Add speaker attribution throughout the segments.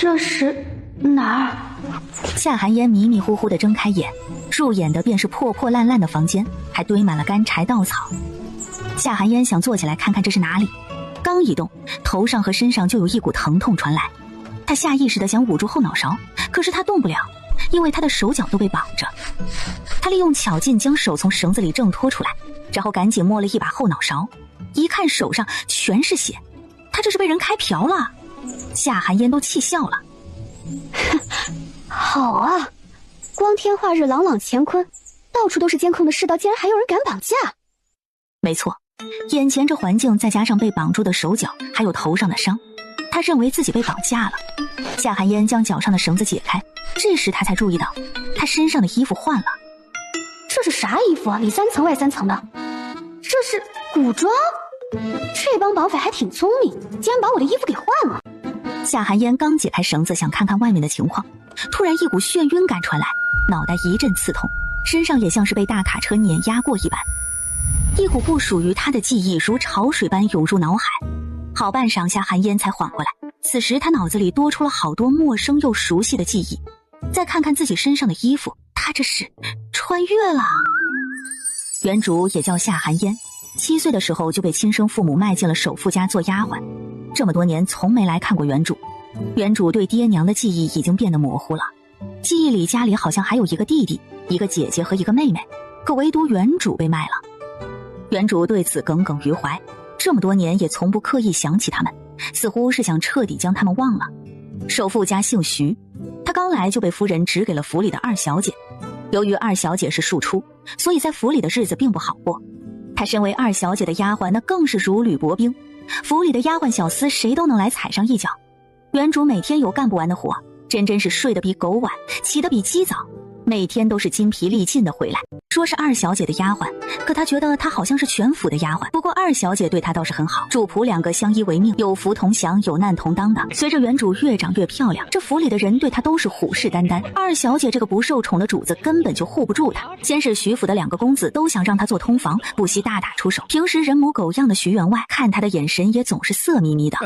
Speaker 1: 这是哪儿？
Speaker 2: 夏寒烟迷迷糊糊地睁开眼，入眼的便是破破烂烂的房间，还堆满了干柴稻草。夏寒烟想坐起来看看这是哪里，刚一动，头上和身上就有一股疼痛传来。他下意识地想捂住后脑勺，可是他动不了，因为他的手脚都被绑着。他利用巧劲将手从绳子里挣脱出来，然后赶紧摸了一把后脑勺，一看手上全是血，他这是被人开瓢了。夏寒烟都气笑了。
Speaker 1: 好啊，光天化日，朗朗乾坤，到处都是监控的世道，竟然还有人敢绑架。
Speaker 2: 没错，眼前这环境再加上被绑住的手脚，还有头上的伤，他认为自己被绑架了。夏寒烟将脚上的绳子解开，这时他才注意到他身上的衣服换了。
Speaker 1: 这是啥衣服啊？里3层外3层的，这是古装？这帮绑匪还挺聪明，竟然把我的衣服给换了。
Speaker 2: 夏寒烟刚解开绳子，想看看外面的情况，突然一股眩晕感传来，脑袋一阵刺痛，身上也像是被大卡车碾压过一般。一股不属于他的记忆如潮水般涌入脑海，好半晌夏寒烟才缓过来。此时他脑子里多出了好多陌生又熟悉的记忆，再看看自己身上的衣服，他这是穿越了。原主也叫夏寒烟，7岁的时候就被亲生父母卖进了首富家做丫鬟，这么多年从没来看过原主。原主对爹娘的记忆已经变得模糊了，记忆里家里好像还有一个弟弟、一个姐姐和一个妹妹，可唯独原主被卖了。原主对此耿耿于怀，这么多年也从不刻意想起他们，似乎是想彻底将他们忘了。首富家姓徐，他刚来就被夫人指给了府里的二小姐。由于二小姐是庶出，所以在府里的日子并不好过。她身为二小姐的丫鬟，那更是如履薄冰，府里的丫鬟小厮谁都能来踩上一脚。原主每天有干不完的活，真是睡得比狗晚，起得比鸡早，每天都是筋疲力尽的回来。说是二小姐的丫鬟，可她觉得她好像是全府的丫鬟。不过二小姐对她倒是很好，主仆2个相依为命，有福同享，有难同当的。随着原主越长越漂亮，这府里的人对她都是虎视眈眈。二小姐这个不受宠的主子根本就护不住她。先是徐府的2个公子都想让她做通房，不惜大打出手。平时人模狗样的徐员外看她的眼神也总是色眯眯的。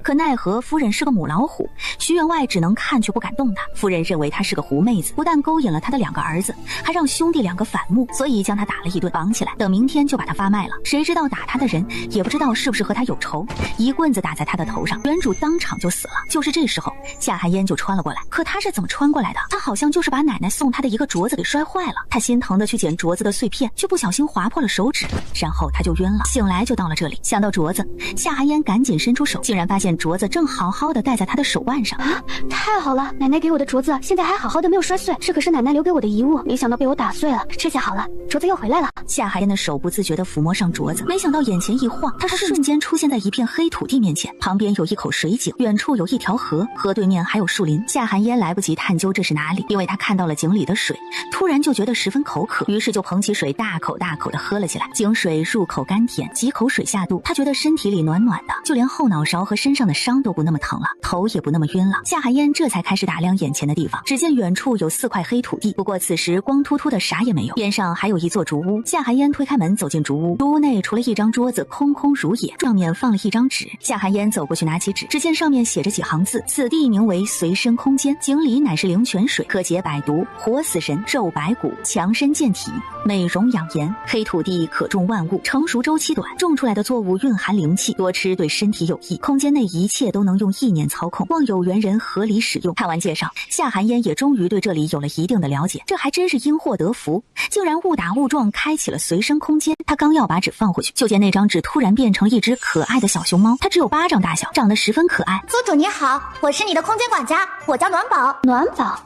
Speaker 2: 可奈何夫人是个母老虎，徐员外只能看却不敢动她。夫人认为她是个狐妹子，不但勾引了她的2个儿子，还让兄弟2个反目，所以将她打了一顿，绑起来，等明天就把她发卖了。谁知道打她的人也不知道是不是和她有仇，一棍子打在她的头上，原主当场就死了。就是这时候夏寒烟就穿了过来，可她是怎么穿过来的？她好像就是把奶奶送她的一个镯子给摔坏了，她心疼的去捡镯子的碎片，却不小心划破了手指，然后她就晕了。醒来就到了这里，想到镯子，夏寒烟赶紧伸出手，竟然发现镯子正好好的戴在她的手腕上。
Speaker 1: 啊，太好了，奶奶给我的镯子现在还好好的没有摔碎，这可是奶奶留给我的遗物，没想到被我打碎了。这下好了，镯子又回来了。
Speaker 2: 夏寒烟的手不自觉地抚摸上镯子，没想到眼前一晃，她瞬间出现在一片黑土地面前，旁边有一口水井，远处有一条河，河对面还有树林。夏寒烟来不及探究这是哪里，因为她看到了井里的水，突然就觉得十分口渴，于是就捧起水大口大口地喝了起来。井水入口甘甜，几口水下肚，她觉得身体里暖暖的，就连后脑勺和身上的伤都不那么疼了，头也不那么晕了。夏寒烟这才开始打量眼前的地方，只见远处有4块黑土地，不过此时光秃秃的啥也没有，边上还有一座竹屋。夏寒烟推开门走进竹屋，竹屋内除了一张桌子空空如也，上面放了一张纸。夏寒烟走过去拿起纸，只见上面写着几行字：此地名为随身空间，井里乃是灵泉水，可解百毒，活死人，肉白骨，强身健体，美容养颜。黑土地可种万物，成熟周期短，种出来的作物蕴含灵气，多吃对身体有益。空间内一切都能用意念操控，望有缘人合理使用。看完介绍，夏寒烟也终于对这里有了一定的了解，这还真是因祸得福，竟然误打误撞开启了随身空间。他刚要把纸放回去，就见那张纸突然变成了一只可爱的小熊猫，它只有巴掌大小，长得十分可爱。
Speaker 3: 宿主你好，我是你的空间管家，我叫暖宝。
Speaker 1: 暖宝，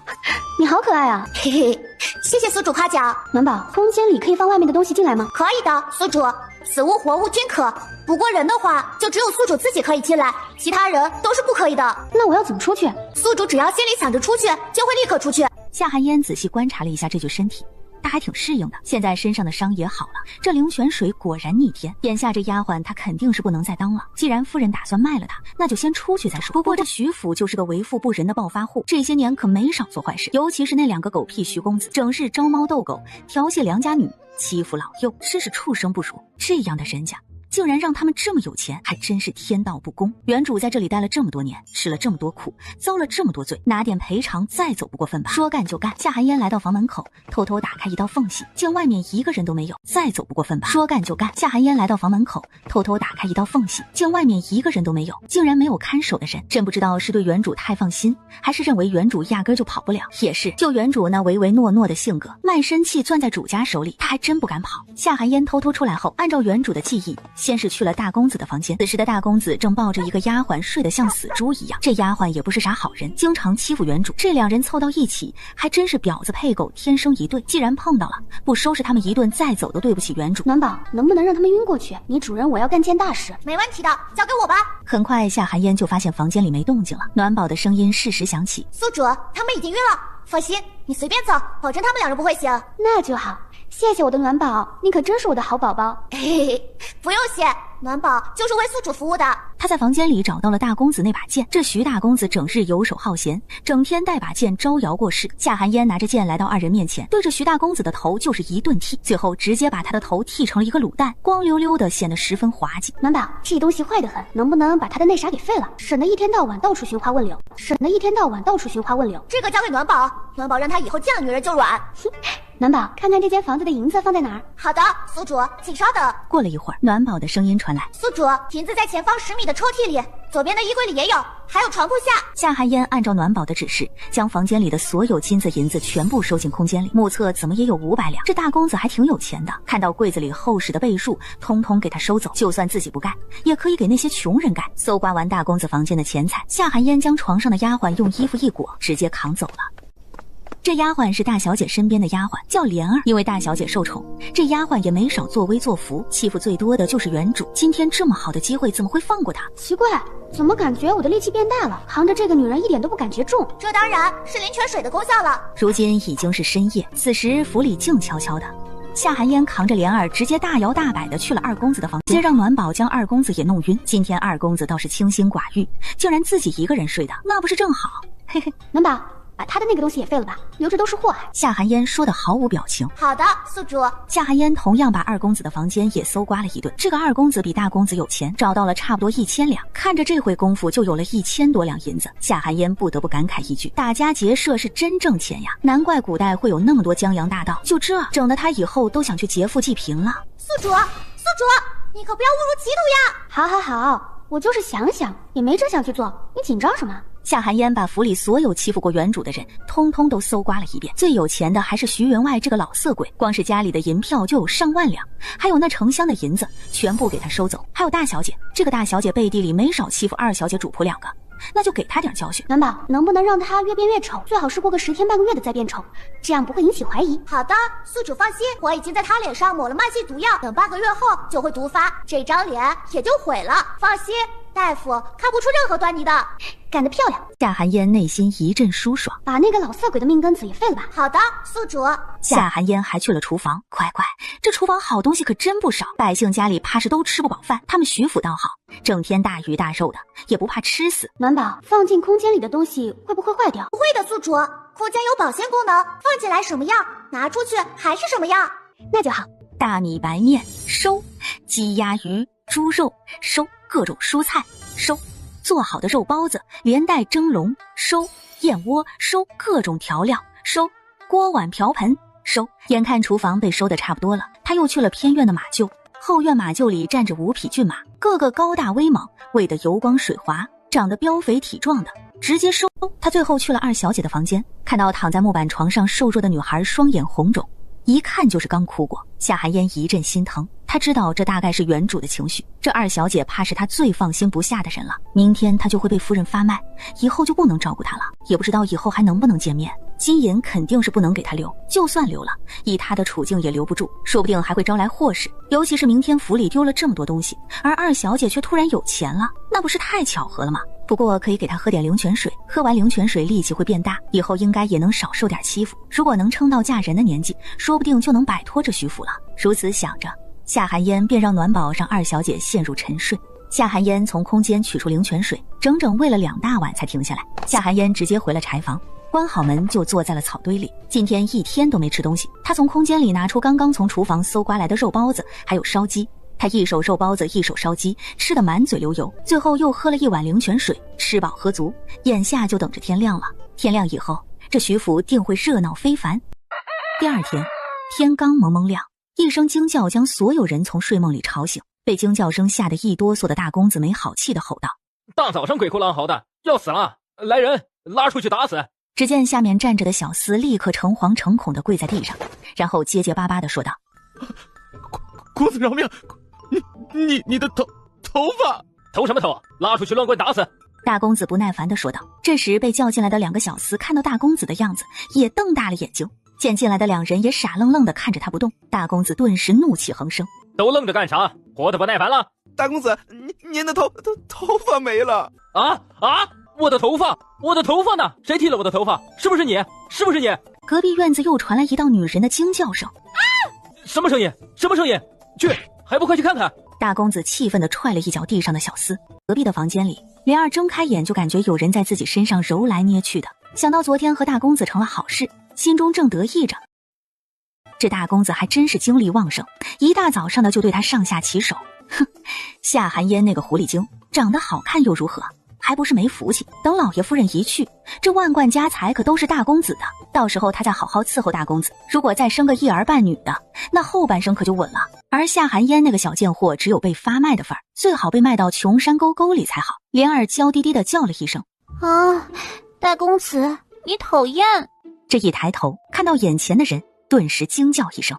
Speaker 1: 你好可爱啊！
Speaker 3: 嘿嘿，谢谢宿主夸奖。
Speaker 1: 暖宝，空间里可以放外面的东西进来吗？
Speaker 3: 可以的，宿主，死物活物均可，不过人的话就只有宿主自己可以进来，其他人都是不可以的。
Speaker 1: 那我要怎么出去？
Speaker 3: 宿主只要心里想着出去，就会立刻出去。
Speaker 2: 夏寒烟仔细观察了一下这具身体，她还挺适应的，现在身上的伤也好了，这灵泉水果然逆天。眼下这丫鬟她肯定是不能再当了，既然夫人打算卖了她，那就先出去再说。不过这徐府就是个为富不仁的暴发户，这些年可没少做坏事，尤其是那2个狗屁徐公子，整日招猫逗狗，调戏良家女，欺负老幼，真是畜生不如。这样的人家竟然让他们这么有钱，还真是天道不公。原主在这里待了这么多年，吃了这么多苦，遭了这么多罪，拿点赔偿再走不过分吧？说干就干。夏寒烟来到房门口，偷偷打开一道缝隙，见外面一个人都没有，再走不过分吧？说干就干。夏寒烟来到房门口，偷偷打开一道缝隙，见外面一个人都没有，竟然没有看守的人。真不知道是对原主太放心，还是认为原主压根就跑不了。也是，就原主那唯唯诺诺的性格，卖身契攥在主家手里，他还真不敢跑。夏寒烟偷偷出来后，按照原主的记忆，先是去了大公子的房间。此时的大公子正抱着一个丫鬟睡得像死猪一样，这丫鬟也不是啥好人，经常欺负原主。这两人凑到一起，还真是婊子配狗，天生一对。既然碰到了，不收拾他们一顿，再走都对不起原主。
Speaker 1: 暖宝，能不能让他们晕过去？你主人我要干件大事。
Speaker 3: 没问题的，交给我吧。
Speaker 2: 很快，夏寒烟就发现房间里没动静了。暖宝的声音适时响起：
Speaker 3: 宿主，他们已经晕了，放心，你随便走，保证他们两人不会醒。
Speaker 1: 那就好，谢谢我的暖宝，你可真是我的好宝宝。
Speaker 3: 嘿嘿，不用谢，暖宝就是为宿主服务的。
Speaker 2: 他在房间里找到了大公子那把剑，这徐大公子整日游手好闲，整天带把剑招摇过市。夏寒烟拿着剑来到二人面前，对着徐大公子的头就是一顿剃，最后直接把他的头剃成了一个卤蛋，光溜溜的，显得十分滑稽。
Speaker 1: 暖宝，这东西坏得很，能不能把他的那啥给废了，省得一天到晚到处寻花问柳，
Speaker 3: 这个交给暖宝，暖宝让他以后见了女人就软。
Speaker 1: 暖宝，看看这间房子的银子放在哪儿？
Speaker 3: 好的，宿主，请稍等。
Speaker 2: 过了一会儿，暖宝的声音传来：
Speaker 3: 宿主，银子在前方10米的抽屉里，左边的衣柜里也有，还有床铺下。
Speaker 2: 夏寒烟按照暖宝的指示，将房间里的所有金子银子全部收进空间里，目测怎么也有500两。这大公子还挺有钱的，看到柜子里厚实的倍数，通通给他收走，就算自己不干，也可以给那些穷人干。搜刮完大公子房间的钱财，夏寒烟将床上的丫鬟用衣服一裹，直接扛走了。这丫鬟是大小姐身边的丫鬟，叫莲儿。因为大小姐受宠，这丫鬟也没少作威作福，欺负最多的就是原主。今天这么好的机会，怎么会放过她？
Speaker 1: 奇怪，怎么感觉我的力气变大了？扛着这个女人一点都不感觉重。
Speaker 3: 这当然是灵泉水的功效了。
Speaker 2: 如今已经是深夜，此时府里静悄悄的。夏寒烟扛着莲儿，直接大摇大摆的去了二公子的房间，让暖宝将二公子也弄晕。今天二公子倒是清心寡欲，竟然自己一个人睡的，那不是正好？嘿嘿，
Speaker 1: 暖宝，把他的那个东西也废了吧，留着都是祸害。
Speaker 2: 夏寒烟说的毫无表情。
Speaker 3: 好的，宿主。
Speaker 2: 夏寒烟同样把二公子的房间也搜刮了一顿。这个二公子比大公子有钱，找到了差不多1000两，看着这回功夫就有了1000多两银子。夏寒烟不得不感慨一句：打家劫舍是真挣钱呀，难怪古代会有那么多江洋大盗。就这整得他以后都想去劫富济贫了。
Speaker 3: 宿主，你可不要误入歧途
Speaker 1: 好，
Speaker 3: 呀！
Speaker 1: 我就是想想，也没真想去做，你紧张什么？
Speaker 2: 夏寒烟把府里所有欺负过原主的人通通都搜刮了一遍，最有钱的还是徐员外这个老色鬼，光是家里的银票就有上万两，还有那成箱的银子全部给他收走。还有大小姐，这个大小姐背地里没少欺负二小姐主仆2个，那就给他点教训。
Speaker 1: 暖宝，能不能让他越变越丑？最好是过个10天半个月的再变丑，这样不会引起怀疑。
Speaker 3: 好的，宿主放心，我已经在他脸上抹了慢性毒药，等半个月后就会毒发，这张脸也就毁了。放心，大夫看不出任何端倪的。
Speaker 1: 干得漂亮！
Speaker 2: 夏寒烟内心一阵舒爽，
Speaker 1: 把那个老色鬼的命根子也废了吧。
Speaker 3: 好的，宿主。
Speaker 2: 夏寒烟还去了厨房，快，这厨房好东西可真不少，百姓家里怕是都吃不饱饭。他们徐府倒好，整天大鱼大肉的，也不怕吃死。
Speaker 1: 暖宝，放进空间里的东西会不会坏掉？
Speaker 3: 不会的，宿主，空间有保鲜功能，放进来什么样，拿出去还是什么样。
Speaker 1: 那就好。
Speaker 2: 大米白面收，鸡鸭鱼猪肉收，各种蔬菜收，做好的肉包子连带蒸笼收，燕窝收，各种调料收，锅碗瓢盆收。眼看厨房被收得差不多了，他又去了偏院的马厩。后院马厩里站着5匹骏马，个个高大威猛，喂得油光水滑，长得膘肥体壮的，直接收。他最后去了二小姐的房间，看到躺在木板床上瘦弱的女孩，双眼红肿，一看就是刚哭过。夏寒烟一阵心疼，他知道这大概是原主的情绪，这二小姐怕是他最放心不下的人了。明天他就会被夫人发卖，以后就不能照顾他了，也不知道以后还能不能见面。金银肯定是不能给他留，就算留了，以他的处境也留不住，说不定还会招来祸事。尤其是明天府里丢了这么多东西，而二小姐却突然有钱了，那不是太巧合了吗？不过可以给他喝点灵泉水，喝完灵泉水力气会变大，以后应该也能少受点欺负。如果能撑到嫁人的年纪，说不定就能摆脱这徐府了。如此想着，夏寒烟便让暖宝让二小姐陷入沉睡。夏寒烟从空间取出灵泉水，整整喂了2大碗才停下来。夏寒烟直接回了柴房，关好门就坐在了草堆里。今天一天都没吃东西，他从空间里拿出刚刚从厨房搜刮来的肉包子还有烧鸡，他一手肉包子一手烧鸡，吃得满嘴流油，最后又喝了一碗灵泉水，吃饱喝足，眼下就等着天亮了。天亮以后，这徐府定会热闹非凡。第二天，天刚蒙蒙亮，一声惊叫将所有人从睡梦里吵醒。被惊叫声吓得一哆嗦的大公子没好气地吼道：
Speaker 4: 大早上鬼哭狼嚎的，要死了！来人，拉出去打死！
Speaker 2: 只见下面站着的小厮立刻诚惶诚恐地跪在地上，然后结结巴巴地说道：
Speaker 5: 公子饶命！你的头发！
Speaker 4: 头什么头？拉出去乱棍打死！
Speaker 2: 大公子不耐烦地说道。这时被叫进来的2个小厮看到大公子的样子，也瞪大了眼睛。见进来的2人也傻愣愣地看着他不动，大公子顿时怒气横生。
Speaker 4: 都愣着干啥？活得不耐烦了？
Speaker 5: 大公子，您的头发没了！
Speaker 4: 我的头发呢？谁剃了我的头发？是不是你？
Speaker 2: 隔壁院子又传来一道女人的惊叫声。
Speaker 4: 什么声音？去，还不快去看看！
Speaker 2: 大公子气愤地踹了一脚地上的小厮。隔壁的房间里，莲儿睁开眼就感觉有人在自己身上揉来捏去的，想到昨天和大公子成了好事，心中正得意着。这大公子还真是精力旺盛，一大早上的就对他上下其手。哼，夏寒烟那个狐狸精长得好看又如何，还不是没福气。等老爷夫人一去，这万贯家财可都是大公子的，到时候他再好好伺候大公子。如果再生个一儿半女的，那后半生可就稳了。而夏寒烟那个小贱货只有被发卖的份儿，最好被卖到穷山沟沟里才好。莲儿娇滴滴地叫了一声：
Speaker 3: 大公子，你讨厌！
Speaker 2: 这一抬头看到眼前的人，顿时惊叫一声：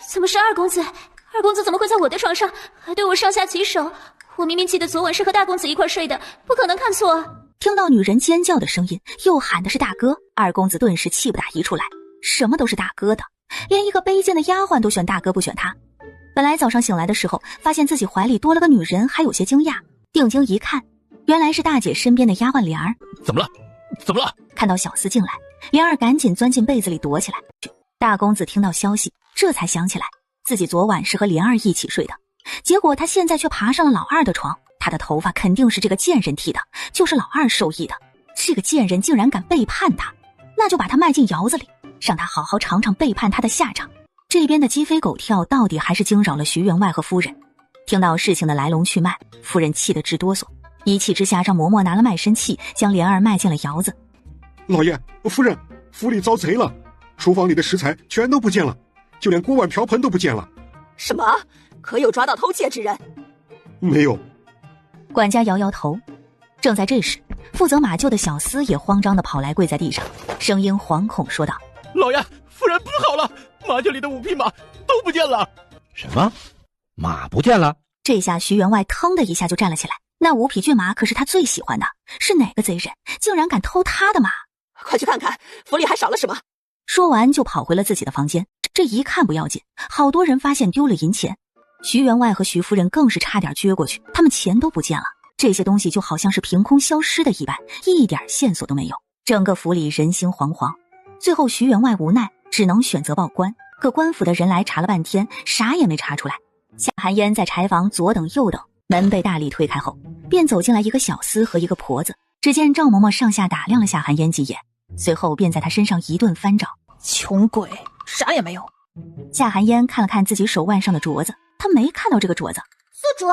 Speaker 3: 怎么是二公子？二公子怎么会在我的床上，还对我上下其手？我明明记得昨晚是和大公子一块睡的，不可能看错。
Speaker 2: 听到女人尖叫的声音，又喊的是大哥，二公子顿时气不打一处来，什么都是大哥的，连一个卑贱的丫鬟都选大哥不选他。本来早上醒来的时候，发现自己怀里多了个女人，还有些惊讶，定睛一看，原来是大姐身边的丫鬟莲儿。
Speaker 5: 怎么了？
Speaker 2: 看到小厮进来，莲儿赶紧钻进被子里躲起来。大公子听到消息，这才想起来自己昨晚是和莲儿一起睡的，结果他现在却爬上了老二的床，他的头发肯定是这个贱人剃的，就是老二授意的。这个贱人竟然敢背叛他，那就把他卖进窑子里，让他好好尝尝背叛他的下场。这边的鸡飞狗跳到底还是惊扰了徐员外和夫人。听到事情的来龙去脉，夫人气得直哆嗦，一气之下让嬷嬷拿了卖身契将莲儿卖进了窑子。
Speaker 6: 老爷夫人，府里遭贼了，厨房里的食材全都不见了，就连锅碗瓢盆都不见了。
Speaker 7: 什么？可有抓到偷窃之人？
Speaker 6: 没有。
Speaker 2: 管家摇摇头。正在这时，负责马厩的小厮也慌张地跑来跪在地上，声音惶恐说道：
Speaker 5: 老爷夫人不好了，马厩里的5匹马都不见了。
Speaker 8: 什么？马不见了？
Speaker 2: 这下徐员外腾的一下就站了起来，那5匹骏马可是他最喜欢的，是哪个贼人竟然敢偷他的马？
Speaker 7: 快去看看府里还少了什么。
Speaker 2: 说完就跑回了自己的房间。这一看不要紧，好多人发现丢了银钱，徐员外和徐夫人更是差点撅过去，他们钱都不见了，这些东西就好像是凭空消失的一般，一点线索都没有。整个府里人心惶惶，最后徐员外无奈只能选择报官，可官府的人来查了半天，啥也没查出来。夏寒烟在柴房左等右等，门被大力推开后，便走进来一个小厮和一个婆子。只见赵嬷嬷上下打量了夏寒烟几眼，随后便在他身上一顿翻找。
Speaker 7: 穷鬼，啥也没有。
Speaker 2: 夏寒烟看了看自己手腕上的镯子，他没看到这个镯子。
Speaker 3: 宿主，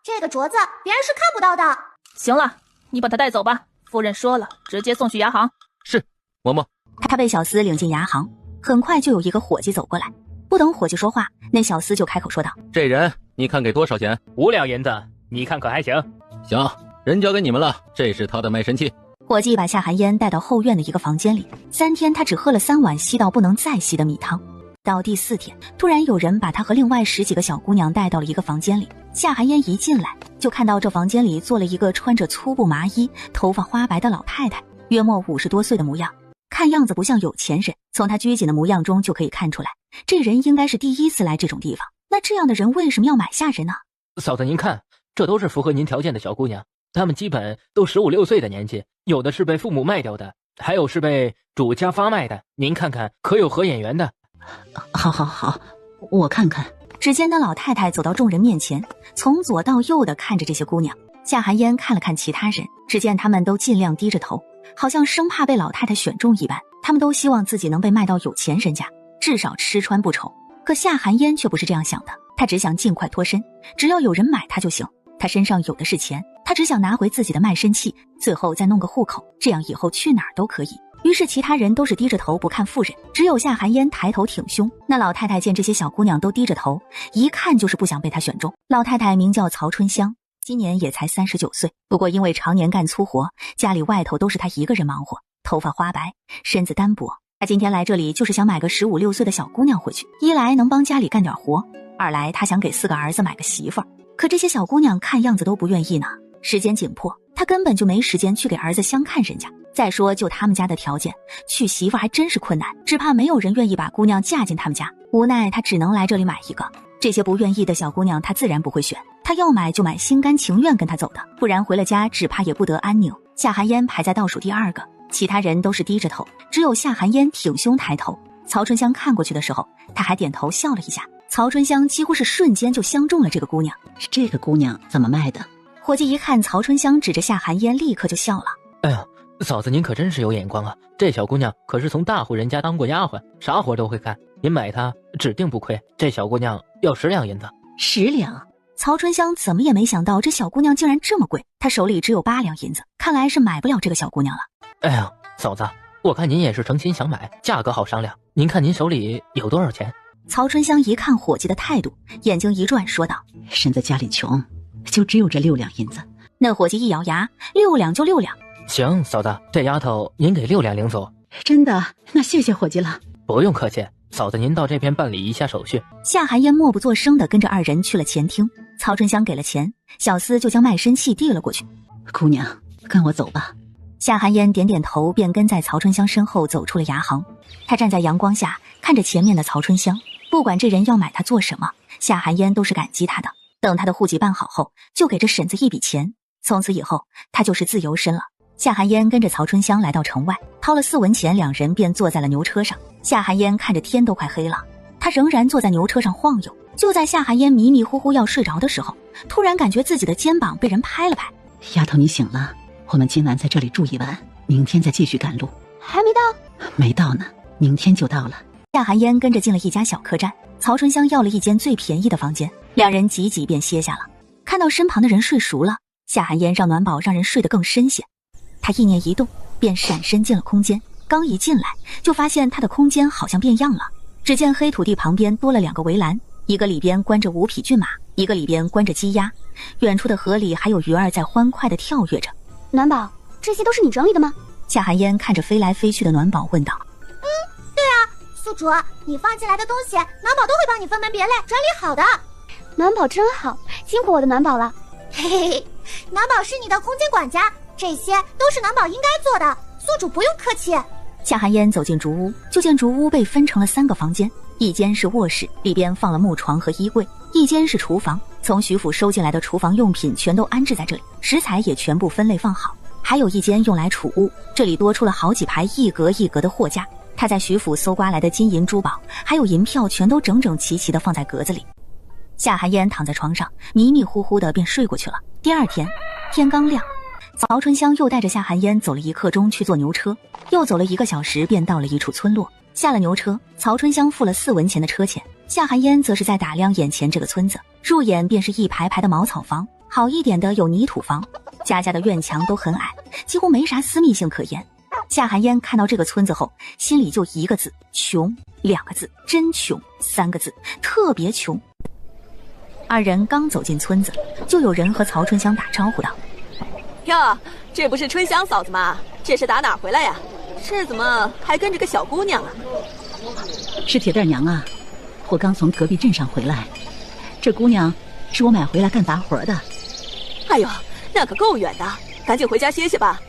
Speaker 3: 这个镯子别人是看不到的。
Speaker 7: 行了，你把他带走吧，夫人说了，直接送去牙行。
Speaker 4: 是，嬷嬷。
Speaker 2: 他被小厮领进牙行，很快就有一个伙计走过来，不等伙计说话，那小厮就开口说道：
Speaker 8: 这人你看给多少钱
Speaker 4: ？5两银子，你看可还行？
Speaker 8: 行，人交给你们了，这是他的卖身契。
Speaker 2: 伙计把夏寒烟带到后院的一个房间里，3天他只喝了3碗稀到不能再稀的米汤。到第4天，突然有人把他和另外10几个小姑娘带到了一个房间里。夏寒烟一进来就看到这房间里坐了一个穿着粗布麻衣、头发花白的老太太，约莫50多岁的模样，看样子不像有钱人，从她拘谨的模样中就可以看出来，这人应该是第一次来这种地方。那这样的人为什么要买下人呢？
Speaker 4: 嫂子您看，这都是符合您条件的小姑娘，她们基本都15、16岁的年纪，有的是被父母卖掉的，还有是被主家发卖的，您看看可有合眼缘的？
Speaker 9: 好，我看看。
Speaker 2: 只见那老太太走到众人面前，从左到右的看着这些姑娘。夏寒烟看了看其他人，只见他们都尽量低着头，好像生怕被老太太选中一般，他们都希望自己能被卖到有钱人家，至少吃穿不愁。可夏寒烟却不是这样想的，他只想尽快脱身，只要有人买他就行。他身上有的是钱，他只想拿回自己的卖身契，最后再弄个户口，这样以后去哪儿都可以。于是其他人都是低着头不看妇人，只有夏寒烟抬头挺胸。那老太太见这些小姑娘都低着头，一看就是不想被她选中。老太太名叫曹春香，今年也才39岁，不过因为常年干粗活，家里外头都是她一个人忙活，头发花白，身子单薄。她今天来这里就是想买个15、16岁的小姑娘回去，一来能帮家里干点活，二来她想给4个儿子买个媳妇儿。可这些小姑娘看样子都不愿意呢，时间紧迫，她根本就没时间去给儿子相看人家。再说就他们家的条件，娶媳妇还真是困难，只怕没有人愿意把姑娘嫁进他们家。无奈她只能来这里买一个。这些不愿意的小姑娘她自然不会选，她要买就买心甘情愿跟她走的，不然回了家只怕也不得安宁。夏寒烟排在倒数第2个，其他人都是低着头，只有夏寒烟挺胸抬头。曹春香看过去的时候，她还点头笑了一下。曹春香几乎是瞬间就相中了这个姑娘。
Speaker 9: 这个姑娘怎么卖的？
Speaker 2: 伙计一看曹春香指着夏寒烟，立刻就笑了。
Speaker 4: 哎呀，嫂子您可真是有眼光啊，这小姑娘可是从大户人家当过丫鬟，啥活都会干，您买她指定不亏。这小姑娘要10两银子。
Speaker 9: 10两？
Speaker 2: 曹春香怎么也没想到这小姑娘竟然这么贵，她手里只有8两银子，看来是买不了这个小姑娘了。
Speaker 4: 哎呀，嫂子，我看您也是诚心想买，价格好商量，您看您手里有多少钱？
Speaker 2: 曹春香一看伙计的态度，眼睛一转说道：
Speaker 9: 身在家里穷，就只有这6两银子。
Speaker 2: 那伙计一咬牙，6两就6两。
Speaker 4: 行，嫂子，这丫头您给6两领走。
Speaker 9: 真的？那谢谢伙计了。
Speaker 4: 不用客气，嫂子您到这边办理一下手续。
Speaker 2: 夏寒烟默不作声地跟着2人去了前厅。曹春香给了钱，小厮就将卖身契递了过去。
Speaker 9: 姑娘，跟我走吧。
Speaker 2: 夏寒烟点点头，便跟在曹春香身后走出了衙行。他站在阳光下，看着前面的曹春香，不管这人要买他做什么，夏寒烟都是感激他的。等他的户籍办好后，就给这婶子一笔钱，从此以后他就是自由身了。夏寒烟跟着曹春香来到城外，掏了4文钱，2人便坐在了牛车上。夏寒烟看着天都快黑了，他仍然坐在牛车上晃悠。就在夏寒烟迷迷糊糊要睡着的时候，突然感觉自己的肩膀被人拍了拍。
Speaker 9: 丫头，你醒了，我们今晚在这里住一晚，明天再继续赶路。
Speaker 1: 还没到？
Speaker 9: 没到呢，明天就到了。
Speaker 2: 夏寒烟跟着进了一家小客栈，曹春香要了一间最便宜的房间，2人急急便歇下了。看到身旁的人睡熟了，夏寒烟让暖宝让人睡得更深些。他意念一动，便闪身进了空间。刚一进来，就发现他的空间好像变样了。只见黑土地旁边多了2个围栏，一个里边关着5匹骏马，一个里边关着鸡鸭。远处的河里还有鱼儿在欢快地跳跃着。
Speaker 1: 暖宝，这些都是你整理的吗？
Speaker 2: 夏寒烟看着飞来飞去的暖宝问道。
Speaker 3: 对啊，宿主，你放进来的东西，暖宝都会帮你分门别类整理好的。
Speaker 1: 暖宝真好，辛苦我的暖宝了。
Speaker 3: 嘿嘿嘿，暖宝是你的空间管家，这些都是暖宝应该做的，宿主不用客气。
Speaker 2: 夏寒烟走进竹屋，就见竹屋被分成了3个房间，一间是卧室，里边放了木床和衣柜，一间是厨房，从徐府收进来的厨房用品全都安置在这里，食材也全部分类放好。还有一间用来储物，这里多出了好几排一格一格的货架，他在徐府搜刮来的金银珠宝还有银票全都整整齐齐地放在格子里。夏寒烟躺在床上迷迷糊糊的便睡过去了。第2天天刚亮，曹春香又带着夏寒烟走了1刻钟去坐牛车，又走了1个小时便到了一处村落。下了牛车，曹春香付了4文钱的车钱，夏寒烟则是在打量眼前这个村子。入眼便是一排排的茅草房，好一点的有泥土房，家家的院墙都很矮，几乎没啥私密性可言。夏寒烟看到这个村子后，心里就1个字：穷；2个字：真穷；3个字：特别穷。2人刚走进村子，就有人和曹春香打招呼道：
Speaker 10: 哟，这不是春香嫂子吗？这是打哪儿回来呀？这怎么还跟着个小姑娘啊？
Speaker 9: 是铁蛋娘啊，我刚从隔壁镇上回来，这姑娘是我买回来干杂活的。
Speaker 10: 哎呦，那可够远的，赶紧回家歇歇吧。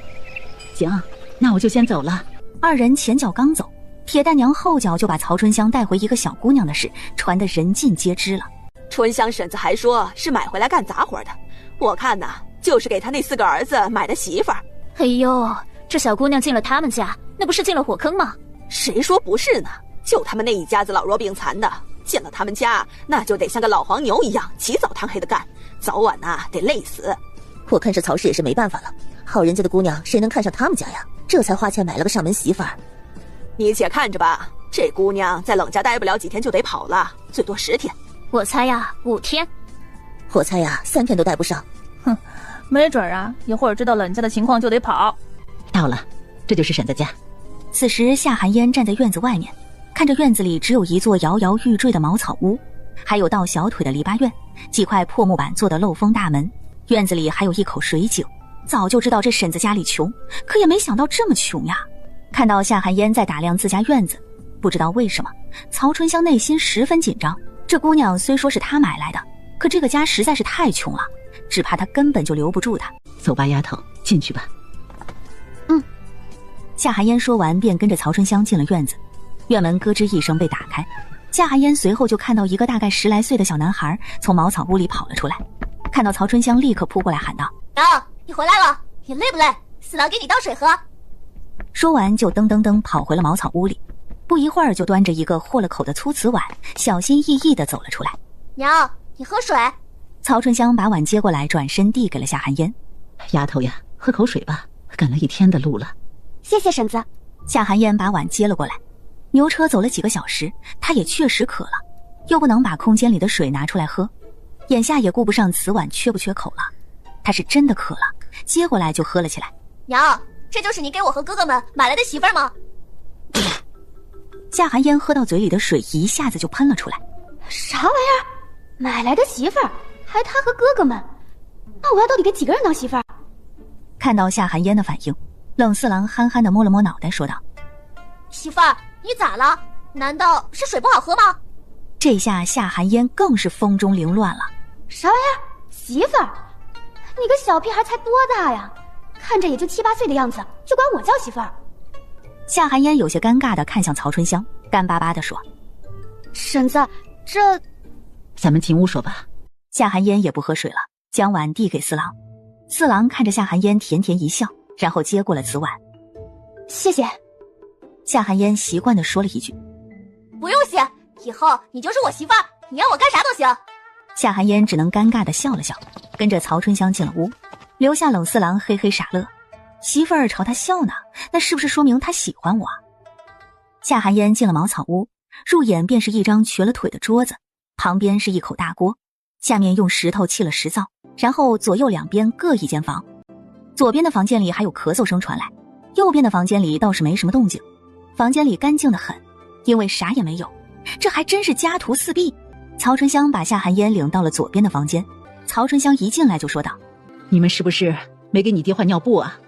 Speaker 9: 行，那我就先走了。
Speaker 2: 2人前脚刚走，铁蛋娘后脚就把曹春香带回一个小姑娘的事传得人尽皆知了。
Speaker 10: 春香婶子还说是买回来干杂活的，我看呐，就是给她那4个儿子买的媳妇儿。
Speaker 7: 哎呦，这小姑娘进了他们家，那不是进了火坑吗？
Speaker 10: 谁说不是呢？就他们那一家子老弱病残的，进了他们家，那就得像个老黄牛一样起早贪黑的干，早晚得累死。
Speaker 11: 我看这曹氏也是没办法了，好人家的姑娘谁能看上他们家呀？这才花钱买了个上门媳妇儿。
Speaker 10: 你且看着吧，这姑娘在冷家待不了几天就得跑了，最多10天。
Speaker 1: 我猜呀，5天。
Speaker 11: 我猜呀，3天都带不上。
Speaker 7: 哼，没准啊，一会儿知道冷家的情况就得跑。
Speaker 9: 到了，这就是婶子家。
Speaker 2: 此时夏寒烟站在院子外面，看着院子里只有一座摇摇欲坠的茅草屋，还有到小腿的篱笆院，几块破木板做的漏风大门，院子里还有一口水井。早就知道这婶子家里穷，可也没想到这么穷呀。看到夏寒烟在打量自家院子，不知道为什么曹春香内心十分紧张。这姑娘虽说是她买来的，可这个家实在是太穷了，只怕她根本就留不住她。
Speaker 9: 走吧，丫头，进去吧。
Speaker 2: 夏寒烟说完便跟着曹春香进了院子，院门咯吱一声被打开，夏寒烟随后就看到一个大概10来岁的小男孩从茅草屋里跑了出来，看到曹春香立刻扑过来喊道：
Speaker 3: 你回来了，你累不累？四郎给你倒水喝。
Speaker 2: 说完就噔噔噔跑回了茅草屋里，不一会儿就端着一个和了口的粗瓷碗，小心翼翼地走了出来。
Speaker 3: 娘，你喝水。
Speaker 2: 曹春香把碗接过来，转身递给了夏寒烟。
Speaker 9: 丫头呀，喝口水吧，赶了1天的路了。
Speaker 1: 谢谢婶子。
Speaker 2: 夏寒烟把碗接了过来。牛车走了几个小时，她也确实渴了，又不能把空间里的水拿出来喝，眼下也顾不上瓷碗缺不缺口了。她是真的渴了，接过来就喝了起来。
Speaker 3: 娘，这就是你给我和哥哥们买来的媳妇儿吗？
Speaker 2: 夏寒烟喝到嘴里的水一下子就喷了出来。
Speaker 1: 啥玩意儿？买来的媳妇儿？还他和哥哥们？那我要到底给几个人当媳妇儿？
Speaker 2: 看到夏寒烟的反应，冷四郎憨憨地摸了摸脑袋说道：
Speaker 3: 媳妇儿，你咋了？难道是水不好喝吗？
Speaker 2: 这下夏寒烟更是风中凌乱了。
Speaker 1: 啥玩意儿？媳妇儿？你个小屁孩才多大呀？看着也就7、8岁的样子，就管我叫媳妇儿？
Speaker 2: 夏寒烟有些尴尬地看向曹春香，干巴巴地说：
Speaker 1: 婶子，这……
Speaker 9: 咱们进屋说吧。
Speaker 2: 夏寒烟也不喝水了，将碗递给四郎。四郎看着夏寒烟甜甜一笑，然后接过了瓷碗。
Speaker 1: 谢谢。
Speaker 2: 夏寒烟习惯地说了一句：
Speaker 3: 不用谢，以后你就是我媳妇儿，你要我干啥都行。
Speaker 2: 夏寒烟只能尴尬地笑了笑，跟着曹春香进了屋，留下冷四郎嘿嘿傻乐。媳妇儿朝他笑呢，那是不是说明他喜欢我啊？夏寒烟进了茅草屋，入眼便是一张瘸了腿的桌子，旁边是一口大锅，下面用石头砌了石灶，然后左右两边各一间房。左边的房间里还有咳嗽声传来，右边的房间里倒是没什么动静。房间里干净得很，因为啥也没有，这还真是家徒四壁。曹春香把夏寒烟领到了左边的房间，曹春香一进来就说道：
Speaker 9: 你们是不是没给你爹换尿布啊？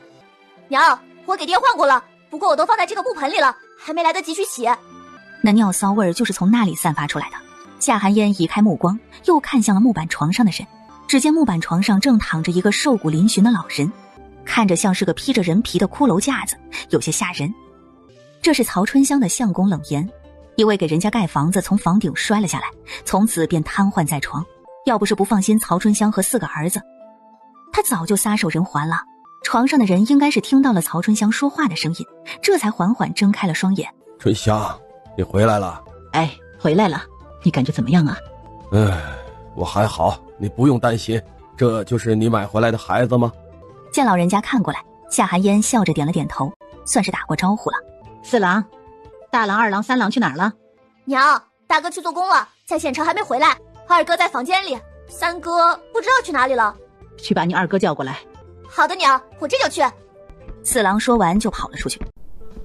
Speaker 3: 娘，我给爹换过了，不过我都放在这个布盆里了，还没来得及去洗。
Speaker 2: 那尿骚味儿就是从那里散发出来的。夏寒烟移开目光，又看向了木板床上的人，只见木板床上正躺着一个瘦骨嶙峋的老人，看着像是个披着人皮的骷髅架子，有些吓人。这是曹春香的相公冷言，因为给人家盖房子从房顶摔了下来，从此便瘫痪在床。要不是不放心曹春香和4个儿子，他早就撒手人寰了。床上的人应该是听到了曹春香说话的声音，这才缓缓睁开了双眼。
Speaker 12: 春香，你回来了。
Speaker 9: 哎，回来了，你感觉怎么样啊？
Speaker 12: 我还好，你不用担心。这就是你买回来的孩子吗？
Speaker 2: 见老人家看过来，夏寒烟笑着点了点头，算是打过招呼了。
Speaker 9: 4郎、大郎、2郎、3郎去哪儿了？
Speaker 3: 娘，大哥去做工了，在县城还没回来。2哥在房间里，3哥不知道去哪里了。
Speaker 9: 去把你2哥叫过来。
Speaker 3: 好的，娘，我这就去。
Speaker 2: 4郎说完就跑了出去。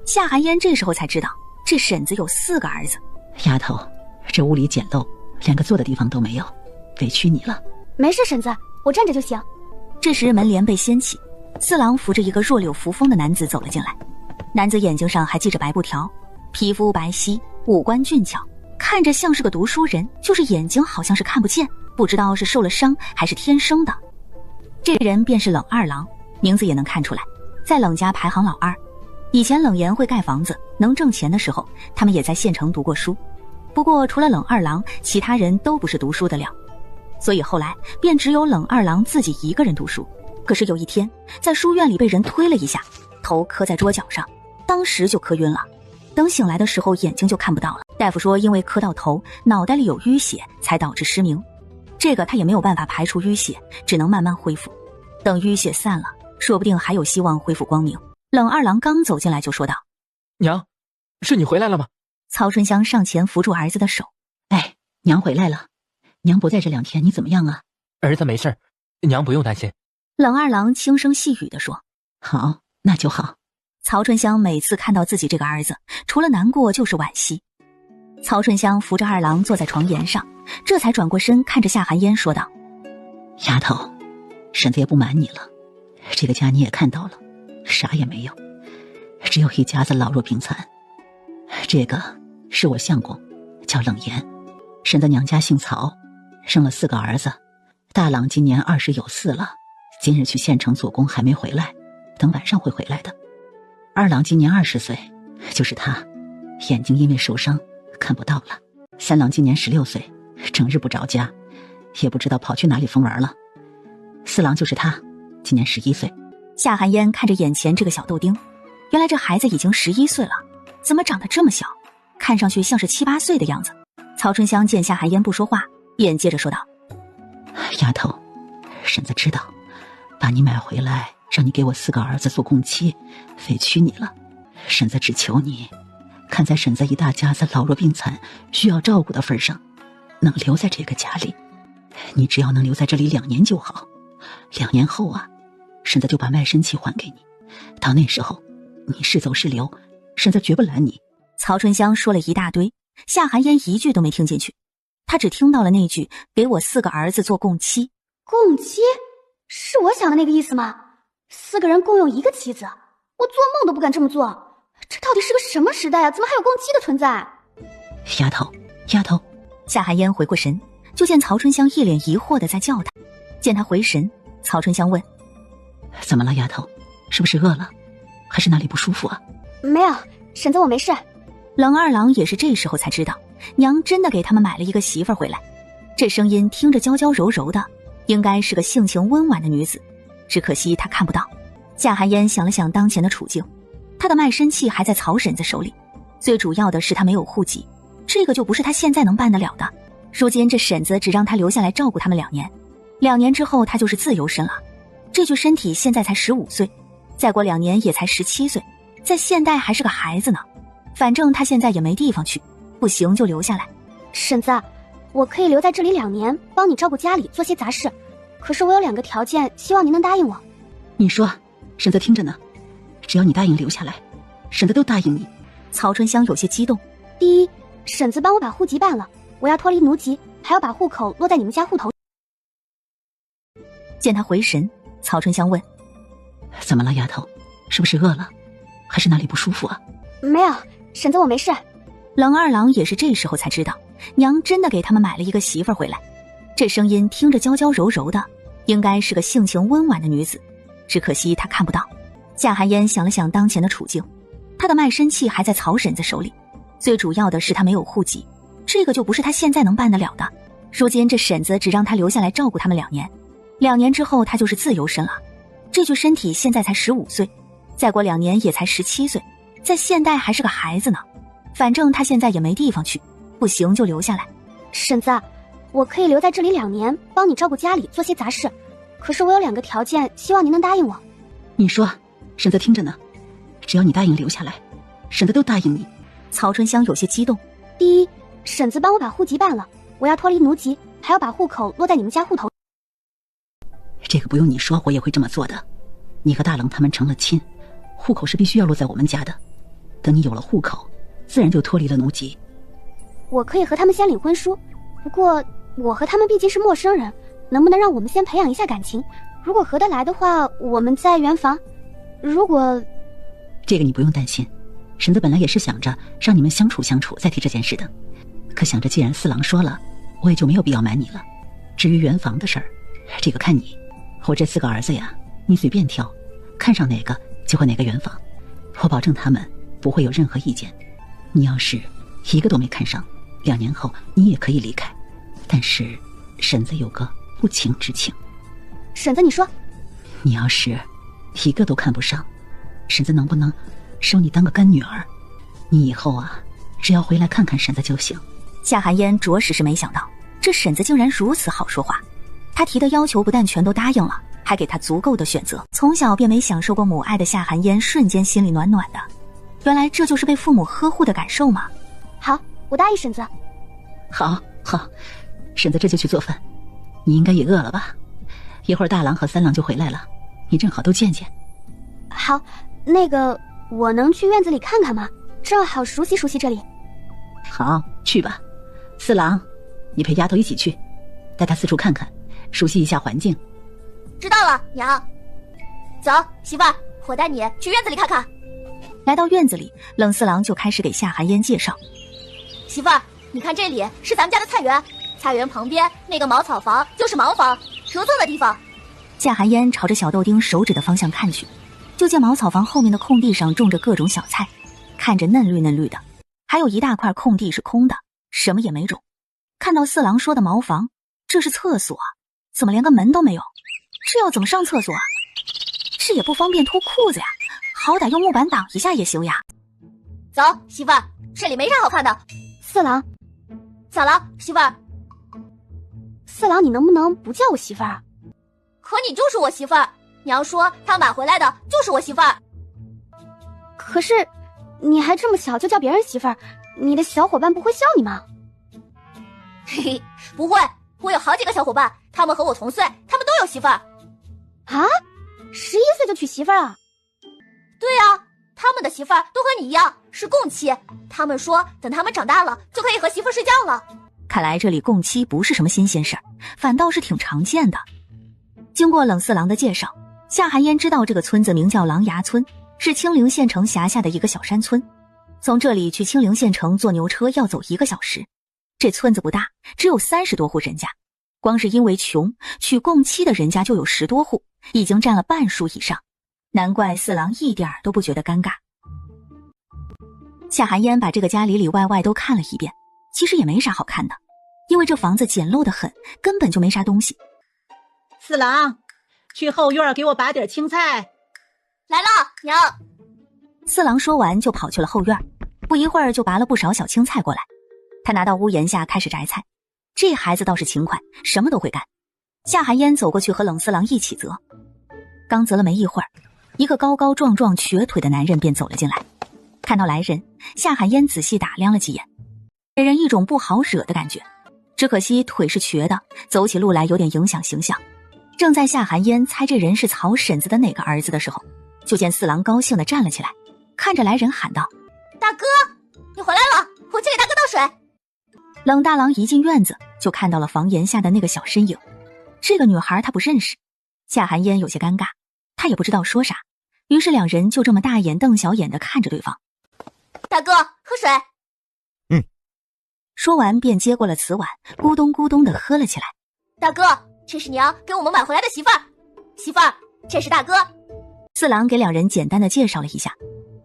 Speaker 2: 夏寒烟这时候才知道，这婶子有4个儿子。
Speaker 9: 丫头，这屋里简陋，连个坐的地方都没有，委屈你了。
Speaker 1: 没事，婶子，我站着就行。
Speaker 2: 这时门帘被掀起，4郎扶着一个弱柳扶风的男子走了进来。男子眼睛上还系着白布条，皮肤白皙，五官俊俏，看着像是个读书人，就是眼睛好像是看不见，不知道是受了伤还是天生的。这人便是冷2郎，名字也能看出来，在冷家排行老2。以前冷言会盖房子，能挣钱的时候，他们也在县城读过书。不过除了冷2郎，其他人都不是读书的料，所以后来便只有冷2郎自己一个人读书。可是有一天，在书院里被人推了一下，头磕在桌角上，当时就磕晕了。等醒来的时候，眼睛就看不到了。大夫说因为磕到头，脑袋里有淤血，才导致失明。这个他也没有办法排除淤血，只能慢慢恢复。等淤血散了，说不定还有希望恢复光明。冷2郎刚走进来就说道：
Speaker 4: 娘，是你回来了吗？
Speaker 2: 曹春香上前扶住儿子的手。
Speaker 9: 哎，娘回来了，娘不在这2天，你怎么样啊？
Speaker 4: 儿子没事，娘不用担心。
Speaker 2: 冷二郎轻声细语地说。
Speaker 9: 好，那就好。
Speaker 2: 曹春香每次看到自己这个儿子，除了难过就是惋惜。曹春香扶着二郎坐在床沿上，这才转过身看着夏寒烟说道：
Speaker 9: 丫头，婶子也不瞒你了，这个家你也看到了，啥也没有，只有一家子老弱病残。这个是我相公，叫冷言，婶子娘家姓曹，生了4个儿子，大郎今年20有4了，今日去县城做工还没回来，等晚上会回来的。二郎今年20岁，就是他，眼睛因为受伤看不到了。3郎今年16岁，整日不着家，也不知道跑去哪里疯玩了。4郎就是他，今年11岁。
Speaker 2: 夏寒烟看着眼前这个小豆丁，原来这孩子已经11岁了，怎么长得这么小，看上去像是7、8岁的样子。曹春香见夏寒烟不说话，便接着说道：
Speaker 9: 丫头，婶子知道把你买回来让你给我4个儿子做供妻，委屈你了。婶子只求你看在婶子一大家子老弱病残需要照顾的份上，能留在这个家里。你只要能留在这里2年就好，2年后啊，婶子就把卖身契还给你，到那时候你是走是留，婶子绝不拦你。
Speaker 2: 曹春香说了一大堆，夏寒烟一句都没听进去，她只听到了那句给我4个儿子做供妻。
Speaker 1: 供妻？是我想的那个意思吗？4个人共用1个妻子，我做梦都不敢这么做。这到底是个什么时代啊？怎么还有供妻的存在？
Speaker 9: 丫头，丫头！
Speaker 2: 夏寒烟回过神，就见曹春香一脸疑惑的在叫她。见她回神，曹春香问：
Speaker 9: 怎么了，丫头？是不是饿了？还是哪里不舒服啊？
Speaker 1: 没有，婶子我没事。
Speaker 2: 冷二郎也是这时候才知道，娘真的给他们买了一个媳妇儿回来。这声音听着娇娇柔柔的，应该是个性情温婉的女子，只可惜她看不到。夏寒烟想了想当前的处境，她的卖身契还在曹婶子手里，最主要的是她没有户籍，这个就不是她现在能办得了的。如今这婶子只让她留下来照顾他们2年，2年之后她就是自由身了。这具身体现在才15岁，再过2年也才17岁，在现代还是个孩子呢。反正她现在也没地方去，不行就留下来。
Speaker 1: 婶子，我可以留在这里2年，帮你照顾家里，做些杂事。可是我有2个条件，希望您能答应我。
Speaker 9: 你说，婶子听着呢。只要你答应留下来，婶子都答应你。
Speaker 2: 曹春香有些激动。
Speaker 1: 第一，婶子帮我把户籍办了，我要脱离奴籍，还要把户口落在你们家户头。
Speaker 2: 见他回神，曹春香问：
Speaker 9: 怎么了，丫头？是不是饿了？还是哪里不舒服啊？
Speaker 1: 没有，婶子我没事。
Speaker 2: 冷二郎也是这时候才知道，娘真的给他们买了一个媳妇儿回来。这声音听着娇娇柔柔的，应该是个性情温婉的女子，只可惜她看不到。夏寒烟想了想当前的处境，她的卖身契还在曹婶子手里，最主要的是她没有户籍，这个就不是她现在能办得了的。如今这婶子只让她留下来照顾他们2年，2年之后她就是自由身了。这具身体现在才15岁，再过2年也才17岁，在现代还是个孩子呢。反正她现在也没地方去，不行就留下来。
Speaker 1: 婶子，我可以留在这里2年，帮你照顾家里，做些杂事。可是我有2个条件，希望您能答应我。
Speaker 9: 你说，婶子听着呢。只要你答应留下来，婶子都答应你。
Speaker 2: 曹春香有些激动。
Speaker 1: 第一，婶子帮我把户籍办了，我要脱离奴籍，还要把户口落在你们家户头。
Speaker 9: 这个不用你说，我也会这么做的。你和大冷他们成了亲，户口是必须要落在我们家的。等你有了户口，自然就脱离了奴籍。
Speaker 1: 我可以和他们先领婚书，不过我和他们毕竟是陌生人，能不能让我们先培养一下感情？如果合得来的话，我们再圆房。如果……
Speaker 9: 这个你不用担心，婶子本来也是想着让你们相处相处再提这件事的，可想着既然4郎说了，我也就没有必要瞒你了。至于圆房的事儿，这个看你。我这4个儿子呀，你随便挑，看上哪个就和哪个圆房，我保证他们不会有任何意见。你要是一个都没看上，2年后你也可以离开。但是婶子有个不情之请。
Speaker 1: 婶子你说，
Speaker 9: 你要是一个都看不上，婶子能不能收你当个干女儿？你以后啊，只要回来看看婶子就行。
Speaker 2: 夏寒烟着实是没想到，这婶子竟然如此好说话。她提的要求不但全都答应了，还给她足够的选择。从小便没享受过母爱的夏寒烟瞬间心里暖暖的，原来这就是被父母呵护的感受吗？
Speaker 1: 好，我答应婶子。
Speaker 9: 好，婶子这就去做饭，你应该也饿了吧？一会儿大郎和三郎就回来了，你正好都见见。
Speaker 1: 好，那个我能去院子里看看吗？正好熟悉熟悉这里。
Speaker 9: 好，去吧。四郎，你陪丫头一起去，带她四处看看，熟悉一下环境。
Speaker 3: 知道了，娘。走，媳妇儿，我带你去院子里看看。
Speaker 2: 来到院子里，冷四郎就开始给夏寒烟介绍。
Speaker 3: 媳妇儿，你看这里是咱们家的菜园，菜园旁边那个茅草房就是茅房，合作的地方。
Speaker 2: 夏寒烟朝着小豆丁手指的方向看去，就见茅草房后面的空地上种着各种小菜，看着嫩绿嫩绿的，还有一大块空地是空的，什么也没种。看到四郎说的茅房，这是厕所，怎么连个门都没有？这要怎么上厕所啊？这也不方便脱裤子呀，好歹用木板挡一下也行呀。
Speaker 3: 走，媳妇儿，这里没啥好看的。
Speaker 1: 四郎，
Speaker 3: 咋了，媳妇儿？
Speaker 1: 四郎，你能不能不叫我媳妇儿？
Speaker 3: 可你就是我媳妇儿，娘说她买回来的就是我媳妇儿。
Speaker 1: 可是你还这么小就叫别人媳妇儿，你的小伙伴不会笑你吗？
Speaker 3: 嘿嘿，不会，我有好几个小伙伴，他们和我同岁，他们都有媳妇儿。
Speaker 1: 啊，11岁就娶媳妇儿啊？
Speaker 3: 对啊，他们的媳妇儿都和你一样是共妻，他们说等他们长大了就可以和媳妇睡觉了。
Speaker 2: 看来这里共妻不是什么新鲜事儿，反倒是挺常见的。经过冷四郎的介绍，夏寒烟知道这个村子名叫狼牙村，是青陵县城辖下的一个小山村。从这里去青陵县城坐牛车要走1个小时。这村子不大，只有30多户人家，光是因为穷，娶共妻的人家就有10多户，已经占了半数以上。难怪四郎一点都不觉得尴尬。夏寒烟把这个家里里外外都看了一遍，其实也没啥好看的，因为这房子简陋得很，根本就没啥东西。
Speaker 13: 四郎，去后院给我拔点青菜。
Speaker 3: 来了，娘。
Speaker 2: 四郎说完就跑去了后院，不一会儿就拔了不少小青菜过来。他拿到屋檐下开始摘菜，这孩子倒是勤快，什么都会干。夏寒烟走过去和冷四郎一起择，刚择了没一会儿，一个高高壮壮瘸腿的男人便走了进来。看到来人，夏寒烟仔细打量了几眼，给人一种不好惹的感觉。只可惜腿是瘸的，走起路来有点影响形象。正在夏寒烟猜这人是曹婶子的哪个儿子的时候，就见四郎高兴地站了起来，看着来人喊道：
Speaker 3: 大哥，你回来了，我去给大哥倒水。
Speaker 2: 冷大郎一进院子就看到了房檐下的那个小身影，这个女孩他不认识。夏寒烟有些尴尬，他也不知道说啥，于是两人就这么大眼瞪小眼地看着对方。
Speaker 3: 大哥，喝水。
Speaker 2: 说完便接过了瓷碗，咕咚咕咚地喝了起来。
Speaker 3: 大哥，这是娘给我们买回来的媳妇儿。媳妇儿，这是大哥。
Speaker 2: 四郎给两人简单地介绍了一下，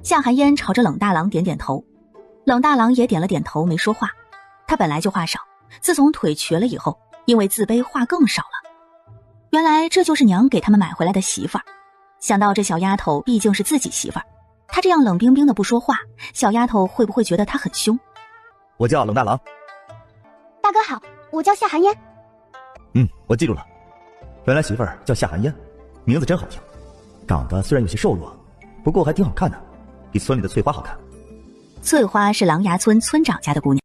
Speaker 2: 夏寒烟朝着冷大郎点点头，冷大郎也点了点头，没说话。他本来就话少，自从腿瘸了以后，因为自卑话更少了。原来这就是娘给他们买回来的媳妇儿。想到这小丫头毕竟是自己媳妇儿，他这样冷冰冰的不说话，小丫头会不会觉得他很凶？
Speaker 14: 我叫冷大郎。
Speaker 1: 大哥好，我叫夏寒烟。
Speaker 14: 我记住了，原来媳妇儿叫夏寒烟，名字真好听。长得虽然有些瘦弱，不过还挺好看的，比村里的翠花好看。
Speaker 2: 翠花是狼牙村村长家的姑娘。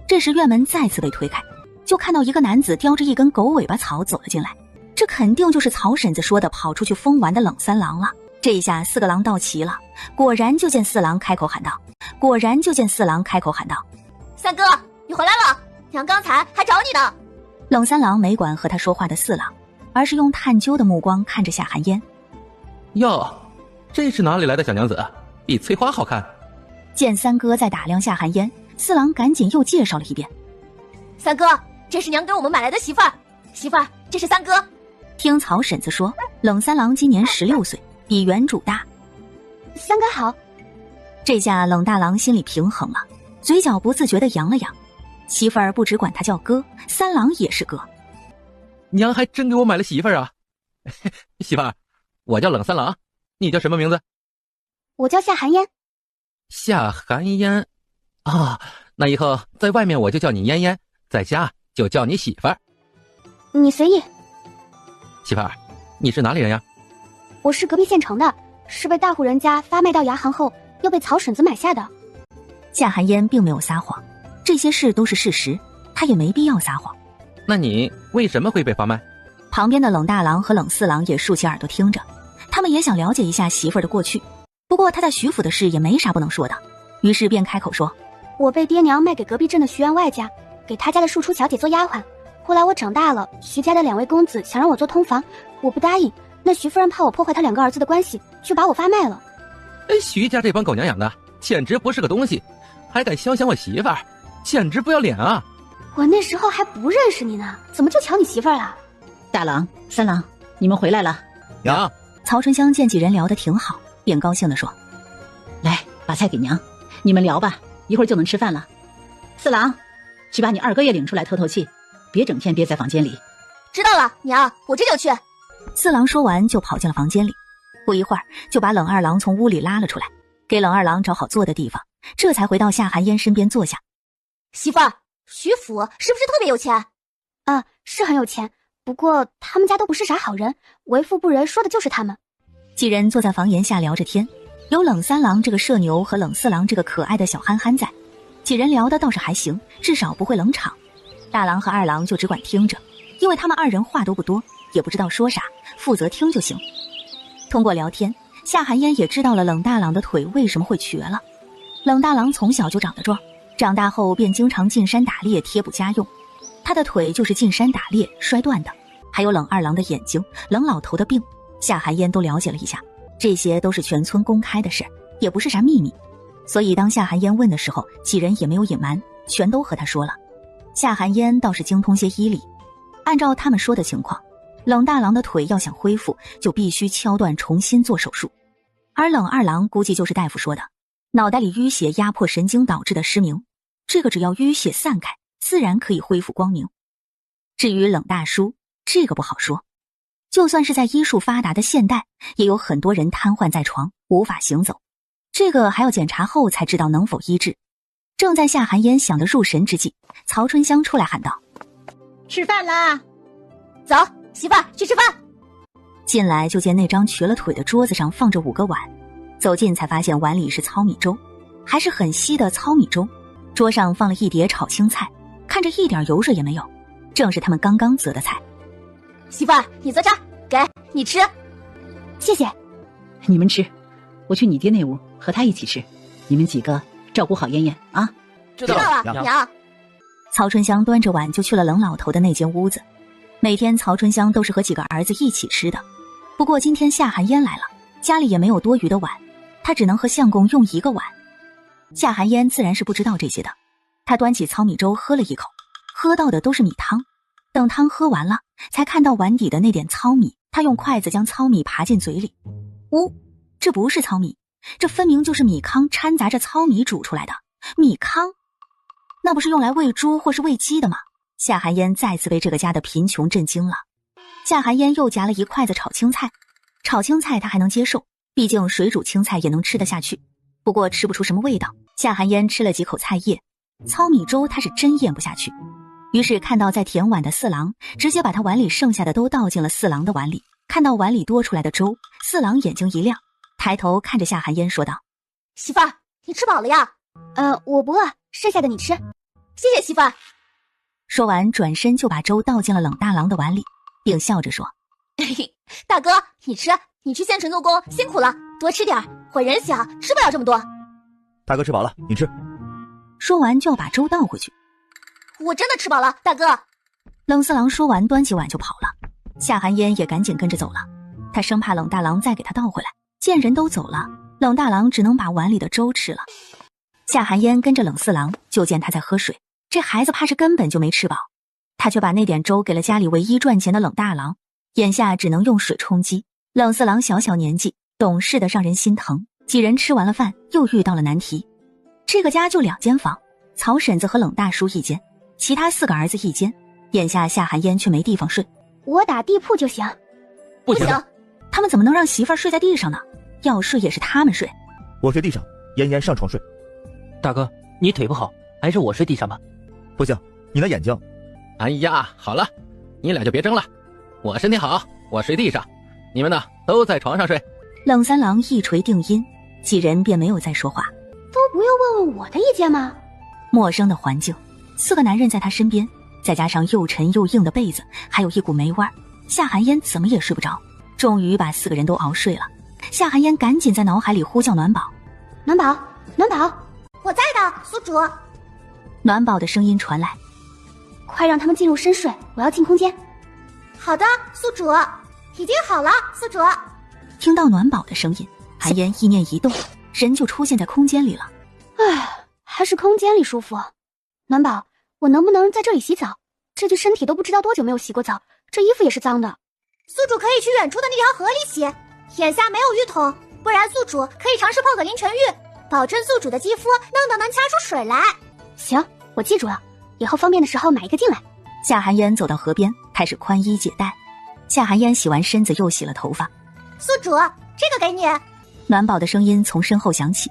Speaker 2: 这时院门再次被推开，就看到一个男子叼着一根狗尾巴草走了进来，这肯定就是曹婶子说的跑出去疯玩的冷三郎了。这一下4个狼到齐了，果然就见四郎开口喊道：
Speaker 3: 三哥，你回来了，娘刚才还找你呢。
Speaker 2: 冷三郎没管和他说话的四郎，而是用探究的目光看着夏寒烟。
Speaker 8: 哟，这是哪里来的小娘子？比翠花好看。
Speaker 2: 见三哥在打量夏寒烟，四郎赶紧又介绍了一遍。
Speaker 3: 三哥，这是娘给我们买来的媳妇儿。媳妇儿，这是三哥。
Speaker 2: 听曹婶子说，冷三郎今年16岁，比原主大。
Speaker 1: 三哥好。
Speaker 2: 这下冷大郎心里平衡了，嘴角不自觉地扬了扬。媳妇儿不只管他叫哥，三郎也是哥。
Speaker 8: 娘还真给我买了媳妇儿啊！媳妇儿，我叫冷三郎，你叫什么名字？
Speaker 1: 我叫夏寒烟。
Speaker 8: 夏寒烟啊，那以后在外面我就叫你烟烟，在家就叫你媳妇儿。
Speaker 1: 你随意。
Speaker 8: 媳妇儿，你是哪里人呀？
Speaker 1: 我是隔壁县城的，是被大户人家发卖到牙行后，又被曹婶子买下的。
Speaker 2: 夏寒烟并没有撒谎，这些事都是事实，他也没必要撒谎。
Speaker 8: 那你为什么会被发卖？
Speaker 2: 旁边的冷大郎和冷四郎也竖起耳朵听着，他们也想了解一下媳妇儿的过去。不过他在徐府的事也没啥不能说的，于是便开口说：
Speaker 1: 我被爹娘卖给隔壁镇的徐员外家，给他家的庶出小姐做丫鬟。后来我长大了，徐家的2位公子想让我做通房，我不答应。那徐夫人怕我破坏他2个儿子的关系，就把我发卖了。
Speaker 8: 徐家这帮狗娘养的简直不是个东西，还敢肖想我媳妇儿，简直不要脸啊！
Speaker 1: 我那时候还不认识你呢，怎么就抢你媳妇儿了？
Speaker 9: 大郎、三郎，你们回来了。
Speaker 8: 娘。
Speaker 2: 曹春香见几人聊得挺好，便高兴地说：
Speaker 9: 来，把菜给娘，你们聊吧，一会儿就能吃饭了。四郎，去把你2哥也领出来透透气，别整天憋在房间里。
Speaker 3: 知道了，娘，我这就去。
Speaker 2: 四郎说完就跑进了房间里，不一会儿就把冷二郎从屋里拉了出来，给冷二郎找好坐的地方，这才回到夏寒烟身边坐下。
Speaker 3: 媳妇儿，徐府是不是特别有钱？
Speaker 1: 啊，是很有钱，不过他们家都不是啥好人，为富不仁说的就是他们。
Speaker 2: 几人坐在房檐下聊着天，有冷三郎这个社牛和冷四郎这个可爱的小憨憨在，几人聊的倒是还行，至少不会冷场。大郎和二郎就只管听着，因为他们2人话都不多，也不知道说啥，负责听就行。通过聊天，夏寒烟也知道了冷大郎的腿为什么会瘸了。冷大郎从小就长得壮，长大后便经常进山打猎贴补家用，他的腿就是进山打猎摔断的。还有冷二郎的眼睛、冷老头的病，夏寒烟都了解了一下，这些都是全村公开的事，也不是啥秘密。所以当夏寒烟问的时候，几人也没有隐瞒，全都和他说了。夏寒烟倒是精通些医理，按照他们说的情况，冷大郎的腿要想恢复，就必须敲断重新做手术。而冷二郎估计就是大夫说的，脑袋里淤血压迫神经导致的失明，这个只要淤血散开，自然可以恢复光明。至于冷大叔，这个不好说，就算是在医术发达的现代，也有很多人瘫痪在床，无法行走，这个还要检查后才知道能否医治。正在夏寒烟想得入神之际，曹春香出来喊道：
Speaker 13: 吃饭啦！
Speaker 3: 走，媳妇儿去吃饭。
Speaker 2: 进来就见那张瘸了腿的桌子上放着5个碗，走近才发现碗里是糙米粥，还是很稀的糙米粥。桌上放了一碟炒青菜，看着一点油水也没有，正是他们刚刚择的菜。
Speaker 3: 媳妇儿，你坐这儿，给你吃。
Speaker 1: 谢谢。
Speaker 9: 你们吃，我去你爹那屋和他一起吃。你们几个照顾好燕燕啊。
Speaker 3: 知道了，娘。
Speaker 2: 曹春香端着碗就去了冷老头的那间屋子。每天曹春香都是和几个儿子一起吃的，不过今天夏寒烟来了，家里也没有多余的碗，他只能和相公用1个碗。夏寒烟自然是不知道这些的，他端起糙米粥喝了一口，喝到的都是米汤。等汤喝完了，才看到碗底的那点糙米，他用筷子将糙米扒进嘴里。这不是糙米，这分明就是米糠掺杂着糙米煮出来的。米糠，那不是用来喂猪或是喂鸡的吗？夏寒烟再次被这个家的贫穷震惊了。夏寒烟又夹了1筷子炒青菜，炒青菜他还能接受，毕竟水煮青菜也能吃得下去，不过吃不出什么味道。夏寒烟吃了几口菜叶，糙米粥他是真咽不下去，于是看到在舔碗的四郎，直接把他碗里剩下的都倒进了四郎的碗里。看到碗里多出来的粥，四郎眼睛一亮，抬头看着夏寒烟说道：
Speaker 3: 媳妇儿，你吃饱了呀？
Speaker 1: 我不饿，剩下的你吃。
Speaker 3: 谢谢媳妇儿。
Speaker 2: 说完转身就把粥倒进了冷大郎的碗里，并笑着说：
Speaker 3: 大哥，你吃，你去县城做工辛苦了，多吃点，我人小吃不了这么多。
Speaker 14: 大哥吃饱了，你吃。
Speaker 2: 说完就要把粥倒回去。
Speaker 3: 我真的吃饱了，大哥。
Speaker 2: 冷四郎说完端起碗就跑了，夏寒烟也赶紧跟着走了，他生怕冷大郎再给他倒回来。见人都走了，冷大郎只能把碗里的粥吃了。夏寒烟跟着冷四郎，就见他在喝水，这孩子怕是根本就没吃饱，他却把那点粥给了家里唯一赚钱的冷大郎，眼下只能用水充饥。冷四郎小小年纪，懂事的让人心疼。几人吃完了饭，又遇到了难题。这个家就2间房，曹婶子和冷大叔一间，其他4个儿子一间，眼下夏寒烟却没地方睡。
Speaker 1: 我打地铺就行。
Speaker 3: 不行，
Speaker 2: 他们怎么能让媳妇儿睡在地上呢？要睡也是他们睡。
Speaker 14: 我睡地上，嫣嫣上床睡。
Speaker 4: 大哥，你腿不好，还是我睡地上吧。
Speaker 14: 不行，你那眼睛。
Speaker 8: 哎呀，好了，你俩就别争了，我身体好，我睡地上，你们呢都在床上睡。
Speaker 2: 冷三郎一锤定音，几人便没有再说话。
Speaker 1: 都不用问问我的意见吗？
Speaker 2: 陌生的环境， 4个男人在他身边，再加上又沉又硬的被子，还有一股霉味儿，夏寒烟怎么也睡不着。终于把4个人都熬睡了。夏寒烟赶紧在脑海里呼叫暖宝：“
Speaker 1: 暖宝，暖宝，
Speaker 3: 我在的，宿主。”
Speaker 2: 暖宝的声音传来：“
Speaker 1: 快让他们进入深睡，我要进空间。”
Speaker 3: 好的，宿主，已经好了，宿主。
Speaker 2: 听到暖宝的声音，寒烟意念一动，人就出现在空间里了。
Speaker 1: 唉，还是空间里舒服。暖宝，我能不能在这里洗澡？这具身体都不知道多久没有洗过澡，这衣服也是脏的。
Speaker 3: 宿主可以去远处的那条河里洗，眼下没有浴桶，不然宿主可以尝试泡个淋泉浴，保证宿主的肌肤能掐出水来。
Speaker 1: 行，我记住了，以后方便的时候买一个进来。
Speaker 2: 夏寒烟走到河边，开始宽衣解带。夏寒烟洗完身子，又洗了头发。
Speaker 3: 宿主，这个给你。
Speaker 2: 暖宝的声音从身后响起。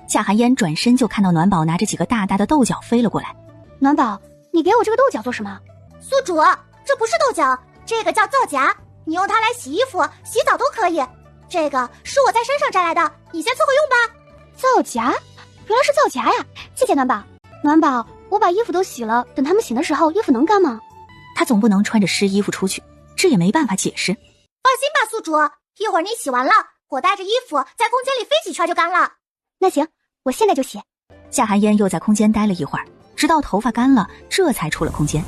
Speaker 2: 夏寒烟转身就看到暖宝拿着几个大大的豆角飞了过来。
Speaker 1: 暖宝，你给我这个豆角做什么？
Speaker 3: 宿主，这不是豆角，这个叫皂荚，你用它来洗衣服、洗澡都可以。这个是我在山上摘来的，你先凑合用吧。
Speaker 1: 皂荚，原来是皂荚呀！谢谢暖宝。暖宝，我把衣服都洗了，等他们醒的时候，衣服能干吗？
Speaker 2: 他总不能穿着湿衣服出去，这也没办法解释。
Speaker 3: 放心吧，宿主，一会儿你洗完了，我带着衣服在空间里飞几圈就干了。
Speaker 1: 那行，我现在就洗。
Speaker 2: 夏寒烟又在空间待了一会儿，直到头发干了，这才出了空间。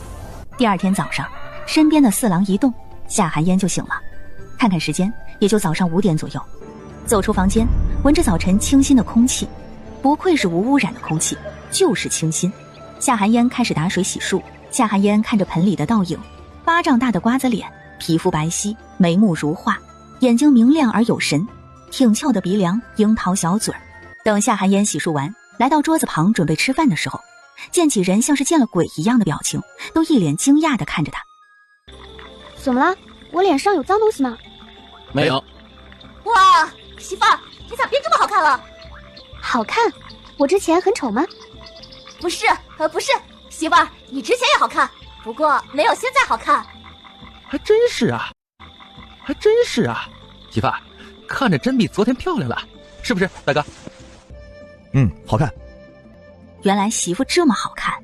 Speaker 2: 第二天早上，身边的4郎一动，夏寒烟就醒了。看看时间，也就早上5点左右。走出房间，闻着早晨清新的空气，不愧是无污染的空气，就是清新。夏寒烟开始打水洗漱。夏寒烟看着盆里的倒影，巴掌大的瓜子脸，皮肤白皙，眉目如画，眼睛明亮而有神，挺翘的鼻梁，樱桃小嘴儿。等夏寒烟洗漱完，来到桌子旁准备吃饭的时候，见几人像是见了鬼一样的表情，都一脸惊讶地看着他。
Speaker 1: 怎么了？我脸上有脏东西吗？
Speaker 8: 没有。
Speaker 3: 哇，媳妇儿，你咋变这么好看了？
Speaker 1: 好看？我之前很丑吗？
Speaker 3: 不是，不是，媳妇儿，你之前也好看，不过没有现在好看。
Speaker 8: 还真是啊，媳妇儿，看着真比昨天漂亮了，是不是，大哥？
Speaker 14: 好看。
Speaker 2: 原来媳妇这么好看。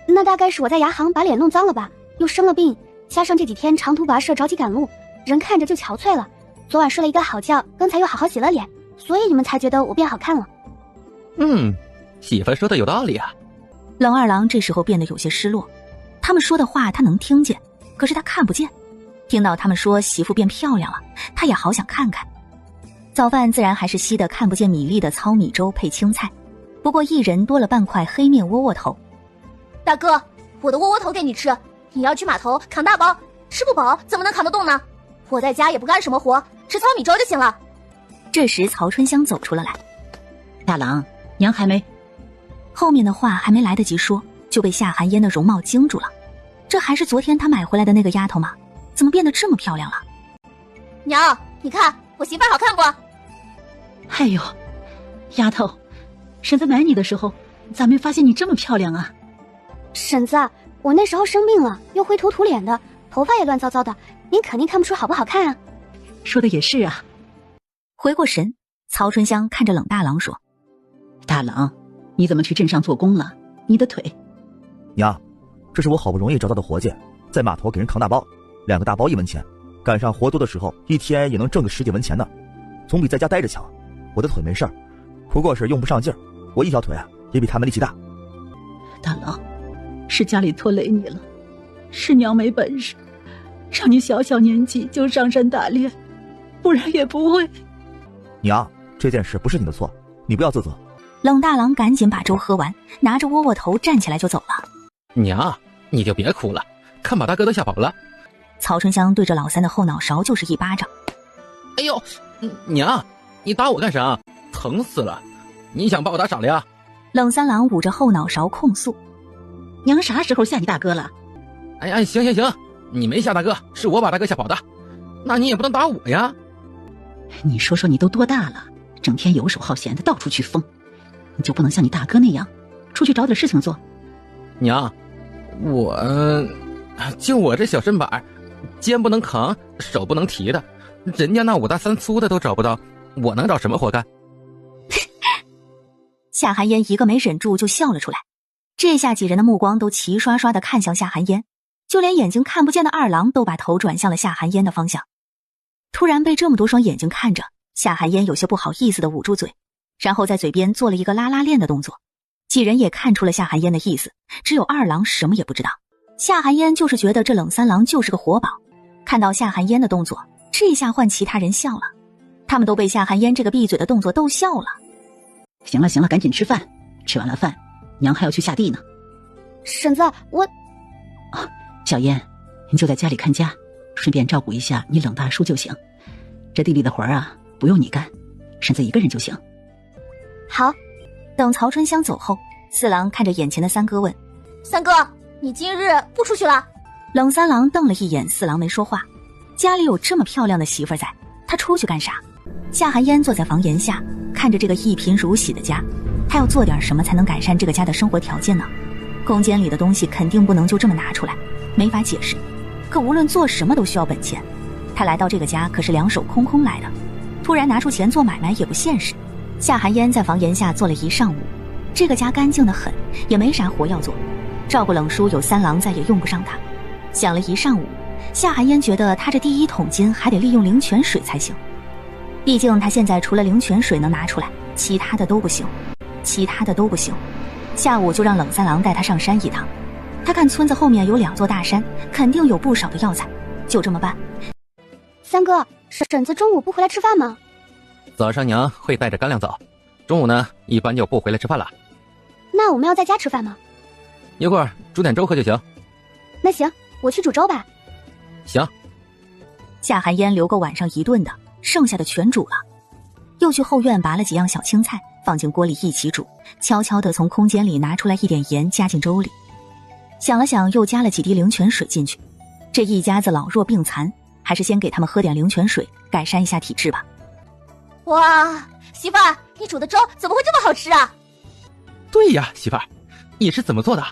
Speaker 1: 那大概是我在牙行把脸弄脏了吧，又生了病，加上这几天长途跋涉着急赶路，人看着就憔悴了。昨晚睡了一个好觉，刚才又好好洗了脸，所以你们才觉得我变好看了。
Speaker 8: 媳妇说的有道理啊。
Speaker 2: 冷二郎这时候变得有些失落，他们说的话他能听见，可是他看不见。听到他们说媳妇变漂亮了，他也好想看看。早饭自然还是稀得看不见米粒的糙米粥配青菜，不过一人多了半块黑面窝窝头。
Speaker 3: 大哥，我的窝窝头给你吃，你要去码头扛大包，吃不饱怎么能扛得动呢？我在家也不干什么活，吃糙米粥就行了。
Speaker 2: 这时曹春香走出了来。
Speaker 9: 大郎，娘还没。
Speaker 2: 后面的话还没来得及说，就被夏寒烟的容貌惊住了。这还是昨天他买回来的那个丫头吗？怎么变得这么漂亮了？
Speaker 3: 娘，你看我媳妇儿好看不？
Speaker 9: 哎呦，丫头，婶子买你的时候咋没发现你这么漂亮啊？
Speaker 1: 婶子，我那时候生病了，又灰头土脸的，头发也乱糟糟的，您肯定看不出好不好看啊。
Speaker 9: 说的也是啊。
Speaker 2: 回过神，曹春香看着冷大郎说：
Speaker 9: 大郎，你怎么去镇上做工了？你的腿。
Speaker 14: 娘，这是我好不容易找到的活计，在码头给人扛大包，2个大包1文钱，赶上活多的时候一天也能挣个10几文钱呢，总比在家待着强。我的腿没事儿，不过是用不上劲儿，我一条腿也比他们力气大。
Speaker 9: 大郎，是家里拖累你了，是娘没本事，让你小小年纪就上山打猎，不然也不会。
Speaker 14: 娘，这件事不是你的错，你不要自责。
Speaker 2: 冷大郎赶紧把粥喝完，拿着窝窝头站起来就走了。
Speaker 8: 娘，你就别哭了，看把大哥都吓跑了。
Speaker 2: 曹春香对着老三的后脑勺就是一巴掌。
Speaker 8: 哎呦，娘，你打我干啥？疼死了！你想把我打傻了呀？
Speaker 2: 冷三郎捂着后脑勺控诉：
Speaker 9: 娘啥时候吓你大哥了？
Speaker 8: 哎，行，你没吓大哥，是我把大哥吓跑的，那你也不能打我呀。
Speaker 9: 你说说你都多大了，整天游手好闲的到处去疯，你就不能像你大哥那样出去找点事情做？
Speaker 8: 娘，就我这小身板，肩不能扛，手不能提的，人家那5大3粗的都找不到，我能找什么活干？
Speaker 2: 夏寒烟一个没忍住就笑了出来。这下几人的目光都齐刷刷地看向夏寒烟，就连眼睛看不见的二郎都把头转向了夏寒烟的方向。突然被这么多双眼睛看着，夏寒烟有些不好意思地捂住嘴，然后在嘴边做了一个拉拉链的动作。几人也看出了夏寒烟的意思，只有二郎什么也不知道。夏寒烟就是觉得这冷三郎就是个活宝，看到夏寒烟的动作，这下换其他人笑了，他们都被夏寒烟这个闭嘴的动作逗笑了。
Speaker 9: 行了行了，赶紧吃饭，吃完了饭娘还要去下地呢。
Speaker 1: 婶子，我
Speaker 9: 小烟，你就在家里看家，顺便照顾一下你冷大叔就行。这地里的活啊，不用你干，婶子一个人就行。
Speaker 1: 好。
Speaker 2: 等曹春香走后，四郎看着眼前的三哥问：
Speaker 3: 三哥，你今日不出去了？
Speaker 2: 冷三郎瞪了一眼四郎没说话，家里有这么漂亮的媳妇在，他出去干啥？夏寒烟坐在房檐下，看着这个一贫如洗的家，他要做点什么才能改善这个家的生活条件呢？空间里的东西肯定不能就这么拿出来，没法解释。可无论做什么都需要本钱，他来到这个家可是两手空空来的，突然拿出钱做买卖也不现实。夏寒烟在房檐下坐了一上午，这个家干净得很，也没啥活要做，照顾冷叔有三郎在也用不上他。想了一上午，夏寒烟觉得他这第一桶金还得利用灵泉水才行，毕竟他现在除了灵泉水能拿出来，其他的都不行。下午就让冷三郎带他上山一趟，他看村子后面有2座大山，肯定有不少的药材，就这么办。
Speaker 1: 三哥，婶子中午不回来吃饭吗？
Speaker 8: 早上娘会带着干粮走，中午呢一般就不回来吃饭了。
Speaker 1: 那我们要在家吃饭吗？
Speaker 8: 一会儿煮点粥喝就行。
Speaker 1: 那行，我去煮粥吧。
Speaker 8: 行。
Speaker 2: 夏寒烟留个晚上一顿的，剩下的全煮了，又去后院拔了几样小青菜放进锅里一起煮，悄悄地从空间里拿出来一点盐加进粥里，想了想又加了几滴灵泉水进去。这一家子老弱病残，还是先给他们喝点灵泉水改善一下体质吧。
Speaker 3: 哇，媳妇儿，你煮的粥怎么会这么好吃啊？
Speaker 8: 对呀，媳妇儿，你是怎么做的？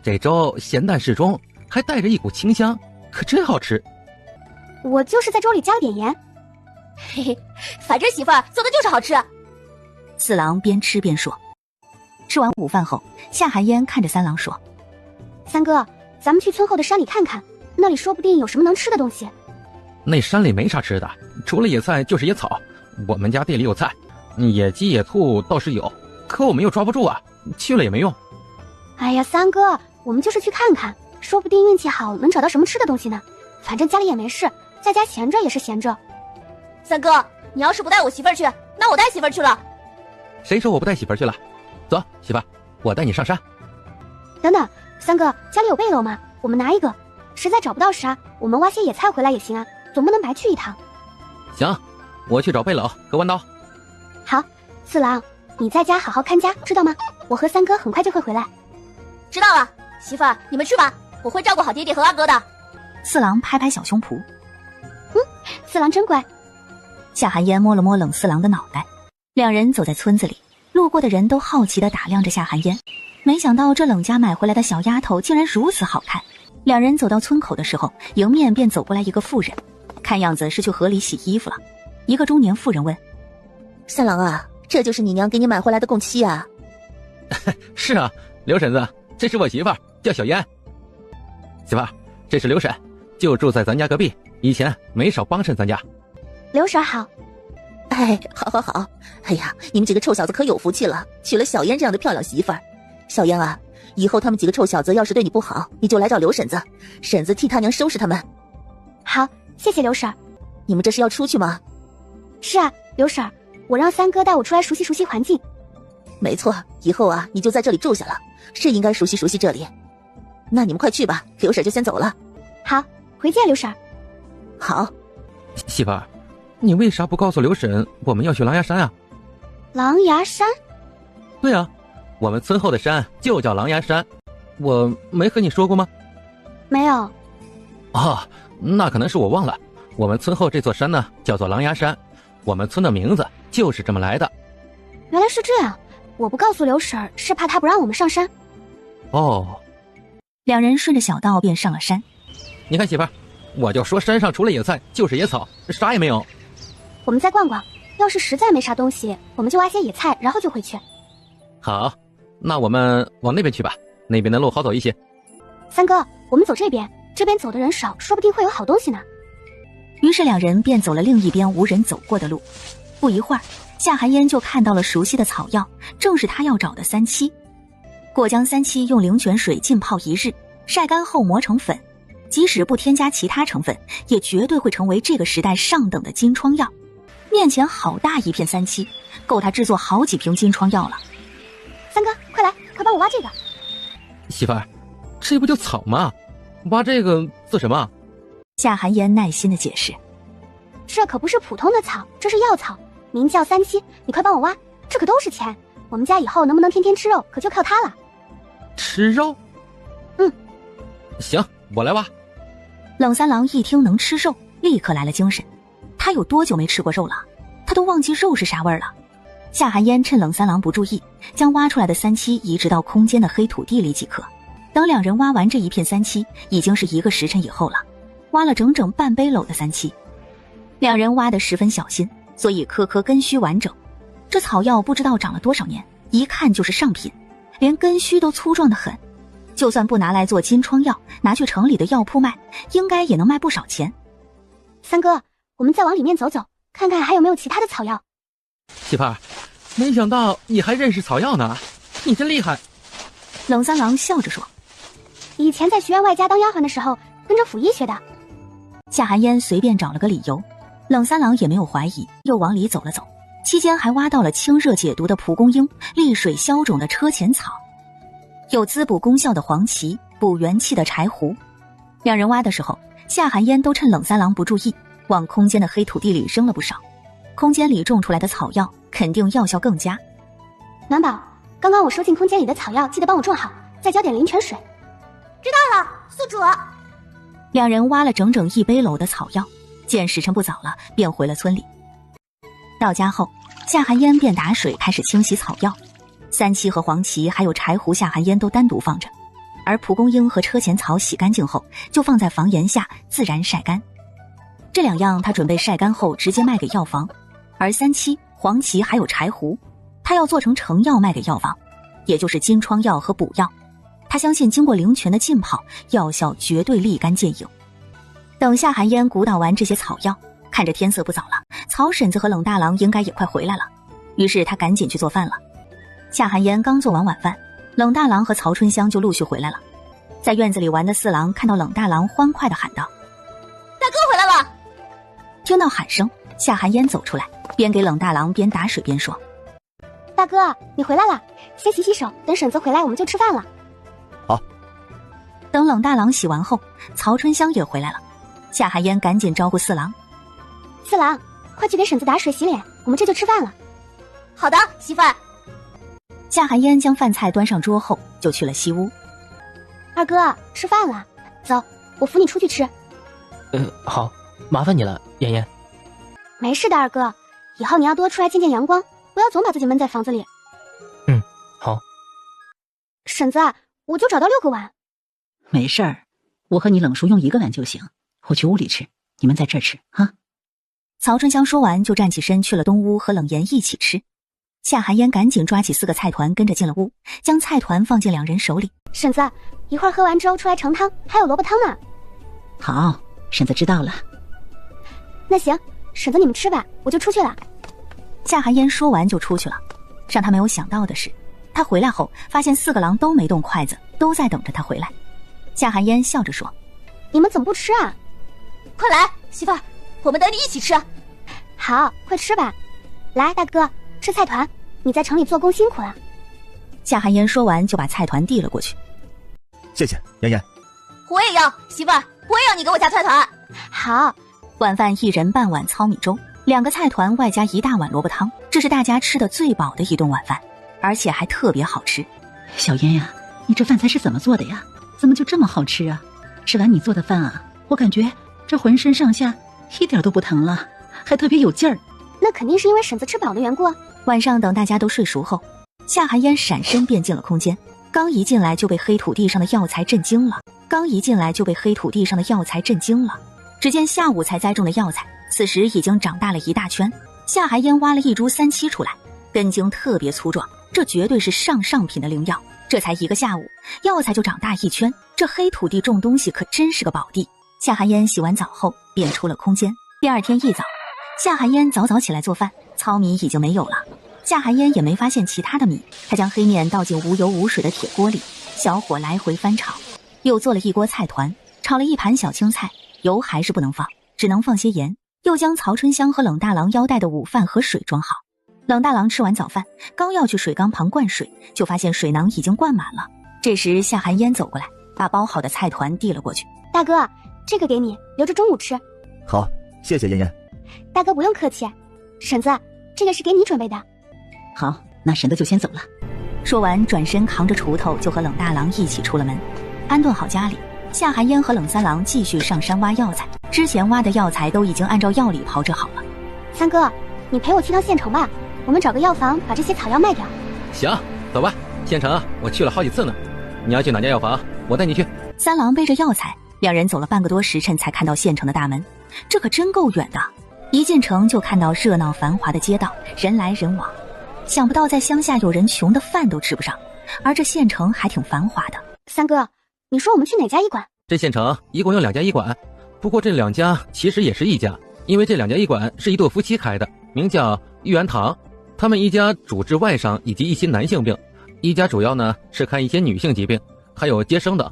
Speaker 8: 这粥咸淡适中，还带着一股清香，可真好吃。
Speaker 1: 我就是在粥里加了点盐。
Speaker 3: 嘿嘿，反正媳妇儿做的就是好吃。
Speaker 2: 四郎边吃边说。吃完午饭后，夏寒烟看着三郎说：
Speaker 1: 三哥，咱们去村后的山里看看，那里说不定有什么能吃的东西。
Speaker 8: 那山里没啥吃的，除了野菜就是野草。我们家地里有菜，野鸡野兔倒是有，可我们又抓不住啊，去了也没用。
Speaker 1: 哎呀，三哥，我们就是去看看，说不定运气好能找到什么吃的东西呢。反正家里也没事，在家闲着也是闲着。
Speaker 3: 三哥，你要是不带我媳妇儿去，那我带媳妇儿去了。
Speaker 8: 谁说我不带媳妇儿去了？走，媳妇儿，我带你上山。
Speaker 1: 等等，三哥，家里有背篓吗？我们拿一个。实在找不到啥，我们挖些野菜回来也行啊，总不能白去一趟。
Speaker 8: 行，我去找背篓和弯刀。
Speaker 1: 好，四郎，你在家好好看家，知道吗？我和三哥很快就会回来。
Speaker 3: 知道了，媳妇儿，你们去吧，我会照顾好爹爹和阿哥的。
Speaker 2: 四郎拍拍小胸脯，
Speaker 1: 四郎真乖。
Speaker 2: 夏寒烟摸了摸冷四郎的脑袋。两人走在村子里，路过的人都好奇地打量着夏寒烟，没想到这冷家买回来的小丫头竟然如此好看。两人走到村口的时候，迎面便走过来一个妇人，看样子是去河里洗衣服了。一个中年妇人问：
Speaker 11: 三郎啊，这就是你娘给你买回来的供妻啊？
Speaker 8: 是啊，刘婶子，这是我媳妇儿，叫小烟。媳妇儿，这是刘婶，就住在咱家隔壁，以前没少帮衬咱家。
Speaker 1: 刘婶好。
Speaker 11: 哎，好。哎呀，你们几个臭小子可有福气了，娶了小烟这样的漂亮媳妇儿。小烟啊，以后他们几个臭小子要是对你不好，你就来找刘婶子，婶子替他娘收拾他们。
Speaker 1: 好，谢谢刘婶。
Speaker 11: 你们这是要出去吗？
Speaker 1: 是啊，刘婶，我让三哥带我出来熟悉熟悉环境。
Speaker 11: 没错，以后啊，你就在这里住下了，是应该熟悉熟悉这里。那你们快去吧，刘婶就先走了。
Speaker 1: 好，回见刘婶。
Speaker 11: 好。
Speaker 8: 媳妇儿，你为啥不告诉刘婶我们要去狼牙山啊？
Speaker 1: 狼牙山？
Speaker 8: 对啊，我们村后的山就叫狼牙山，我没和你说过吗？
Speaker 1: 没有。
Speaker 8: 哦，那可能是我忘了。我们村后这座山呢，叫做狼牙山，我们村的名字就是这么来的。
Speaker 1: 原来是这样，我不告诉刘婶是怕她不让我们上山。
Speaker 8: 哦。
Speaker 2: 两人顺着小道便上了山。
Speaker 8: 你看媳妇儿，我就说山上除了野菜就是野草，啥也没有。
Speaker 1: 我们再逛逛，要是实在没啥东西，我们就挖些野菜，然后就回去。
Speaker 8: 好，那我们往那边去吧，那边的路好走一些。
Speaker 1: 三哥，我们走这边，这边走的人少，说不定会有好东西呢。
Speaker 2: 于是两人便走了另一边无人走过的路。不一会儿，夏寒烟就看到了熟悉的草药，正是他要找的三七。果浆三七用灵泉水浸泡1日，晒干后磨成粉，即使不添加其他成分，也绝对会成为这个时代上等的金疮药。面前好大一片三七，够他制作好几瓶金疮药了。
Speaker 1: 三哥，快来，快帮我挖这个。
Speaker 8: 媳妇儿，这不就草吗？挖这个做什么？
Speaker 2: 夏寒烟耐心的解释，
Speaker 1: 这可不是普通的草，这是药草，名叫三七，你快帮我挖，这可都是钱。我们家以后能不能天天吃肉，可就靠它了。
Speaker 8: 吃肉？行，我来挖。
Speaker 2: 冷三郎一听能吃肉，立刻来了精神。他有多久没吃过肉了？他都忘记肉是啥味儿了。夏寒烟趁冷三郎不注意，将挖出来的三七移植到空间的黑土地里几颗。等两人挖完这一片三七，已经是1个时辰以后了，挖了整整半背篓的三七。两人挖得十分小心，所以颗颗根须完整。这草药不知道长了多少年，一看就是上品，连根须都粗壮得很。就算不拿来做金疮药，拿去城里的药铺卖，应该也能卖不少钱。
Speaker 1: 三哥，我们再往里面走走，看看还有没有其他的草药。
Speaker 8: 媳妇儿，没想到你还认识草药呢，你真厉害。
Speaker 2: 冷三郎笑着说，
Speaker 1: 以前在学院外家当丫鬟的时候，跟着府医学的。
Speaker 2: 夏寒烟随便找了个理由，冷三郎也没有怀疑，又往里走了走，期间还挖到了清热解毒的蒲公英，利水消肿的车前草，有滋补功效的黄芪，补元气的柴胡。两人挖的时候，夏寒烟都趁冷三郎不注意，往空间的黑土地里扔了不少。空间里种出来的草药肯定药效更佳。
Speaker 1: 暖宝，刚刚我收进空间里的草药，记得帮我种好，再浇点灵泉水。
Speaker 3: 知道了，宿主。
Speaker 2: 两人挖了整整1背篓的草药，见时辰不早了，便回了村里。到家后，夏寒烟便打水开始清洗草药。三七和黄芪还有柴胡，夏寒烟都单独放着，而蒲公英和车前草洗干净后，就放在房檐下自然晒干。这2样他准备晒干后直接卖给药房，而三七、黄芪还有柴胡，他要做成成药卖给药房，也就是金疮药和补药。他相信经过灵泉的浸泡，药效绝对立竿见影。等夏寒烟鼓捣完这些草药，看着天色不早了，曹婶子和冷大郎应该也快回来了，于是他赶紧去做饭了。夏寒烟刚做完晚饭，冷大郎和曹春香就陆续回来了。在院子里玩的四郎看到冷大郎，欢快地喊道：“
Speaker 3: 大哥回来了！”
Speaker 2: 听到喊声，夏寒烟走出来，边给冷大郎边打水边说：“
Speaker 1: 大哥，你回来了，先洗洗手，等婶子回来我们就吃饭了。”
Speaker 14: 好。
Speaker 2: 等冷大郎洗完后，曹春香也回来了。夏寒烟赶紧招呼四郎：“
Speaker 1: 四郎，快去给婶子打水洗脸，我们这就吃饭了。”
Speaker 3: 好的，媳妇儿。
Speaker 2: 夏寒烟将饭菜端上桌后，就去了西屋。
Speaker 1: 二哥，吃饭了，走，我扶你出去吃。
Speaker 4: 好，麻烦你了，妍妍。
Speaker 1: 没事的，二哥，以后你要多出来见见阳光，不要总把自己闷在房子里。
Speaker 4: 好。
Speaker 1: 婶子，我就找到6个碗。
Speaker 9: 没事儿，我和你冷叔用1个碗就行，我去屋里吃，你们在这儿吃啊。
Speaker 2: 曹春香说完就站起身去了东屋和冷言一起吃。夏寒烟赶紧抓起4个菜团跟着进了屋，将菜团放进2人手里。
Speaker 1: 婶子，一会儿喝完粥出来盛汤，还有萝卜汤呢。
Speaker 9: 好，婶子知道了。
Speaker 1: 那行，婶子你们吃吧，我就出去了。
Speaker 2: 夏寒烟说完就出去了。让他没有想到的是，他回来后发现4个郎都没动筷子，都在等着他回来。夏寒烟笑着说：“
Speaker 1: 你们怎么不吃啊？
Speaker 3: 快来，媳妇儿，我们等你一起吃。”
Speaker 1: 好，快吃吧。来，大哥，吃菜团，你在城里做工辛苦了。
Speaker 2: 夏寒烟说完就把菜团递了过去。
Speaker 14: 谢谢妍妍。
Speaker 3: 我也要，媳妇儿，我也要你给我加菜团。
Speaker 1: 好。
Speaker 2: 晚饭1人半碗糙米粥，2个菜团外加1大碗萝卜汤，这是大家吃的最饱的一顿晚饭，而且还特别好吃。
Speaker 9: 小烟呀，你这饭菜是怎么做的呀？怎么就这么好吃啊？吃完你做的饭啊，我感觉这浑身上下一点都不疼了，还特别有劲儿。
Speaker 1: 那肯定是因为婶子吃饱的缘故。
Speaker 2: 晚上等大家都睡熟后，夏寒烟闪身便进了空间，刚一进来就被黑土地上的药材震惊了。只见下午才栽种的药材，此时已经长大了1大圈。夏寒烟挖了1株三七出来，根茎特别粗壮，这绝对是上品的灵药，这才1个下午，药材就长大1圈，这黑土地种东西可真是个宝地。夏寒烟洗完澡后便出了空间。第二天一早，夏寒烟早早起来做饭，糙米已经没有了。夏寒烟也没发现其他的米，他将黑面倒进无油无水的铁锅里，小火来回翻炒，又做了一锅菜团，炒了一盘小青菜，油还是不能放，只能放些盐，又将曹春香和冷大郎腰带的午饭和水装好。冷大郎吃完早饭，刚要去水缸旁灌水，就发现水囊已经灌满了。这时夏寒烟走过来，把包好的菜团递了过去。
Speaker 1: 大哥，这个给你，留着中午吃。
Speaker 14: 好，谢谢妍妍。
Speaker 1: 大哥不用客气。婶子，这个是给你准备的。
Speaker 9: 好，那婶子就先走了。
Speaker 2: 说完，转身扛着锄头就和冷大郎一起出了门。安顿好家里，夏寒烟和冷三郎继续上山挖药材。之前挖的药材都已经按照药理炮制好了。
Speaker 1: 三哥，你陪我去趟县城吧，我们找个药房把这些草药卖掉。
Speaker 8: 行，走吧。县城我去了好几次呢，你要去哪家药房，我带你去。
Speaker 2: 三郎背着药材，两人走了半个多时辰才看到县城的大门，这可真够远的。一进城就看到热闹繁华的街道，人来人往。想不到在乡下有人穷的饭都吃不上，而这县城还挺繁华的。
Speaker 1: 三哥，你说我们去哪家医馆？
Speaker 8: 这县城一共有2家医馆，不过这2家其实也是一家，因为这2家医馆是一对夫妻开的，名叫玉元堂。他们一家主治外伤以及一些男性病，一家主要呢是看一些女性疾病，还有接生的。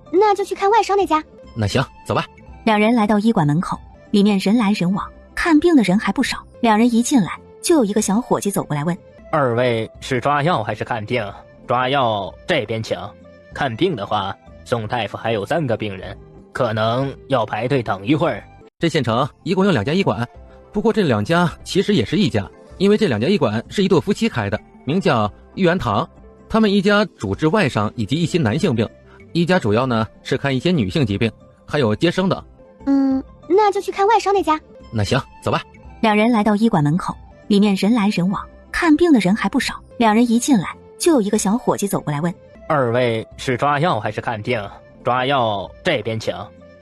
Speaker 1: 那就去看外伤那家。
Speaker 8: 那行，走吧。
Speaker 2: 两人来到医馆门口，里面人来人往，看病的人还不少。两人一进来，就有一个小伙计走过来问：
Speaker 4: 二位是抓药还是看病？抓药这边请，看病的话，宋大夫还有3个病人，可能要排队等一会儿。
Speaker 8: 这县城一共有2家医馆，不过这2家其实也是一家，因为这2家医馆是一对夫妻开的，名叫玉元堂。他们一家主治外伤以及一些男性病，一家主要呢是看一些女性疾病，还有接生的。
Speaker 1: 那就去看外伤那家。
Speaker 8: 那行，走吧。
Speaker 2: 两人来到医馆门口，里面人来人往，看病的人还不少。两人一进来，就有一个小伙计走过来问：
Speaker 4: 二位是抓药还是看病？抓药这边请，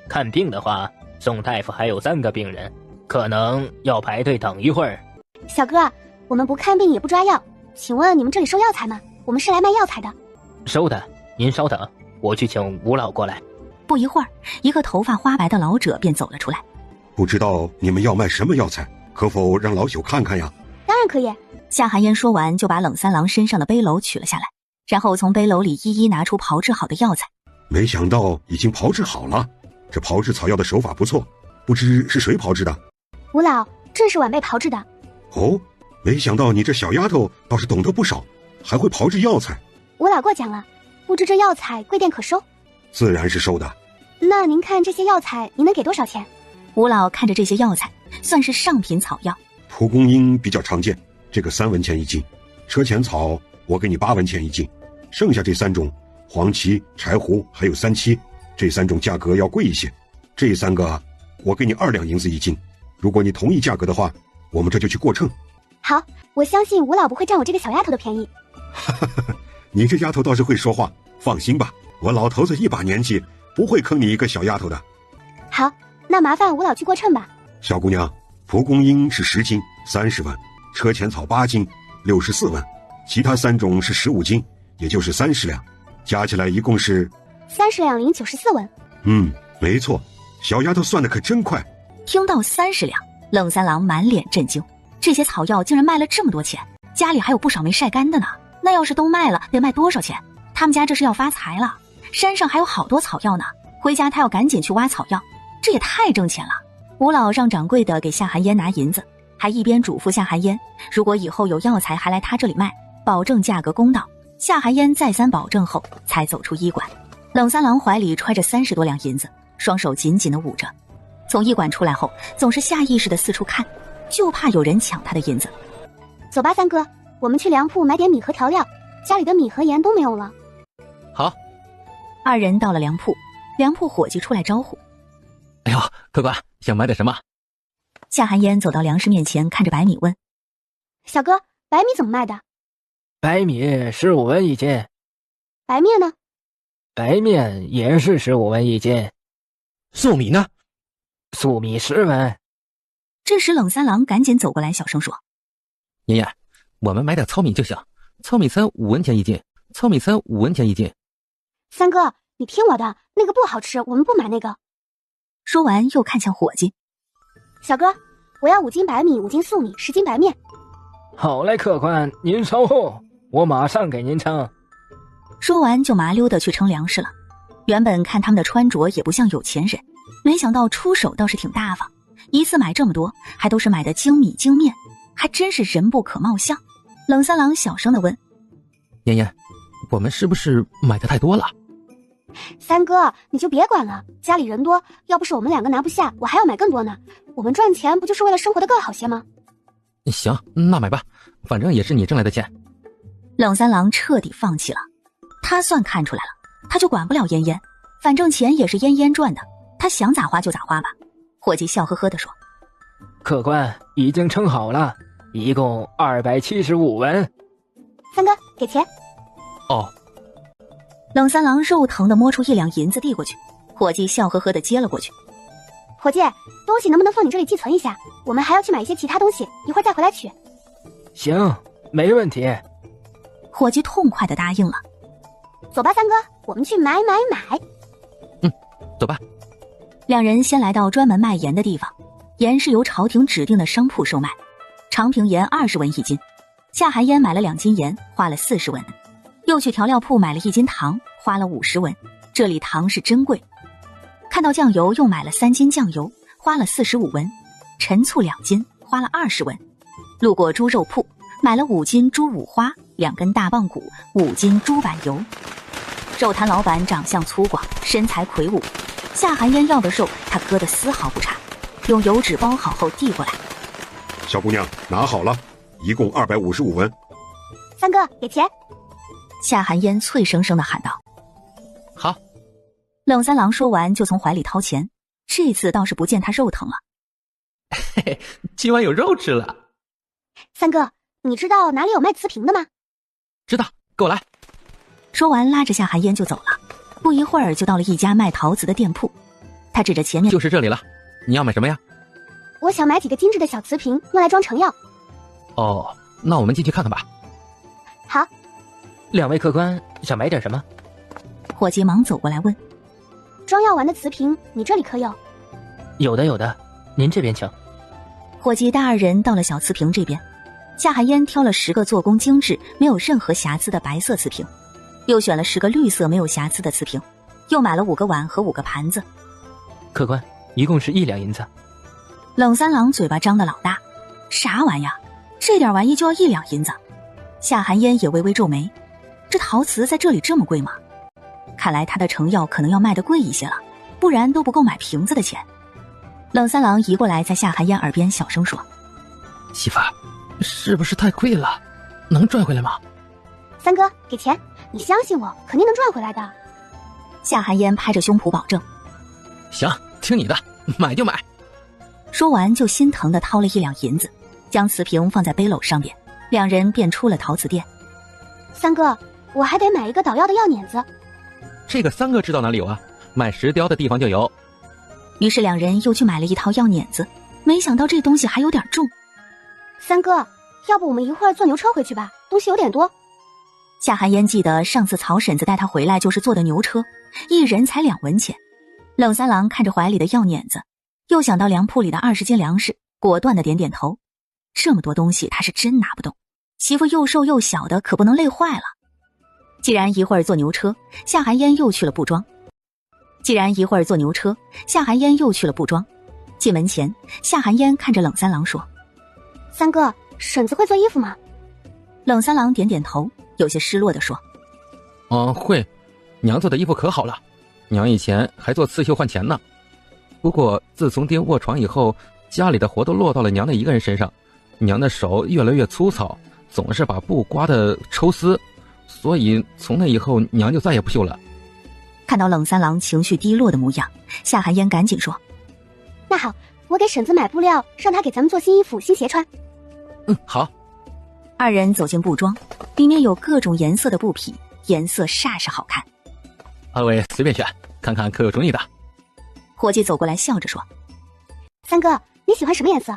Speaker 4: 看病的话，宋大夫还有3个病人，可能要排队等一会儿。
Speaker 1: 小哥，我们不看病也不抓药，请问你们这里收药材吗？我们是来卖药材的。
Speaker 4: 收的，您稍等，我去请吴老过来。
Speaker 2: 不一会儿，一个头发花白的老者便走了出来。
Speaker 6: 不知道你们要卖什么药材，可否让老朽看看呀？
Speaker 1: 当然可以。
Speaker 2: 夏寒烟说完，就把冷三郎身上的背篓取了下来，然后从背篓里一一拿出炮制好的药材。
Speaker 6: 没想到已经炮制好了，这炮制草药的手法不错，不知是谁炮制的？
Speaker 1: 吴老，正是晚辈炮制的。
Speaker 6: 哦，没想到你这小丫头倒是懂得不少，还会炮制药材。
Speaker 1: 吴老过奖了，不知这药材贵店可收？
Speaker 6: 自然是收的。
Speaker 1: 那您看这些药材，您能给多少钱？
Speaker 2: 吴老看着这些药材，算是上品草药。
Speaker 6: 蒲公英比较常见，这个3文钱一斤。车前草我给你8文钱一斤。剩下这3种，黄芪、柴胡还有三七，这3种价格要贵一些。这3个我给你2两银子一斤。如果你同意价格的话，我们这就去过秤。
Speaker 1: 好，我相信吴老不会占我这个小丫头的便宜。
Speaker 6: 你这丫头倒是会说话，放心吧，我老头子一把年纪，不会坑你一个小丫头的。
Speaker 1: 好，那麻烦吴老去过秤吧。
Speaker 6: 小姑娘，蒲公英是10斤，30文；车前草8斤，64文；其他3种是15斤，也就是30两，加起来一共是
Speaker 1: 30两零94文。
Speaker 6: 没错，小丫头算的可真快。
Speaker 2: 听到30两，冷三郎满脸震惊，这些草药竟然卖了这么多钱，家里还有不少没晒干的呢。那要是都卖了，得卖多少钱？他们家这是要发财了。山上还有好多草药呢，回家他要赶紧去挖草药，这也太挣钱了。吴老让掌柜的给夏寒烟拿银子，还一边嘱咐夏寒烟，如果以后有药材还来他这里卖，保证价格公道。夏寒烟再三保证后，才走出医馆。冷三郎怀里揣着30多两银子，双手紧紧地捂着。从医馆出来后，总是下意识地四处看，就怕有人抢他的银子。
Speaker 1: 走吧，三哥，我们去粮铺买点米和调料，家里的米和盐都没有了。
Speaker 8: 好。
Speaker 2: 二人到了粮铺，粮铺伙计出来招呼：
Speaker 8: 哎呦，客官，想买点什么？
Speaker 2: 夏寒烟走到粮食面前，看着白米问：
Speaker 1: 小哥，白米怎么卖的？
Speaker 4: 白米15文一斤。
Speaker 1: 白面呢？
Speaker 4: 白面也是15文一斤。
Speaker 5: 粟米呢？
Speaker 4: 粟米10文。
Speaker 2: 这时冷三郎赶紧走过来，小声说：
Speaker 8: 爷爷，我们买点糙米就行，糙米糠5文钱一斤，糙米餐5文钱一斤。
Speaker 1: 三哥，你听我的，那个不好吃，我们不买那个。
Speaker 2: 说完又看向伙计，
Speaker 1: 小哥，我要5斤白米，5斤素米，10斤白面。
Speaker 4: 好嘞，客官，您稍后，我马上给您称。
Speaker 2: 说完就麻溜的去称粮食了。原本看他们的穿着也不像有钱人，没想到出手倒是挺大方，一次买这么多，还都是买的精米精面，还真是人不可貌相。冷三郎小声的问：
Speaker 8: 妍妍，我们是不是买的太多了？
Speaker 1: 三哥，你就别管了，家里人多，要不是我们2个拿不下，我还要买更多呢。我们赚钱不就是为了生活得更好些吗？
Speaker 8: 行，那买吧，反正也是你挣来的钱。
Speaker 2: 冷三郎彻底放弃了，他算看出来了，他就管不了嫣嫣，反正钱也是嫣嫣赚的，他想咋花就咋花吧。伙计笑呵呵地说：
Speaker 4: 客官已经称好了，一共275文。
Speaker 1: 三哥，给钱。
Speaker 8: 哦。
Speaker 2: 冷三郎肉疼地摸出1两银子递过去，伙计笑呵呵地接了过去。
Speaker 1: 伙计，东西能不能放你这里寄存一下？我们还要去买一些其他东西，一会儿再回来取。
Speaker 4: 行，没问题。
Speaker 2: 伙计痛快地答应了。
Speaker 1: 走吧，三哥，我们去买。
Speaker 8: 走吧。
Speaker 2: 两人先来到专门卖盐的地方，盐是由朝廷指定的商铺售卖，长平盐20文一斤。夏寒烟买了2斤盐，花了40文。又去调料铺买了1斤糖，花了50文。这里糖是真贵。看到酱油，又买了3斤酱油，花了45文。陈醋2斤，花了20文。路过猪肉铺，买了5斤猪五花，2根大棒骨，5斤猪板油。肉摊老板长相粗犷，身材魁梧。夏寒烟要的肉，他割得丝毫不差，用油纸包好后递过来。
Speaker 6: 小姑娘，拿好了，一共255文。
Speaker 1: 三哥，给钱。
Speaker 2: 夏寒烟脆生生地喊道：
Speaker 8: 好。
Speaker 2: 冷三郎说完就从怀里掏钱，这次倒是不见他肉疼了。
Speaker 8: 嘿嘿，今晚有肉吃了。
Speaker 1: 三哥，你知道哪里有卖瓷瓶的吗？
Speaker 8: 知道，跟我来。
Speaker 2: 说完拉着夏寒烟就走了，不一会儿就到了一家卖陶瓷的店铺。他指着前面：
Speaker 8: 就是这里了，你要买什么呀？
Speaker 1: 我想买几个精致的小瓷瓶，用来装成药。
Speaker 8: 哦，那我们进去看看吧。
Speaker 1: 好。
Speaker 4: 2位客官想买点什么？
Speaker 2: 伙计忙走过来问：
Speaker 1: 装药丸的瓷瓶，你这里可有？
Speaker 4: 有的，您这边请。
Speaker 2: 伙计带2人到了小瓷瓶这边，夏寒烟挑了10个做工精致、没有任何瑕疵的白色瓷瓶，又选了10个绿色没有瑕疵的瓷瓶，又买了5个碗和5个盘子。
Speaker 4: 客官，一共是1两银子。
Speaker 2: 冷三郎嘴巴张得老大，啥玩意儿？这点玩意就要1两银子？夏寒烟也微微皱眉，这陶瓷在这里这么贵吗？看来他的成药可能要卖得贵一些了，不然都不够买瓶子的钱。冷三郎移过来，在夏寒烟耳边小声说：
Speaker 8: 媳妇儿，是不是太贵了？能赚回来吗？
Speaker 1: 三哥，给钱，你相信我，肯定能赚回来的。
Speaker 2: 夏寒烟拍着胸脯保证：
Speaker 8: 行，听你的，买就买。
Speaker 2: 说完就心疼地掏了1两银子，将瓷瓶放在背篓上边，两人便出了陶瓷店。
Speaker 1: 三哥，我还得买一个捣药的药碾子。
Speaker 8: 这个3个知道哪里有啊？卖石雕的地方就有。
Speaker 2: 于是2人又去买了一套药碾子，没想到这东西还有点重。
Speaker 1: 三哥，要不我们一会儿坐牛车回去吧，东西有点多。
Speaker 2: 夏寒烟记得上次曹婶子带他回来就是坐的牛车，1人才2文钱。冷三郎看着怀里的药碾子，又想到粮铺里的20斤粮食，果断的点点头。这么多东西他是真拿不动，媳妇又瘦又小的，可不能累坏了。既然一会儿坐牛车，夏寒烟又去了布庄。进门前，夏寒烟看着冷三郎说：
Speaker 1: 三哥，婶子会做衣服吗？
Speaker 2: 冷三郎点点头，有些失落地说：
Speaker 8: 会，娘做的衣服可好了，娘以前还做刺绣换钱呢。不过自从爹卧床以后，家里的活都落到了娘的一个人身上，娘的手越来越粗糙，总是把布刮得抽丝，所以从那以后娘就再也不绣了。
Speaker 2: 看到冷三郎情绪低落的模样，夏寒烟赶紧说：
Speaker 1: 那好，我给婶子买布料，让她给咱们做新衣服新鞋穿。
Speaker 8: 好。
Speaker 2: 2人走进布庄，里面有各种颜色的布匹，颜色煞是好看。
Speaker 8: 2位随便选，看看可有中意的。
Speaker 2: 伙计走过来笑着说：
Speaker 1: 三哥，你喜欢什么颜色？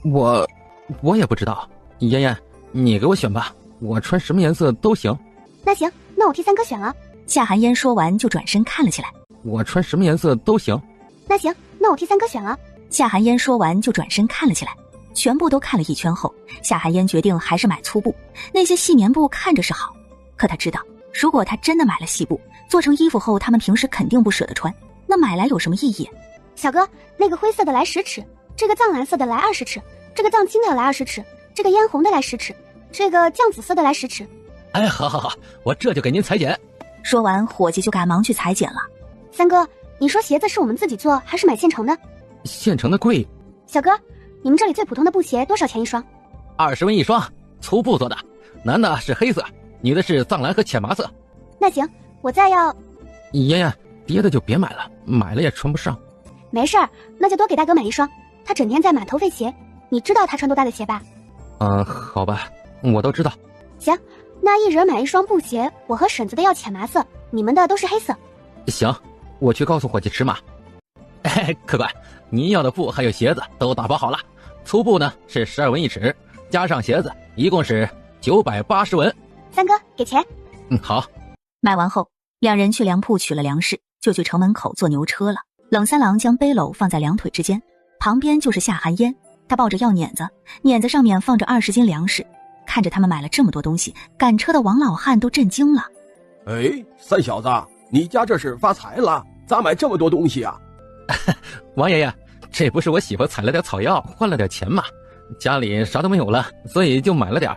Speaker 8: 我也不知道，妍妍，你给我选吧，我穿什么颜色都行。
Speaker 1: 那行，那我替三哥选了。
Speaker 2: 夏寒烟说完就转身看了起来。
Speaker 8: 我穿什么颜色都行。
Speaker 1: 那行，那我替三哥选了。
Speaker 2: 夏寒烟说完就转身看了起来。全部都看了一圈后，夏寒烟决定还是买粗布。那些细棉布看着是好，可他知道，如果他真的买了细布，做成衣服后他们平时肯定不舍得穿，那买来有什么意义？
Speaker 1: 小哥，那个灰色的来10尺，这个藏蓝色的来20尺，这个藏青的来20尺，这个嫣红的来10尺，这个酱紫色的来10尺。
Speaker 8: 哎，好好好，我这就给您裁剪。
Speaker 2: 说完，伙计就赶忙去裁剪了。
Speaker 1: 三哥，你说鞋子是我们自己做还是买现成的？
Speaker 8: 现成的贵。
Speaker 1: 小哥，你们这里最普通的布鞋多少钱一双
Speaker 8: ？20文一双，粗布做的，男的是黑色，女的是藏蓝和浅麻色。
Speaker 1: 那行，我再要。
Speaker 8: 妍妍，别的就别买了，买了也穿不上。
Speaker 1: 没事儿，那就多给大哥买一双，他整天在满头废鞋，你知道他穿多大的鞋吧？
Speaker 8: 好吧，我都知道。
Speaker 1: 行，那一人买一双布鞋，我和婶子的要浅麻色，你们的都是黑色。
Speaker 8: 行，我去告诉伙计尺码。客官，您要的布还有鞋子都打包好了，粗布呢是12文一尺，加上鞋子一共是980文。
Speaker 1: 三哥，给钱。
Speaker 8: 好。
Speaker 2: 买完后，两人去粮铺取了粮食，就去城门口坐牛车了。冷三郎将背篓放在两腿之间，旁边就是夏寒烟，他抱着药碾子，碾子上面放着20斤粮食。看着他们买了这么多东西，赶车的王老汉都震惊了。
Speaker 12: 哎，三小子，你家这是发财了？咋买这么多东西啊？
Speaker 8: 王爷爷，这不是我媳妇采了点草药换了点钱吗？家里啥都没有了，所以就买了点。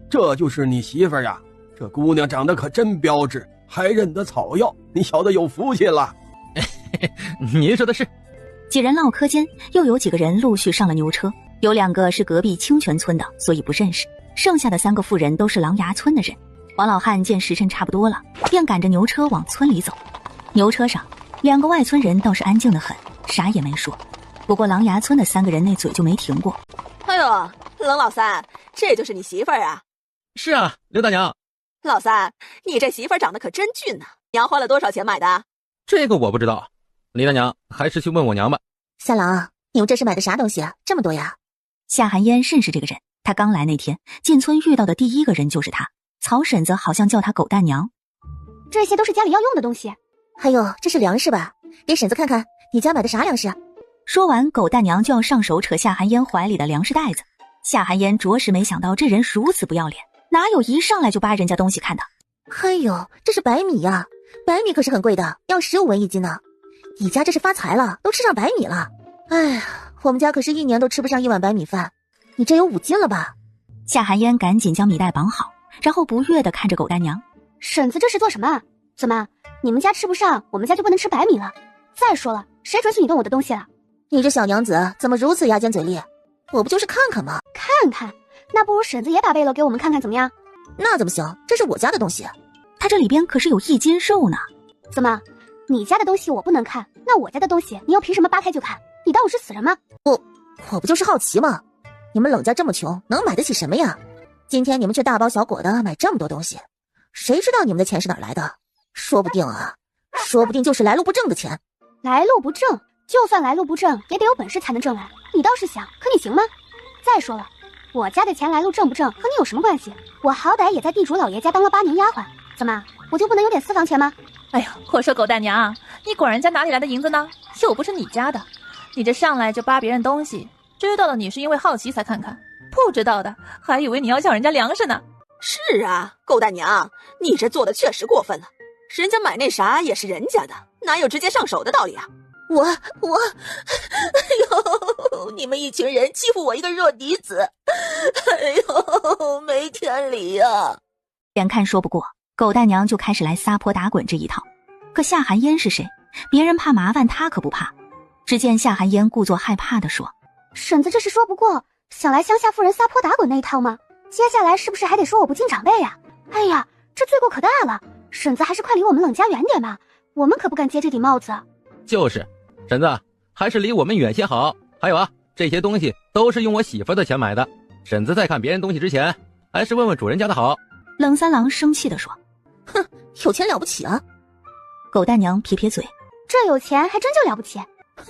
Speaker 12: 这就是你媳妇呀？这姑娘长得可真标致，还认得草药，你小子有福气了。
Speaker 8: 您说的是。
Speaker 2: 几人唠嗑间，又有几个人陆续上了牛车，有2个是隔壁清泉村的，所以不认识，剩下的3个妇人都是狼牙村的人。王老汉见时辰差不多了，便赶着牛车往村里走。牛车上2个外村人倒是安静得很，啥也没说。不过狼牙村的3个人那嘴就没停过。
Speaker 10: 哎呦，冷老三，这就是你媳妇儿啊？
Speaker 8: 是啊，刘大娘。
Speaker 10: 老三，你这媳妇儿长得可真俊呐，娘花了多少钱买的？
Speaker 8: 这个我不知道，李大娘还是去问我娘吧。
Speaker 11: 三郎，你们这是买的啥东西啊？这么多呀？
Speaker 2: 夏寒烟认识这个人，他刚来那天进村遇到的第一个人就是他。曹婶子好像叫他狗蛋娘。
Speaker 1: 这些都是家里要用的东西。
Speaker 11: 还有，这是粮食吧？给婶子看看，你家买的啥粮食啊？
Speaker 2: 说完，狗蛋娘就要上手扯夏寒烟怀里的粮食袋子。夏寒烟着实没想到这人如此不要脸，哪有一上来就扒人家东西看的？
Speaker 11: 哎呦，这是白米呀，白米可是很贵的，要15文一斤呢。你家这是发财了，都吃上白米了。哎呀，我们家可是1年都吃不上1碗白米饭，你这有5斤了吧？
Speaker 2: 夏寒烟赶紧将米袋绑好，然后不悦地看着狗蛋娘。
Speaker 1: 婶子这是做什么？怎么你们家吃不上，我们家就不能吃白米了？再说了，谁准许你动我的东西了？
Speaker 11: 你这小娘子怎么如此牙尖嘴利？我不就是看看吗？
Speaker 1: 看看，那不如婶子也把背篓给我们看看怎么样？
Speaker 11: 那怎么行？这是我家的东西，
Speaker 2: 他这里边可是有1斤肉呢。
Speaker 1: 怎么，你家的东西我不能看，那我家的东西你又凭什么扒开就看？你当我是死人吗？
Speaker 11: 我不就是好奇吗？你们冷家这么穷，能买得起什么呀？今天你们却大包小裹的买这么多东西，谁知道你们的钱是哪来的？说不定就是来路不正的钱。
Speaker 1: 来路不正，就算来路不正，也得有本事才能挣来。你倒是想，可你行吗？再说了，我家的钱来路正不正和你有什么关系？我好歹也在地主老爷家当了8年丫鬟，怎么我就不能有点私房钱吗？
Speaker 7: 哎呦，我说狗蛋娘，你管人家哪里来的银子呢？又不是你家的，你这上来就扒别人东西，知道了你是因为好奇才看看，不知道的还以为你要要人家粮食呢。
Speaker 10: 是啊，狗蛋娘，你这做的确实过分了，人家买那啥也是人家的，哪有直接上手的道理啊？
Speaker 11: 哎呦，你们一群人欺负我一个弱嫡子，哎呦，没天理呀！
Speaker 2: 眼看说不过，狗蛋娘就开始来撒泼打滚这一套。可夏寒烟是谁？别人怕麻烦，他可不怕。只见夏寒烟故作害怕地说：“
Speaker 1: 婶子这是说不过，想来乡下妇人撒泼打滚那一套吗？接下来是不是还得说我不敬长辈呀？哎呀，这罪过可大了！婶子还是快离我们冷家远点吧，我们可不敢接这顶帽子。”
Speaker 8: 就是婶子，还是离我们远些好。还有啊，这些东西都是用我媳妇的钱买的，婶子在看别人东西之前，还是问问主人家的好。
Speaker 2: 冷三郎生气地说：“
Speaker 11: 哼，有钱了不起啊！”
Speaker 2: 狗蛋娘撇撇嘴：“
Speaker 1: 这有钱还真就了不起。”
Speaker 11: 哼！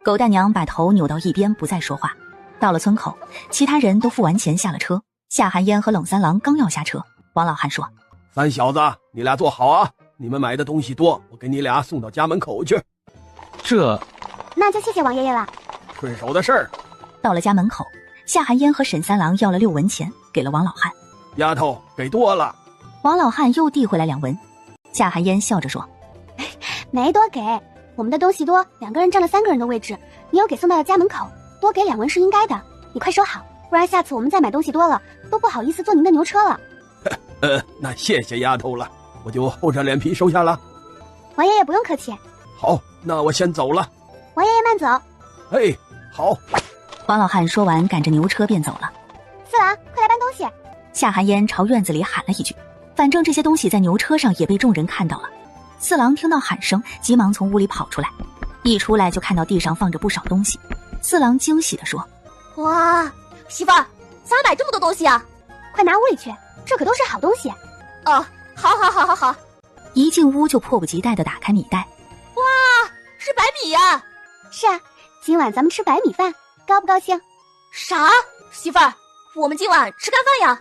Speaker 2: 狗蛋娘把头扭到一边，不再说话。到了村口，其他人都付完钱下了车。夏寒烟和冷三郎刚要下车，王老汉说：“
Speaker 12: 三小子，你俩坐好啊！你们买的东西多，我给你俩送到家门口去。
Speaker 8: 这，
Speaker 1: 那就谢谢王爷爷了。
Speaker 12: 顺手的事儿。
Speaker 2: 到了家门口，夏寒烟和沈三郎要了6文钱，给了王老汉。
Speaker 12: 丫头，给多了。
Speaker 2: 王老汉又递回来2文。夏寒烟笑着说：“
Speaker 1: 没多给，我们的东西多，2个人占了3个人的位置，你又给送到了家门口，多给2文是应该的。你快收好，不然下次我们再买东西多了，都不好意思坐您的牛车了。”
Speaker 12: 那谢谢丫头了，我就厚着脸皮收下了。
Speaker 1: 王爷爷不用客气。
Speaker 12: 好，那我先走了。
Speaker 1: 王爷爷慢走。
Speaker 12: 哎，好。
Speaker 2: 王老汉说完，赶着牛车便走了。
Speaker 1: 四郎，快来搬东西！
Speaker 2: 夏寒烟朝院子里喊了一句，反正这些东西在牛车上也被众人看到了。四郎听到喊声，急忙从屋里跑出来，一出来就看到地上放着不少东西。四郎惊喜地说：“
Speaker 3: 哇，媳妇儿，咋买这么多东西啊？
Speaker 1: 快拿屋里去，这可都是好东西。”
Speaker 3: 哦，好。
Speaker 2: 一进屋就迫不及待地打开米袋。
Speaker 3: 哇，是白米呀！
Speaker 1: 是啊，今晚咱们吃白米饭，高不高兴？
Speaker 3: 啥？媳妇儿，我们今晚吃干饭呀？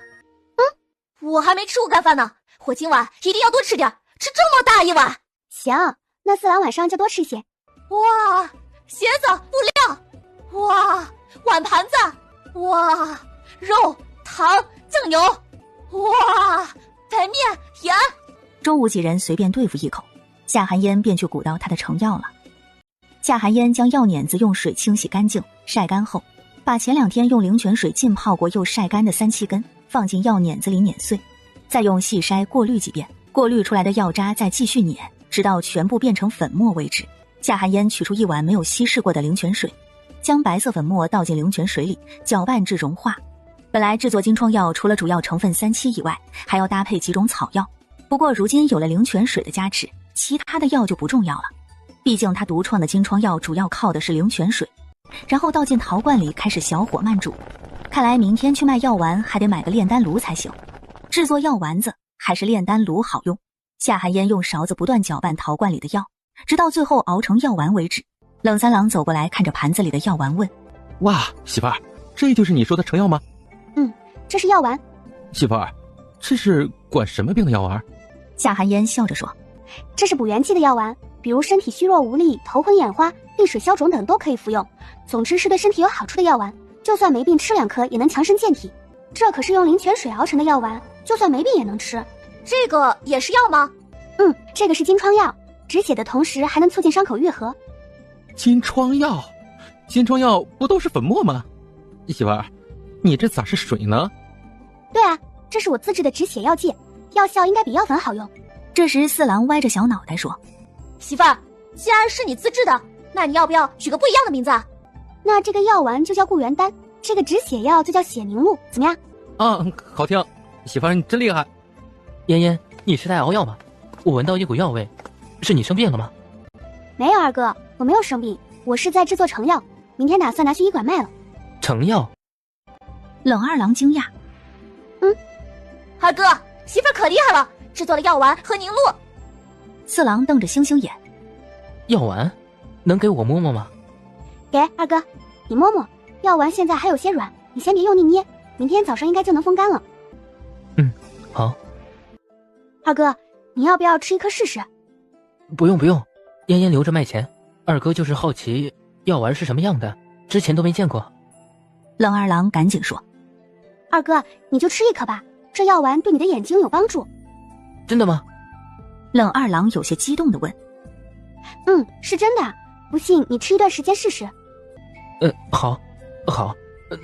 Speaker 3: 我还没吃过干饭呢，我今晚一定要多吃点，吃这么大一碗。
Speaker 1: 行，那四郎晚上就多吃些。
Speaker 3: 哇，鞋子、布料，哇，碗盘子，哇，肉、糖、酱油，哇，白面、盐。
Speaker 2: 中午几人随便对付一口，夏寒烟便去鼓捣他的成药了。夏寒烟将药碾子用水清洗干净，晒干后，把前2天用灵泉水浸泡过又晒干的3、7根放进药碾子里碾碎，再用细筛过滤几遍，过滤出来的药渣再继续碾，直到全部变成粉末为止。夏寒烟取出1碗没有稀释过的灵泉水，将白色粉末倒进灵泉水里，搅拌至融化。本来制作金疮药除了主要成分3、7以外，还要搭配几种草药，不过如今有了灵泉水的加持，其他的药就不重要了。毕竟他独创的金疮药主要靠的是灵泉水，然后倒进陶罐里开始小火慢煮。看来明天去卖药丸还得买个炼丹炉才行。制作药丸子还是炼丹炉好用。夏寒烟用勺子不断搅拌陶罐里的药，直到最后熬成药丸为止。冷三郎走过来看着盘子里的药丸问：“
Speaker 8: 哇，媳妇儿，这就是你说的成药吗？”“
Speaker 1: 这是药丸。”“
Speaker 8: 媳妇儿，这是管什么病的药丸？”
Speaker 2: 夏寒烟笑着说：“
Speaker 1: 这是补元气的药丸，比如身体虚弱无力、头昏眼花、利水消肿等都可以服用。总之是对身体有好处的药丸，就算没病吃2颗也能强身健体。这可是用灵泉水熬成的药丸，就算没病也能吃。
Speaker 3: 这个也是药吗？”“
Speaker 1: 这个是金疮药，止血的同时还能促进伤口愈合。”“
Speaker 8: 金疮药？金疮药不都是粉末吗？媳妇儿，你这咋是水呢？”“
Speaker 1: 对啊，这是我自制的止血药剂，药效应该比药粉好用。”
Speaker 2: 这时四郎歪着小脑袋说：“
Speaker 3: 媳妇儿，既然是你自制的，那你要不要取个不一样的名字啊？”“
Speaker 1: 那这个药丸就叫固元丹，这个止血药就叫血凝露，怎么样？”“
Speaker 8: 好听，媳妇儿你真厉害。”“
Speaker 4: 嫣嫣，你是在熬药吗？我闻到一股药味，是你生病了吗？”“
Speaker 1: 没有，二哥，我没有生病，我是在制作成药，明天打算拿去医馆卖了。”“
Speaker 4: 成药？”
Speaker 2: 冷二郎惊讶：“
Speaker 3: 二哥，媳妇儿可厉害了，制作了药丸和凝露。”
Speaker 2: 四郎瞪着星星眼：“
Speaker 4: 药丸，能给我摸摸吗？”“
Speaker 1: 给，二哥，你摸摸，药丸现在还有些软，你先别用力捏，明天早上应该就能风干了。”“
Speaker 4: 好。”“
Speaker 1: 二哥，你要不要吃1颗试试？”“
Speaker 4: 不用，嫣嫣留着卖钱。二哥就是好奇药丸是什么样的，之前都没见过。”
Speaker 2: 冷二郎赶紧说：“
Speaker 1: 二哥，你就吃1颗吧，这药丸对你的眼睛有帮助。”“
Speaker 4: 真的吗？”
Speaker 2: 冷二郎有些激动地问。
Speaker 1: “是真的，不信你吃1段时间试试。”“
Speaker 4: 好，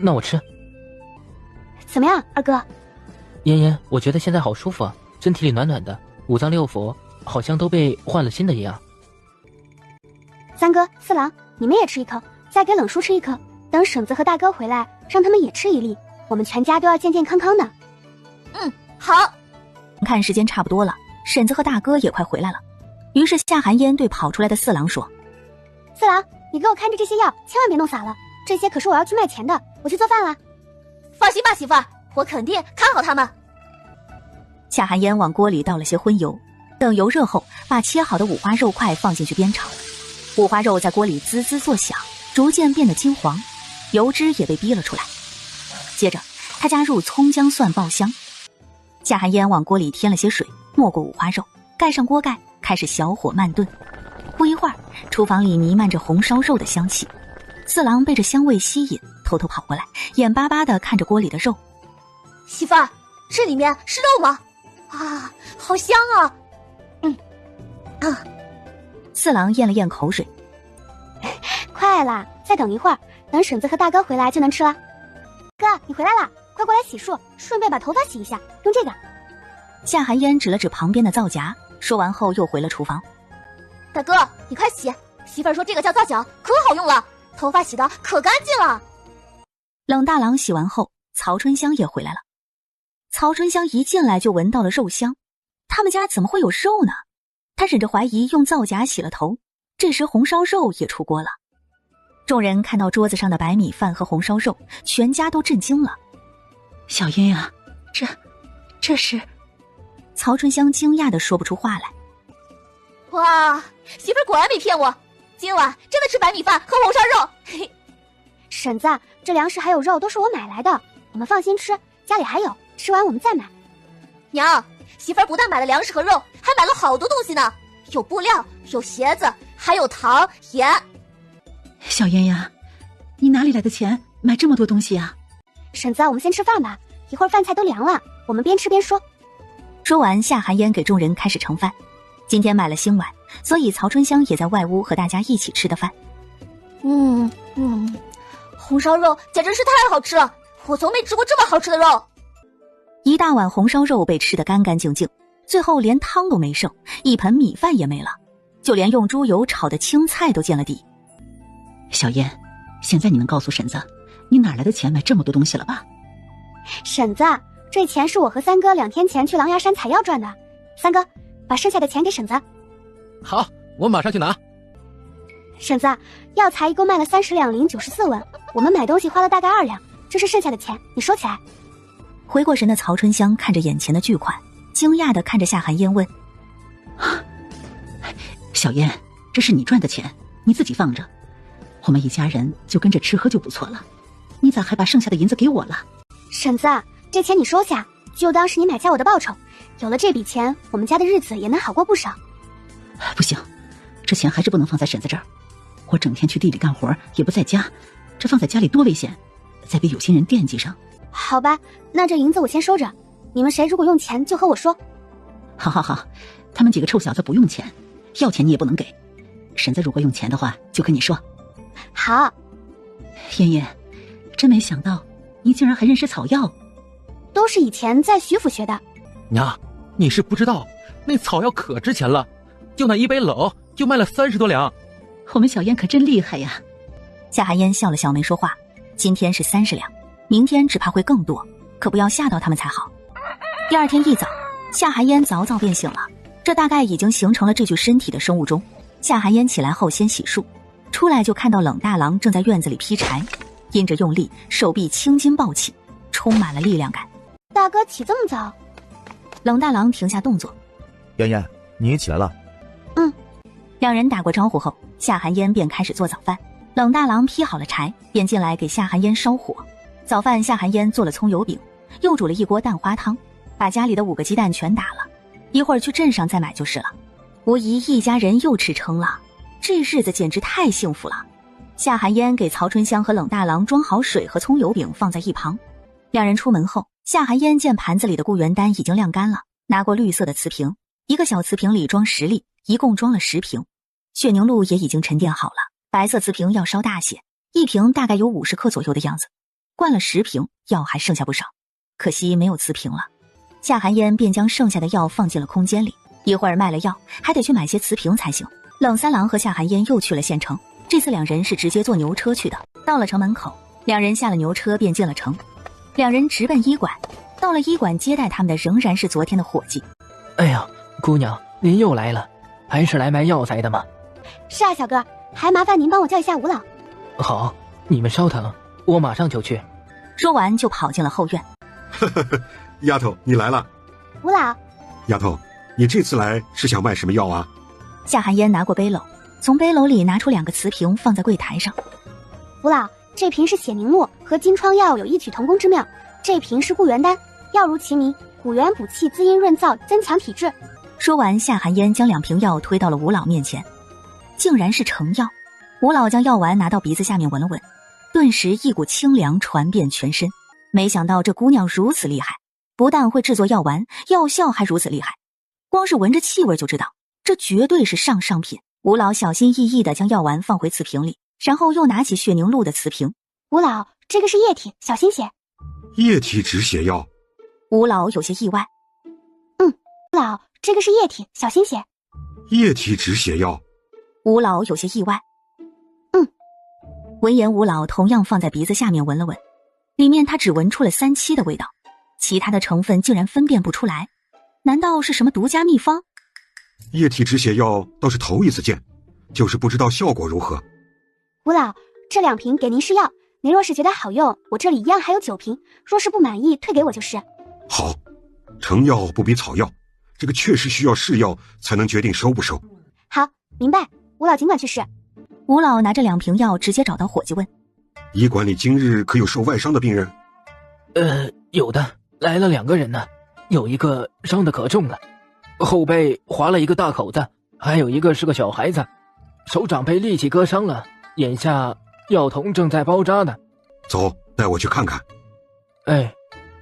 Speaker 4: 那我吃。”“
Speaker 1: 怎么样，二哥？”“
Speaker 4: 嫣嫣，我觉得现在好舒服啊，身体里暖暖的，5脏6腑好像都被换了新的一样。”“
Speaker 1: 三哥、四郎，你们也吃1颗，再给冷叔吃1颗，等婶子和大哥回来，让他们也吃1粒，我们全家都要健健康康的。”“
Speaker 3: 好。”
Speaker 2: 看时间差不多了，婶子和大哥也快回来了，于是夏寒烟对跑出来的四郎说：“
Speaker 1: 四郎，你给我看着这些药，千万别弄洒了，这些可是我要去卖钱的，我去做饭了。”“
Speaker 3: 放心吧，媳妇儿，我肯定看好他们。”
Speaker 2: 夏寒烟往锅里倒了些荤油，等油热后，把切好的五花肉块放进去煸炒。五花肉在锅里滋滋作响，逐渐变得金黄，油脂也被逼了出来。接着，他加入葱姜蒜爆香。夏寒烟往锅里添了些水，没过五花肉，盖上锅盖，开始小火慢炖。不一会儿，厨房里弥漫着红烧肉的香气。四郎被这香味吸引，偷偷跑过来，眼巴巴地看着锅里的肉。
Speaker 3: 媳妇儿，这里面是肉吗？啊，好香啊！
Speaker 2: 四郎咽了咽口水。
Speaker 1: 快啦，再等一会儿，等婶子和大哥回来就能吃了。哥，你回来了，快过来洗漱，顺便把头发洗一下，用这个。
Speaker 2: 夏寒烟指了指旁边的皂荚，说完后又回了厨房。
Speaker 3: 大哥，你快洗，媳妇儿说这个叫皂角，可好用了，头发洗的可干净了。
Speaker 2: 冷大郎洗完后，曹春香也回来了。曹春香一进来就闻到了肉香，他们家怎么会有肉呢？他忍着怀疑用皂荚洗了头，这时红烧肉也出锅了。众人看到桌子上的白米饭和红烧肉，全家都震惊了。
Speaker 9: 小烟啊，这是……
Speaker 2: 曹春香惊讶地说不出话来。
Speaker 3: 哇，媳妇儿果然没骗我，今晚真的吃白米饭和红烧肉。嘿嘿，
Speaker 1: 婶子，这粮食还有肉都是我买来的，我们放心吃，家里还有，吃完我们再买。
Speaker 3: 娘，媳妇儿不但买了粮食和肉，还买了好多东西呢，有布料，有鞋子，还有糖、盐。
Speaker 9: 小烟呀，你哪里来的钱买这么多东西啊？
Speaker 1: 婶子，我们先吃饭吧，一会儿饭菜都凉了，我们边吃边说。
Speaker 2: 说完，夏寒烟给众人开始盛饭。今天买了新碗，所以曹春香也在外屋和大家一起吃的饭。
Speaker 3: 红烧肉简直是太好吃了，我从没吃过这么好吃的肉。
Speaker 2: 一大碗红烧肉被吃得干干净净，最后连汤都没剩，一盆米饭也没了，就连用猪油炒的青菜都见了底。
Speaker 9: 小燕，现在你能告诉婶子，你哪来的钱买这么多东西了吧？
Speaker 1: 婶子，这钱是我和三哥2天前去狼牙山采药赚的，三哥，把剩下的钱给婶子。
Speaker 8: 好，我马上去拿。
Speaker 1: 婶子，药材一共卖了30两零94文，我们买东西花了大概2两，这是剩下的钱，你收起来。
Speaker 2: 回过神的曹春香看着眼前的巨款，惊讶地看着夏寒烟问：
Speaker 9: 小燕，这是你赚的钱，你自己放着，我们一家人就跟着吃喝就不错了，你咋还把剩下的银子给我了？
Speaker 1: 婶子，这钱你收下，就当是你买下我的报酬，有了这笔钱，我们家的日子也能好过不少。
Speaker 9: 不行，这钱还是不能放在婶子这儿，我整天去地里干活也不在家，这放在家里多危险，再被有心人惦记上。
Speaker 1: 好吧，那这银子我先收着，你们谁如果用钱就和我说。
Speaker 9: 好，他们几个臭小子不用钱，要钱你也不能给，婶子如果用钱的话就跟你说。
Speaker 1: 好。
Speaker 9: 燕燕，真没想到你竟然还认识草药。
Speaker 1: 都是以前在徐府学的。
Speaker 8: 娘，你是不知道，那草药可值钱了，就那一杯篓就卖了30多两。
Speaker 9: 我们小燕可真厉害呀。
Speaker 2: 夏寒烟笑了笑没说话，今天是30两，明天只怕会更多，可不要吓到他们才好。第二天一早，夏寒烟早早便醒了，这大概已经形成了这具身体的生物钟。夏寒烟起来后先洗漱，出来就看到冷大郎正在院子里劈柴，因着用力，手臂青筋暴起，充满了力量感。
Speaker 1: 大哥起这么早？
Speaker 2: 冷大郎停下动作。
Speaker 14: 妍妍，你也起来了？
Speaker 2: 两人打过招呼后，夏寒烟便开始做早饭。冷大郎劈好了柴，便进来给夏寒烟烧火。早饭夏寒烟做了葱油饼，又煮了一锅蛋花汤，把家里的5个鸡蛋全打了，一会儿去镇上再买就是了。无疑一家人又吃撑了，这日子简直太幸福了。夏寒烟给曹春香和冷大郎装好水和葱油饼放在一旁。两人出门后，夏寒烟见盘子里的固元丹已经晾干了，拿过绿色的瓷瓶，一个小瓷瓶里装10粒，一共装了10瓶。血凝露也已经沉淀好了，白色瓷瓶要稍大些，一瓶大概有50克左右的样子。灌了10瓶，药还剩下不少，可惜没有瓷瓶了。夏寒烟便将剩下的药放进了空间里，一会儿卖了药，还得去买些瓷瓶才行。冷三郎和夏寒烟又去了县城，这次两人是直接坐牛车去的。到了城门口，两人下了牛车便进了城。两人直奔医馆，到了医馆接待他们的仍然是昨天的伙计。
Speaker 4: 哎呀，姑娘，您又来了，还是来买药材的吗？
Speaker 1: 是啊，小哥，还麻烦您帮我叫一下吴老。
Speaker 4: 好，你们稍等，我马上就去。
Speaker 2: 说完就跑进了后院。
Speaker 6: 丫头，你来了。
Speaker 1: 吴老。
Speaker 6: 丫头，你这次来是想卖什么药啊？
Speaker 2: 夏寒烟拿过背篓，从背篓里拿出2个瓷瓶放在柜台上。
Speaker 1: 吴老，这瓶是血凝露，和金疮药有异曲同工之妙。这瓶是固元丹，药如其名，补元补气，滋阴润燥，增强体质。
Speaker 2: 说完，夏寒烟将2瓶药推到了吴老面前，竟然是成药。吴老将药丸拿到鼻子下面闻了闻，顿时一股清凉传遍全身。没想到这姑娘如此厉害，不但会制作药丸，药效还如此厉害。光是闻着气味就知道，这绝对是上品。吴老小心翼翼地将药丸放回瓷瓶里，然后又拿起血凝露的瓷瓶。
Speaker 1: 吴老，这个是液体，小心些。
Speaker 6: 液体止血药。
Speaker 2: 吴老有些意外。
Speaker 1: 吴老，这个是液体，小心些。
Speaker 6: 液体止血药。
Speaker 2: 吴老有些意外。闻言，吴老同样放在鼻子下面闻了闻，里面他只闻出了3七的味道，其他的成分竟然分辨不出来。难道是什么独家秘方？
Speaker 6: 液体止血药倒是头一次见，就是不知道效果如何。
Speaker 1: 吴老，这2瓶给您试药，您若是觉得好用，我这里一样还有9瓶，若是不满意，退给我就是。
Speaker 6: 好，成药不比草药，这个确实需要试药才能决定收不收。
Speaker 1: 好，明白。吴老尽管去试。
Speaker 2: 吴老拿着2瓶药直接找到伙计问：
Speaker 6: 医馆里今日可有受外伤的病人？
Speaker 4: 有的，来了2个人呢，有一个伤得可重了，后背划了一个大口子，还有一个是个小孩子，手掌被利器割伤了，眼下药童正在包扎呢。
Speaker 6: 走，带我去看看。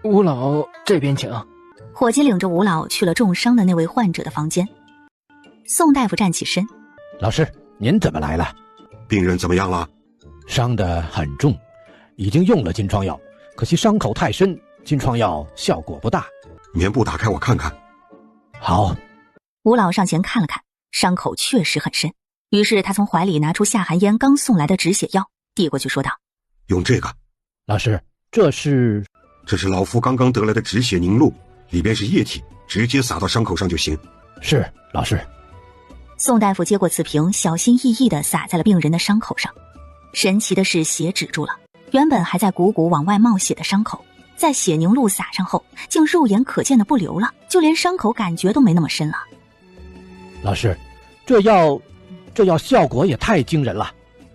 Speaker 4: 吴老这边请。
Speaker 2: 伙计领着吴老去了重伤的那位患者的房间。宋大夫站起身：
Speaker 15: 老师，您怎么来了？
Speaker 6: 病人怎么样了？
Speaker 15: 伤得很重，已经用了金疮药，可惜伤口太深，金疮药效果不大。
Speaker 6: 棉布打开我看看。
Speaker 15: 好。
Speaker 2: 吴老上前看了看，伤口确实很深，于是他从怀里拿出夏寒烟刚送来的止血药，递过去说道：
Speaker 6: 用这个。
Speaker 15: 老师，这是
Speaker 6: 老夫刚刚得来的止血凝露，里边是液体，直接撒到伤口上就行。
Speaker 15: 是，老师。
Speaker 2: 宋大夫接过瓷瓶，小心翼翼地洒在了病人的伤口上。神奇的是，血止住了，原本还在鼓鼓往外冒血的伤口，在血凝露洒上后，竟肉眼可见的不流了，就连伤口感觉都没那么深了。
Speaker 15: 老师，这药效果也太惊人了。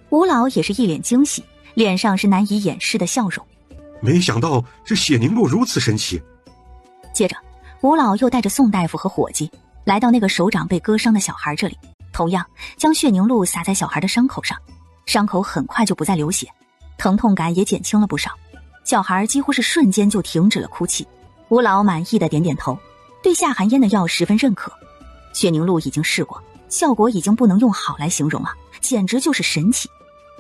Speaker 2: 吴老也是一脸惊喜，脸上是难以掩饰的笑容。
Speaker 6: 没想到这血凝露如此神奇。
Speaker 2: 接着，吴老又带着宋大夫和伙计来到那个手掌被割伤的小孩这里，同样将血凝露洒在小孩的伤口上，伤口很快就不再流血，疼痛感也减轻了不少，小孩几乎是瞬间就停止了哭泣。吴老满意的点点头，对夏寒烟的药十分认可。血凝露已经试过，效果已经不能用好来形容了，简直就是神奇。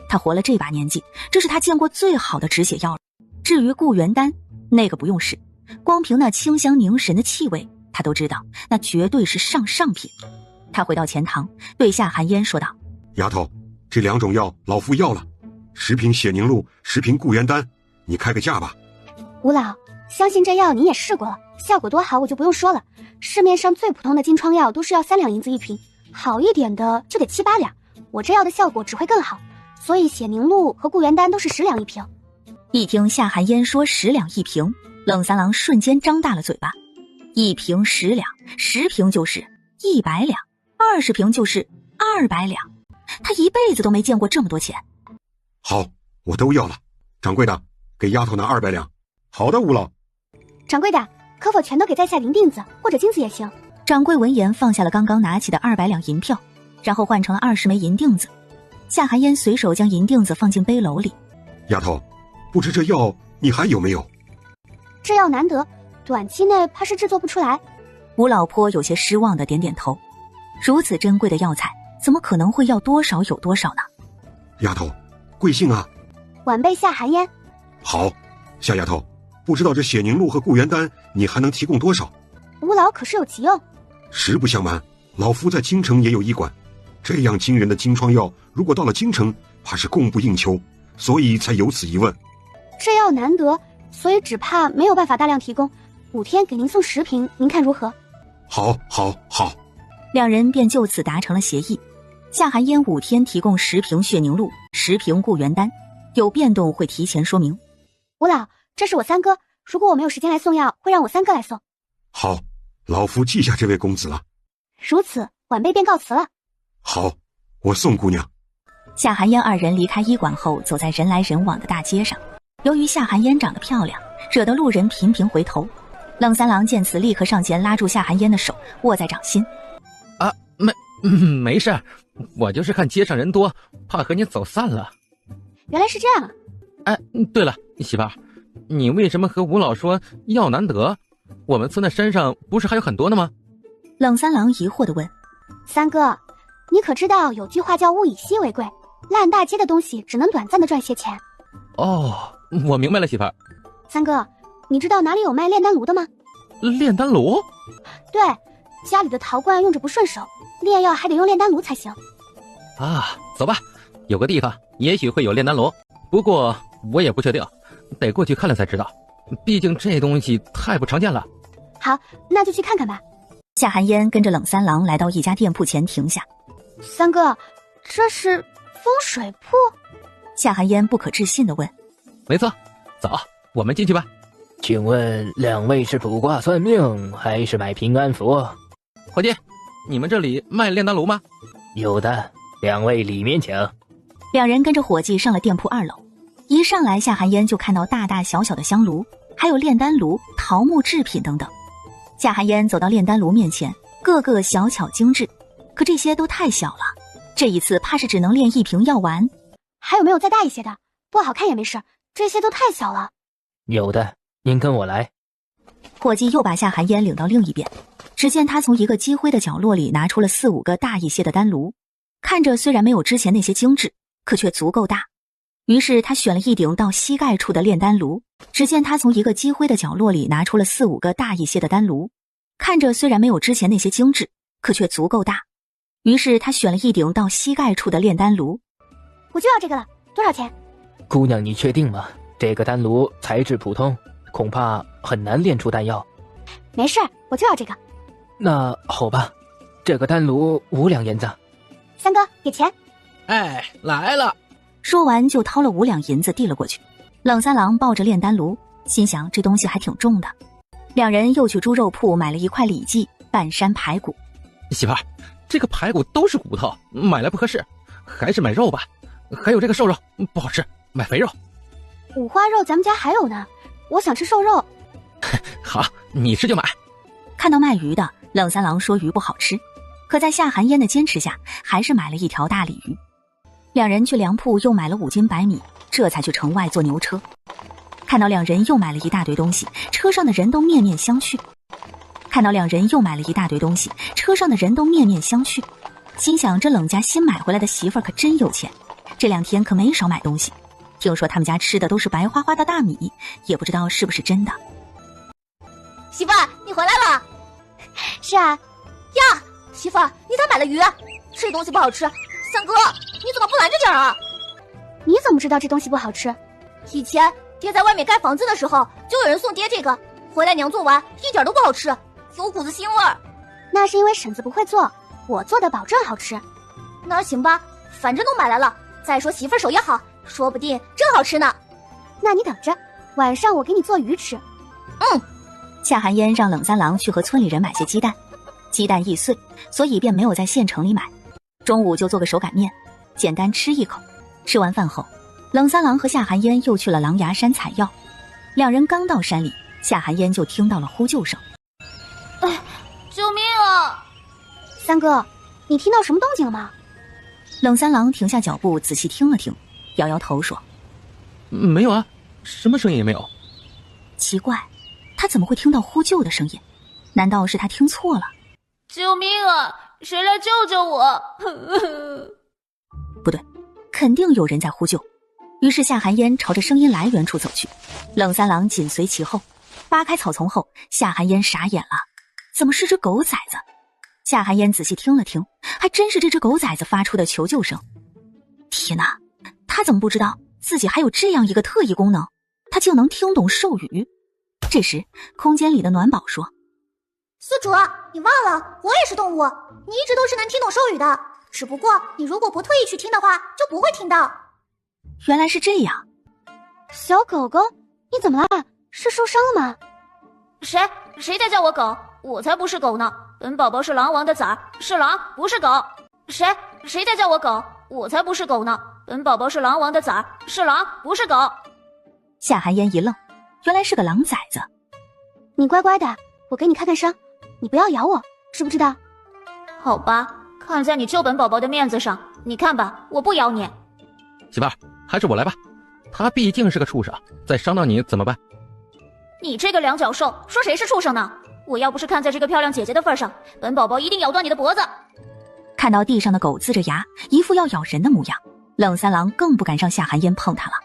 Speaker 2: 他活了这把年纪，这是他见过最好的止血药了。至于固元丹，那个不用试，光凭那清香凝神的气味，他都知道那绝对是上品。他回到前堂，对夏寒烟说道：
Speaker 6: 丫头，这2种药老夫要了，10瓶血凝露，10瓶固元丹，你开个价吧。
Speaker 1: 吴老，相信这药你也试过了，效果多好我就不用说了，市面上最普通的金疮药都是要3两银子1瓶，好一点的就得7、8两，我这药的效果只会更好，所以血凝露和固元丹都是10两1瓶。
Speaker 2: 一听夏寒烟说10两1瓶，冷三郎瞬间张大了嘴巴。1瓶10两，10瓶就是100两，20瓶就是200两，他一辈子都没见过这么多钱。
Speaker 6: 好，我都要了。掌柜的，给丫头拿200两。好的，吴老。
Speaker 1: 掌柜的，可否全都给在下银锭子或者金子也行？
Speaker 2: 掌柜闻言放下了刚刚拿起的200两银票，然后换成了20枚银锭子。夏寒烟随手将银锭子放进背篓里。
Speaker 6: 丫头，不知这药你还有没有？
Speaker 1: 这药难得，短期内怕是制作不出来。
Speaker 2: 吴老颇有些失望的点点头，如此珍贵的药材，怎么可能会要多少有多少呢？
Speaker 6: 丫头，贵姓啊？
Speaker 1: 晚辈夏寒烟。
Speaker 6: 好，夏丫头，不知道这血凝露和固元丹你还能提供多少？
Speaker 1: 吴老可是有急用。
Speaker 6: 实不相瞒，老夫在京城也有医馆，这样惊人的金疮药，如果到了京城，怕是供不应求，所以才有此一问。
Speaker 1: 这药难得，所以只怕没有办法大量提供，5天给您送10瓶，您看如何？
Speaker 6: 好。
Speaker 2: 两人便就此达成了协议。夏寒烟5天提供10瓶血凝露，10瓶固元丹，有变动会提前说明。
Speaker 1: 吴老，这是我三哥，如果我没有时间来送药，会让我三哥来送。
Speaker 6: 好，老夫记下这位公子了。
Speaker 1: 如此，晚辈便告辞了。
Speaker 6: 好，我送姑娘。
Speaker 2: 夏寒烟2人离开医馆后，走在人来人往的大街上。由于夏寒烟长得漂亮，惹得路人频频回头。冷三郎见此，立刻上前拉住夏寒烟的手，握在掌心。
Speaker 8: 啊，没事，我就是看街上人多，怕和你走散了。
Speaker 1: 原来是这样。
Speaker 8: 哎，对了，媳妇儿，你为什么和吴老说药难得？我们村的山上不是还有很多呢吗？
Speaker 2: 冷三郎疑惑地问。
Speaker 1: 三哥，你可知道有句话叫物以稀为贵，烂大街的东西只能短暂的赚些钱。
Speaker 8: 哦，我明白了，媳妇儿。
Speaker 1: 三哥，你知道哪里有卖炼丹炉的吗？
Speaker 8: 炼丹炉？
Speaker 1: 对，家里的陶罐用着不顺手，炼药还得用炼丹炉才行。
Speaker 8: 啊，走吧，有个地方也许会有炼丹炉，不过我也不确定，得过去看了才知道，毕竟这东西太不常见了。
Speaker 1: 好，那就去看看吧。
Speaker 2: 夏寒烟跟着冷三郎来到一家店铺前停下。
Speaker 1: 三哥，这是风水铺？
Speaker 2: 夏寒烟不可置信地问。
Speaker 8: 没错，走，我们进去吧。
Speaker 4: 请问两位是卜卦算命还是买平安符？
Speaker 8: 伙计，你们这里卖炼丹炉吗？
Speaker 4: 有的，两位里面请。
Speaker 2: 两人跟着伙计上了店铺2楼，一上来夏寒烟就看到大大小小的香炉，还有炼丹炉、桃木制品等等。夏寒烟走到炼丹炉面前，个个小巧精致，可这些都太小了，这一次怕是只能炼1瓶药丸。
Speaker 1: 还有没有再大一些的？不好看也没事，这些都太小了。
Speaker 4: 有的，您跟我来。
Speaker 2: 伙计又把夏寒烟领到另一边，只见他从一个积灰的角落里拿出了4、5个大一些的丹炉，看着虽然没有之前那些精致，可却足够大。于是他选了一顶到膝盖处的炼丹炉，只见他从一个积灰的角落里拿出了4、5个大一些的丹炉，看着虽然没有之前那些精致，可却足够大。于是他选了一顶到膝盖处的炼丹炉。
Speaker 1: 我就要这个了，多少钱？
Speaker 4: 姑娘，你确定吗？这个丹炉材质普通，恐怕很难炼出丹药。
Speaker 1: 没事，我就要这个。
Speaker 4: 那好吧，这个丹炉5两银子。
Speaker 1: 三哥，给钱。
Speaker 15: 哎，来了。
Speaker 2: 说完就掏了5两银子递了过去。冷三郎抱着炼丹炉，心想这东西还挺重的。两人又去猪肉铺买了1块里脊、半山排骨。
Speaker 8: 媳妇儿，这个排骨都是骨头，买来不合适，还是买肉吧。还有这个瘦肉不好吃，买肥肉。
Speaker 1: 五花肉咱们家还有呢，我想吃瘦肉。
Speaker 8: 好，你吃就买。
Speaker 2: 看到卖鱼的，冷三郎说鱼不好吃，可在夏寒烟的坚持下，还是买了1条大鲤鱼。两人去粮铺又买了5斤白米，这才去城外坐牛车。看到两人又买了一大堆东西，车上的人都面面相觑。心想这冷家新买回来的媳妇儿可真有钱，这2天可没少买东西。听说他们家吃的都是白花花的大米，也不知道是不是真的。
Speaker 3: 媳妇儿，你回来了。
Speaker 1: 是啊。
Speaker 3: 呀，媳妇儿，你咋买了鱼？这东西不好吃。三哥，你怎么不拦着点啊？
Speaker 1: 你怎么知道这东西不好吃？
Speaker 3: 以前爹在外面盖房子的时候，就有人送爹这个，回来娘做完一点都不好吃，有股子腥味儿。
Speaker 1: 那是因为婶子不会做，我做的保证好吃。
Speaker 3: 那行吧，反正都买来了。再说媳妇儿手艺好，说不定真好吃呢。
Speaker 1: 那你等着，晚上我给你做鱼吃。
Speaker 2: 夏寒烟让冷三郎去和村里人买些鸡蛋，鸡蛋易碎，所以便没有在县城里买。中午就做个手擀面，简单吃一口。吃完饭后，冷三郎和夏寒烟又去了狼牙山采药。两人刚到山里，夏寒烟就听到了呼救声。
Speaker 3: 救命啊！
Speaker 1: 三哥，你听到什么动静了吗？
Speaker 2: 冷三郎停下脚步，仔细听了听，摇摇头说：
Speaker 8: 没有啊，什么声音也没有。
Speaker 2: 奇怪，他怎么会听到呼救的声音？难道是他听错了？
Speaker 3: 救命啊！谁来救救我？
Speaker 2: 不对，肯定有人在呼救。于是夏寒烟朝着声音来源处走去，冷三郎紧随其后。扒开草丛后，夏寒烟傻眼了，怎么是只狗崽子？夏寒烟仔细听了听，还真是这只狗崽子发出的求救声。天哪，他怎么不知道自己还有这样一个特异功能？他竟能听懂兽语。这时，空间里的暖宝说：
Speaker 3: 司主，你忘了，我也是动物，你一直都是能听懂兽语的，只不过你如果不特意去听的话，就不会听到。
Speaker 2: 原来是这样。
Speaker 1: 小狗狗，你怎么了？是受伤了吗？
Speaker 3: 谁在叫我狗？我才不是狗呢，本宝宝是狼王的崽儿，是狼，不是狗。谁在叫我狗？我才不是狗呢，本宝宝是狼王的崽儿，是狼，不是狗。
Speaker 2: 夏寒烟一愣，原来是个狼崽子。
Speaker 1: 你乖乖的，我给你看看伤，你不要咬我，知不知道？
Speaker 3: 好吧，看在你救本宝宝的面子上，你看吧，我不咬你。
Speaker 8: 媳妇儿，还是我来吧，他毕竟是个畜生，再伤到你怎么办？
Speaker 3: 你这个两脚兽，说谁是畜生呢？我要不是看在这个漂亮姐姐的份上，本宝宝一定咬断你的脖子。
Speaker 2: 看到地上的狗呲着牙，一副要咬人的模样，冷三郎更不敢让夏寒烟碰他了。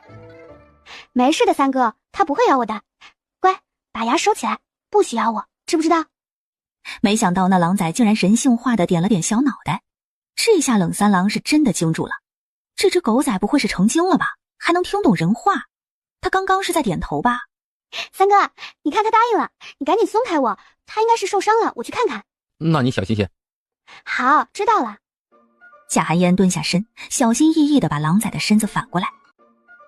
Speaker 1: 没事的，三哥，他不会咬我的。乖，把牙收起来，不许咬我，知不知道？
Speaker 2: 没想到那狼崽竟然人性化的点了点小脑袋，这下冷三郎是真的惊住了。这只狗崽不会是成精了吧？还能听懂人话？他刚刚是在点头吧？
Speaker 1: 三哥，你看他答应了，你赶紧松开我，他应该是受伤了，我去看看。
Speaker 8: 那你小心些。
Speaker 1: 好，知道了。
Speaker 2: 夏寒烟蹲下身，小心翼翼地把狼崽的身子反过来。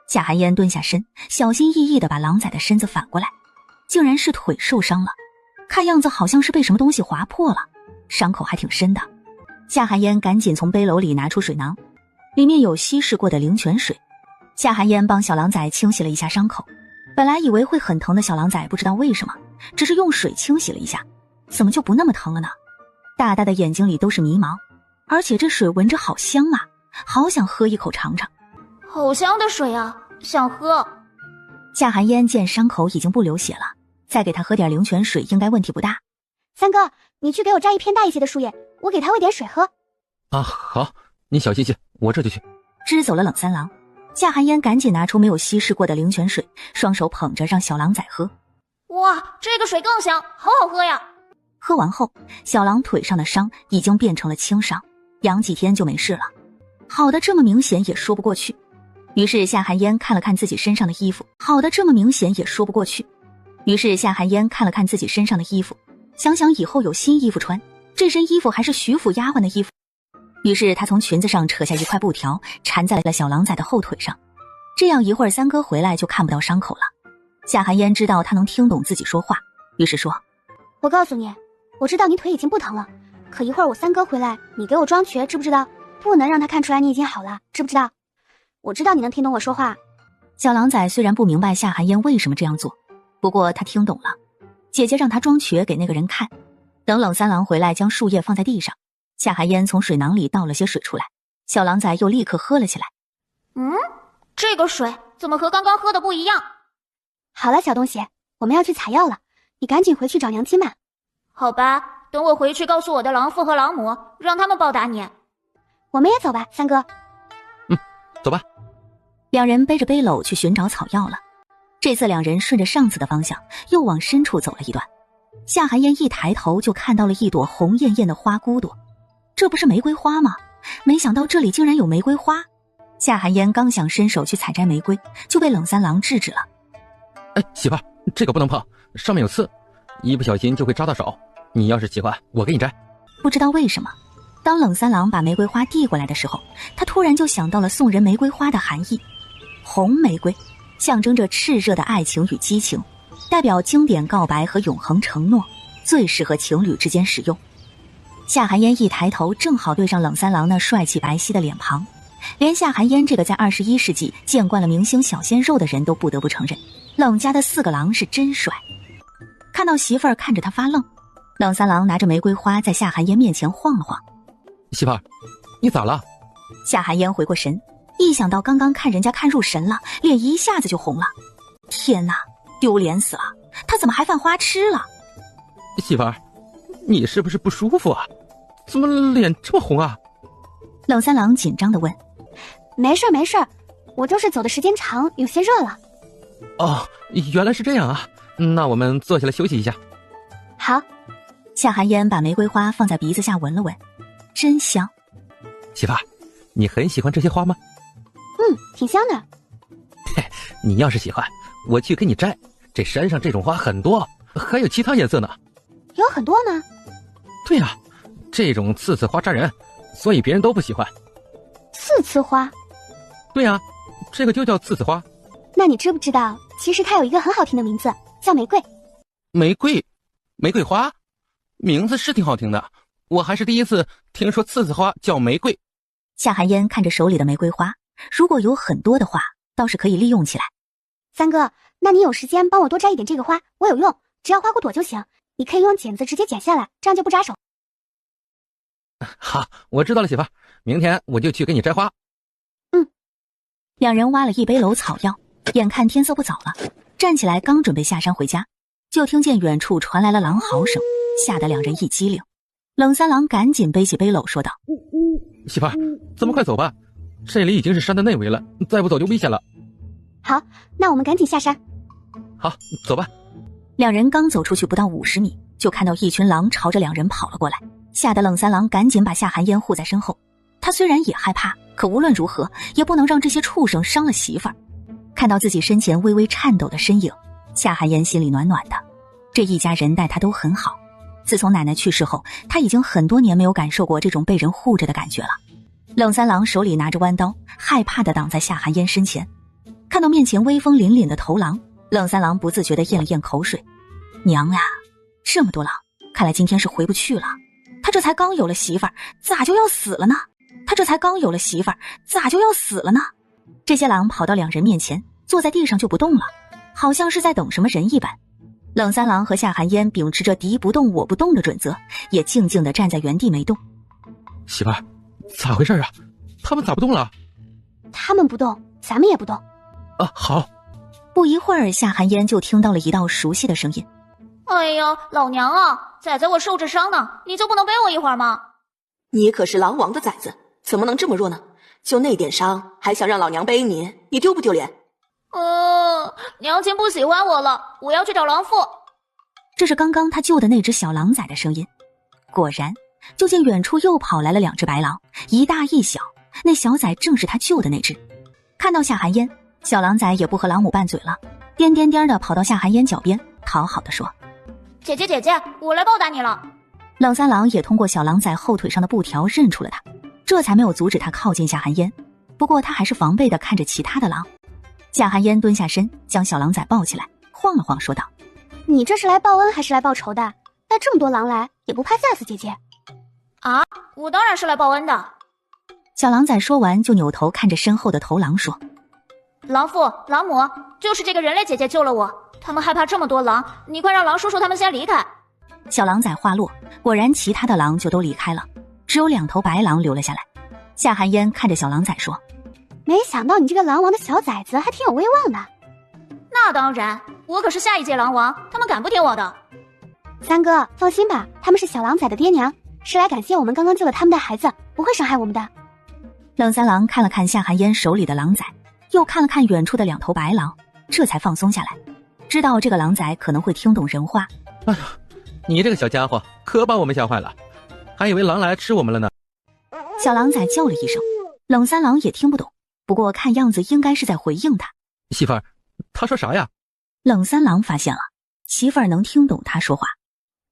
Speaker 2: 夏寒烟蹲下身，小心翼翼地把狼崽的身子反过来，竟然是腿受伤了，看样子好像是被什么东西划破了，伤口还挺深的。夏寒烟赶紧从背篓里拿出水囊，里面有稀释过的灵泉水。夏寒烟帮小狼崽清洗了一下伤口，本来以为会很疼的小狼崽，不知道为什么只是用水清洗了一下，怎么就不那么疼了呢？大大的眼睛里都是迷茫，而且这水闻着好香啊，好想喝一口尝尝。
Speaker 3: 好香的水啊，想喝。
Speaker 2: 夏寒烟见伤口已经不流血了，再给他喝点灵泉水应该问题不大。
Speaker 1: 三哥，你去给我摘一片大一些的树叶，我给他喂点水喝。
Speaker 8: 啊，好，你小心些，我这就去。
Speaker 2: 支走了冷三郎，夏寒烟赶紧拿出没有稀释过的灵泉水，双手捧着让小狼崽喝。
Speaker 3: 哇，这个水更香，好好喝呀。
Speaker 2: 喝完后，小狼腿上的伤已经变成了轻伤，养几天就没事了。好的这么明显也说不过去。于是夏寒烟看了看自己身上的衣服，好的这么明显也说不过去。于是夏寒烟看了看自己身上的衣服，想想以后有新衣服穿，这身衣服还是徐府丫鬟的衣服。于是他从裙子上扯下一块布条，缠在了小狼崽的后腿上，这样一会儿三哥回来就看不到伤口了。夏寒烟知道他能听懂自己说话，于是说：
Speaker 1: 我告诉你，我知道你腿已经不疼了，可一会儿我三哥回来，你给我装瘸，知不知道？不能让他看出来你已经好了，知不知道？我知道你能听懂我说话。
Speaker 2: 小狼崽虽然不明白夏寒烟为什么这样做，不过他听懂了。姐姐让他装瘸给那个人看。等冷三郎回来将树叶放在地上，夏寒烟从水囊里倒了些水出来，小狼崽又立刻喝了起来。
Speaker 3: 这个水怎么和刚刚喝的不一样？
Speaker 1: 好了，小东西，我们要去采药了，你赶紧回去找娘亲吧。
Speaker 3: 好吧，等我回去告诉我的狼父和狼母，让他们报答你。
Speaker 1: 我们也走吧，三哥。
Speaker 8: 走吧。
Speaker 2: 两人背着背篓去寻找草药了。这次两人顺着上次的方向又往深处走了一段，夏寒烟一抬头就看到了一朵红艳艳的花骨朵，这不是玫瑰花吗？没想到这里竟然有玫瑰花。夏寒烟刚想伸手去采摘玫瑰，就被冷三郎制止了。
Speaker 8: 媳妇儿，这个不能碰，上面有刺，一不小心就会扎到手，你要是喜欢我给你摘。
Speaker 2: 不知道为什么，当冷三郎把玫瑰花递过来的时候，他突然就想到了送人玫瑰花的含义。红玫瑰象征着炽热的爱情与激情，代表经典告白和永恒承诺，最适合情侣之间使用。夏寒烟一抬头正好对上冷三郎那帅气白皙的脸庞，连夏寒烟这个在21世纪见惯了明星小鲜肉的人都不得不承认，冷家的4个郎是真帅。看到媳妇儿看着他发愣，冷三郎拿着玫瑰花在夏寒烟面前晃了晃。
Speaker 8: 媳妇儿，你咋了？
Speaker 2: 夏寒烟回过神，一想到刚刚看人家看入神了，脸一下子就红了。天哪，丢脸死了，他怎么还犯花痴了？
Speaker 8: 媳妇儿，你是不是不舒服啊？怎么脸这么红啊？
Speaker 2: 冷三郎紧张地问。
Speaker 1: 没事没事，我就是走的时间长，有些热了。
Speaker 8: 哦，原来是这样啊，那我们坐下来休息一下。
Speaker 1: 好。
Speaker 2: 夏寒烟把玫瑰花放在鼻子下闻了闻，真香。
Speaker 8: 媳妇儿，你很喜欢这些花吗？
Speaker 1: 挺香的。
Speaker 8: 你要是喜欢，我去给你摘，这山上这种花很多，还有其他颜色呢。
Speaker 1: 有很多吗？
Speaker 8: 对啊，这种刺刺花扎人，所以别人都不喜欢。
Speaker 1: 刺刺花？
Speaker 8: 对啊，这个就叫刺刺花。
Speaker 1: 那你知不知道，其实它有一个很好听的名字，叫玫瑰。
Speaker 8: 玫瑰花，名字是挺好听的，我还是第一次听说刺刺花叫玫瑰。
Speaker 2: 夏寒烟看着手里的玫瑰花，如果有很多的话，倒是可以利用起来。
Speaker 1: 三哥，那你有时间帮我多摘一点这个花，我有用，只要花骨朵就行。你可以用剪子直接剪下来，这样就不扎手。
Speaker 8: 好，我知道了，媳妇儿，明天我就去给你摘花。
Speaker 2: 两人挖了一背篓草药，眼看天色不早了，站起来刚准备下山回家，就听见远处传来了狼嚎声，吓得两人一激灵。冷三郎赶紧背起背篓说道：
Speaker 8: 媳妇儿，咱们快走吧，这里已经是山的内围了，再不走就危险了。
Speaker 1: 好，那我们赶紧下山。
Speaker 8: 好，走吧。
Speaker 2: 两人刚走出去不到50米，就看到一群狼朝着两人跑了过来，吓得冷三郎赶紧把夏寒烟护在身后。他虽然也害怕，可无论如何也不能让这些畜生伤了媳妇儿。看到自己身前微微颤抖的身影，夏寒烟心里暖暖的。这一家人待他都很好，自从奶奶去世后，他已经很多年没有感受过这种被人护着的感觉了。冷三郎手里拿着弯刀，害怕地挡在夏寒烟身前。看到面前威风凛凛的头狼，冷三郎不自觉地咽了咽口水。娘呀，这么多狼，看来今天是回不去了。他这才刚有了媳妇儿，咋就要死了呢？这些狼跑到两人面前，坐在地上就不动了，好像是在等什么人一般。冷三郎和夏寒烟秉持着敌不动我不动的准则，也静静地站在原地没动。
Speaker 8: 媳妇儿，咋回事啊？他们咋不动了？
Speaker 1: 他们不动，咱们也不动。
Speaker 8: 啊，好。
Speaker 2: 不一会儿，夏寒烟就听到了一道熟悉的声音。
Speaker 3: 哎呀，老娘啊，崽崽我受着伤呢，你就不能背我一会儿吗？
Speaker 10: 你可是狼王的崽子，怎么能这么弱呢？就那点伤，还想让老娘背你，你丢不丢脸？
Speaker 3: 娘亲不喜欢我了，我要去找狼父。
Speaker 2: 这是刚刚他救的那只小狼崽的声音。果然，就见远处又跑来了两只白狼，一大一小，那小崽正是他救的那只。看到夏寒烟，小狼崽也不和狼母拌嘴了，颠颠颠地跑到夏寒烟脚边，讨好地说：
Speaker 3: 姐姐，我来报答你了。
Speaker 2: 冷三郎也通过小狼崽后腿上的布条认出了他，这才没有阻止他靠近夏寒烟。不过他还是防备地看着其他的狼。夏寒烟蹲下身，将小狼崽抱起来，晃了晃说道：
Speaker 1: 你这是来报恩还是来报仇的？带这么多狼来，也不怕吓死姐姐？
Speaker 3: 啊，我当然是来报恩的。
Speaker 2: 小狼崽说完就扭头看着身后的头狼说：
Speaker 3: 狼父、狼母，就是这个人类姐姐救了我，他们害怕这么多狼，你快让狼叔叔他们先离开。
Speaker 2: 小狼崽话落，果然其他的狼就都离开了，只有2头白狼留了下来。夏寒烟看着小狼崽说：
Speaker 1: 没想到你这个狼王的小崽子还挺有威望的。
Speaker 3: 那当然，我可是下一届狼王，他们敢不听我的？
Speaker 1: 三哥，放心吧，他们是小狼崽的爹娘，是来感谢我们刚刚救了他们的孩子，不会伤害我们的。
Speaker 2: 冷三郎看了看夏寒烟手里的狼崽，又看了看远处的2头白狼，这才放松下来，知道这个狼崽可能会听懂人话。
Speaker 8: 哎呀，你这个小家伙可把我们吓坏了，还以为狼来吃我们了呢。
Speaker 2: 小狼崽叫了一声，冷三郎也听不懂，不过看样子应该是在回应他。
Speaker 8: 媳妇儿，他说啥呀？
Speaker 2: 冷三郎发现了媳妇儿能听懂他说话，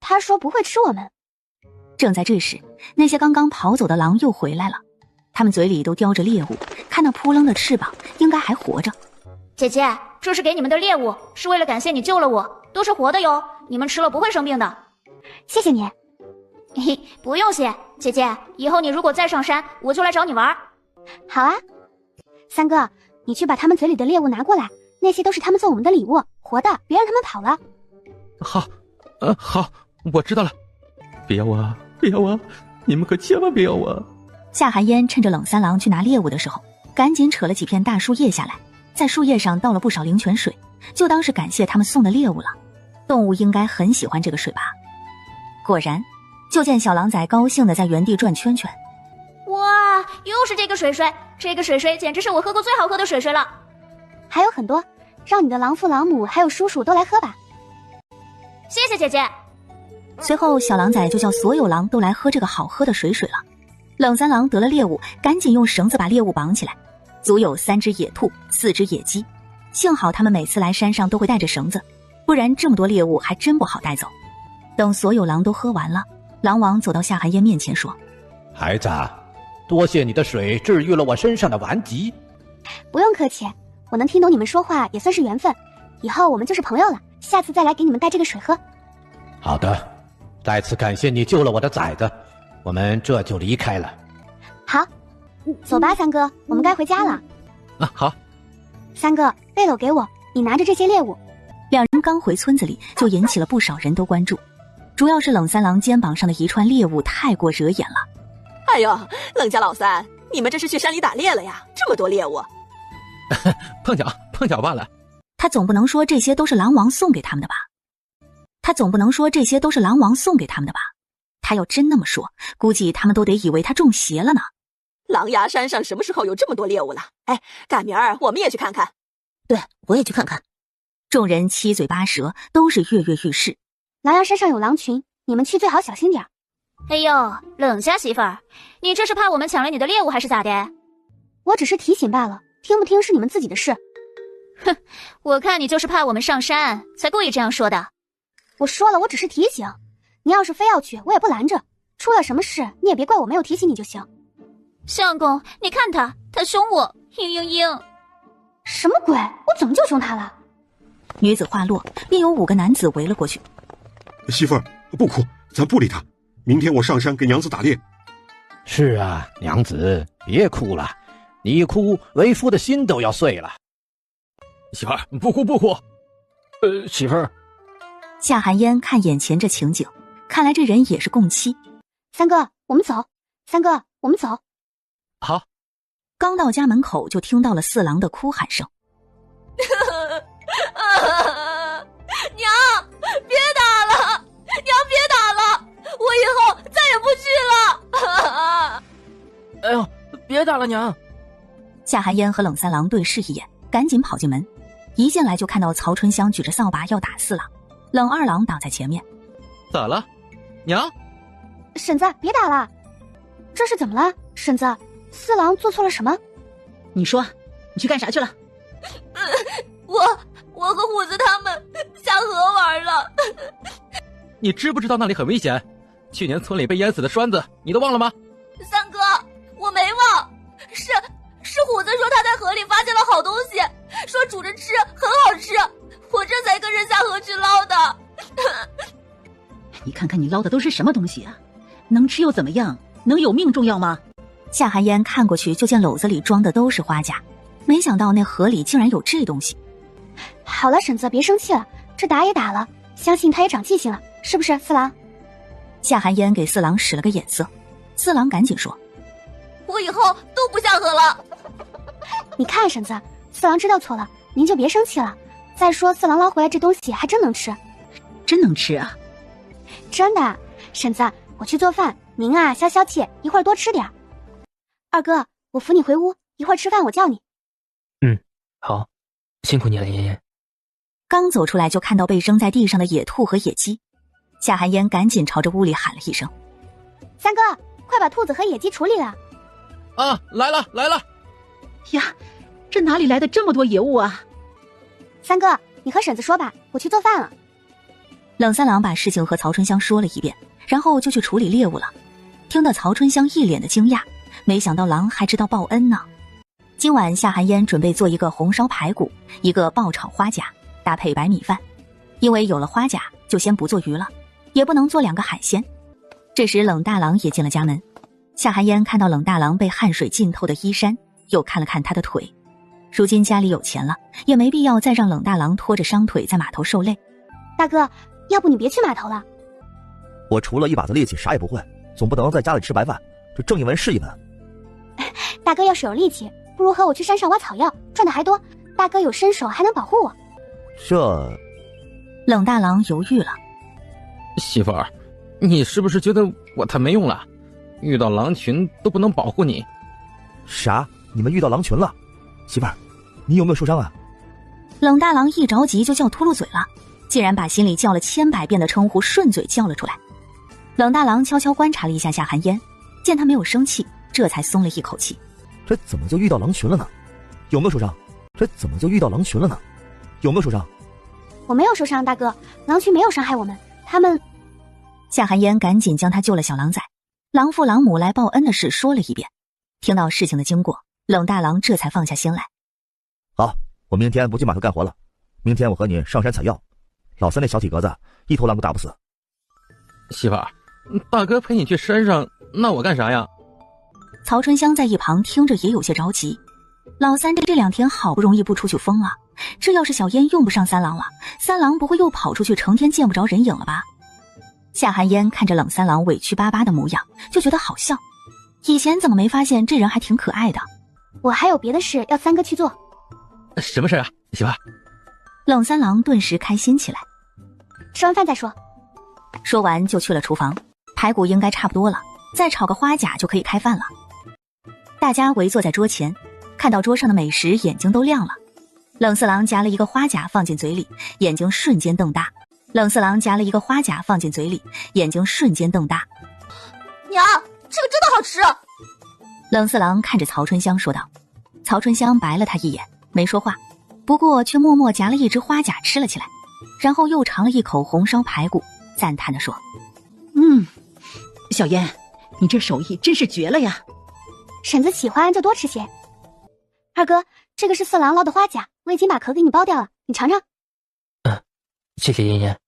Speaker 1: 他说不会吃我们。
Speaker 2: 正在这时，那些刚刚跑走的狼又回来了，他们嘴里都叼着猎物，看那扑棱的翅膀，应该还活着。
Speaker 3: 姐姐，这是给你们的猎物，是为了感谢你救了我，都是活的哟，你们吃了不会生病的。
Speaker 1: 谢谢你。
Speaker 3: 嘿，不用谢，姐姐，以后你如果再上山，我就来找你玩。
Speaker 1: 好啊。三哥，你去把他们嘴里的猎物拿过来，那些都是他们送我们的礼物，活的，别让他们跑了。
Speaker 8: 好，好，我知道了。别要啊，别要啊，你们可千万别要啊。
Speaker 2: 夏寒烟趁着冷三郎去拿猎物的时候，赶紧扯了几片大树叶下来，在树叶上倒了不少灵泉水，就当是感谢他们送的猎物了。动物应该很喜欢这个水吧。果然，就见小狼崽高兴地在原地转圈圈。
Speaker 3: 哇，又是这个水水，这个水水简直是我喝过最好喝的水水了。
Speaker 1: 还有很多，让你的狼父狼母还有叔叔都来喝吧。
Speaker 3: 谢谢姐姐。
Speaker 2: 随后小狼崽就叫所有狼都来喝这个好喝的水水了。冷三郎得了猎物，赶紧用绳子把猎物绑起来，足有3只野兔4只野鸡，幸好他们每次来山上都会带着绳子，不然这么多猎物还真不好带走。等所有狼都喝完了，狼王走到夏寒烟面前说：
Speaker 15: 孩子，多谢你的水治愈了我身上的顽疾。
Speaker 1: 不用客气，我能听懂你们说话也算是缘分，以后我们就是朋友了，下次再来给你们带这个水喝。
Speaker 15: 好的，再次感谢你救了我的崽子，我们这就离开了。
Speaker 1: 好，走吧三哥，我们该回家了。
Speaker 8: 好。
Speaker 1: 三哥，背篓给我，你拿着这些猎物。
Speaker 2: 两人刚回村子里，就引起了不少人都关注，主要是冷三郎肩膀上的一串猎物太过惹眼了。
Speaker 10: 哎呦，冷家老三，你们这是去山里打猎了呀？这么多猎物。
Speaker 8: 碰巧罢了。
Speaker 2: 他总不能说这些都是狼王送给他们的吧？他要真那么说，估计他们都得以为他中邪了呢。
Speaker 10: 狼牙山上什么时候有这么多猎物了？哎，赶明儿我们也去看看。
Speaker 11: 对，我也去看看。
Speaker 2: 众人七嘴八舌，都是跃跃欲试。
Speaker 1: 狼牙山上有狼群，你们去最好小心点。
Speaker 3: 哎呦，冷家媳妇儿，你这是怕我们抢了你的猎物还是咋的？
Speaker 1: 我只是提醒罢了，听不听是你们自己的事。
Speaker 3: 哼，我看你就是怕我们上山，才故意这样说的。
Speaker 1: 我说了，我只是提醒，你要是非要去，我也不拦着。出了什么事，你也别怪我没有提醒你就行。
Speaker 3: 相公，你看他凶我，嘤。
Speaker 1: 什么鬼？我怎么就凶他了？
Speaker 2: 女子话落，便有5个男子围了过去。
Speaker 6: 媳妇儿，不哭，咱不理他。明天我上山给娘子打猎。
Speaker 15: 是啊，娘子，别哭了，你一哭，为夫的心都要碎了。
Speaker 5: 媳妇儿，不哭。
Speaker 4: 媳妇儿。
Speaker 2: 夏寒烟看眼前这情景，看来这人也是共妻。
Speaker 1: 三哥，我们走。三哥，我们走。
Speaker 8: 好。
Speaker 2: 刚到家门口，就听到了四郎的哭喊声。
Speaker 3: 娘，别打了！娘，别打了！我以后再也不去了！
Speaker 4: 哎呦，别打了，娘！
Speaker 2: 夏寒烟和冷三郎对视一眼，赶紧跑进门。一进来就看到曹春香举着扫把要打四郎，冷二郎挡在前面。
Speaker 8: 咋了，娘？
Speaker 1: 婶子，别打了！这是怎么了，婶子？四郎做错了什么？
Speaker 13: 你说，你去干啥去了？
Speaker 3: 我和虎子他们下河玩了。
Speaker 8: 你知不知道那里很危险？去年村里被淹死的栓子，你都忘了吗？
Speaker 3: 三哥，我没忘，是虎子说他在河里发现了好东西，说煮着吃很好吃，我这才跟人下河去捞的。
Speaker 13: 你看看你捞的都是什么东西啊？能吃又怎么样？能有命重要吗？
Speaker 2: 夏寒烟看过去就见篓子里装的都是花甲，没想到那河里竟然有这东西。
Speaker 1: 好了，婶子，别生气了，这打也打了，相信他也长记性了，是不是，四郎？
Speaker 2: 夏寒烟给四郎使了个眼色，四郎赶紧说：“
Speaker 3: 我以后都不下河了。”
Speaker 1: 你看，婶子，四郎知道错了，您就别生气了。再说，四郎捞回来这东西还真能吃，
Speaker 13: 真能吃啊！
Speaker 1: 真的，婶子，我去做饭，您啊消消气，一会儿多吃点。二哥，我扶你回屋，一会儿吃饭我叫你。
Speaker 4: 好，辛苦你了，妍妍。
Speaker 2: 刚走出来就看到被扔在地上的野兔和野鸡，夏寒烟赶紧朝着屋里喊了一声：“
Speaker 1: 三哥，快把兔子和野鸡处理了。”
Speaker 8: 啊，来了！
Speaker 13: 呀，这哪里来的这么多野物啊？
Speaker 1: 三哥，你和婶子说吧，我去做饭了。
Speaker 2: 冷三郎把事情和曹春香说了一遍，然后就去处理猎物了。听到曹春香一脸的惊讶，没想到狼还知道报恩呢。今晚夏寒烟准备做一个红烧排骨，一个爆炒花甲，搭配白米饭。因为有了花甲，就先不做鱼了，也不能做2个海鲜。这时冷大郎也进了家门，夏寒烟看到冷大郎被汗水浸透的衣衫，又看了看他的腿。如今家里有钱了，也没必要再让冷大郎拖着伤腿在码头受累。
Speaker 1: 大哥，要不你别去码头了。
Speaker 14: 我除了一把子力气啥也不会，总不能在家里吃白饭，这挣一文是一文。
Speaker 1: 大哥要是有力气，不如和我去山上挖草药，赚的还多。大哥有身手，还能保护我。
Speaker 14: 这……
Speaker 2: 冷大郎犹豫了。
Speaker 8: 媳妇儿，你是不是觉得我太没用了？遇到狼群都不能保护你。
Speaker 14: 啥？你们遇到狼群了？媳妇儿，你有没有受伤啊？
Speaker 2: 冷大郎一着急就叫秃噜嘴了，竟然把心里叫了千百遍的称呼顺嘴叫了出来。冷大郎悄悄观察了一下夏寒烟，见他没有生气，这才松了一口气。
Speaker 14: 这怎么就遇到狼群了呢？有没有受伤？这怎么就遇到狼群了呢？有没有受伤？
Speaker 1: 我没有受伤，大哥，狼群没有伤害我们，他们……
Speaker 2: 夏寒烟赶紧将他救了小狼崽，狼父狼母来报恩的事说了一遍。听到事情的经过，冷大郎这才放下心来。
Speaker 14: 好，我明天不去码头干活了，明天我和你上山采药。老三那小体格子一头狼都打不死。
Speaker 8: 媳妇儿，大哥陪你去山上，那我干啥呀？
Speaker 2: 曹春香在一旁听着也有些着急，老三这2天好不容易不出去疯了，这要是小烟用不上三郎了，三郎不会又跑出去成天见不着人影了吧？夏寒烟看着冷三郎委屈巴巴的模样，就觉得好笑。以前怎么没发现这人还挺可爱的？
Speaker 1: 我还有别的事要三哥去做。
Speaker 8: 什么事啊，媳妇儿？
Speaker 2: 冷三郎顿时开心起来。
Speaker 1: 吃完饭再说。
Speaker 2: 说完就去了厨房，排骨应该差不多了，再炒个花甲就可以开饭了。大家围坐在桌前，看到桌上的美食，眼睛都亮了。冷四郎夹了一个花甲放进嘴里，眼睛瞬间瞪大。冷四郎夹了一个花甲放进嘴里，眼睛瞬间瞪大。
Speaker 3: 娘，这个真的好吃。
Speaker 2: 冷四郎看着曹春香说道。曹春香白了他一眼，没说话，不过却默默夹了一只花甲吃了起来，然后又尝了一口红烧排骨，赞叹地说：
Speaker 13: 小烟，你这手艺真是绝了呀。
Speaker 1: 婶子喜欢就多吃些。二哥，这个是四郎捞的花甲，我已经把壳给你剥掉了，你尝尝。
Speaker 4: 谢谢妍妍。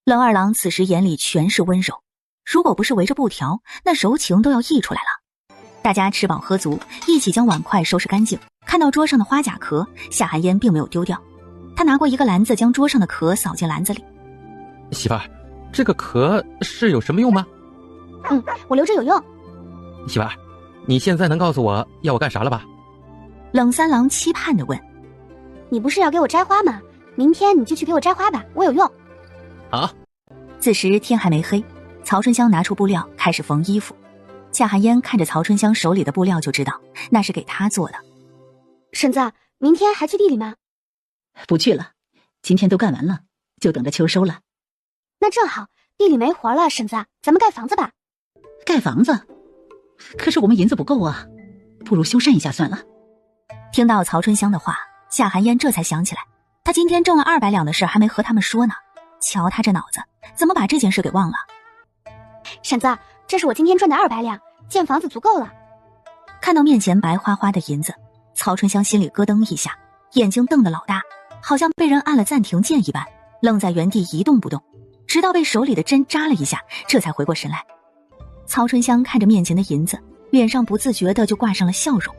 Speaker 2: 冷二郎此时眼里全是温柔，如果不是围着布条，那柔情都要溢出来了。大家吃饱喝足，一起将碗筷收拾干净。看到桌上的花甲壳，夏寒烟并没有丢掉，他拿过一个篮子，将桌上的壳扫进篮子里。
Speaker 8: 媳妇儿，这个壳是有什么用吗？
Speaker 1: 我留着有用。
Speaker 8: 媳妇儿，你现在能告诉我要我干啥了吧？
Speaker 2: 冷三郎期盼地问。
Speaker 1: 你不是要给我摘花吗？明天你就去给我摘花吧，我有用。
Speaker 8: 好。
Speaker 2: 此时天还没黑，曹春香拿出布料开始缝衣服。夏寒烟看着曹春香手里的布料就知道那是给她做的。
Speaker 1: 婶子，明天还去地里吗？
Speaker 13: 不去了，今天都干完了，就等着秋收了。
Speaker 1: 那正好，地里没活了，婶子，咱们盖房子吧。
Speaker 13: 盖房子？可是我们银子不够啊，不如修缮一下算了。
Speaker 2: 听到曹春香的话，夏寒烟这才想起来，他今天挣了200两的事还没和他们说呢。瞧他这脑子，怎么把这件事给忘了？
Speaker 1: 婶子，这是我今天赚的200两，建房子足够了。
Speaker 2: 看到面前白花花的银子，曹春香心里咯噔一下，眼睛瞪得老大，好像被人按了暂停键一般，愣在原地一动不动，直到被手里的针扎了一下，这才回过神来。曹春香看着面前的银子，脸上不自觉的就挂上了笑容。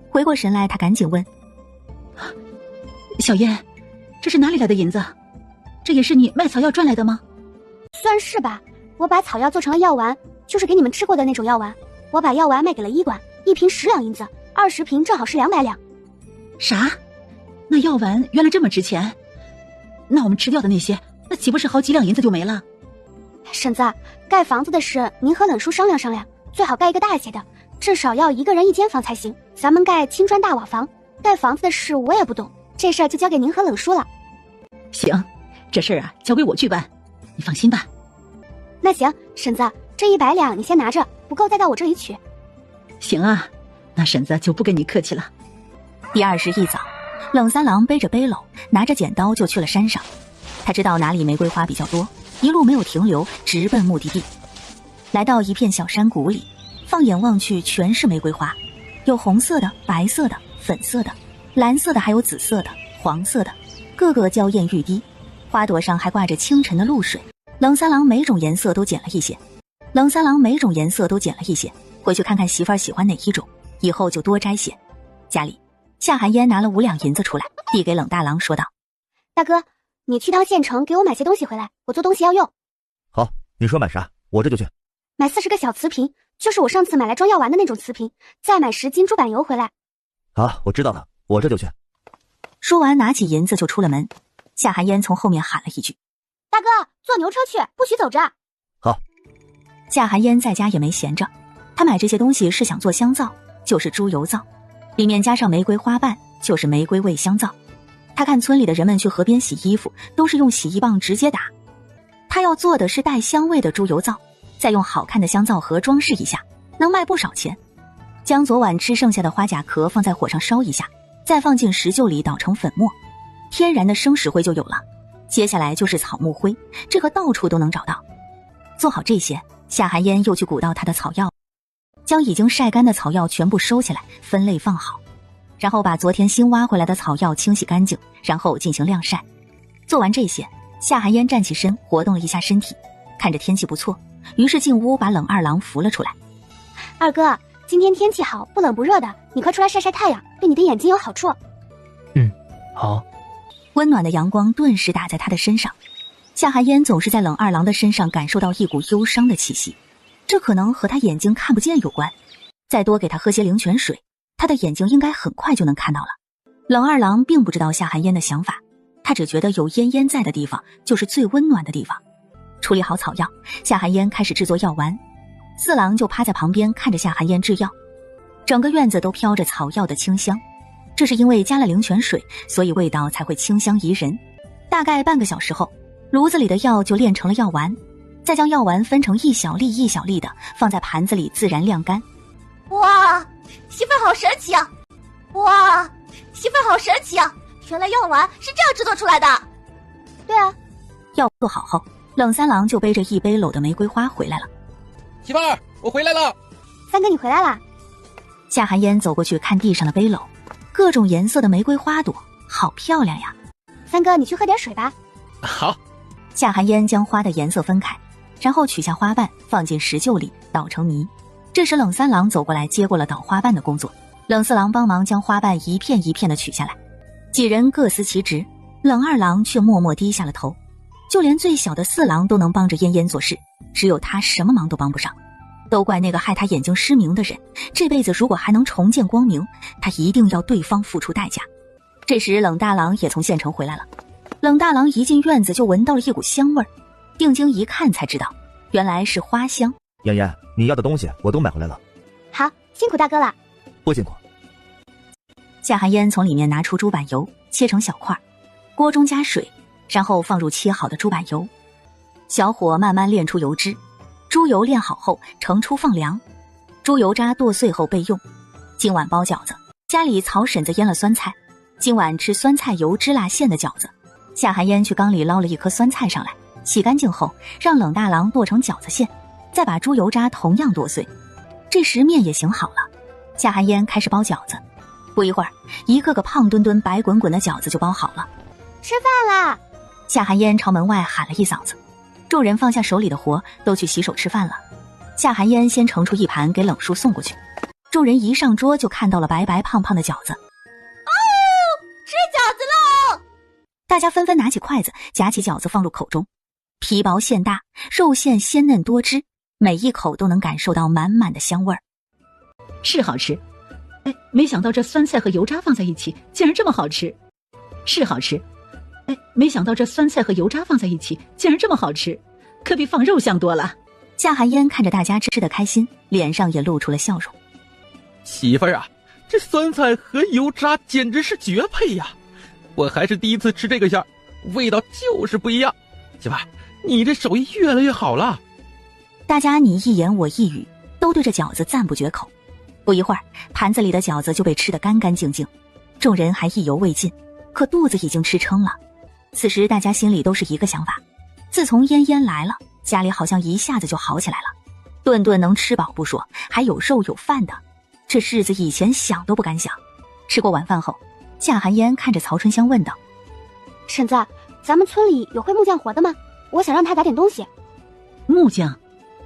Speaker 2: 回过神来，他赶紧问：
Speaker 13: 小燕，这是哪里来的银子？这也是你卖草药赚来的吗？
Speaker 1: 算是吧，我把草药做成了药丸，就是给你们吃过的那种药丸。我把药丸卖给了医馆，1瓶10两银子，20瓶正好是200两。
Speaker 13: 啥？那药丸原来这么值钱？那我们吃掉的那些，那岂不是好几两银子就没了？
Speaker 1: 婶子，盖房子的事您和冷叔商量商量，最好盖一个大些的，至少要1个人1间房才行。咱们盖青砖大瓦房，盖房子的事我也不懂，这事儿就交给您和冷叔了。
Speaker 13: 行，这事儿啊交给我去办，你放心吧。
Speaker 1: 那行，婶子，这100两你先拿着，不够再到我这里取。
Speaker 13: 行啊，那婶子就不跟你客气了。
Speaker 2: 第2日一早，冷三郎背着背篓，拿着剪刀就去了山上。他知道哪里玫瑰花比较多，一路没有停留，直奔目的地。来到一片小山谷里，放眼望去全是玫瑰花，有红色的、白色的、粉色的、蓝色的，还有紫色的、黄色的，个个娇艳欲滴，花朵上还挂着清晨的露水。冷三郎每种颜色都捡了一些，回去看看媳妇儿喜欢哪一种，以后就多摘些。家里，夏寒烟拿了5两银子出来，递给冷大郎说道：
Speaker 1: 大哥，你去趟县城给我买些东西回来，我做东西要用。
Speaker 14: 好，你说买啥，我这就去。
Speaker 1: 买40个小瓷瓶，就是我上次买来装药丸的那种瓷瓶，再买10斤猪板油回来。
Speaker 14: 好，我知道了，我这就去。
Speaker 2: 说完拿起银子就出了门。夏寒烟从后面喊了一句：
Speaker 1: 大哥，坐牛车去，不许走着。
Speaker 14: 好。
Speaker 2: 夏寒烟在家也没闲着，他买这些东西是想做香皂，就是猪油皂，里面加上玫瑰花瓣，就是玫瑰味香皂。他看村里的人们去河边洗衣服都是用洗衣棒直接打，他要做的是带香味的猪油皂，再用好看的香皂盒装饰一下，能卖不少钱。将昨晚吃剩下的花甲壳放在火上烧一下，再放进石臼里捣成粉末，天然的生石灰就有了。接下来就是草木灰，这个到处都能找到。做好这些，夏寒烟又去鼓捣他的草药，将已经晒干的草药全部收起来，分类放好，然后把昨天新挖回来的草药清洗干净，然后进行晾晒。做完这些，夏寒烟站起身，活动了一下身体，看着天气不错，于是进屋把冷二郎扶了出来。
Speaker 1: 二哥，今天天气好，不冷不热的，你快出来晒晒太阳，对你的眼睛有好处。
Speaker 4: 好。
Speaker 2: 温暖的阳光顿时打在他的身上。夏寒烟总是在冷二郎的身上感受到一股忧伤的气息，这可能和他眼睛看不见有关。再多给他喝些灵泉水，他的眼睛应该很快就能看到了。冷二郎并不知道夏寒烟的想法，他只觉得有烟烟在的地方就是最温暖的地方。处理好草药，夏寒烟开始制作药丸，四郎就趴在旁边看着夏寒烟制药。整个院子都飘着草药的清香，这是因为加了灵泉水，所以味道才会清香宜人。大概半个小时后，炉子里的药就炼成了药丸，再将药丸分成一小粒一小粒的放在盘子里自然晾干。
Speaker 3: 哇，媳妇儿好神奇啊！哇，媳妇儿好神奇啊！原来药丸是这样制作出来的。
Speaker 1: 对啊，
Speaker 2: 药做好后，冷三郎就背着一背篓的玫瑰花回来了。
Speaker 8: 媳妇儿，我回来了。
Speaker 1: 三哥，你回来啦。
Speaker 2: 夏寒烟走过去看地上的背篓，各种颜色的玫瑰花朵，好漂亮呀。
Speaker 1: 三哥，你去喝点水吧。
Speaker 8: 好。
Speaker 2: 夏寒烟将花的颜色分开，然后取下花瓣放进石臼里捣成泥。这时冷三郎走过来接过了捣花瓣的工作，冷四郎帮忙将花瓣一片一片的取下来。几人各司其职，冷二郎却默默低下了头。就连最小的四郎都能帮着嫣嫣做事，只有他什么忙都帮不上。都怪那个害他眼睛失明的人，这辈子如果还能重见光明，他一定要对方付出代价。这时冷大郎也从县城回来了。冷大郎一进院子就闻到了一股香味儿，定睛一看才知道，原来是花香。
Speaker 14: 嫣嫣，你要的东西我都买回来了。
Speaker 1: 好，辛苦大哥了。
Speaker 14: 不辛苦。
Speaker 2: 夏寒烟从里面拿出猪板油，切成小块，锅中加水，然后放入切好的猪板油，小火慢慢炼出油脂。猪油炼好后盛出放凉，猪油渣剁碎后备用。今晚包饺子，家里曹婶子腌了酸菜，今晚吃酸菜油脂辣馅的饺子。夏寒烟去缸里捞了一颗酸菜上来，洗干净后让冷大郎剁成饺子馅，再把猪油渣同样剁碎。这时面也醒好了，夏寒烟开始包饺子。不一会儿，一个个胖墩墩白滚滚的饺子就包好了。
Speaker 1: 吃饭啦！
Speaker 2: 夏寒烟朝门外喊了一嗓子，众人放下手里的活，都去洗手吃饭了。夏寒烟先盛出一盘给冷叔送过去，众人一上桌就看到了白白胖胖的饺子。
Speaker 3: 哦，吃饺子喽！
Speaker 2: 大家纷纷拿起筷子夹起饺子放入口中，皮薄馅大，肉馅鲜嫩多汁，每一口都能感受到满满的香味儿。
Speaker 13: 是好吃，哎，没想到这酸菜和油渣放在一起竟然这么好吃。是好吃，哎，没想到这酸菜和油渣放在一起竟然这么好吃，可比放肉香多了。
Speaker 2: 夏寒烟看着大家吃得开心，脸上也露出了笑容。
Speaker 8: 媳妇儿啊，这酸菜和油渣简直是绝配呀！我还是第一次吃这个馅儿，味道就是不一样。媳妇儿，你这手艺越来越好了。
Speaker 2: 大家你一言我一语，都对这饺子赞不绝口。不一会儿，盘子里的饺子就被吃得干干净净，众人还意犹未尽，可肚子已经吃撑了。此时大家心里都是一个想法，自从嫣嫣来了，家里好像一下子就好起来了，顿顿能吃饱不说，还有肉有饭的，这日子以前想都不敢想。吃过晚饭后，夏寒烟看着曹春香问道：
Speaker 1: 婶子，咱们村里有会木匠活的吗？我想让他打点东西。
Speaker 13: 木匠？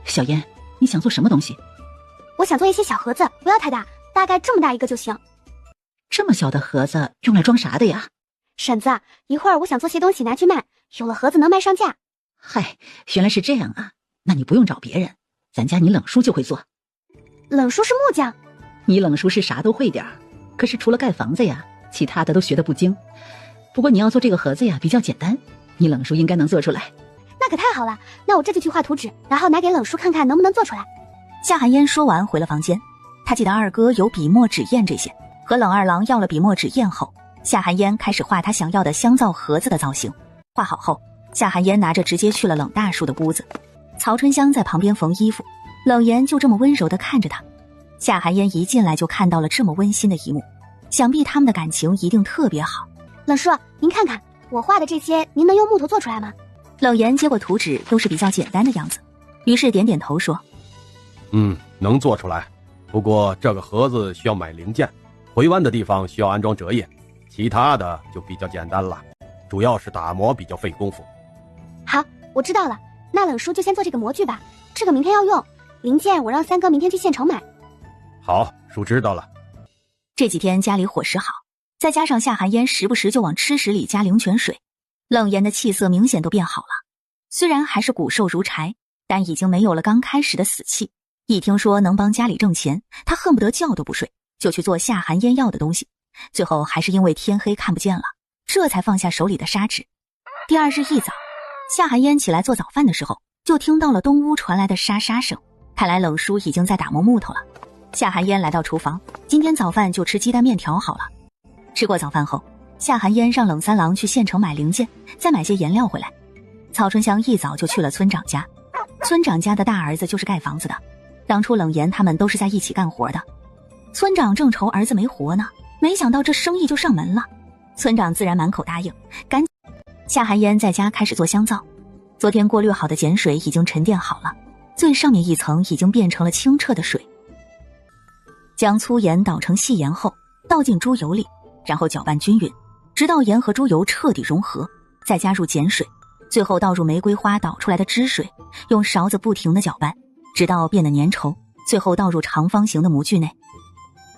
Speaker 13: 小烟，你想做什么东西？
Speaker 1: 我想做一些小盒子，不要太大，大概这么大一个就行。
Speaker 13: 这么小的盒子用来装啥的呀？
Speaker 1: 婶子，一会儿我想做些东西拿去卖，有了盒子能卖上价。
Speaker 13: 嗨，原来是这样啊，那你不用找别人，咱家你冷叔就会做。
Speaker 1: 冷叔是木匠？
Speaker 13: 你冷叔是啥都会点儿，可是除了盖房子呀，其他的都学得不精。不过你要做这个盒子呀，比较简单，你冷叔应该能做出来。
Speaker 1: 那可太好了，那我这就去画图纸，然后拿给冷叔看看能不能做出来。
Speaker 2: 夏寒烟说完回了房间，他记得二哥有笔墨纸砚这些，和冷二郎要了笔墨纸砚后，夏寒烟开始画他想要的香皂盒子的造型。画好后，夏寒烟拿着直接去了冷大叔的屋子。曹春香在旁边缝衣服，冷言就这么温柔地看着他。夏寒烟一进来就看到了这么温馨的一幕，想必他们的感情一定特别好。
Speaker 1: 冷叔，您看看我画的这些，您能用木头做出来吗？
Speaker 2: 冷言接过图纸，都是比较简单的样子，于是点点头说：
Speaker 12: 能做出来，不过这个盒子需要买零件，回弯的地方需要安装折页，其他的就比较简单了，主要是打磨比较费功夫。
Speaker 1: 好，我知道了，那冷叔就先做这个模具吧，这个明天要用，零件我让三哥明天去县城买。
Speaker 12: 好，叔知道了。
Speaker 2: 这几天家里伙食好，再加上夏寒烟时不时就往吃食里加灵泉水，冷言的气色明显都变好了。虽然还是骨瘦如柴，但已经没有了刚开始的死气。一听说能帮家里挣钱，他恨不得觉都不睡，就去做夏寒烟要的东西。最后还是因为天黑看不见了，这才放下手里的砂纸。第二日一早，夏寒烟起来做早饭的时候，就听到了东屋传来的沙沙声，看来冷叔已经在打磨木头了。夏寒烟来到厨房，今天早饭就吃鸡蛋面条好了。吃过早饭后，夏寒烟让冷三郎去县城买零件，再买些颜料回来。曹春香一早就去了村长家，村长家的大儿子就是盖房子的，当初冷言他们都是在一起干活的。村长正愁儿子没活呢，没想到这生意就上门了，村长自然满口答应。夏寒烟在家开始做香皂，昨天过滤好的碱水已经沉淀好了，最上面一层已经变成了清澈的水。将粗盐捣成细盐后，倒进猪油里，然后搅拌均匀，直到盐和猪油彻底融合，再加入碱水，最后倒入玫瑰花捣出来的汁水，用勺子不停地搅拌，直到变得粘稠，最后倒入长方形的模具内。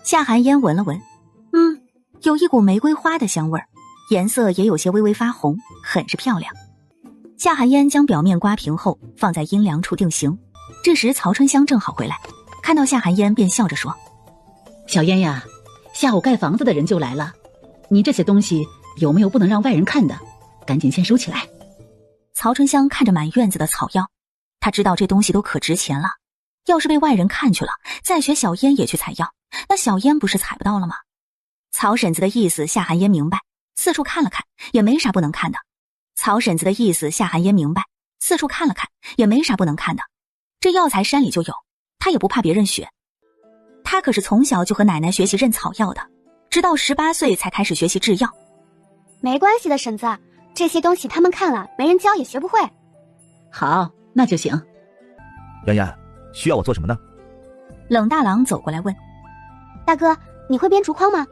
Speaker 2: 夏寒烟闻了闻，有一股玫瑰花的香味儿，颜色也有些微微发红，很是漂亮。夏寒烟将表面刮平后放在阴凉处定型。这时曹春香正好回来，看到夏寒烟便笑着说：
Speaker 13: 小烟呀，下午盖房子的人就来了，你这些东西有没有不能让外人看的？赶紧先收起来。
Speaker 2: 曹春香看着满院子的草药，她知道这东西都可值钱了，要是被外人看去了，再学小烟也去采药，那小烟不是采不到了吗？曹婶子的意思夏寒烟明白，四处看了看，也没啥不能看的。曹婶子的意思夏寒烟明白，四处看了看，也没啥不能看的。这药材山里就有，他也不怕别人学。他可是从小就和奶奶学习认草药的，直到18岁才开始学习制药。
Speaker 1: 没关系的，婶子，这些东西他们看了，没人教也学不会。
Speaker 13: 好，那就行。
Speaker 14: 妍妍，需要我做什么呢？
Speaker 2: 冷大郎走过来问：
Speaker 1: 大哥，你会编竹筐吗？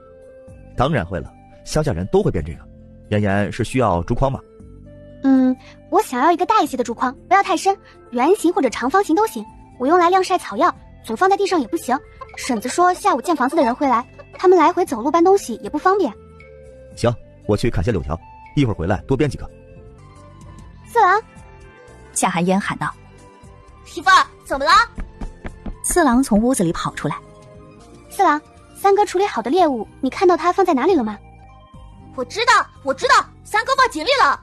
Speaker 14: 当然会了，乡下人都会编这个。妍妍是需要竹筐吗？
Speaker 1: 我想要一个大一些的竹筐，不要太深，圆形或者长方形都行。我用来晾晒草药，总放在地上也不行。婶子说下午建房子的人会来，他们来回走路搬东西也不方便。
Speaker 14: 行，我去砍些柳条，一会儿回来多编几个。
Speaker 1: 四郎，
Speaker 2: 夏寒烟喊道：
Speaker 3: 媳妇儿，怎么了？
Speaker 2: 四郎从屋子里跑出来。
Speaker 1: 四郎，三哥处理好的猎物，你看到他放在哪里了吗？
Speaker 3: 我知道，三哥放井里了。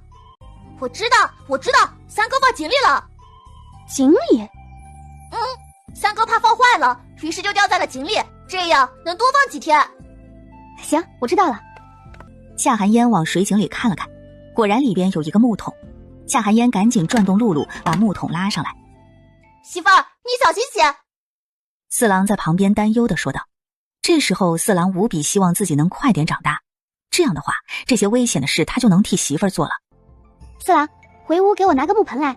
Speaker 3: 我知道，三哥放井里了。
Speaker 1: 井里？
Speaker 3: 三哥怕放坏了，于是就掉在了井里，这样能多放几天。
Speaker 1: 行，我知道了。
Speaker 2: 夏寒烟往水井里看了看，果然里边有一个木桶。夏寒烟赶紧转动辘轳把木桶拉上来。
Speaker 3: 媳妇儿，你小心些。
Speaker 2: 四郎在旁边担忧地说道。这时候四郎无比希望自己能快点长大，这样的话这些危险的事他就能替媳妇儿做了。
Speaker 1: 四郎，回屋给我拿个木盆来。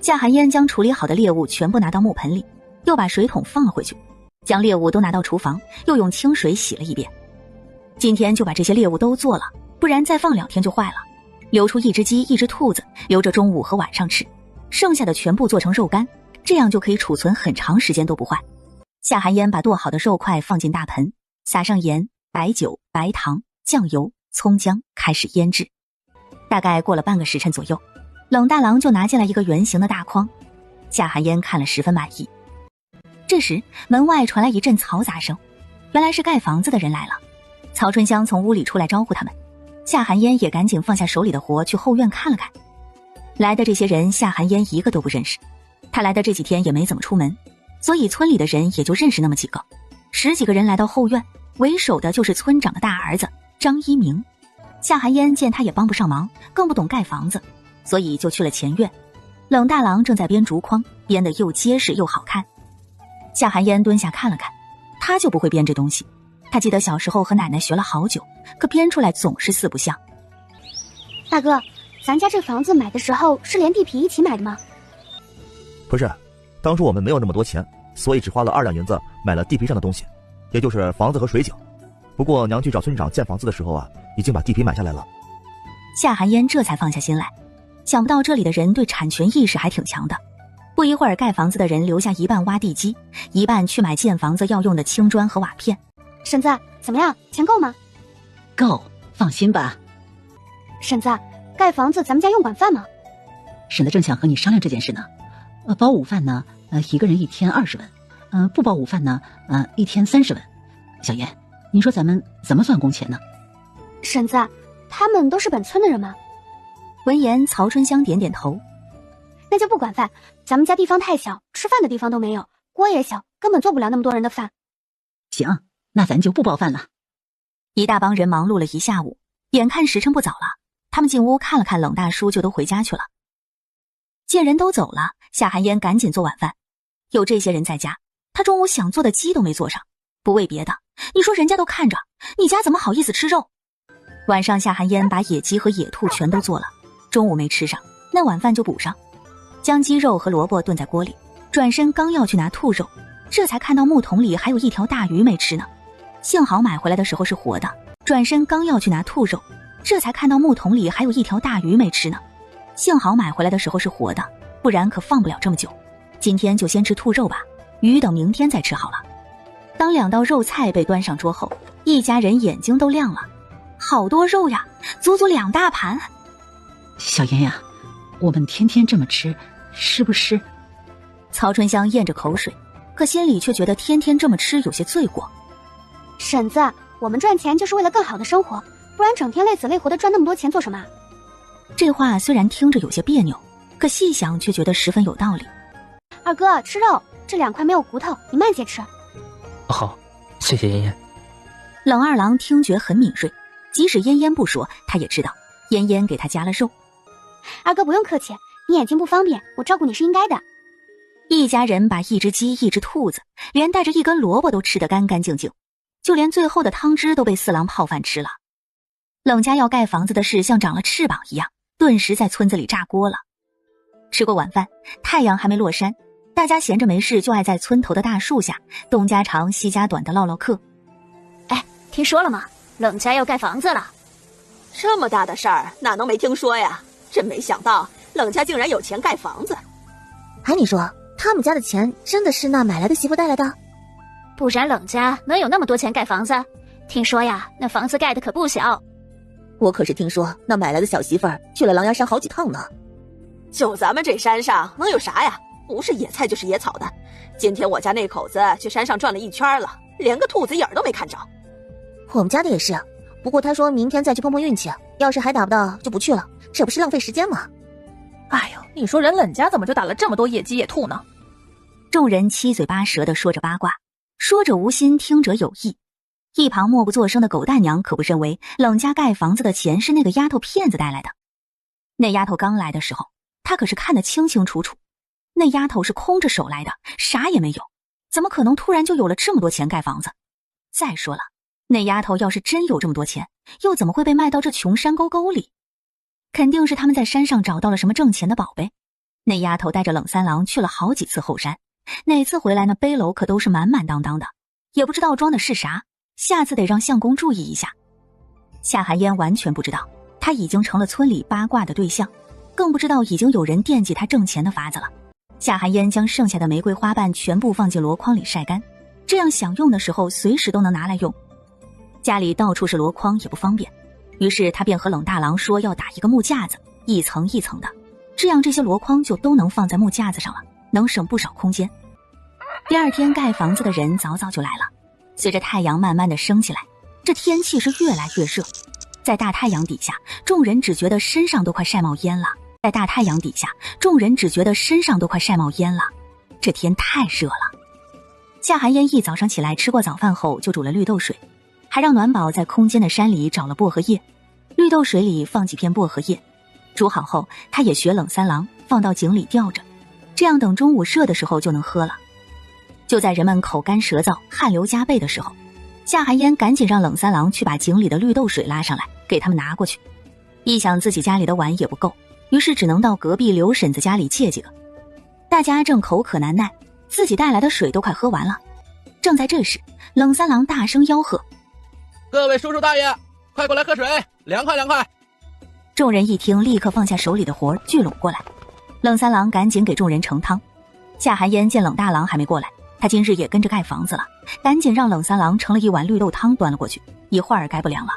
Speaker 2: 夏寒烟将处理好的猎物全部拿到木盆里，又把水桶放了回去，将猎物都拿到厨房，又用清水洗了一遍。今天就把这些猎物都做了，不然再放2天就坏了。留出1只鸡1只兔子，留着中午和晚上吃，剩下的全部做成肉干，这样就可以储存很长时间都不坏。夏寒烟把剁好的肉块放进大盆，撒上盐、白酒、白糖、酱油、葱姜，开始腌制。大概过了半个时辰左右，冷大郎就拿进来一个圆形的大筐。夏寒烟看了十分满意。这时门外传来一阵嘈杂声，原来是盖房子的人来了。曹春香从屋里出来招呼他们，夏寒烟也赶紧放下手里的活去后院看了看。来的这些人夏寒烟一个都不认识，他来的这几天也没怎么出门，所以村里的人也就认识那么几个。10几个人来到后院，为首的就是村长的大儿子张一鸣。夏寒烟见他也帮不上忙，更不懂盖房子，所以就去了前院。冷大郎正在编竹筐，编得又结实又好看。夏寒烟蹲下看了看，他就不会编这东西。他记得小时候和奶奶学了好久，可编出来总是四不像。
Speaker 1: 大哥，咱家这房子买的时候是连地皮一起买的吗？
Speaker 14: 不是，当初我们没有那么多钱，所以只花了2两银子买了地皮上的东西，也就是房子和水井。不过娘去找村长建房子的时候已经把地皮买下来了。
Speaker 2: 夏寒烟这才放下心来，想不到这里的人对产权意识还挺强的。不一会儿，盖房子的人留下一半挖地基，一半去买建房子要用的青砖和瓦片。
Speaker 1: 婶子，怎么样？钱够吗？
Speaker 13: 够，放心吧。
Speaker 1: 婶子，盖房子咱们家用管饭吗？
Speaker 13: 婶子正想和你商量这件事呢。包午饭呢，一个人一天20文，不包午饭呢，一天30文。小燕，你说咱们怎么算工钱呢？
Speaker 1: 婶子，他们都是本村的人吗？
Speaker 2: 闻言，曹春香点点头。
Speaker 1: 那就不管饭，咱们家地方太小，吃饭的地方都没有，锅也小，根本做不了那么多人的饭。
Speaker 13: 行，那咱就不包饭了。
Speaker 2: 一大帮人忙碌了一下午，眼看时辰不早了，他们进屋看了看冷大叔，就都回家去了。见人都走了，夏寒烟赶紧做晚饭。有这些人在家，他中午想做的鸡都没做上。不为别的，你说人家都看着，你家怎么好意思吃肉？晚上夏寒烟把野鸡和野兔全都做了，中午没吃上，那晚饭就补上。将鸡肉和萝卜炖在锅里，转身刚要去拿兔肉，这才看到木桶里还有一条大鱼没吃呢。幸好买回来的时候是活的，转身刚要去拿兔肉，这才看到木桶里还有一条大鱼没吃呢。幸好买回来的时候是活的，不然可放不了这么久。今天就先吃兔肉吧，鱼等明天再吃好了。当2道肉菜被端上桌后，一家人眼睛都亮了，好多肉呀，足足2大盘。
Speaker 13: 小妍呀，我们天天这么吃，是不是？
Speaker 2: 曹春香咽着口水，可心里却觉得天天这么吃有些罪过。
Speaker 1: 婶子，我们赚钱就是为了更好的生活，不然整天累死累活的赚那么多钱做什么？
Speaker 2: 这话虽然听着有些别扭，可细想却觉得十分有道理。
Speaker 1: 二哥，吃肉，这2块没有骨头，你慢些吃。
Speaker 4: 好，谢谢嫣嫣。
Speaker 2: 冷二郎听觉很敏锐，即使嫣嫣不说，他也知道嫣嫣给他加了肉。
Speaker 1: 二哥不用客气，你眼睛不方便，我照顾你是应该的。
Speaker 2: 一家人把一只鸡、一只兔子，连带着一根萝卜都吃得干干净净，就连最后的汤汁都被4郎泡饭吃了。冷家要盖房子的事像长了翅膀一样，顿时在村子里炸锅了。吃过晚饭，太阳还没落山，大家闲着没事就爱在村头的大树下东家长西家短的唠唠嗑。
Speaker 3: 哎，听说了吗？冷家要盖房子了。
Speaker 10: 这么大的事儿，哪能没听说呀？真没想到冷家竟然有钱盖房子。
Speaker 11: 哎，你说他们家的钱真的是那买来的媳妇带来的？
Speaker 3: 不然冷家能有那么多钱盖房子？听说呀，那房子盖的可不小。
Speaker 11: 我可是听说那买来的小媳妇儿去了狼牙山好几趟呢。
Speaker 10: 就咱们这山上能有啥呀？不是野菜就是野草的。今天我家那口子去山上转了一圈了，连个兔子影都没看着。
Speaker 11: 我们家的也是，不过他说明天再去碰碰运气，要是还打不到就不去了，这不是浪费时间吗？
Speaker 7: 哎呦，你说人冷家怎么就打了这么多野鸡野兔呢？
Speaker 2: 众人七嘴八舌地说着八卦，说者无心，听者有意。一旁默不作声的狗蛋娘可不认为冷家盖房子的钱是那个丫头骗子带来的。那丫头刚来的时候，她可是看得清清楚楚，那丫头是空着手来的，啥也没有，怎么可能突然就有了这么多钱盖房子？再说了，那丫头要是真有这么多钱，又怎么会被卖到这穷山沟沟里？肯定是他们在山上找到了什么挣钱的宝贝。那丫头带着冷三郎去了好几次后山，哪次回来呢，背篓可都是满满当当的，也不知道装的是啥，下次得让相公注意一下。夏寒烟完全不知道他已经成了村里八卦的对象，更不知道已经有人惦记他挣钱的法子了。夏寒烟将剩下的玫瑰花瓣全部放进箩筐里晒干，这样想用的时候随时都能拿来用。家里到处是箩筐也不方便，于是他便和冷大郎说要打一个木架子，一层一层的，这样这些箩筐就都能放在木架子上了，能省不少空间。第二天盖房子的人早早就来了，随着太阳慢慢的升起来，这天气是越来越热。在大太阳底下，众人只觉得身上都快晒冒烟了。在大太阳底下，众人只觉得身上都快晒冒烟了。这天太热了。夏寒烟一早上起来吃过早饭后就煮了绿豆水，还让暖宝在空间的山里找了薄荷叶，绿豆水里放几片薄荷叶，煮好后他也学冷三郎放到井里吊着，这样等中午热的时候就能喝了。就在人们口干舌燥汗流浃背的时候，夏寒烟赶紧让冷三郎去把井里的绿豆水拉上来给他们拿过去。一想自己家里的碗也不够，于是只能到隔壁刘婶子家里借几个。大家正口渴难耐，自己带来的水都快喝完了。正在这时，冷三郎大声吆喝：
Speaker 8: 各位叔叔大爷，快过来喝水，凉快凉快。
Speaker 2: 众人一听，立刻放下手里的活聚拢过来。冷三郎赶紧给众人盛汤，夏寒烟见冷大郎还没过来，他今日也跟着盖房子了，赶紧让冷三郎盛了一碗绿豆汤端了过去，一会儿该不凉了。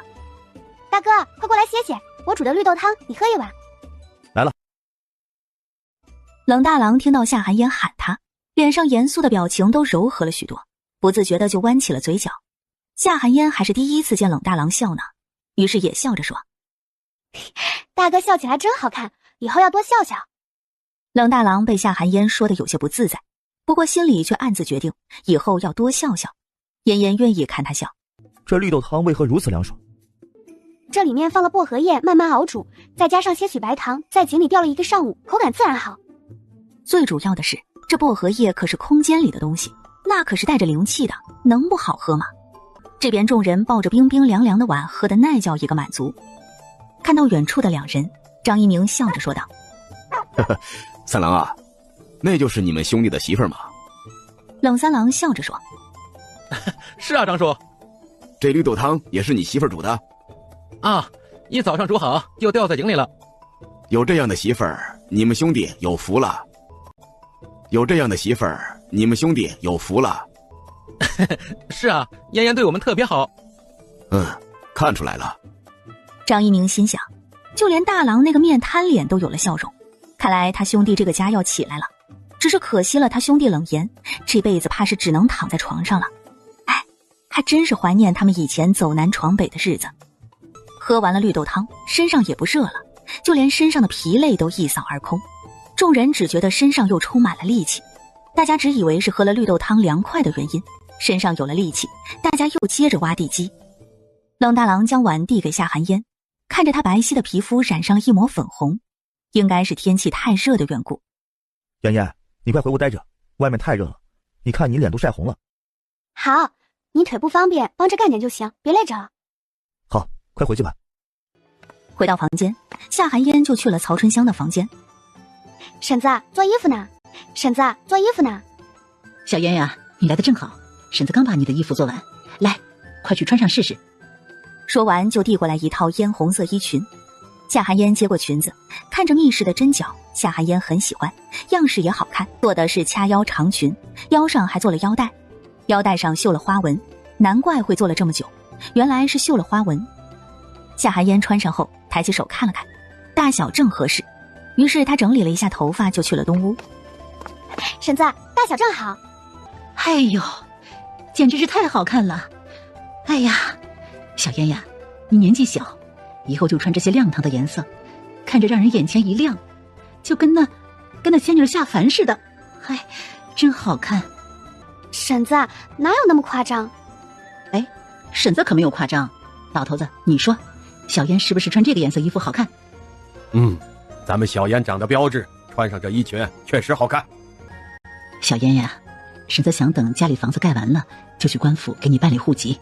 Speaker 1: 大哥，快过来歇歇，我煮的绿豆汤，你喝一碗。
Speaker 14: 来了。
Speaker 2: 冷大郎听到夏寒烟喊他，脸上严肃的表情都柔和了许多，不自觉的就弯起了嘴角。夏寒烟还是第一次见冷大郎笑呢，于是也笑着说：
Speaker 1: 大哥笑起来真好看，以后要多笑笑。
Speaker 2: 冷大郎被夏寒烟说的有些不自在，不过心里却暗自决定以后要多笑笑。妍妍愿意看他笑。
Speaker 14: 这绿豆汤为何如此凉爽？
Speaker 1: 这里面放了薄荷叶慢慢熬煮，再加上些许白糖，在井里吊了一个上午，口感自然好。
Speaker 2: 最主要的是，这薄荷叶可是空间里的东西，那可是带着灵气的，能不好喝吗？这边众人抱着冰冰凉凉的碗，喝得那叫一个满足。看到远处的两人，张一鸣笑着说道：
Speaker 16: 三郎啊，那就是你们兄弟的媳妇儿吗？
Speaker 2: 冷三郎笑着说：
Speaker 8: 是啊，张叔。
Speaker 16: 这绿豆汤也是你媳妇儿煮的？
Speaker 8: 啊，一早上煮好就掉在井里了。
Speaker 16: 有这样的媳妇儿，你们兄弟有福了。有这样的媳妇儿，你们兄弟有福了。
Speaker 8: 是啊，妍妍对我们特别好。
Speaker 16: 看出来了。
Speaker 2: 张一鸣心想，就连大郎那个面瘫脸都有了笑容，看来他兄弟这个家要起来了。只是可惜了他兄弟冷言，这辈子怕是只能躺在床上了。哎，还真是怀念他们以前走南闯北的日子。喝完了绿豆汤，身上也不热了，就连身上的疲累都一扫而空。众人只觉得身上又充满了力气，大家只以为是喝了绿豆汤凉快的原因，身上有了力气，大家又接着挖地基。冷大郎将碗递给夏寒烟，看着他白皙的皮肤染上了一抹粉红，应该是天气太热的缘故。
Speaker 14: 妍妍，你快回屋待着，外面太热了，你看你脸都晒红了。
Speaker 1: 好，你腿不方便，帮着干点就行，别累着了。
Speaker 14: 好，快回去吧。
Speaker 2: 回到房间，夏寒烟就去了曹春香的房间。
Speaker 1: 婶子，做衣服呢。婶子，做衣服呢。
Speaker 13: 小妍呀，你来的正好，婶子刚把你的衣服做完，来，快去穿上试试。
Speaker 2: 说完就递过来一套嫣红色衣裙。夏寒烟接过裙子，看着密实的针脚，夏寒烟很喜欢，样式也好看，做的是掐腰长裙，腰上还做了腰带，腰带上绣了花纹，难怪会做了这么久，原来是绣了花纹。夏寒烟穿上后，抬起手看了看，大小正合适，于是她整理了一下头发，就去了东屋。
Speaker 1: 婶子，大小正好。
Speaker 13: 哎呦，简直是太好看了！哎呀，小妍呀，你年纪小，以后就穿这些亮堂的颜色，看着让人眼前一亮，就跟那仙女下凡似的，哎，真好看。
Speaker 1: 婶子，哪有那么夸张？
Speaker 13: 哎，婶子可没有夸张。老头子，你说，小妍是不是穿这个颜色衣服好看？
Speaker 12: 咱们小妍长得标致，穿上这衣裙确实好看。
Speaker 13: 小妍呀，婶子想等家里房子盖完了，就去官府给你办理户籍。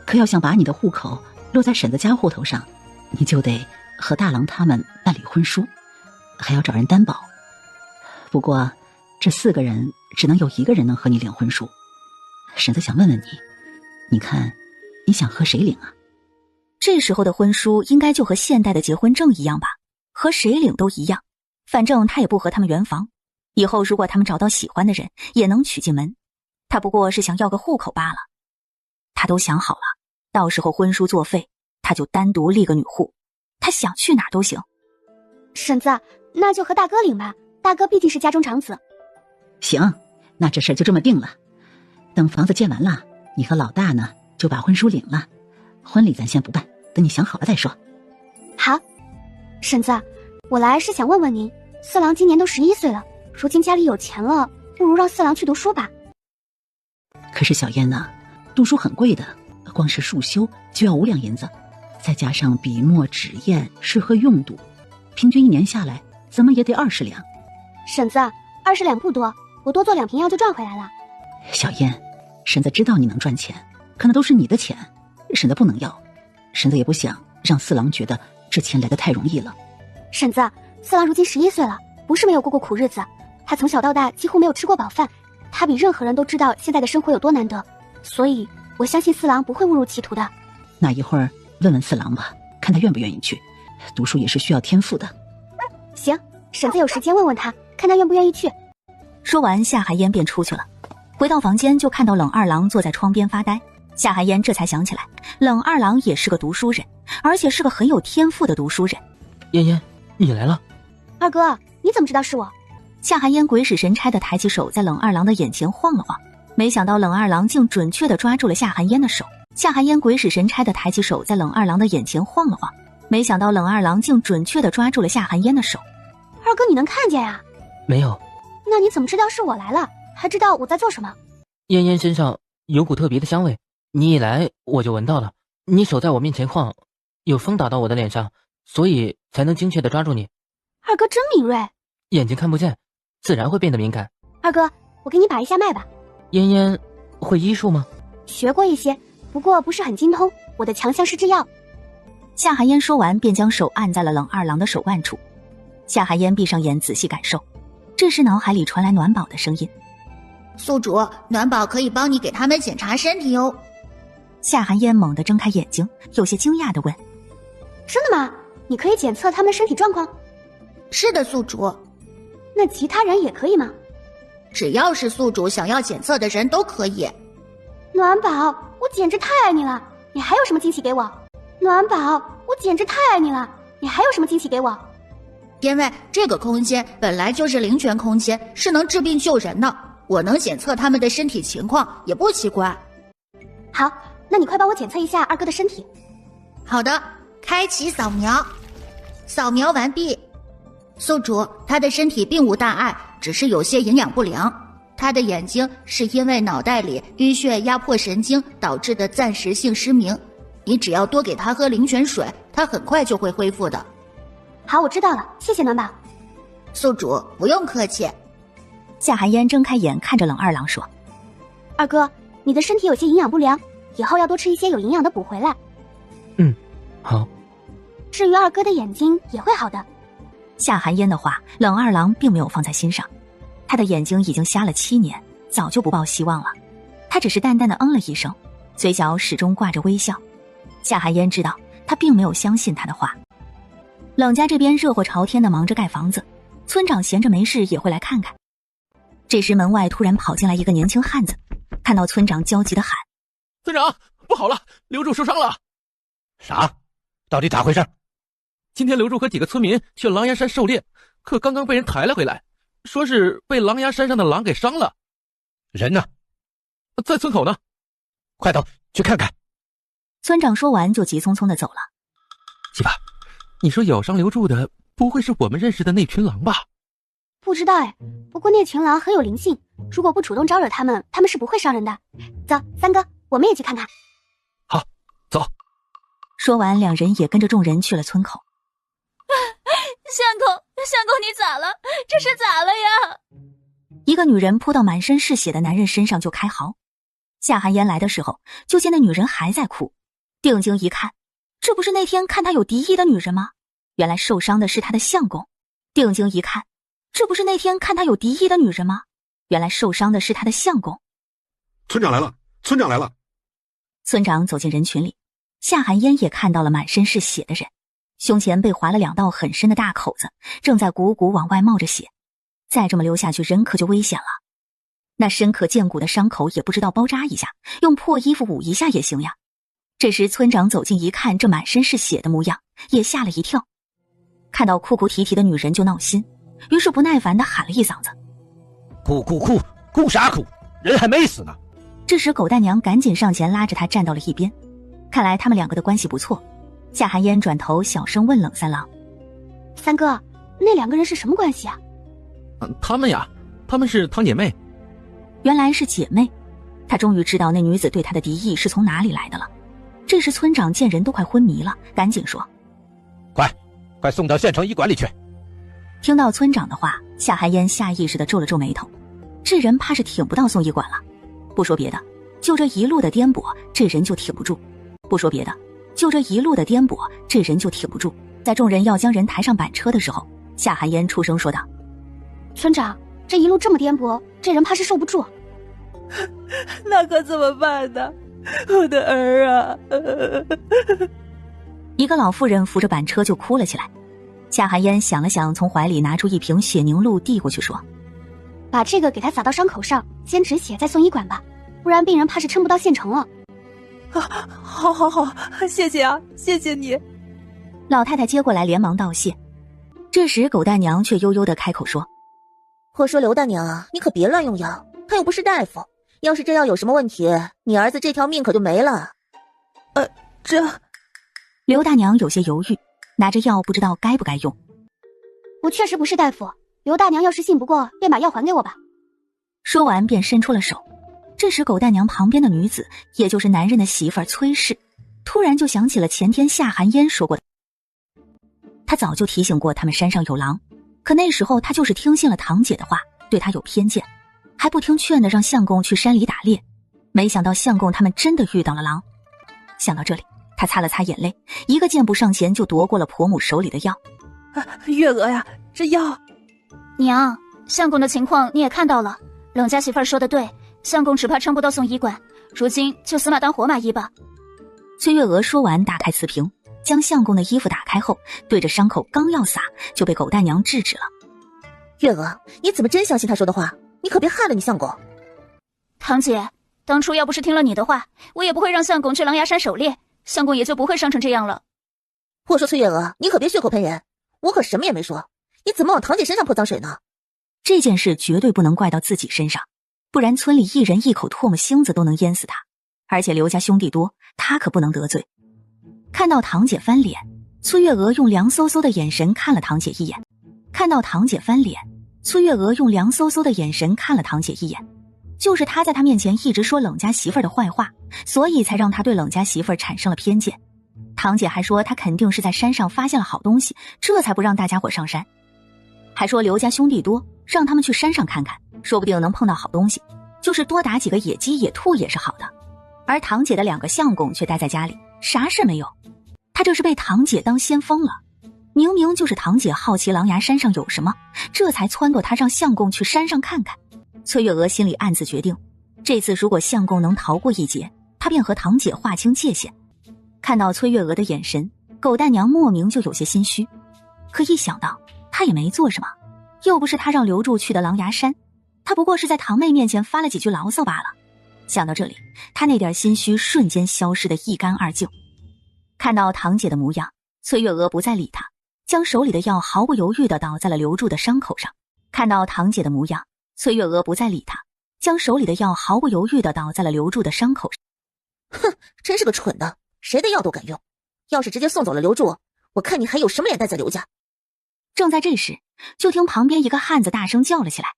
Speaker 13: 可要想把你的户口落在婶子家户头上，你就得和大郎他们办理婚书，还要找人担保。不过这4个人只能有1个人能和你领婚书。婶子想问问你，你看你想和谁领啊？
Speaker 2: 这时候的婚书应该就和现代的结婚证一样吧，和谁领都一样，反正他也不和他们圆房，以后如果他们找到喜欢的人也能娶进门，他不过是想要个户口罢了。他都想好了，到时候婚书作废，他就单独立个女户，他想去哪都行。
Speaker 1: 婶子，那就和大哥领吧，大哥毕竟是家中长子。
Speaker 13: 行，那这事儿就这么定了。等房子建完了，你和老大呢就把婚书领了，婚礼咱先不办，等你想好了再说。
Speaker 1: 好。婶子，我来是想问问您，4郎今年都11岁了，如今家里有钱了，不如让4郎去读书吧。
Speaker 13: 可是小燕呢，读书很贵的，光是束修就要5两银子，再加上笔墨纸砚吃喝用度，平均1年下来怎么也得20两。
Speaker 1: 婶子，20两不多，我多做2瓶药就赚回来了。
Speaker 13: 小燕，婶子知道你能赚钱，可那都是你的钱，婶子不能要。婶子也不想让4郎觉得这钱来得太容易了。
Speaker 1: 婶子，4郎如今11岁了，不是没有过过苦日子，他从小到大几乎没有吃过饱饭，他比任何人都知道现在的生活有多难得，所以我相信4郎不会误入歧途的。
Speaker 13: 那一会儿问问4郎吧，看他愿不愿意去，读书也是需要天赋的。
Speaker 1: 行，婶子有时间问问他，看他愿不愿意去。
Speaker 2: 说完，夏寒烟便出去了。回到房间，就看到冷二郎坐在窗边发呆。夏寒烟这才想起来，冷二郎也是个读书人，而且是个很有天赋的读书人。
Speaker 4: 嫣嫣，你来了。
Speaker 1: 二哥，你怎么知道是我？
Speaker 2: 夏寒烟鬼使神差地抬起手，在冷二郎的眼前晃了晃，没想到冷二郎竟准确地抓住了夏寒烟的手。夏寒烟鬼使神差地抬起手，在冷二郎的眼前晃了晃，没想到冷二郎竟准确地抓住了夏寒烟的手。
Speaker 1: 二哥，你能看见呀？
Speaker 4: 没有。
Speaker 1: 那你怎么知道是我来了？还知道我在做什么？
Speaker 4: 嫣嫣身上有股特别的香味，你一来我就闻到了。你手在我面前晃，有风打到我的脸上，所以才能精确地抓住你。
Speaker 1: 二哥真敏锐。
Speaker 4: 眼睛看不见，自然会变得敏感。
Speaker 1: 二哥，我给你把一下脉吧。
Speaker 4: 嫣嫣会医术吗？
Speaker 1: 学过一些，不过不是很精通。我的强项是制药。
Speaker 2: 夏寒烟说完，便将手按在了冷二郎的手腕处。夏寒烟闭上眼仔细感受，这时脑海里传来暖宝的声音：
Speaker 17: 宿主，暖宝可以帮你给他们检查身体哦。
Speaker 2: 夏寒烟猛地睁开眼睛，有些惊讶地问：
Speaker 1: 真的吗？你可以检测他们身体状况？
Speaker 17: 是的，宿主。
Speaker 1: 那其他人也可以吗？
Speaker 17: 只要是宿主想要检测的人都可以。
Speaker 1: 暖宝，我简直太爱你了！你还有什么惊喜给我？暖宝，我简直太爱你了！你还有什么惊喜给我？
Speaker 17: 因为这个空间本来就是灵泉空间，是能治病救人的，我能检测他们的身体情况也不奇怪。
Speaker 1: 好，那你快帮我检测一下二哥的身体。
Speaker 17: 好的，开启扫描。扫描完毕。宿主，他的身体并无大碍，只是有些营养不良。他的眼睛是因为脑袋里淤血压迫神经导致的暂时性失明，你只要多给他喝灵泉水，他很快就会恢复的。
Speaker 1: 好，我知道了，谢谢暖宝。
Speaker 17: 宿主，不用客气。
Speaker 2: 夏寒烟睁开眼看着冷二郎说：
Speaker 1: 二哥，你的身体有些营养不良，以后要多吃一些有营养的补回来。
Speaker 4: 好。
Speaker 1: 至于二哥的眼睛也会好的。
Speaker 2: 夏寒烟的话，冷二郎并没有放在心上。他的眼睛已经瞎了7年，早就不抱希望了。他只是淡淡的嗯了一声，嘴角始终挂着微笑。夏寒烟知道他并没有相信他的话。冷家这边热火朝天的忙着盖房子，村长闲着没事也会来看看。这时门外突然跑进来一个年轻汉子，看到村长焦急地喊：
Speaker 5: 村长，不好了，刘柱受伤了。
Speaker 15: 啥？到底咋回事？
Speaker 8: 今天刘柱和几个村民去狼牙山狩猎，可刚刚被人抬了回来，说是被狼牙山上的狼给伤了。
Speaker 15: 人呢？
Speaker 8: 在村口呢。
Speaker 15: 快走去看看。
Speaker 2: 村长说完就急匆匆地走了。
Speaker 8: 媳妇，你说咬伤刘柱的不会是我们认识的那群狼吧？
Speaker 1: 不知道哎，不过那群狼很有灵性，如果不主动招惹他们，他们是不会伤人的。走，三哥，我们也去看看。
Speaker 8: 好，走。
Speaker 2: 说完，两人也跟着众人去了村口。
Speaker 3: 相公，你咋了？这是咋了呀？
Speaker 2: 一个女人扑到满身是血的男人身上就开嚎。夏寒烟来的时候，就见那女人还在哭。定睛一看，这不是那天看他有敌意的女人吗？原来受伤的是他的相公。定睛一看，这不是那天看他有敌意的女人吗？原来受伤的是他的相公。
Speaker 6: 村长来了，村长来了。
Speaker 2: 村长走进人群里，夏寒烟也看到了满身是血的人，胸前被划了2道很深的大口子，正在鼓鼓往外冒着血。再这么流下去，人可就危险了。那深可见骨的伤口也不知道包扎一下，用破衣服捂一下也行呀。这时村长走近一看，这满身是血的模样，也吓了一跳。看到哭哭啼啼的女人就闹心，于是不耐烦地喊了一嗓子：
Speaker 15: 哭啥哭？人还没死呢。
Speaker 2: 这时狗蛋娘赶紧上前拉着他站到了一边。看来他们2个的关系不错。夏寒烟转头小声问冷三郎：
Speaker 1: 三哥，那2个人是什么关系啊？
Speaker 8: 他们呀，他们是堂姐妹。
Speaker 2: 原来是姐妹。他终于知道那女子对他的敌意是从哪里来的了。这时村长见人都快昏迷了，赶紧说：
Speaker 15: 快送到县城医馆里去。
Speaker 2: 听到村长的话，夏寒烟下意识地皱了皱眉头。这人怕是挺不到送医馆了。不说别的，就这一路的颠簸，这人就挺不住。在众人要将人抬上板车的时候，夏寒烟出声说道：
Speaker 1: 村长，这一路这么颠簸，这人怕是受不住。
Speaker 7: 那可怎么办呢？我的儿啊！
Speaker 2: 一个老妇人扶着板车就哭了起来。夏寒烟想了想，从怀里拿出一瓶血凝露递过去说：
Speaker 1: 把这个给他撒到伤口上，先止血，再送医馆吧，不然病人怕是撑不到县城了。
Speaker 7: 好，谢谢啊，谢谢你。
Speaker 2: 老太太接过来连忙道谢。这时狗大娘却悠悠地开口说：
Speaker 11: 我说刘大娘啊，你可别乱用药，他又不是大夫，要是这药有什么问题，你儿子这条命可就没了。
Speaker 2: 刘大娘有些犹豫，拿着药不知道该不该用。
Speaker 1: 我确实不是大夫，刘大娘要是信不过，便把药还给我吧。
Speaker 2: 说完便伸出了手。这时狗大娘旁边的女子，也就是男人的媳妇儿崔氏，突然就想起了前天夏寒烟说过的。他早就提醒过他们山上有狼，可那时候他就是听信了堂姐的话，对他有偏见，还不听劝的让相公去山里打猎。没想到相公他们真的遇到了狼。想到这里，他擦了擦眼泪，一个箭步上前就夺过了婆母手里的药。
Speaker 7: 月娥呀，这药……
Speaker 17: 娘，相公的情况你也看到了，冷家媳妇儿说的对，相公只怕撑不到送医馆，如今就死马当活马医吧。
Speaker 2: 崔月娥说完，打开瓷瓶，将相公的衣服打开后，对着伤口刚要撒，就被狗大娘制止了。
Speaker 11: 月娥，你怎么真相信他说的话？你可别害了你相公。
Speaker 17: 堂姐，当初要不是听了你的话，我也不会让相公去狼牙山狩猎，相公也就不会伤成这样了。
Speaker 11: 我说崔月娥，你可别血口喷人，我可什么也没说，你怎么往堂姐身上泼脏水呢？
Speaker 2: 这件事绝对不能怪到自己身上，不然村里一人一口唾沫星子都能淹死他。而且刘家兄弟多，他可不能得罪。看到堂姐翻脸，崔月娥用凉飕飕的眼神看了堂姐一眼。就是他在他面前一直说冷家媳妇儿的坏话，所以才让他对冷家媳妇儿产生了偏见。堂姐还说他肯定是在山上发现了好东西，这才不让大家伙上山。还说刘家兄弟多，让他们去山上看看，说不定能碰到好东西，就是多打几个野鸡野兔也是好的。而堂姐的2个相公却待在家里，啥事没有。他这是被堂姐当先锋了，明明就是堂姐好奇狼牙山上有什么，这才撺掇他让相公去山上看看。崔月娥心里暗自决定，这次如果相公能逃过一劫，他便和堂姐划清界限。看到崔月娥的眼神，狗大娘莫名就有些心虚，可一想到他也没做什么，又不是他让刘柱去的狼牙山，他不过是在堂妹面前发了几句牢骚罢了。想到这里，他那点心虚瞬间消失得一干二净。看到堂姐的模样，崔月娥不再理他，将手里的药毫不犹豫地倒在了刘柱的伤口上。
Speaker 11: 哼，真是个蠢的，谁的药都敢用。要是直接送走了刘柱，我看你还有什么脸待在刘家。
Speaker 2: 正在这时，就听旁边一个汉子大声叫了起来：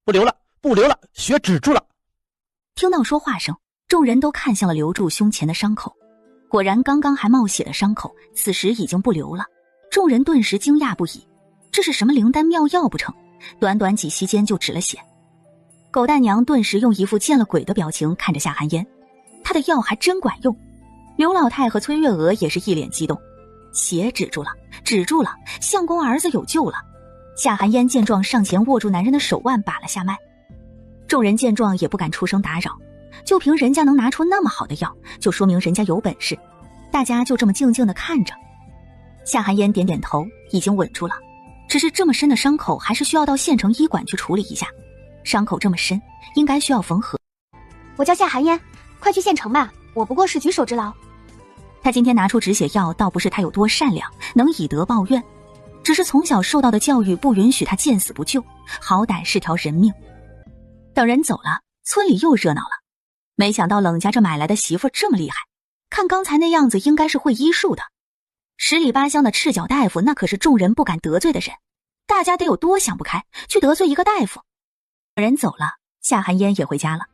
Speaker 15: 不流了，血止住了。
Speaker 2: 听到说话声，众人都看向了刘柱胸前的伤口，果然刚刚还冒血的伤口此时已经不流了。众人顿时惊讶不已，这是什么灵丹妙药不成？短短几息间就止了血。狗大娘顿时用一副见了鬼的表情看着夏寒烟，她的药还真管用。刘老太和崔月娥也是一脸激动，血止住了，相公儿子有救了。夏寒烟见状上前握住男人的手腕把了下脉。众人见状也不敢出声打扰，就凭人家能拿出那么好的药，就说明人家有本事。大家就这么静静地看着。夏寒烟点点头，已经稳住了，只是这么深的伤口还是需要到县城医馆去处理一下，伤口这么深应该需要缝合。
Speaker 1: 我叫夏寒烟，快去县城吧，我不过是举手之劳。
Speaker 2: 他今天拿出止血药，倒不是他有多善良能以德报怨，只是从小受到的教育不允许他见死不救，好歹是条人命。等人走了，村里又热闹了。没想到冷家这买来的媳妇这么厉害，看刚才那样子应该是会医术的。十里八乡的赤脚大夫那可是众人不敢得罪的人，大家得有多想不开去得罪一个大夫。人走了，夏寒烟也回家了。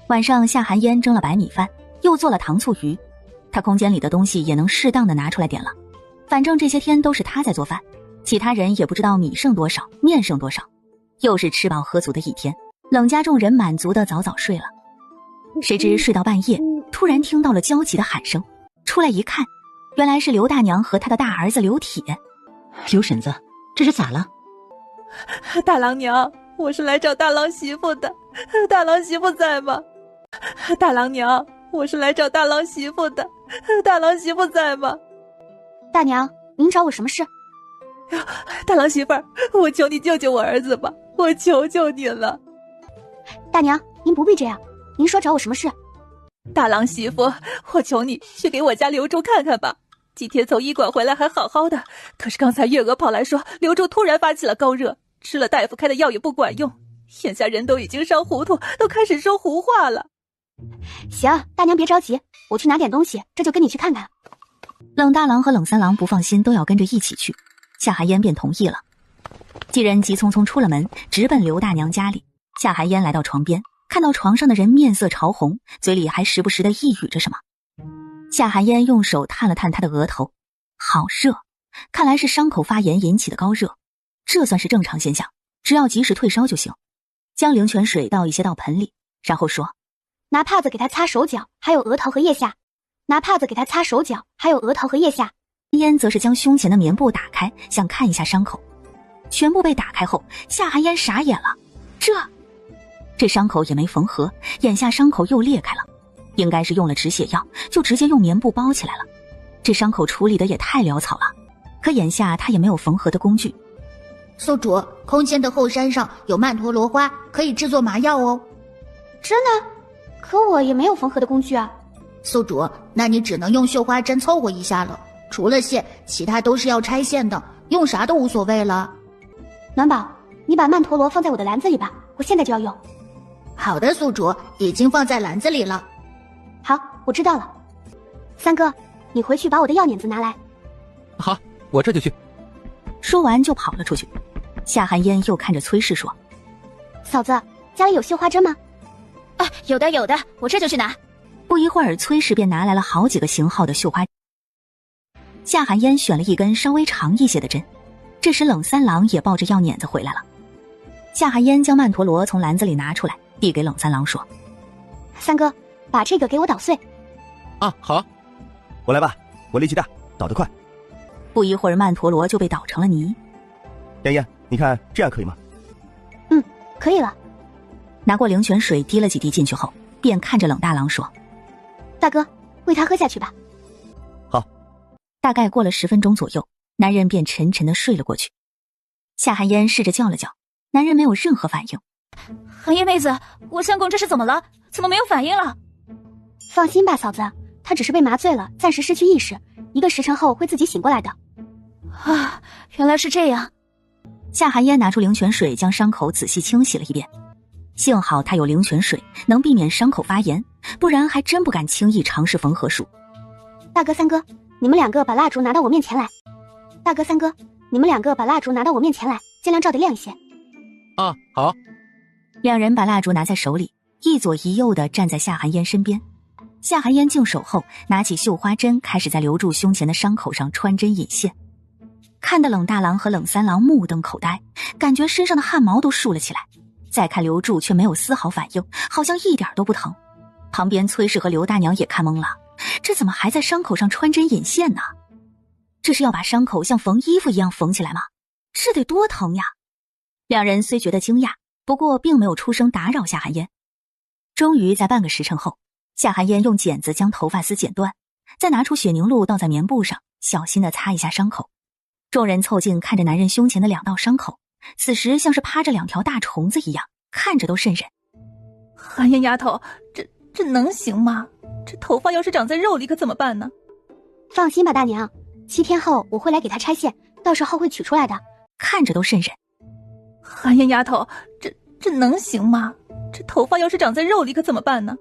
Speaker 2: 晚上夏寒烟蒸了白米饭，又做了糖醋鱼，他空间里的东西也能适当的拿出来点了。反正这些天都是他在做饭，其他人也不知道米剩多少面剩多少。又是吃饱喝足的一天，冷家众人满足的早早睡了。谁知睡到半夜，突然听到了焦急的喊声，出来一看，原来是刘大娘和她的大儿子刘铁。
Speaker 9: 刘婶子，这是咋了？
Speaker 7: 大郎娘，我是来找大郎媳妇的，大郎媳妇在吗？大郎娘，我是来找大郎媳妇的，大郎媳妇在吗？
Speaker 1: 大娘，您找我什么事？
Speaker 7: 大郎媳妇儿，我求你救救我儿子吧，我求求你了。
Speaker 1: 大娘，您不必这样，您说找我什么事？
Speaker 7: 大郎媳妇，我求你去给我家刘柱看看吧。今天从医馆回来还好好的，可是刚才月娥跑来说刘柱突然发起了高热，吃了大夫开的药也不管用，眼下人都已经烧糊涂，都开始说胡话了。
Speaker 1: 行，大娘别着急，我去拿点东西，这就跟你去看看。
Speaker 2: 冷大郎和冷三郎不放心都要跟着一起去，夏寒烟便同意了。几人急匆匆出了门，直奔刘大娘家里。夏寒烟来到床边，看到床上的人面色潮红，嘴里还时不时地呓语着什么。夏寒烟用手探了探他的额头，好热，看来是伤口发炎引起的高热，这算是正常现象，只要及时退烧就行。将灵泉水倒一些到盆里，然后说：
Speaker 1: 拿帕子给他擦手脚，还有额头和腋下。拿帕子给他擦手脚，还有额头和腋下。
Speaker 2: 烟则是将胸前的棉布打开，想看一下伤口。全部被打开后，夏寒烟傻眼了，这伤口也没缝合，眼下伤口又裂开了，应该是用了止血药，就直接用棉布包起来了。这伤口处理的也太潦草了，可眼下他也没有缝合的工具。
Speaker 17: 宿主，空间的后山上有曼陀罗花，可以制作麻药哦。
Speaker 1: 真的？可我也没有缝合的工具啊。
Speaker 17: 宿主，那你只能用绣花针凑合一下了，除了线，其他都是要拆线的，用啥都无所谓了。
Speaker 1: 暖宝，你把曼陀罗放在我的篮子里吧，我现在就要用。
Speaker 17: 好的，宿主，已经放在篮子里了。
Speaker 1: 好，我知道了。三哥，你回去把我的药碾子拿来。
Speaker 8: 好，我这就去。
Speaker 2: 说完就跑了出去。夏寒烟又看着崔氏说：
Speaker 1: 嫂子，家里有绣花针吗？
Speaker 3: 啊，有的有的，我这就去拿。
Speaker 2: 不一会儿，崔氏便拿来了好几个型号的绣花针。夏寒烟选了一根稍微长一些的针。这时冷三郎也抱着药碾子回来了。夏寒烟将曼陀罗从篮子里拿出来，递给冷三郎说：
Speaker 1: 三哥，把这个给我捣碎。
Speaker 8: 啊，好。
Speaker 14: 我来吧，我力气大，捣得快。
Speaker 2: 不一会儿，曼陀罗就被捣成了泥。
Speaker 14: 烟烟，你看这样可以吗？
Speaker 1: 嗯，可以了。
Speaker 2: 拿过灵泉水滴了几滴进去后，便看着冷大郎说：
Speaker 1: 大哥，喂他喝下去吧。
Speaker 14: 好。
Speaker 2: 大概过了10分钟左右，男人便沉沉地睡了过去。夏寒烟试着叫了叫，男人没有任何反应。
Speaker 3: 寒烟妹子，我相公这是怎么了？怎么没有反应了？
Speaker 1: 放心吧，嫂子，他只是被麻醉了，暂时失去意识，1个时辰后会自己醒过来的。
Speaker 3: 啊，原来是这样。
Speaker 2: 夏寒烟拿出灵泉水，将伤口仔细清洗了一遍。幸好他有灵泉水，能避免伤口发炎，不然还真不敢轻易尝试缝合术。
Speaker 1: 大哥三哥，你们2个把蜡烛拿到我面前来。大哥三哥，你们2个把蜡烛拿到我面前来，尽量照得亮一些。
Speaker 8: 啊，好。
Speaker 2: 两人把蜡烛拿在手里，一左一右地站在夏寒烟身边。夏寒烟净手后，拿起绣花针，开始在留住胸前的伤口上穿针引线。看得冷大郎和冷三郎目瞪口呆，感觉身上的汗毛都竖了起来。再看刘柱却没有丝毫反应，好像一点都不疼。旁边崔氏和刘大娘也看懵了，这怎么还在伤口上穿针引线呢？这是要把伤口像缝衣服一样缝起来吗？这得多疼呀！两人虽觉得惊讶，不过并没有出声打扰夏寒烟。终于在半个时辰后，夏寒烟用剪子将头发丝剪断，再拿出血凝露倒在棉布上，小心地擦一下伤口。众人凑近看着男人胸前的2道伤口，此时像是趴着2条大虫子一样，看着都瘆人。
Speaker 7: 寒烟丫头，这能行吗？这头发要是长在肉里可怎么办呢？
Speaker 1: 放心吧，大娘，7天后我会来给他拆线，到时候会取出来的。
Speaker 2: 看着都瘆人。
Speaker 7: 寒烟丫头，这能行吗？这头发要是长在肉里可怎么办呢？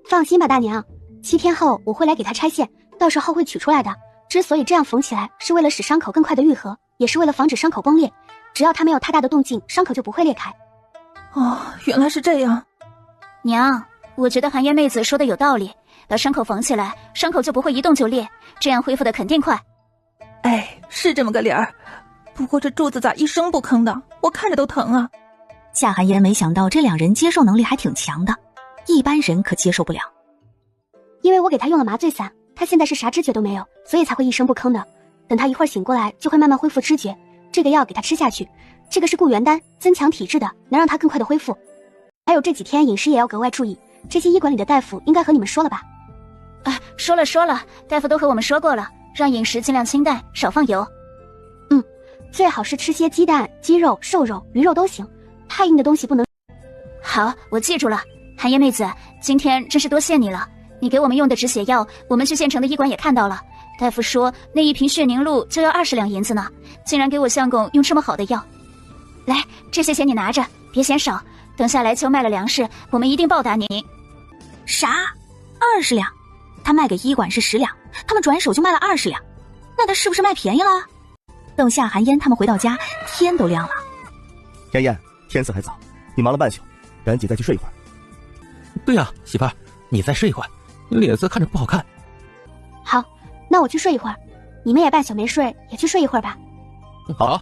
Speaker 1: 放心吧，大娘，7天后我会来给他拆线，到时候会取出来的。之所以这样缝起来，是为了使伤口更快的愈合，也是为了防止伤口崩裂。只要它没有太大的动静，伤口就不会裂开。
Speaker 7: 哦，原来是这样。
Speaker 3: 娘，我觉得寒烟妹子说的有道理，把伤口缝起来，伤口就不会一动就裂，这样恢复的肯定快。
Speaker 7: 哎，是这么个理儿。不过这柱子咋一声不吭的，我看着都疼啊。
Speaker 2: 夏寒烟没想到这2人接受能力还挺强的，一般人可接受不了。
Speaker 1: 因为我给他用了麻醉散，他现在是啥知觉都没有，所以才会一声不吭的。等他一会儿醒过来，就会慢慢恢复知觉。这个药给他吃下去，这个是固元丹，增强体质的，能让他更快的恢复。还有这几天饮食也要格外注意，这些医馆里的大夫应该和你们说了吧？
Speaker 3: 啊，说了，大夫都和我们说过了，让饮食尽量清淡，少放油。
Speaker 1: 最好是吃些鸡蛋、鸡肉、瘦肉、鱼肉都行，太硬的东西不能。
Speaker 18: 好，我记住了。寒烟妹子，今天真是多谢你了。你给我们用的止血药，我们去县城的医馆也看到了。大夫说那一瓶血凝露就要20两银子呢，竟然给我相公用这么好的药。来，这些钱你拿着，别嫌少。等下来秋卖了粮食，我们一定报答你。
Speaker 2: 啥？20两？他卖给医馆是10两，他们转手就卖了20两，那他是不是卖便宜了？等夏寒烟他们回到家，天都亮了。
Speaker 14: 妍妍，天色还早，你忙了半宿，赶紧再去睡一会儿。
Speaker 8: 对呀，媳妇儿，你再睡一会儿，你脸色看着不好看。
Speaker 1: 好，那我去睡一会儿，你们也半宿没睡，也去睡一会儿吧。
Speaker 8: 好。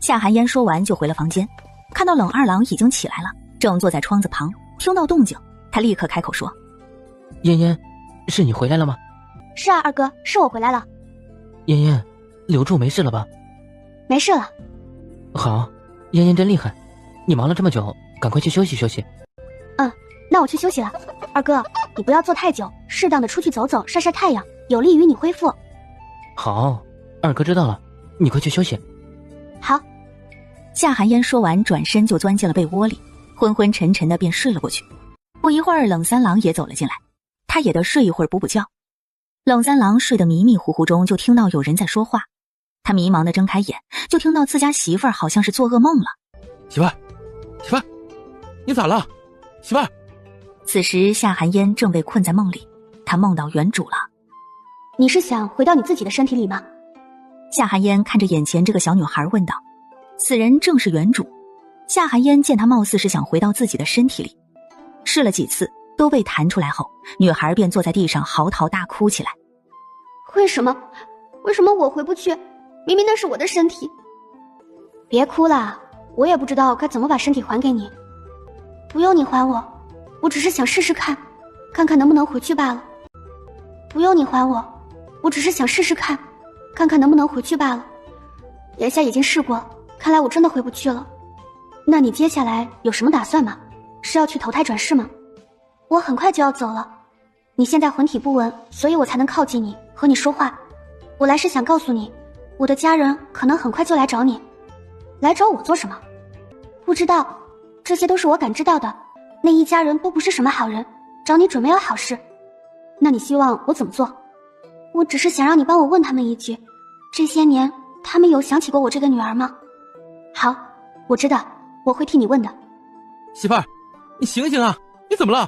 Speaker 2: 夏寒烟说完就回了房间，看到冷二郎已经起来了，正坐在窗子旁，听到动静，他立刻开口说：
Speaker 4: 嫣嫣，是你回来了吗？
Speaker 1: 是啊，二哥，是我回来了。
Speaker 4: 嫣嫣，留住没事了吧？
Speaker 1: 没事了。
Speaker 4: 好，嫣嫣真厉害，你忙了这么久，赶快去休息休息。
Speaker 1: 那我去休息了。二哥，你不要坐太久，适当的出去走走，晒晒太阳，有利于你恢复。
Speaker 4: 好，二哥知道了，你快去休息。
Speaker 1: 好。
Speaker 2: 夏寒烟说完，转身就钻进了被窝里，昏昏沉沉的便睡了过去。不一会儿，冷三郎也走了进来，他也得睡一会儿补补觉。冷三郎睡得迷迷糊糊中，就听到有人在说话，他迷茫的睁开眼，就听到自家媳妇儿好像是做噩梦了。
Speaker 8: 媳妇儿，媳妇儿，你咋了？媳妇儿。
Speaker 2: 此时夏寒烟正被困在梦里，她梦到原主了。
Speaker 1: 你是想回到你自己的身体里吗？
Speaker 2: 夏寒烟看着眼前这个小女孩问道。此人正是原主。夏寒烟见她貌似是想回到自己的身体里，试了几次都被弹出来后，女孩便坐在地上嚎啕大哭起来。
Speaker 1: 为什么我回不去？明明那是我的身体。别哭了，我也不知道该怎么把身体还给你。不用你还我，我只是想试试看，看看能不能回去罢了。不用你还我，我只是想试试看，看看能不能回去罢了。眼下已经试过，看来我真的回不去了。那你接下来有什么打算吗？是要去投胎转世吗？我很快就要走了，你现在魂体不稳，所以我才能靠近你，和你说话。我来是想告诉你，我的家人可能很快就来找你。来找我做什么？不知道，这些都是我感知到的。那一家人都不是什么好人，找你准没有好事。那你希望我怎么做？我只是想让你帮我问他们一句，这些年他们有想起过我这个女儿吗？好，我知道，我会替你问的。
Speaker 8: 媳妇儿，你醒醒啊，你怎么了？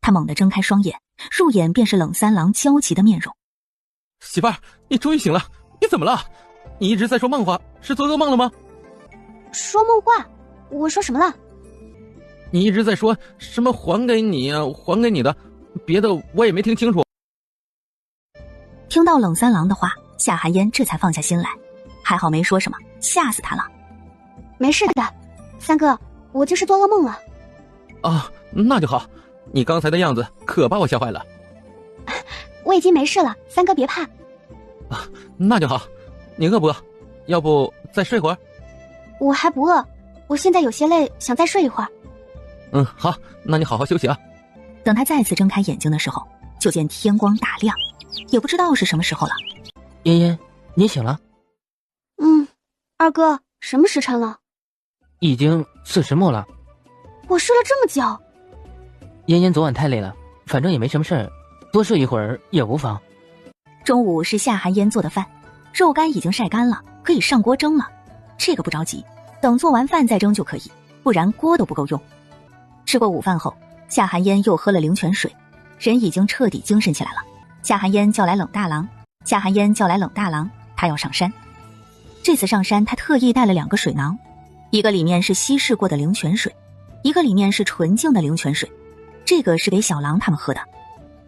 Speaker 2: 他猛地睁开双眼，入眼便是冷三郎焦急的面容。
Speaker 8: 媳妇儿，你终于醒了，你怎么了？你一直在说梦话，是做噩梦了吗？
Speaker 1: 说梦话？我说什么了？
Speaker 8: 你一直在说什么还给你啊，还给你的，别的我也没听清楚。
Speaker 2: 听到冷三郎的话，夏寒烟这才放下心来，还好没说什么，吓死他了。
Speaker 1: 没事的，三哥，我就是做噩梦了。
Speaker 8: 啊，那就好，你刚才的样子可把我吓坏了。
Speaker 1: 我已经没事了，三哥别怕。
Speaker 8: 啊，那就好，你饿不饿？要不再睡会儿？
Speaker 1: 我还不饿，我现在有些累，想再睡一会儿。
Speaker 8: 好，那你好好休息啊。
Speaker 2: 等他再次睁开眼睛的时候，就见天光大亮，也不知道是什么时候了。
Speaker 4: 嫣嫣，你醒了？
Speaker 1: 二哥，什么时辰了？
Speaker 4: 已经4时末了。
Speaker 1: 我睡了这么久。
Speaker 4: 嫣嫣昨晚太累了，反正也没什么事儿，多睡一会儿也无妨。
Speaker 2: 中午是夏寒烟做的饭，肉干已经晒干了，可以上锅蒸了。这个不着急，等做完饭再蒸就可以，不然锅都不够用。吃过午饭后，夏寒烟又喝了灵泉水，人已经彻底精神起来了。夏寒烟叫来冷大郎，他要上山。这次上山，他特意带了2个水囊，一个里面是稀释过的灵泉水，一个里面是纯净的灵泉水，这个是给小狼他们喝的。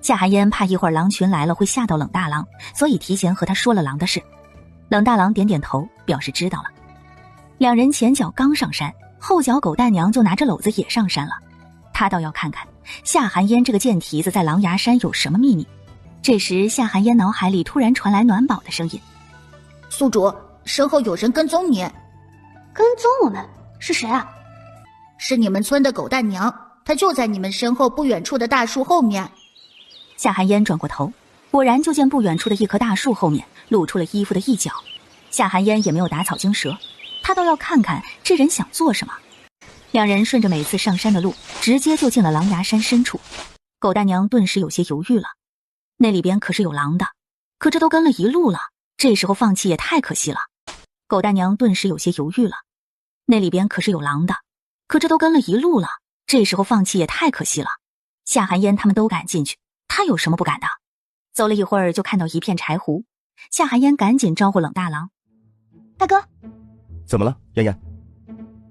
Speaker 2: 夏寒烟怕一会儿狼群来了会吓到冷大郎，所以提前和他说了狼的事。冷大郎点点头，表示知道了。2人前脚刚上山，后脚狗蛋娘就拿着篓子也上山了。他倒要看看夏寒烟这个贱蹄子在狼牙山有什么秘密。这时夏寒烟脑海里突然传来暖宝的声音：
Speaker 17: 宿主，身后有人跟踪你。
Speaker 1: 跟踪我们？是谁啊？
Speaker 17: 是你们村的狗蛋娘，她就在你们身后不远处的大树后面。
Speaker 2: 夏寒烟转过头，果然就见不远处的一棵大树后面露出了衣服的一角。夏寒烟也没有打草惊蛇，他倒要看看这人想做什么。两人顺着每次上山的路，直接就进了狼牙山深处。狗大娘顿时有些犹豫了，那里边可是有狼的，可这都跟了一路了，这时候放弃也太可惜了。狗大娘顿时有些犹豫了，那里边可是有狼的，可这都跟了一路了，这时候放弃也太可惜了。夏寒烟他们都敢进去，他有什么不敢的？走了一会儿，就看到一片柴胡。夏寒烟赶紧招呼冷大郎：“
Speaker 1: 大哥。”“
Speaker 14: 怎么了，妍妍？”“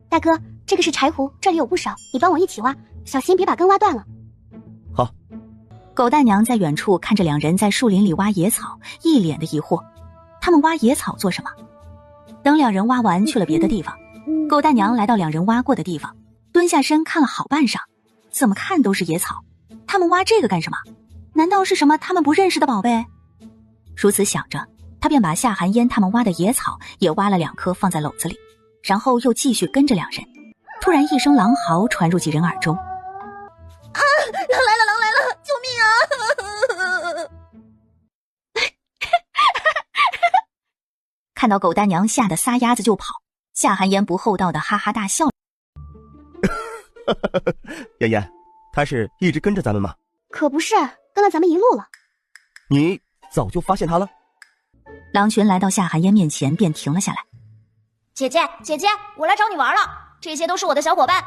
Speaker 1: 大哥，这个是柴胡，这里有不少，你帮我一起挖，小心别把根挖断了。”“
Speaker 14: 好。”
Speaker 2: 狗大娘在远处看着两人在树林里挖野草，一脸的疑惑。他们挖野草做什么？等两人挖完去了别的地方，狗大娘来到两人挖过的地方，蹲下身看了好半晌，怎么看都是野草。他们挖这个干什么？难道是什么他们不认识的宝贝？如此想着，他便把夏寒烟他们挖的野草也挖了2颗放在篓子里，然后又继续跟着两人。突然一声狼嚎传入几人耳中：“
Speaker 3: 啊！狼来了！狼来了！救命啊！”
Speaker 2: 看到狗大娘吓得撒丫子就跑，夏寒烟不厚道的哈哈大笑。
Speaker 14: 妍妍，他是一直跟着咱们吗？
Speaker 1: 可不是，跟了咱们一路了。
Speaker 14: 你早就发现他了？
Speaker 2: 狼群来到夏寒烟面前便停了下来。
Speaker 18: 姐姐，姐姐，我来找你玩了，这些都是我的小伙伴。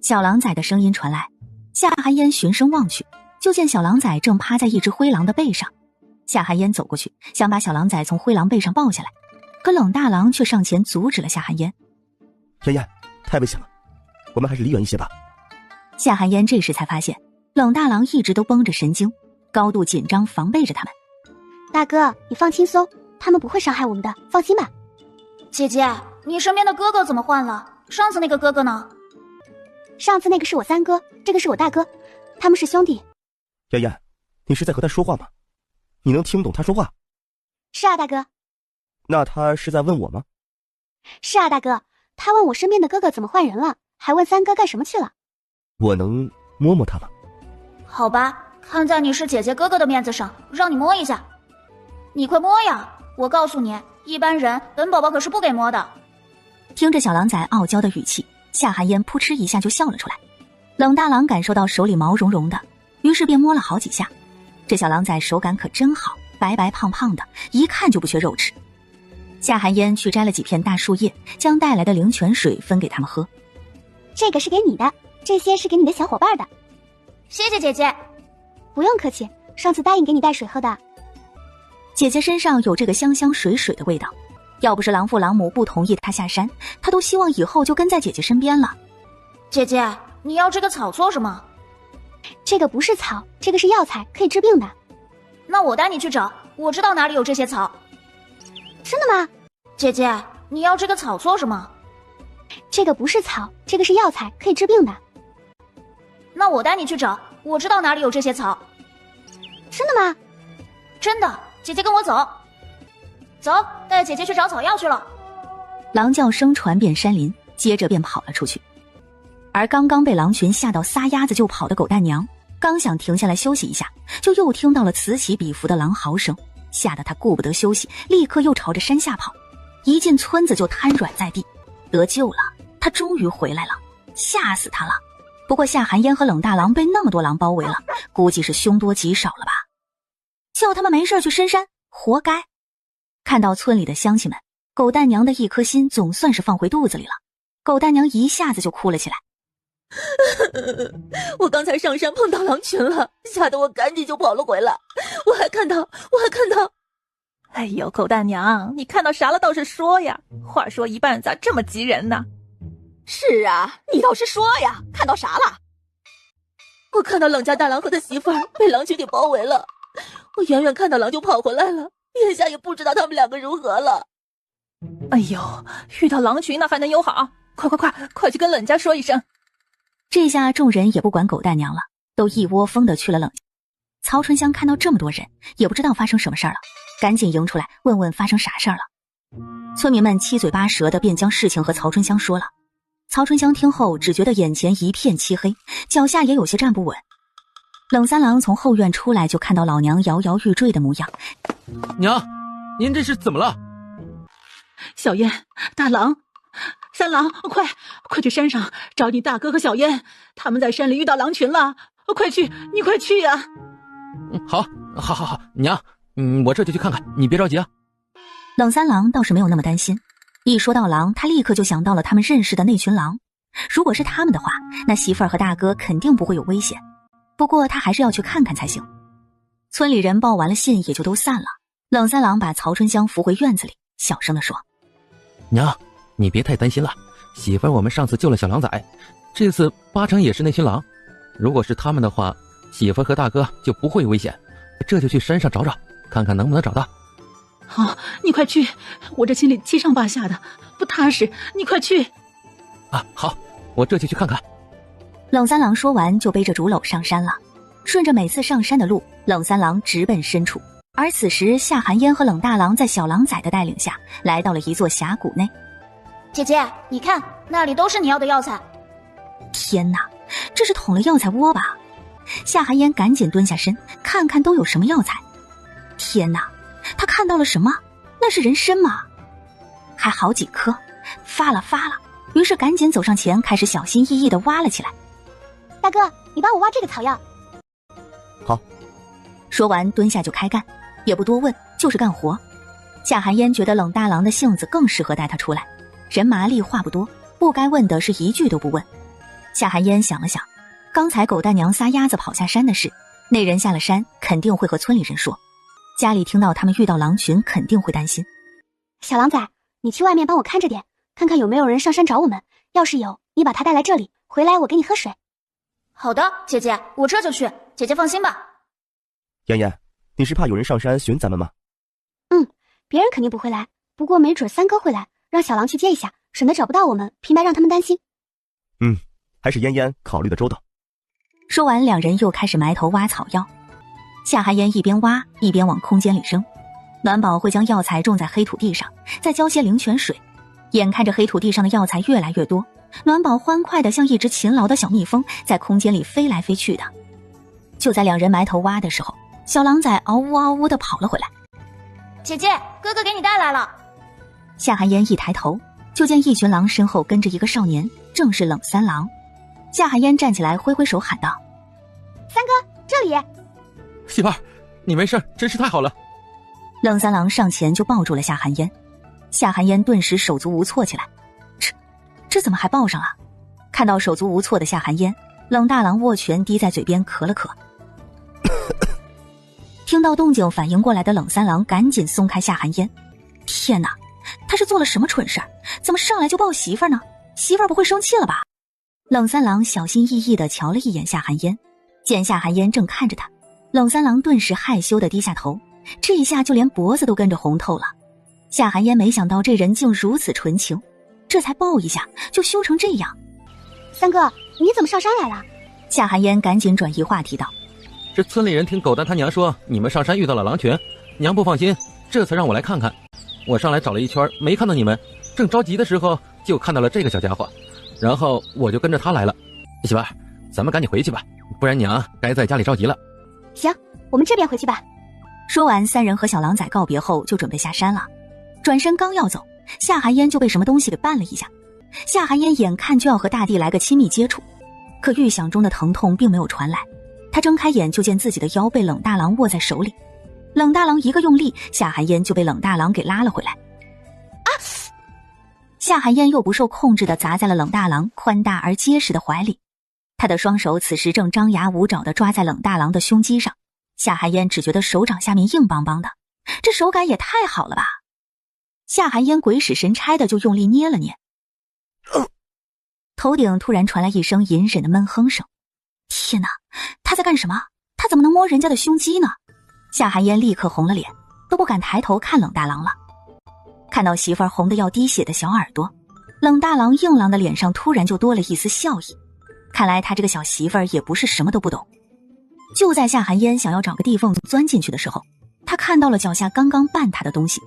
Speaker 2: 小狼崽的声音传来，夏寒烟循声望去，就见小狼崽正趴在一只灰狼的背上。夏寒烟走过去，想把小狼崽从灰狼背上抱下来，可冷大郎却上前阻止了夏寒烟。
Speaker 14: 妍妍，太危险了，我们还是离远一些吧。
Speaker 2: 夏寒烟这时才发现，冷大郎一直都绷着神经，高度紧张防备着他们。
Speaker 1: 大哥，你放轻松，他们不会伤害我们的，放心吧。
Speaker 18: 姐姐，你身边的哥哥怎么换了？上次那个哥哥呢？
Speaker 1: 上次那个是我三哥，这个是我大哥，他们是兄弟。
Speaker 14: 妍妍，你是在和他说话吗？你能听懂他说话？
Speaker 1: 是啊，大哥。
Speaker 14: 那他是在问我吗？
Speaker 1: 是啊，大哥，他问我身边的哥哥怎么换人了，还问三哥干什么去了。
Speaker 14: 我能摸摸他吗？
Speaker 18: 好吧，看在你是姐姐哥哥的面子上，让你摸一下。你快摸呀！我告诉你，一般人本宝宝可是不给摸的。
Speaker 2: 听着小狼崽傲娇的语气，夏寒烟扑哧一下就笑了出来。冷大郎感受到手里毛茸茸的，于是便摸了好几下。这小狼崽手感可真好，白白胖胖的，一看就不缺肉吃。夏寒烟去摘了几片大树叶，将带来的灵泉水分给他们喝。
Speaker 1: 这个是给你的，这些是给你的小伙伴的。
Speaker 18: 谢谢姐姐。
Speaker 1: 不用客气，上次答应给你带水喝的。
Speaker 2: 姐姐身上有这个香香水水的味道，要不是狼父狼母不同意她下山，她都希望以后就跟在姐姐身边了。
Speaker 18: 姐姐，你要这个草做什么？
Speaker 1: 这个不是草，这个是药材，可以治病的。
Speaker 18: 那我带你去找，我知道哪里有这些草。
Speaker 1: 真的吗？
Speaker 18: 姐姐，你要这个草做什么？
Speaker 1: 这个不是草，这个是药材，可以治病的。
Speaker 18: 那我带你去找，我知道哪里有这些草。
Speaker 1: 真的吗？
Speaker 18: 真的，姐姐跟我走。走，带姐姐去找草药去了。
Speaker 2: 狼叫声传遍山林，接着便跑了出去。而刚刚被狼群吓到撒丫子就跑的狗大娘，刚想停下来休息一下，就又听到了此起彼伏的狼嚎声，吓得他顾不得休息，立刻又朝着山下跑。一进村子就瘫软在地，得救了，他终于回来了，吓死他了。不过夏寒烟和冷大郎被那么多狼包围了，估计是凶多吉少了吧。叫他们没事去深山，活该。看到村里的乡亲们，狗大娘的一颗心总算是放回肚子里了。狗大娘一下子就哭了起来。
Speaker 11: 我刚才上山碰到狼群了，吓得我赶紧就跑了回来。我还看到。
Speaker 7: 哎呦，狗大娘，你看到啥了倒是说呀，话说一半咋这么急人呢？
Speaker 10: 是啊，你倒是说呀，看到啥了？
Speaker 11: 我看到冷家大郎和他媳妇儿被狼群给包围了，我远远看到狼就跑回来了，眼下也不知道他们两个如何了。
Speaker 7: 哎呦，遇到狼群那还能有好？快去跟冷家说一声。
Speaker 2: 这下众人也不管狗大娘了，都一窝蜂的去了冷家。曹春香看到这么多人，也不知道发生什么事儿了，赶紧迎出来问问发生啥事儿了。村民们七嘴八舌的便将事情和曹春香说了。曹春香听后只觉得眼前一片漆黑，脚下也有些站不稳。冷三郎从后院出来，就看到老娘摇摇欲坠的模样。
Speaker 8: 娘，您这是怎么了？
Speaker 13: 小燕，大郎，三郎，快去山上找你大哥和小燕，他们在山里遇到狼群了，快去，你快去呀！
Speaker 8: 好，娘，我这就去看看，你别着急啊。
Speaker 2: 冷三郎倒是没有那么担心，一说到狼，他立刻就想到了他们认识的那群狼。如果是他们的话，那媳妇儿和大哥肯定不会有危险。不过他还是要去看看才行。村里人报完了信，也就都散了。冷三郎把曹春香扶回院子里，小声地说：
Speaker 8: 娘，你别太担心了，媳妇儿我们上次救了小狼崽，这次八成也是那群狼。如果是他们的话，媳妇儿和大哥就不会有危险。这就去山上找找，看看能不能找到。
Speaker 13: 好，你快去，我这心里七上八下的，不踏实，你快去。
Speaker 8: 好，我这就去看看。
Speaker 2: 冷三郎说完就背着竹篓上山了。顺着每次上山的路，冷三郎直奔深处。而此时夏寒烟和冷大郎在小狼崽的带领下来到了一座峡谷内。
Speaker 18: 姐姐，你看那里都是你要的药材。
Speaker 2: 天哪，这是捅了药材窝吧？夏寒烟赶紧蹲下身看看都有什么药材。天哪，他看到了什么？那是人参吗？还好几颗，发了。于是赶紧走上前，开始小心翼翼地挖了起来。
Speaker 1: 大哥，你帮我挖这个草药。
Speaker 14: 好。
Speaker 2: 说完蹲下就开干，也不多问，就是干活。夏寒烟觉得冷大郎的性子更适合带他出来，人麻利话不多，不该问的是一句都不问。夏寒烟想了想，刚才狗蛋娘撒鸭子跑下山的事，那人下了山肯定会和村里人说，家里听到他们遇到狼群肯定会担心。
Speaker 1: 小狼崽，你去外面帮我看着点，看看有没有人上山找我们，要是有，你把他带来这里，回来我给你喝水。
Speaker 18: 好的，姐姐，我这就去，姐姐放心吧。
Speaker 14: 妍妍，你是怕有人上山寻咱们吗？
Speaker 1: 别人肯定不会来，不过没准三哥会来，让小狼去接一下，省得找不到我们，平白让他们担心。
Speaker 14: 还是妍妍考虑的周到。
Speaker 2: 说完，两人又开始埋头挖草药。夏寒烟一边挖一边往空间里扔，暖宝会将药材种在黑土地上，再浇些灵泉水。眼看着黑土地上的药材越来越多，暖宝欢快地像一只勤劳的小蜜蜂，在空间里飞来飞去的。就在两人埋头挖的时候，小狼崽嗷呜嗷呜地跑了回来。
Speaker 18: 姐姐，哥哥给你带来了。
Speaker 2: 夏寒烟一抬头，就见一群狼身后跟着一个少年，正是冷三郎。夏寒烟站起来挥挥手喊道：
Speaker 1: 三哥，这里。
Speaker 8: 媳妇儿，你没事，真是太好了。
Speaker 2: 冷三郎上前就抱住了夏寒烟，夏寒烟顿时手足无措起来。这怎么还抱上了？看到手足无措的夏寒烟，冷大郎握拳滴在嘴边咳了咳。听到动静反应过来的冷三郎赶紧松开夏寒烟。天哪，他是做了什么蠢事儿？怎么上来就抱媳妇儿呢？媳妇儿不会生气了吧？冷三郎小心翼翼地瞧了一眼夏寒烟，见夏寒烟正看着他，冷三郎顿时害羞地低下头，这一下就连脖子都跟着红透了。夏寒烟没想到这人竟如此纯情，这才抱一下就羞成这样。
Speaker 1: 三哥，你怎么上山来了？
Speaker 2: 夏寒烟赶紧转移话题道：
Speaker 8: 这村里人听狗蛋他娘说你们上山遇到了狼群，娘不放心，这才让我来看看。我上来找了一圈没看到你们，正着急的时候就看到了这个小家伙，然后我就跟着他来了。媳妇儿，咱们赶紧回去吧，不然娘该在家里着急了。
Speaker 1: 行，我们这边回去吧。
Speaker 2: 说完，三人和小狼崽告别后就准备下山了。转身刚要走，夏寒烟就被什么东西给绊了一下。夏寒烟眼看就要和大地来个亲密接触，可预想中的疼痛并没有传来。他睁开眼就见自己的腰被冷大郎握在手里，冷大郎一个用力，夏寒烟就被冷大郎给拉了回来。夏寒烟又不受控制地砸在了冷大郎宽大而结实的怀里，他的双手此时正张牙舞爪地抓在冷大郎的胸肌上。夏寒烟只觉得手掌下面硬邦邦的，这手感也太好了吧。夏寒烟鬼使神差的就用力捏了捏，头顶突然传来一声隐忍的闷哼声。天哪，他在干什么？他怎么能摸人家的胸肌呢？夏寒烟立刻红了脸，都不敢抬头看冷大郎了。看到媳妇儿红得要滴血的小耳朵，冷大郎硬朗的脸上突然就多了一丝笑意。看来他这个小媳妇儿也不是什么都不懂。就在夏寒烟想要找个地缝钻进去的时候，他看到了脚下刚刚绊他的东西。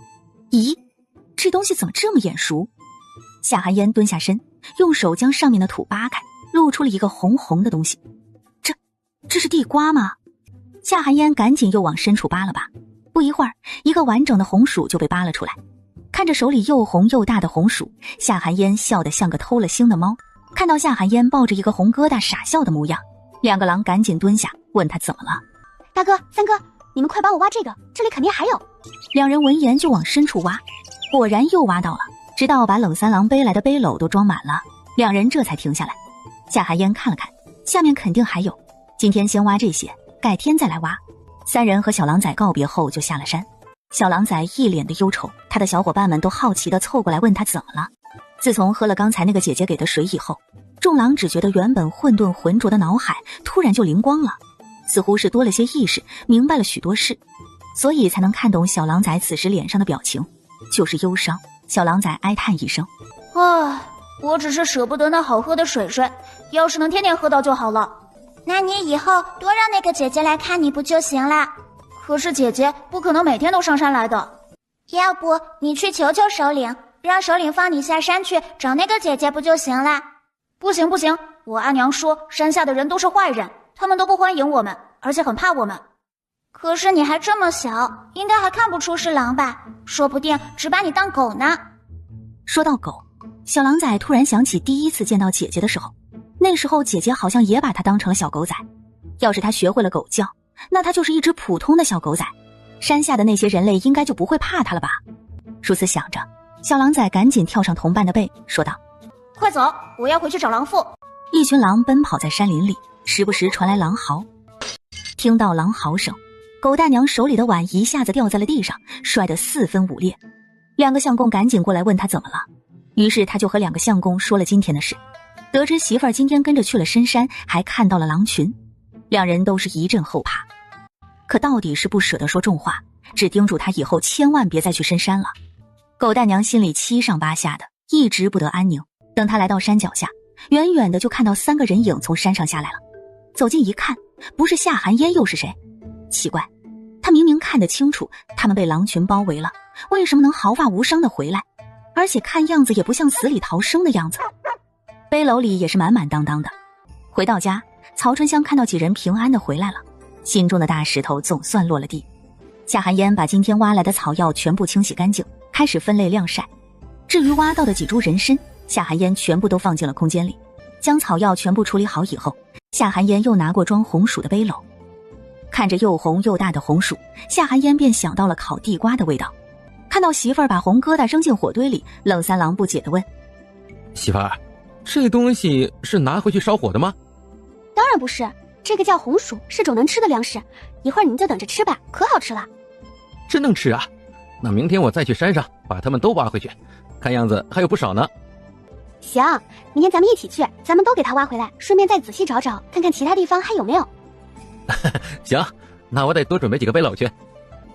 Speaker 2: 咦，这东西怎么这么眼熟？夏寒烟蹲下身，用手将上面的土扒开，露出了一个红红的东西。这是地瓜吗？夏寒烟赶紧又往深处扒了扒，不一会儿，一个完整的红薯就被扒了出来。看着手里又红又大的红薯，夏寒烟笑得像个偷了腥的猫。看到夏寒烟抱着一个红疙瘩傻笑的模样，两个狼赶紧蹲下问他怎么了。
Speaker 1: 大哥、三哥，你们快帮我挖这个，这里肯定还有。
Speaker 2: 两人闻言就往深处挖，果然又挖到了，直到把冷三郎背来的背篓都装满了，两人这才停下来。夏寒烟看了看，下面肯定还有，今天先挖这些，改天再来挖。三人和小狼崽告别后就下了山。小狼崽一脸的忧愁，他的小伙伴们都好奇地凑过来问他怎么了。自从喝了刚才那个姐姐给的水以后，众狼只觉得原本混沌浑浊的脑海突然就灵光了，似乎是多了些意识，明白了许多事，所以才能看懂小狼崽此时脸上的表情，就是忧伤。小狼崽哀叹一声：
Speaker 18: 唉，我只是舍不得那好喝的水水，要是能天天喝到就好了。
Speaker 1: 那你以后多让那个姐姐来看你不就行了？
Speaker 18: 可是姐姐不可能每天都上山来的。
Speaker 1: 要不你去求求首领，让首领放你下山去找那个姐姐不就行了？
Speaker 18: 不行不行，我阿娘说山下的人都是坏人，他们都不欢迎我们，而且很怕我们。
Speaker 1: 可是你还这么小，应该还看不出是狼吧？说不定只把你当狗呢。
Speaker 2: 说到狗，小狼崽突然想起第一次见到姐姐的时候，那时候姐姐好像也把他当成了小狗仔。要是他学会了狗叫，那他就是一只普通的小狗仔，山下的那些人类应该就不会怕他了吧。如此想着，小狼崽赶紧跳上同伴的背，说道：
Speaker 18: 快走，我要回去找狼父。
Speaker 2: 一群狼奔跑在山林里，时不时传来狼嚎。听到狼嚎声，狗大娘手里的碗一下子掉在了地上，摔得四分五裂。两个相公赶紧过来问他怎么了，于是他就和两个相公说了今天的事，得知媳妇儿今天跟着去了深山，还看到了狼群，两人都是一阵后怕，可到底是不舍得说重话，只叮嘱他以后千万别再去深山了。狗大娘心里七上八下的，一直不得安宁。等他来到山脚下，远远的就看到三个人影从山上下来了。走近一看，不是夏寒烟又是谁？奇怪，他明明看得清楚，他们被狼群包围了，为什么能毫发无伤的回来？而且看样子也不像死里逃生的样子。背篓里也是满满当当的。回到家，曹春香看到几人平安的回来了，心中的大石头总算落了地。夏寒烟把今天挖来的草药全部清洗干净，开始分类晾晒。至于挖到的几株人参，夏寒烟全部都放进了空间里。将草药全部处理好以后，夏寒烟又拿过装红薯的背篓，看着又红又大的红薯，夏寒烟便想到了烤地瓜的味道。看到媳妇儿把红疙瘩扔进火堆里，冷三郎不解地问：
Speaker 8: 媳妇儿，这东西是拿回去烧火的吗？
Speaker 1: 当然不是，这个叫红薯，是种能吃的粮食，一会儿你们就等着吃吧，可好吃了。
Speaker 8: 真能吃啊！那明天我再去山上把它们都挖回去，看样子还有不少呢。
Speaker 1: 行，明天咱们一起去，咱们都给它挖回来，顺便再仔细找找，看看其他地方还有没有。
Speaker 8: 行，那我得多准备几个背篓去。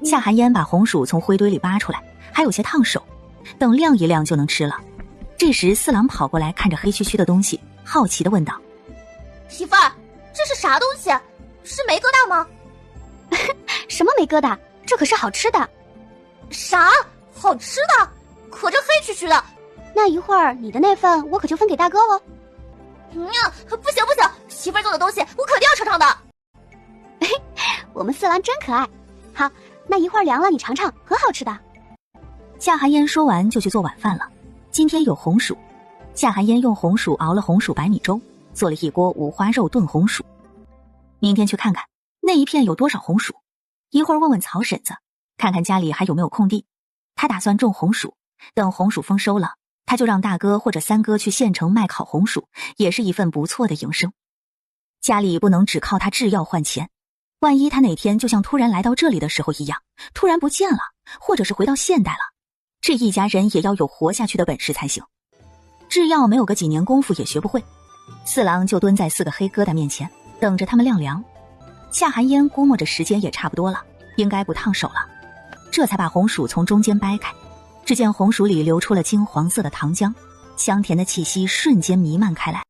Speaker 2: 夏寒烟把红薯从灰堆里扒出来，还有些烫手，等晾一晾就能吃了。这时四郎跑过来，看着黑黢黢的东西，好奇地问道：
Speaker 3: 媳妇儿，这是啥东西？是梅疙瘩吗？
Speaker 1: 什么梅疙瘩？这可是好吃的。
Speaker 3: 啥？好吃的？可这黑黢黢的。
Speaker 1: 那一会儿你的那份我可就分给大哥喽。
Speaker 3: 不行不行，媳妇儿做的东西我肯定要尝尝的。
Speaker 1: 我们四郎真可爱。好，那一会儿凉了你尝尝，很好吃的。
Speaker 2: 夏寒烟说完就去做晚饭了。今天有红薯，夏寒烟用红薯熬了红薯白米粥，做了一锅五花肉炖红薯。明天去看看那一片有多少红薯，一会儿问问曹婶子，看看家里还有没有空地。他打算种红薯，等红薯丰收了，他就让大哥或者三哥去县城卖烤红薯，也是一份不错的营生。家里不能只靠他制药换钱，万一他哪天就像突然来到这里的时候一样，突然不见了，或者是回到现代了，这一家人也要有活下去的本事才行。制药没有个几年功夫也学不会，四郎就蹲在四个黑疙瘩面前，等着他们晾凉。夏寒烟估摸着时间也差不多了，应该不烫手了，这才把红薯从中间掰开。只见红薯里流出了金黄色的糖浆，香甜的气息瞬间弥漫开来。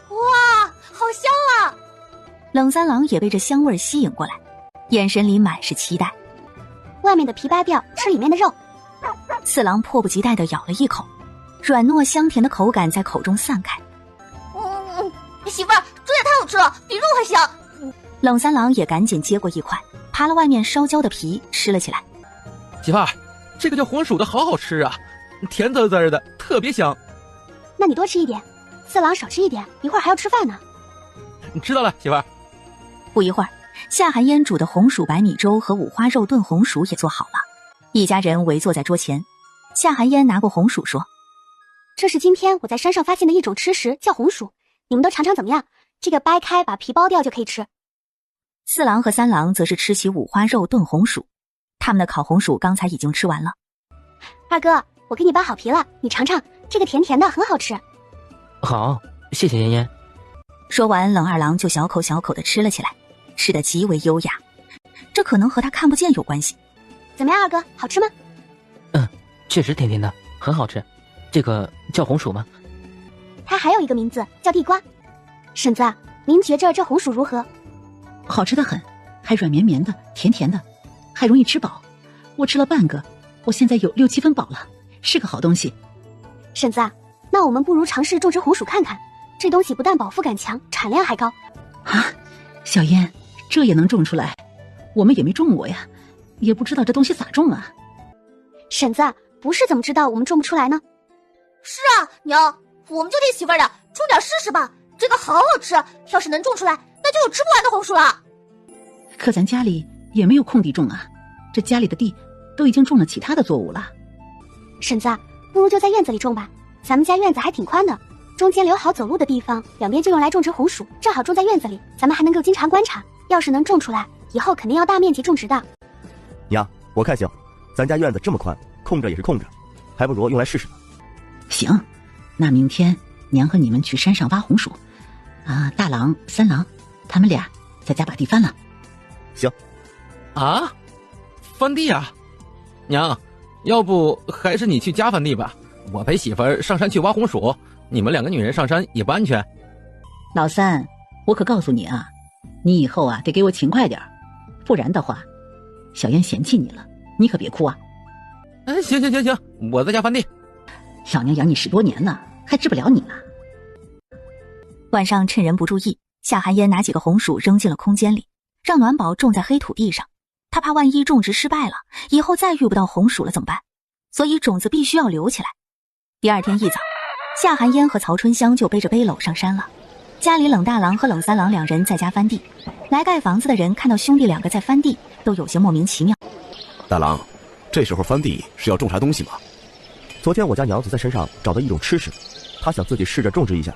Speaker 3: 哇，好香啊！
Speaker 2: 冷三郎也被这香味吸引过来，眼神里满是期待。
Speaker 1: 外面的皮掰掉，吃里面的肉。
Speaker 2: 四郎迫不及待地咬了一口，软糯香甜的口感在口中散开。
Speaker 3: 媳妇儿，这也太好吃了，比肉还香。
Speaker 2: 冷三郎也赶紧接过一块，扒了外面烧焦的皮吃了起来。
Speaker 8: 媳妇儿，这个叫红薯的好好吃啊，甜滋滋的，特别香。
Speaker 1: 那你多吃一点，四郎少吃一点，一会儿还要吃饭呢。
Speaker 8: 知道了，媳妇儿。
Speaker 2: 不一会儿，夏寒烟煮的红薯白米粥和五花肉炖红薯也做好了，一家人围坐在桌前。夏寒烟拿过红薯说：“
Speaker 1: 这是今天我在山上发现的一种吃食，叫红薯，你们都尝尝怎么样？这个掰开，把皮剥掉就可以吃。”
Speaker 2: 四郎和三郎则是吃起五花肉炖红薯，他们的烤红薯刚才已经吃完了。
Speaker 1: 二哥，我给你剥好皮了，你尝尝，这个甜甜的，很好吃。
Speaker 4: 好，谢谢妍妍。
Speaker 2: 说完，冷二郎就小口小口地吃了起来，吃得极为优雅。这可能和他看不见有关系。
Speaker 1: 怎么样，二哥，好吃吗？
Speaker 4: 确实甜甜的，很好吃。这个叫红薯吗？
Speaker 1: 它还有一个名字叫地瓜。婶子，您觉着这红薯如何？
Speaker 13: 好吃得很，还软绵绵的，甜甜的，还容易吃饱。我吃了半个，我现在有6、7分饱了，是个好东西。
Speaker 1: 婶子，那我们不如尝试种植红薯看看。这东西不但饱腹感强，产量还高。
Speaker 13: 啊，小燕，这也能种出来？我们也没种过呀，也不知道这东西咋种啊。
Speaker 1: 婶子，不是怎么知道我们种不出来呢？
Speaker 3: 是啊，娘，我们就听媳妇儿的，种点试试吧。这个好好吃，要是能种出来，那就有吃不完的红薯了。
Speaker 13: 可咱家里也没有空地种啊，这家里的地都已经种了其他的作物了。
Speaker 1: 婶子，不如就在院子里种吧，咱们家院子还挺宽的，中间留好走路的地方，两边就用来种植红薯，正好种在院子里，咱们还能够经常观察，要是能种出来，以后肯定要大面积种植的。
Speaker 14: 娘，我看行，咱家院子这么宽，空着也是空着，还不如用来试试呢。
Speaker 13: 行，那明天娘和你们去山上挖红薯，大郎、三郎，他们俩在家把地翻了。
Speaker 14: 行。
Speaker 8: 啊，翻地啊？娘，要不还是你去家翻地吧，我陪媳妇儿上山去挖红薯，你们2个女人上山也不安全。
Speaker 13: 老三，我可告诉你啊，你以后啊得给我勤快点，不然的话，小燕嫌弃你了，你可别哭啊。
Speaker 8: 行，我在家翻地。
Speaker 13: 老娘养你10多年了，还治不了你呢。
Speaker 2: 晚上趁人不注意，夏寒烟拿几个红薯扔进了空间里，让暖宝种在黑土地上。他怕万一种植失败了，以后再遇不到红薯了怎么办？所以种子必须要留起来。第二天一早，夏寒烟和曹春香就背着背篓上山了。家里冷大郎和冷三郎2人在家翻地，来盖房子的人看到兄弟2个在翻地，都有些莫名其妙。
Speaker 16: 大郎，这时候翻地是要种啥东西吗？
Speaker 14: 昨天我家娘子在山上找到一种吃食，她想自己试着种植一下，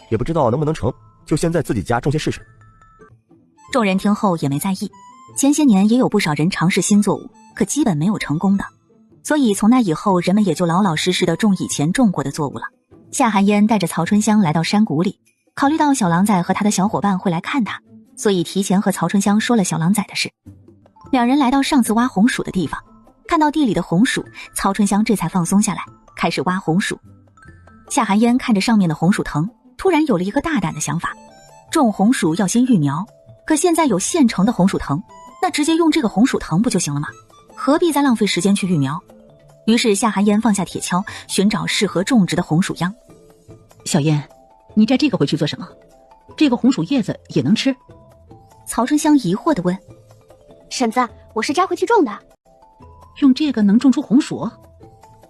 Speaker 14: 也不知道能不能成，就先在自己家种些试试。
Speaker 2: 众人听后也没在意，前些年也有不少人尝试新作物，可基本没有成功的，所以从那以后人们也就老老实实的种以前种过的作物了。夏寒烟带着曹春香来到山谷里，考虑到小狼崽和他的小伙伴会来看他，所以提前和曹春香说了小狼崽的事。2人来到上次挖红薯的地方，看到地里的红薯，曹春香这才放松下来，开始挖红薯。夏寒烟看着上面的红薯藤，突然有了一个大胆的想法，种红薯要先育苗，可现在有现成的红薯藤，那直接用这个红薯藤不就行了吗？何必再浪费时间去育苗？于是夏寒烟放下铁锹，寻找适合种植的红薯秧。
Speaker 13: 小燕，你摘这个回去做什么？这个红薯叶子也能吃？
Speaker 2: 曹春香疑惑地问。
Speaker 1: 婶子，我是摘回去种的。
Speaker 13: 用这个能种出红薯？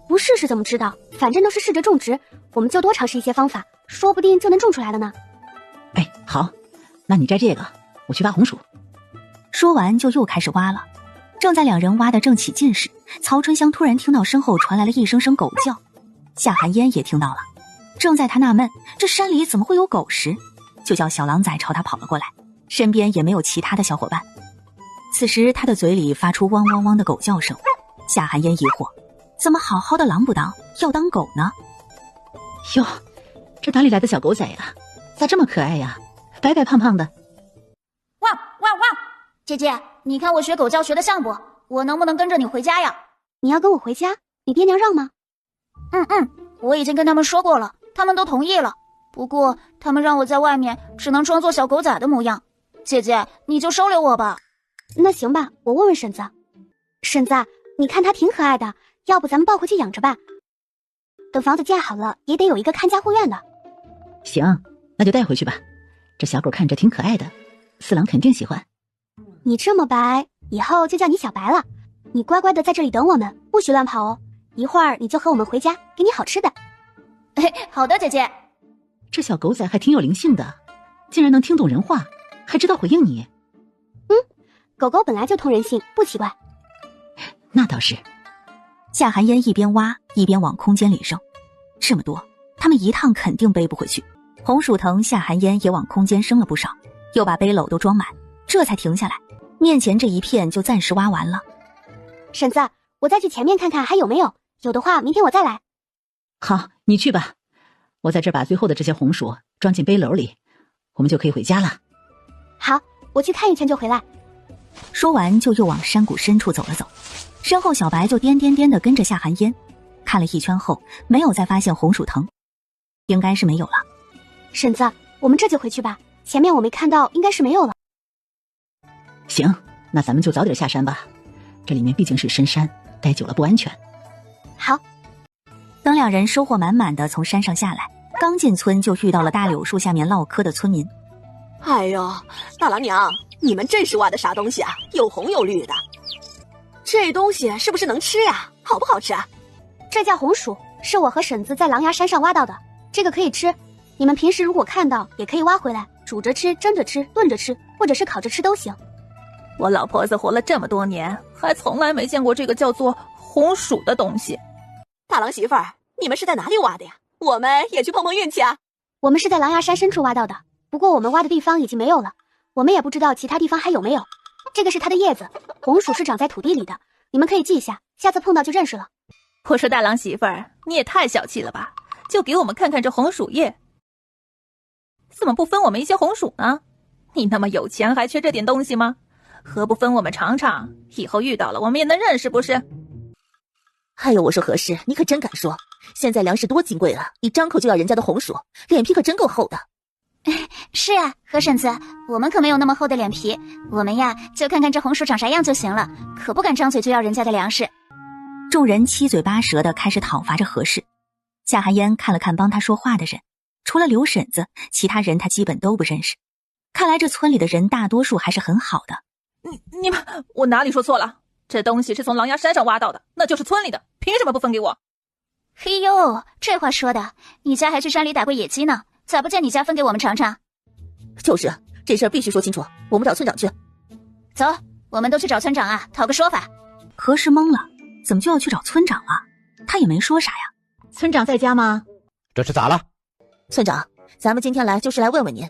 Speaker 1: 不试试怎么知道？反正都是试着种植，我们就多尝试一些方法，说不定就能种出来了呢。
Speaker 13: 哎，好，那你摘这个，我去挖红薯。
Speaker 2: 说完就又开始挖了。正在2人挖得正起劲时，曹春香突然听到身后传来了一声声狗叫，夏寒烟也听到了。正在他纳闷这山里怎么会有狗时，就叫小狼崽朝他跑了过来，身边也没有其他的小伙伴。此时他的嘴里发出汪汪汪的狗叫声，夏寒烟疑惑，怎么好好的狼不当，要当狗呢？
Speaker 13: 哟，这哪里来的小狗仔呀？咋这么可爱呀？白白胖胖的。
Speaker 18: 汪汪汪！姐姐，你看我学狗叫学的像不？我能不能跟着你回家呀？
Speaker 1: 你要跟我回家？你爹娘让吗？
Speaker 18: 我已经跟他们说过了，他们都同意了。不过他们让我在外面只能装作小狗仔的模样。姐姐，你就收留我吧。
Speaker 1: 那行吧，我问问婶子。婶子，你看它挺可爱的，要不咱们抱回去养着吧？等房子建好了，也得有一个看家护院的。
Speaker 13: 行，那就带回去吧。这小狗看着挺可爱的，四郎肯定喜欢。
Speaker 1: 你这么白，以后就叫你小白了。你乖乖的在这里等我们，不许乱跑哦。一会儿你就和我们回家，给你好吃的。
Speaker 18: 好的，姐姐。
Speaker 13: 这小狗仔还挺有灵性的，竟然能听懂人话，还知道回应你。
Speaker 1: 狗狗本来就通人性，不奇怪。
Speaker 13: 那倒是。
Speaker 2: 夏寒烟一边挖一边往空间里扔，这么多，他们一趟肯定背不回去。红薯藤夏寒烟也往空间扔了不少，又把背篓都装满，这才停下来。面前这一片就暂时挖完了。
Speaker 1: 婶子，我再去前面看看还有没有，有的话明天我再来。
Speaker 13: 好，你去吧，我在这把最后的这些红薯装进背篓里，我们就可以回家了。
Speaker 1: 好，我去看一圈就回来。
Speaker 2: 说完就又往山谷深处走了走，身后小白就颠颠颠地跟着夏寒烟，看了一圈后没有再发现红薯藤，应该是没有了。
Speaker 1: 婶子，我们这就回去吧，前面我没看到，应该是没有了。
Speaker 13: 行，那咱们就早点下山吧，这里面毕竟是深山，待久了不安全。
Speaker 1: 好。
Speaker 2: 等两人收获满满的从山上下来，刚进村就遇到了大柳树下面唠嗑的村民。
Speaker 10: 哎呦，大郎娘，你们这是挖的啥东西啊？又红又绿的，这东西是不是能吃呀？好不好吃啊？
Speaker 1: 这叫红薯，是我和婶子在狼牙山上挖到的，这个可以吃。你们平时如果看到，也可以挖回来，煮着吃、蒸着吃、炖着吃，或者是烤着吃都行。
Speaker 7: 我老婆子活了这么多年，还从来没见过这个叫做红薯的东西。
Speaker 10: 大郎媳妇儿，你们是在哪里挖的呀？我们也去碰碰运气啊。
Speaker 1: 我们是在狼牙山深处挖到的，不过我们挖的地方已经没有了，我们也不知道其他地方还有没有。这个是它的叶子，红薯是长在土地里的，你们可以记一下，下次碰到就认识了。
Speaker 7: 我说大郎媳妇儿，你也太小气了吧，就给我们看看这红薯叶，怎么不分我们一些红薯呢？你那么有钱，还缺这点东西吗？何不分我们尝尝，以后遇到了我们也能认识不是？
Speaker 11: 哎呦，我说何氏，你可真敢说！现在粮食多金贵了，你张口就要人家的红薯，脸皮可真够厚的。
Speaker 18: 是啊，何婶子，我们可没有那么厚的脸皮，我们呀就看看这红薯长啥样就行了，可不敢张嘴就要人家的粮食。
Speaker 2: 众人七嘴八舌的开始讨伐着何氏。夏寒烟看了看帮他说话的人，除了刘婶子，其他人他基本都不认识。看来这村里的人大多数还是很好的。
Speaker 7: 你们，我哪里说错了？这东西是从狼牙山上挖到的，那就是村里的，凭什么不分给我？
Speaker 18: 嘿呦，这话说的，你家还去山里打过野鸡呢，咋不见你家分给我们尝尝？
Speaker 11: 就是这事儿必须说清楚，我们找村长去。
Speaker 18: 走，我们都去找村长啊，讨个说法。
Speaker 2: 何氏懵了，怎么就要去找村长了？他也没说啥呀。
Speaker 13: 村长在家吗？
Speaker 15: 这是咋了？
Speaker 11: 村长，咱们今天来就是来问问您。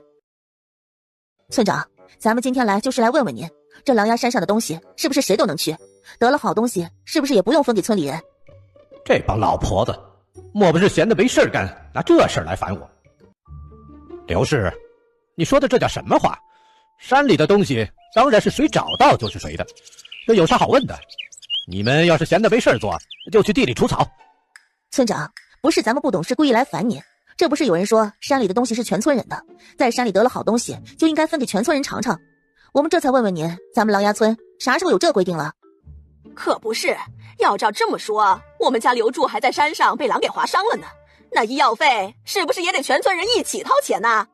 Speaker 11: 村长，咱们今天来就是来问问您，这狼牙山上的东西是不是谁都能去？得了好东西，是不是也不用分给村里人？
Speaker 15: 这帮老婆子，莫不是闲得没事干，拿这事儿来烦我？刘氏，你说的这叫什么话？山里的东西当然是谁找到就是谁的，这有啥好问的？你们要是闲得没事做，就去地里除草。
Speaker 11: 村长，不是咱们不懂事故意来烦您，这不是有人说山里的东西是全村人的，在山里得了好东西就应该分给全村人尝尝。我们这才问问您，咱们狼牙村啥时候有这规定了？
Speaker 10: 可不是，要照这么说，我们家刘柱还在山上被狼给划伤了呢，那医药费是不是也得全村人一起掏钱呢？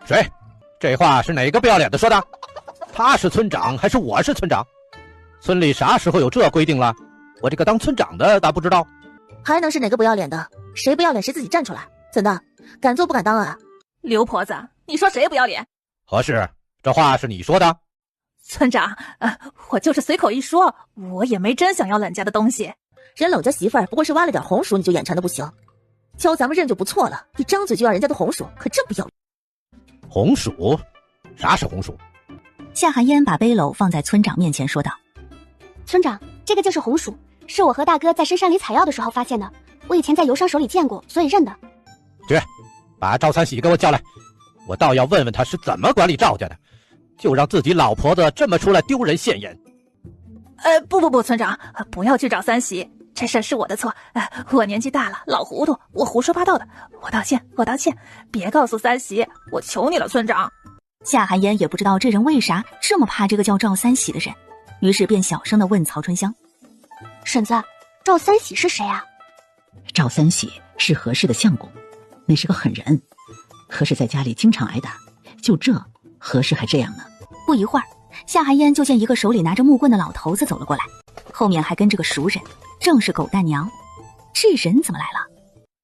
Speaker 15: 谁？这话是哪个不要脸的说的？他是村长还是我是村长？村里啥时候有这规定了？我这个当村长的咋不知道？
Speaker 11: 还能是哪个不要脸的？谁不要脸谁自己站出来。怎的，敢做不敢当啊？
Speaker 7: 刘婆子，你说谁不要脸？
Speaker 15: 何氏，这话是你说的？
Speaker 7: 村长，我就是随口一说，我也没真想要冷家的东西。
Speaker 11: 人冷家媳妇儿不过是挖了点红薯，你就眼馋的不行，教咱们认就不错了，一张嘴就要人家的红薯，可真不要脸。
Speaker 15: 红薯？啥是红薯？
Speaker 2: 夏寒烟把背篓放在村长面前说道：
Speaker 1: 村长，这个就是红薯，是我和大哥在深山里采药的时候发现的，我以前在游商手里见过，所以认的。
Speaker 15: 去，把赵三喜给我叫来，我倒要问问他是怎么管理赵家的，就让自己老婆子这么出来丢人现眼。
Speaker 7: 不，村长，不要去找三喜，这事儿是我的错，我年纪大了，老糊涂，我胡说八道的，我道歉，别告诉三喜，我求你了，村长。
Speaker 2: 夏寒烟也不知道这人为啥这么怕这个叫赵三喜的人，于是便小声地问曹春香：
Speaker 1: 婶子，赵三喜是谁啊？
Speaker 13: 赵三喜是何氏的相公，那是个狠人，何氏在家里经常挨打，就这何氏还这样呢。
Speaker 2: 不一会儿，夏寒烟就见一个手里拿着木棍的老头子走了过来，后面还跟着个熟人，正是狗蛋娘。这人怎么来了？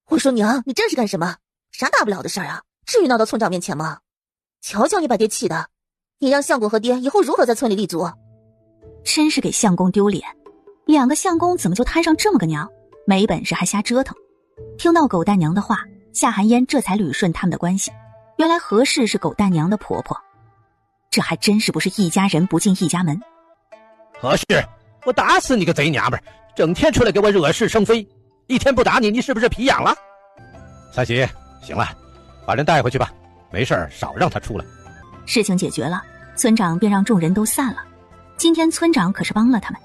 Speaker 11: 我说娘，你这是干什么？啥大不了的事儿啊？至于闹到村长面前吗？瞧瞧你把爹气的，你让相公和爹以后如何在村里立足？
Speaker 2: 真是给相公丢脸。2个相公怎么就摊上这么个娘？没本事还瞎折腾。听到狗蛋娘的话，夏寒烟这才捋顺他们的关系。原来何氏是狗蛋娘的婆婆，这还真是不是一家人不进一家门。
Speaker 15: 何氏，我打死你个贼娘们儿，整天出来给我惹是生非，一天不打你，你是不是皮痒了？三喜，行了，把人带回去吧，没事少让他出来。
Speaker 2: 事情解决了，村长便让众人都散了。今天村长可是帮了他们，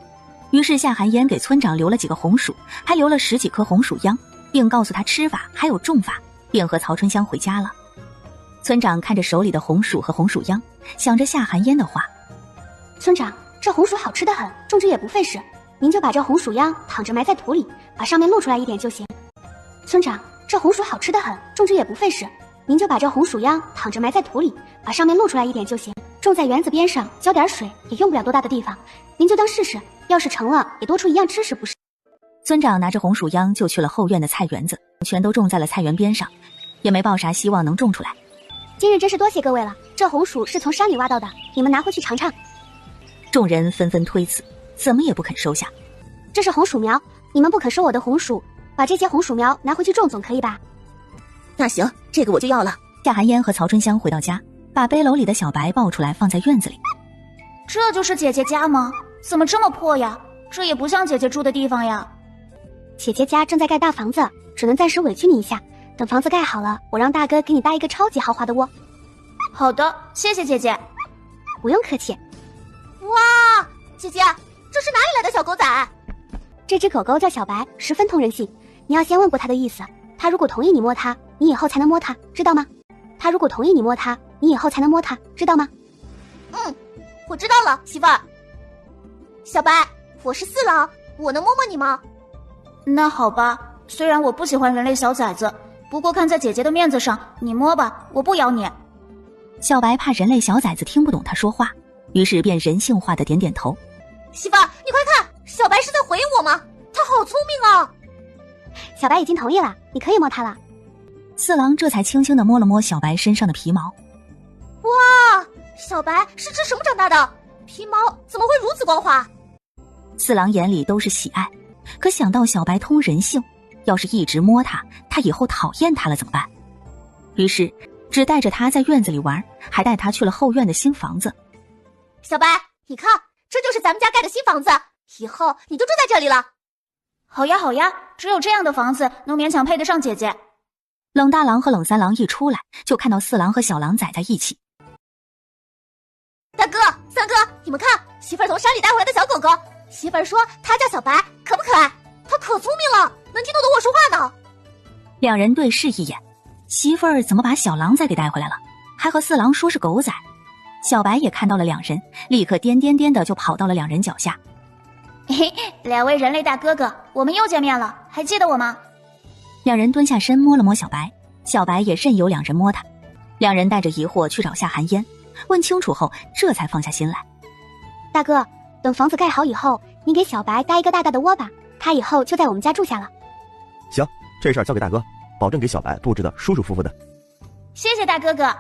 Speaker 2: 于是夏寒烟给村长留了几个红薯，还留了10几颗红薯秧，并告诉他吃法还有种法，便和曹春香回家了。村长看着手里的红薯和红薯秧，想着夏寒烟的话：
Speaker 1: 村长，这红薯好吃得很，种植也不费事，您就把这红薯秧躺着埋在土里，把上面露出来一点就行。村长，这红薯好吃得很，种植也不费事，您就把这红薯秧躺着埋在土里，把上面露出来一点就行。种在园子边上，浇点水，也用不了多大的地方，您就当试试，要是成了，也多出一样知识不是？
Speaker 2: 村长拿着红薯秧就去了后院的菜园子，全都种在了菜园边上，也没抱啥希望能种出来。
Speaker 1: 今日真是多谢各位了，这红薯是从山里挖到的，你们拿回去尝尝。
Speaker 2: 众人纷纷推辞，怎么也不肯收下。
Speaker 1: 这是红薯苗，你们不肯收我的红薯，把这些红薯苗拿回去种总可以吧？
Speaker 11: 那行，这个我就要了。
Speaker 2: 夏寒烟和曹春香回到家，把背篓里的小白抱出来放在院子里。
Speaker 18: 这就是姐姐家吗？怎么这么破呀？这也不像姐姐住的地方呀。
Speaker 1: 姐姐家正在盖大房子，只能暂时委屈你一下，等房子盖好了，我让大哥给你搭一个超级豪华的窝。
Speaker 18: 好的，谢谢姐姐。
Speaker 1: 不用客气。
Speaker 3: 哇，姐姐，这是哪里来的小狗仔？
Speaker 1: 这只狗狗叫小白，十分通人性，你要先问过它的意思，它如果同意你摸它，你以后才能摸它，知道吗？它如果同意你摸它，你以后才能摸它，知道吗？
Speaker 3: 我知道了，媳妇儿。小白，我是四郎，我能摸摸你吗？
Speaker 18: 那好吧，虽然我不喜欢人类小崽子，不过看在姐姐的面子上，你摸吧，我不咬你。
Speaker 2: 小白怕人类小崽子听不懂他说话，于是便人性化的点点头。
Speaker 3: 媳妇儿，你快看，小白是在回应我吗？他好聪明啊！
Speaker 1: 小白已经同意了，你可以摸它了。
Speaker 2: 四郎这才轻轻地摸了摸小白身上的皮毛。
Speaker 3: 哇，小白是吃什么长大的？皮毛怎么会如此光滑？
Speaker 2: 四郎眼里都是喜爱，可想到小白通人性，要是一直摸它，他以后讨厌它了怎么办？于是只带着他在院子里玩，还带他去了后院的新房子。
Speaker 3: 小白，你看，这就是咱们家盖的新房子，以后你就住在这里了。
Speaker 18: 好呀好呀，只有这样的房子能勉强配得上姐姐。
Speaker 2: 冷大郎和冷三郎一出来，就看到四郎和小狼崽在一起。
Speaker 3: 大哥、三哥，你们看，媳妇儿从山里带回来的小狗狗，媳妇儿说它叫小白，可不可爱？它可聪明了，能听得懂我说话呢。
Speaker 2: 两人对视一眼，媳妇儿怎么把小狼崽给带回来了，还和四郎说是狗崽。小白也看到了两人，立刻颠颠颠的就跑到了两人脚下。
Speaker 18: 嘿，两位人类大哥哥，我们又见面了，还记得我吗？
Speaker 2: 两人蹲下身摸了摸小白，小白也任由两人摸他。两人带着疑惑去找夏寒烟，问清楚后，这才放下心来。
Speaker 1: 大哥，等房子盖好以后，你给小白搭一个大大的窝吧，他以后就在我们家住下了。
Speaker 14: 行，这事儿交给大哥，保证给小白布置的舒舒服服的。
Speaker 18: 谢谢大哥哥。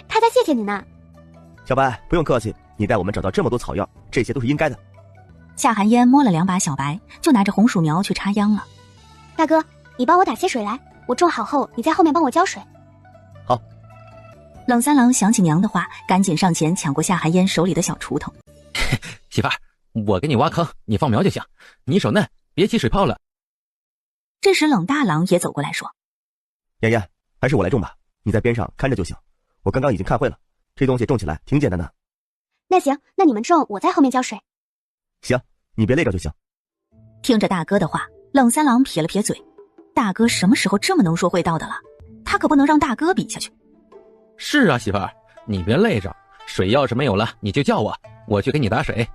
Speaker 1: 他在谢谢你呢。
Speaker 14: 小白，不用客气，你带我们找到这么多草药，这些都是应该的。
Speaker 2: 夏寒烟摸了两把小白，就拿着红薯苗去插秧了。
Speaker 1: 大哥，你帮我打些水来，我种好后，你在后面帮我浇水。
Speaker 14: 好。
Speaker 2: 冷三郎想起娘的话，赶紧上前抢过夏寒烟手里的小锄头。
Speaker 8: 媳妇儿，我给你挖坑，你放苗就行，你手嫩，别起水泡了。
Speaker 2: 这时冷大郎也走过来说：
Speaker 14: 妍妍，还是我来种吧，你在边上看着就行。我刚刚已经看会了，这东西种起来挺简单的。
Speaker 1: 那行，那你们种，我在后面浇水。
Speaker 14: 行，你别累着就行。
Speaker 2: 听着大哥的话，冷三郎撇了撇嘴，大哥什么时候这么能说会道的了？他可不能让大哥比下去。
Speaker 8: 是啊，媳妇儿，你别累着，水要是没有了，你就叫我，我去给你打水。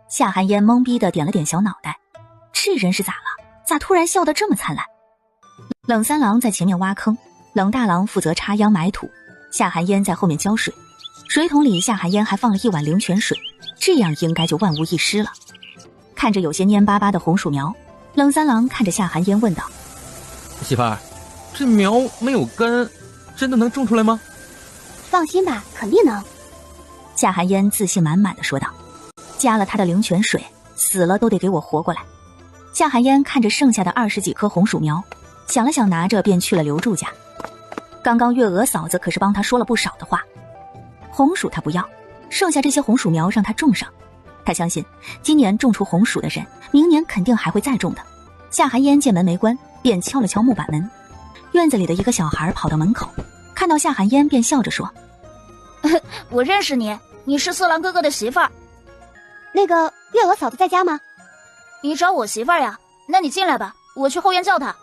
Speaker 2: 夏寒烟懵逼的点了点小脑袋，这人是咋了？咋突然笑得这么灿烂？冷三郎在前面挖坑，冷大郎负责插秧埋土，夏寒烟在后面浇水。水桶里夏寒烟还放了一碗灵泉水，这样应该就万无一失了。看着有些蔫巴巴的红薯苗，冷三郎看着夏寒烟问道：“
Speaker 8: 媳妇儿，这苗没有根，真的能种出来吗？”
Speaker 1: 放心吧，肯定能。
Speaker 2: 夏寒烟自信满满的说道：“加了他的灵泉水，死了都得给我活过来。”夏寒烟看着剩下的20几棵红薯苗，想了想，拿着便去了刘柱家。刚刚月娥嫂子可是帮他说了不少的话，红薯他不要，剩下这些红薯苗让他种上。他相信今年种出红薯的人，明年肯定还会再种的。夏寒烟见门没关，便敲了敲木板门。院子里的一个小孩跑到门口，看到夏寒烟便笑着说：“
Speaker 18: 我认识你，你是四郎哥哥的媳妇儿。
Speaker 1: 那个月娥嫂子在家吗？
Speaker 18: 你找我媳妇儿呀？那你进来吧，我去后院叫她。”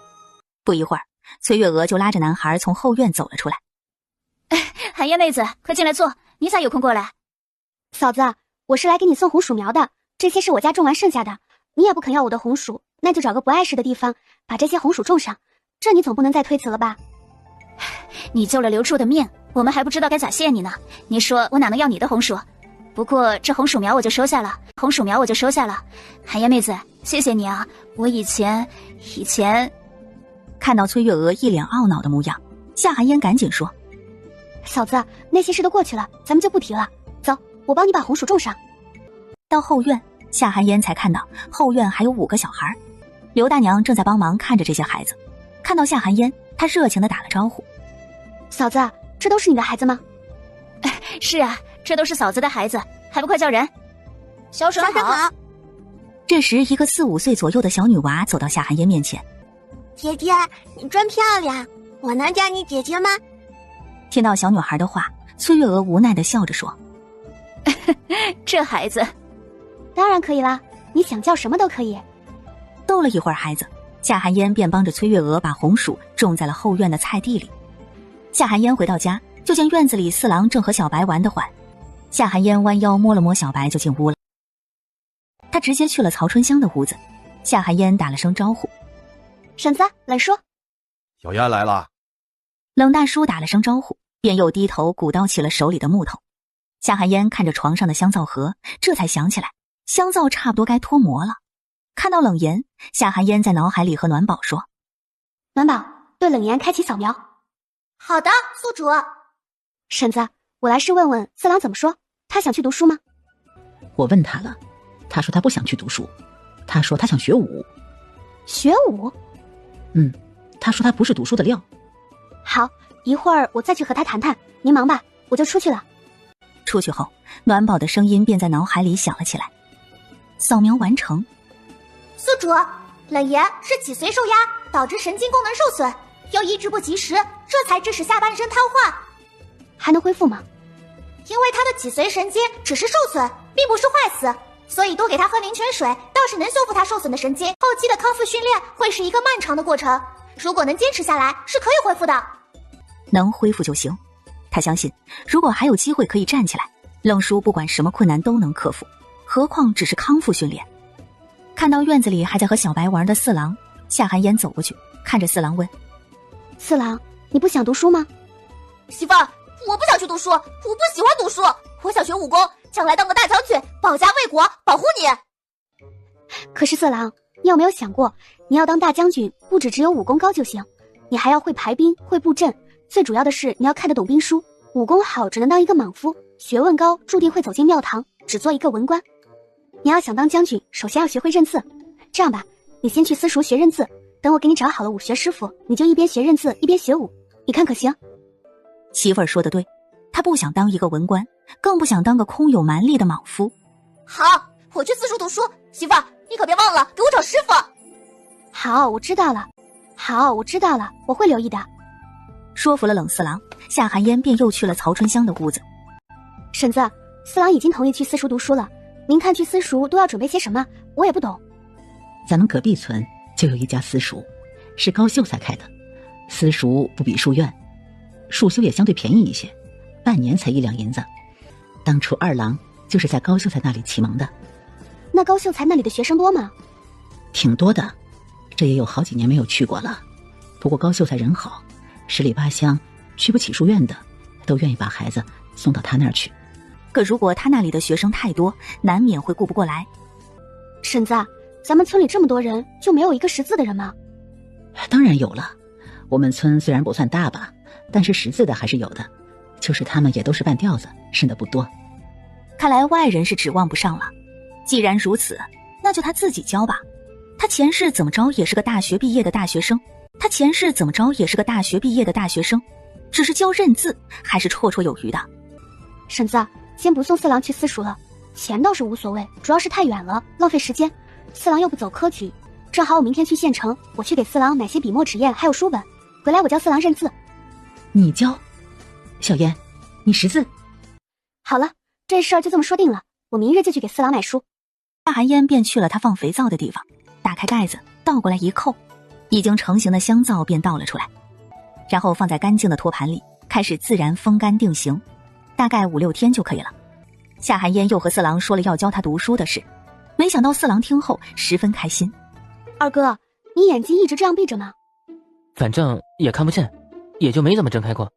Speaker 2: 不一会儿，崔月娥就拉着男孩从后院走了出来。
Speaker 18: 寒烟妹子，快进来坐，你咋有空过来？
Speaker 1: 嫂子，我是来给你送红薯苗的，这些是我家种完剩下的，你也不肯要我的红薯，那就找个不碍事的地方把这些红薯种上，这你总不能再推辞了吧？
Speaker 18: 你救了刘柱的命，我们还不知道该咋谢你呢。你说我哪能要你的红薯？不过这红薯苗我就收下了，寒烟妹子，谢谢你啊！我以前……
Speaker 2: 看到崔月娥一脸懊恼的模样，夏寒烟赶紧说：“
Speaker 1: 嫂子，那些事都过去了，咱们就不提了。走，我帮你把红薯种上。”
Speaker 2: 到后院，夏寒烟才看到后院还有5个小孩，刘大娘正在帮忙看着这些孩子。看到夏寒烟，她热情地打了招呼：“
Speaker 1: 嫂子，这都是你的孩子吗？”“
Speaker 18: 是啊，这都是嫂子的孩子，还不快叫人？”“小沈好。”
Speaker 2: 这时，一个4、5岁左右的小女娃走到夏寒烟面前：“
Speaker 19: 姐姐，你真漂亮，我能叫你姐姐吗？”
Speaker 2: 听到小女孩的话，崔月娥无奈地笑着说：“
Speaker 18: 这孩子，
Speaker 1: 当然可以啦，你想叫什么都可以。”
Speaker 2: 逗了一会儿孩子，夏寒烟便帮着崔月娥把红薯种在了后院的菜地里。夏寒烟回到家，就见院子里四郎正和小白玩得欢。夏寒烟弯腰摸了摸小白，就进屋了。他直接去了曹春香的屋子。夏寒烟打了声招呼：“
Speaker 1: 婶子，冷叔。”“
Speaker 12: 小燕来了。”
Speaker 2: 冷大叔打了声招呼，便又低头鼓捣起了手里的木头。夏寒烟看着床上的香皂盒，这才想起来香皂差不多该脱模了。看到冷言，夏寒烟在脑海里和暖宝说：“
Speaker 1: 暖宝，对冷言开启扫描。”“
Speaker 19: 好的，宿主。”“
Speaker 1: 婶子，我来是问问四郎怎么说，他想去读书吗？”“
Speaker 9: 我问他了，他说他不想去读书，他说他想学武。”“
Speaker 1: 学武？”“
Speaker 9: 他说他不是读书的料。”“
Speaker 1: 好，一会儿我再去和他谈谈，您忙吧，我就出去了。”
Speaker 2: 出去后，暖宝的声音便在脑海里响了起来。扫描完成。
Speaker 19: 宿主，冷言是脊髓受压，导致神经功能受损，又医治不及时，这才致使下半身瘫痪。
Speaker 1: 还能恢复吗？
Speaker 19: 因为他的脊髓神经只是受损，并不是坏死，所以多给他喝灵泉水，倒是能修复他受损的神经。后期的康复训练会是一个漫长的过程，如果能坚持下来，是可以恢复的。
Speaker 2: 能恢复就行。他相信，如果还有机会可以站起来，冷叔不管什么困难都能克服，何况只是康复训练。看到院子里还在和小白玩的四郎，夏寒烟走过去，看着四郎问：“
Speaker 1: 四郎，你不想读书吗？”“
Speaker 3: 媳妇儿，我不想去读书，我不喜欢读书，我想学武功，将来当个大将军，保家卫国，保护你。”“
Speaker 1: 可是四郎，你有没有想过，你要当大将军，不只有武功高就行，你还要会排兵，会布阵，最主要的是你要看得懂兵书。武功好只能当一个莽夫，学问高注定会走进庙堂，只做一个文官。你要想当将军，首先要学会认字。这样吧，你先去私塾学认字，等我给你找好了武学师傅，你就一边学认字一边学武，你看可行？”
Speaker 2: 媳妇儿说得对，他不想当一个文官，更不想当个空有蛮力的莽夫。
Speaker 3: “好，我去私塾读书，媳妇儿，你可别忘了给我找师傅。”“
Speaker 1: 好，我知道了。我会留意的。”
Speaker 2: 说服了冷四郎，夏寒烟便又去了曹春香的屋子。
Speaker 1: “婶子，四郎已经同意去私塾读书了，您看去私塾都要准备些什么？我也不懂。”“
Speaker 9: 咱们隔壁村就有一家私塾，是高秀才开的。私塾不比书院，束修也相对便宜一些，半年才1两银子。当初二郎就是在高秀才那里启蒙的。”“
Speaker 1: 那高秀才那里的学生多吗？”“
Speaker 9: 挺多的，这也有好几年没有去过了。不过高秀才人好，10里8乡去不起书院的，都愿意把孩子送到他那儿去。
Speaker 2: 可如果他那里的学生太多，难免会顾不过来。”“
Speaker 1: 婶子，咱们村里这么多人，就没有一个识字的人吗？
Speaker 9: 当然有了，我们村虽然不算大吧，但是识字的还是有的，就是他们也都是半吊子，认得不多。
Speaker 2: 看来外人是指望不上了。既然如此，那就他自己教吧。他前世怎么着也是个大学毕业的大学生，只是教认字还是绰绰有余的。
Speaker 1: 婶子，先不送四郎去私塾了，钱倒是无所谓，主要是太远了，浪费时间。四郎又不走科举，正好我明天去县城，我去给四郎买些笔墨纸砚还有书本，回来我教四郎认字。
Speaker 9: 你教？小燕，你识字？
Speaker 1: 好了，这事儿就这么说定了，我明日就去给四郎买书。
Speaker 2: 夏寒烟便去了他放肥皂的地方，打开盖子，倒过来一扣，已经成型的香皂便倒了出来，然后放在干净的托盘里，开始自然风干定型，大概5、6天就可以了。夏寒烟又和四郎说了要教他读书的事，没想到四郎听后十分开心。
Speaker 1: 二哥，你眼睛一直这样闭着吗？
Speaker 4: 反正也看不见，也就没怎么睁开过。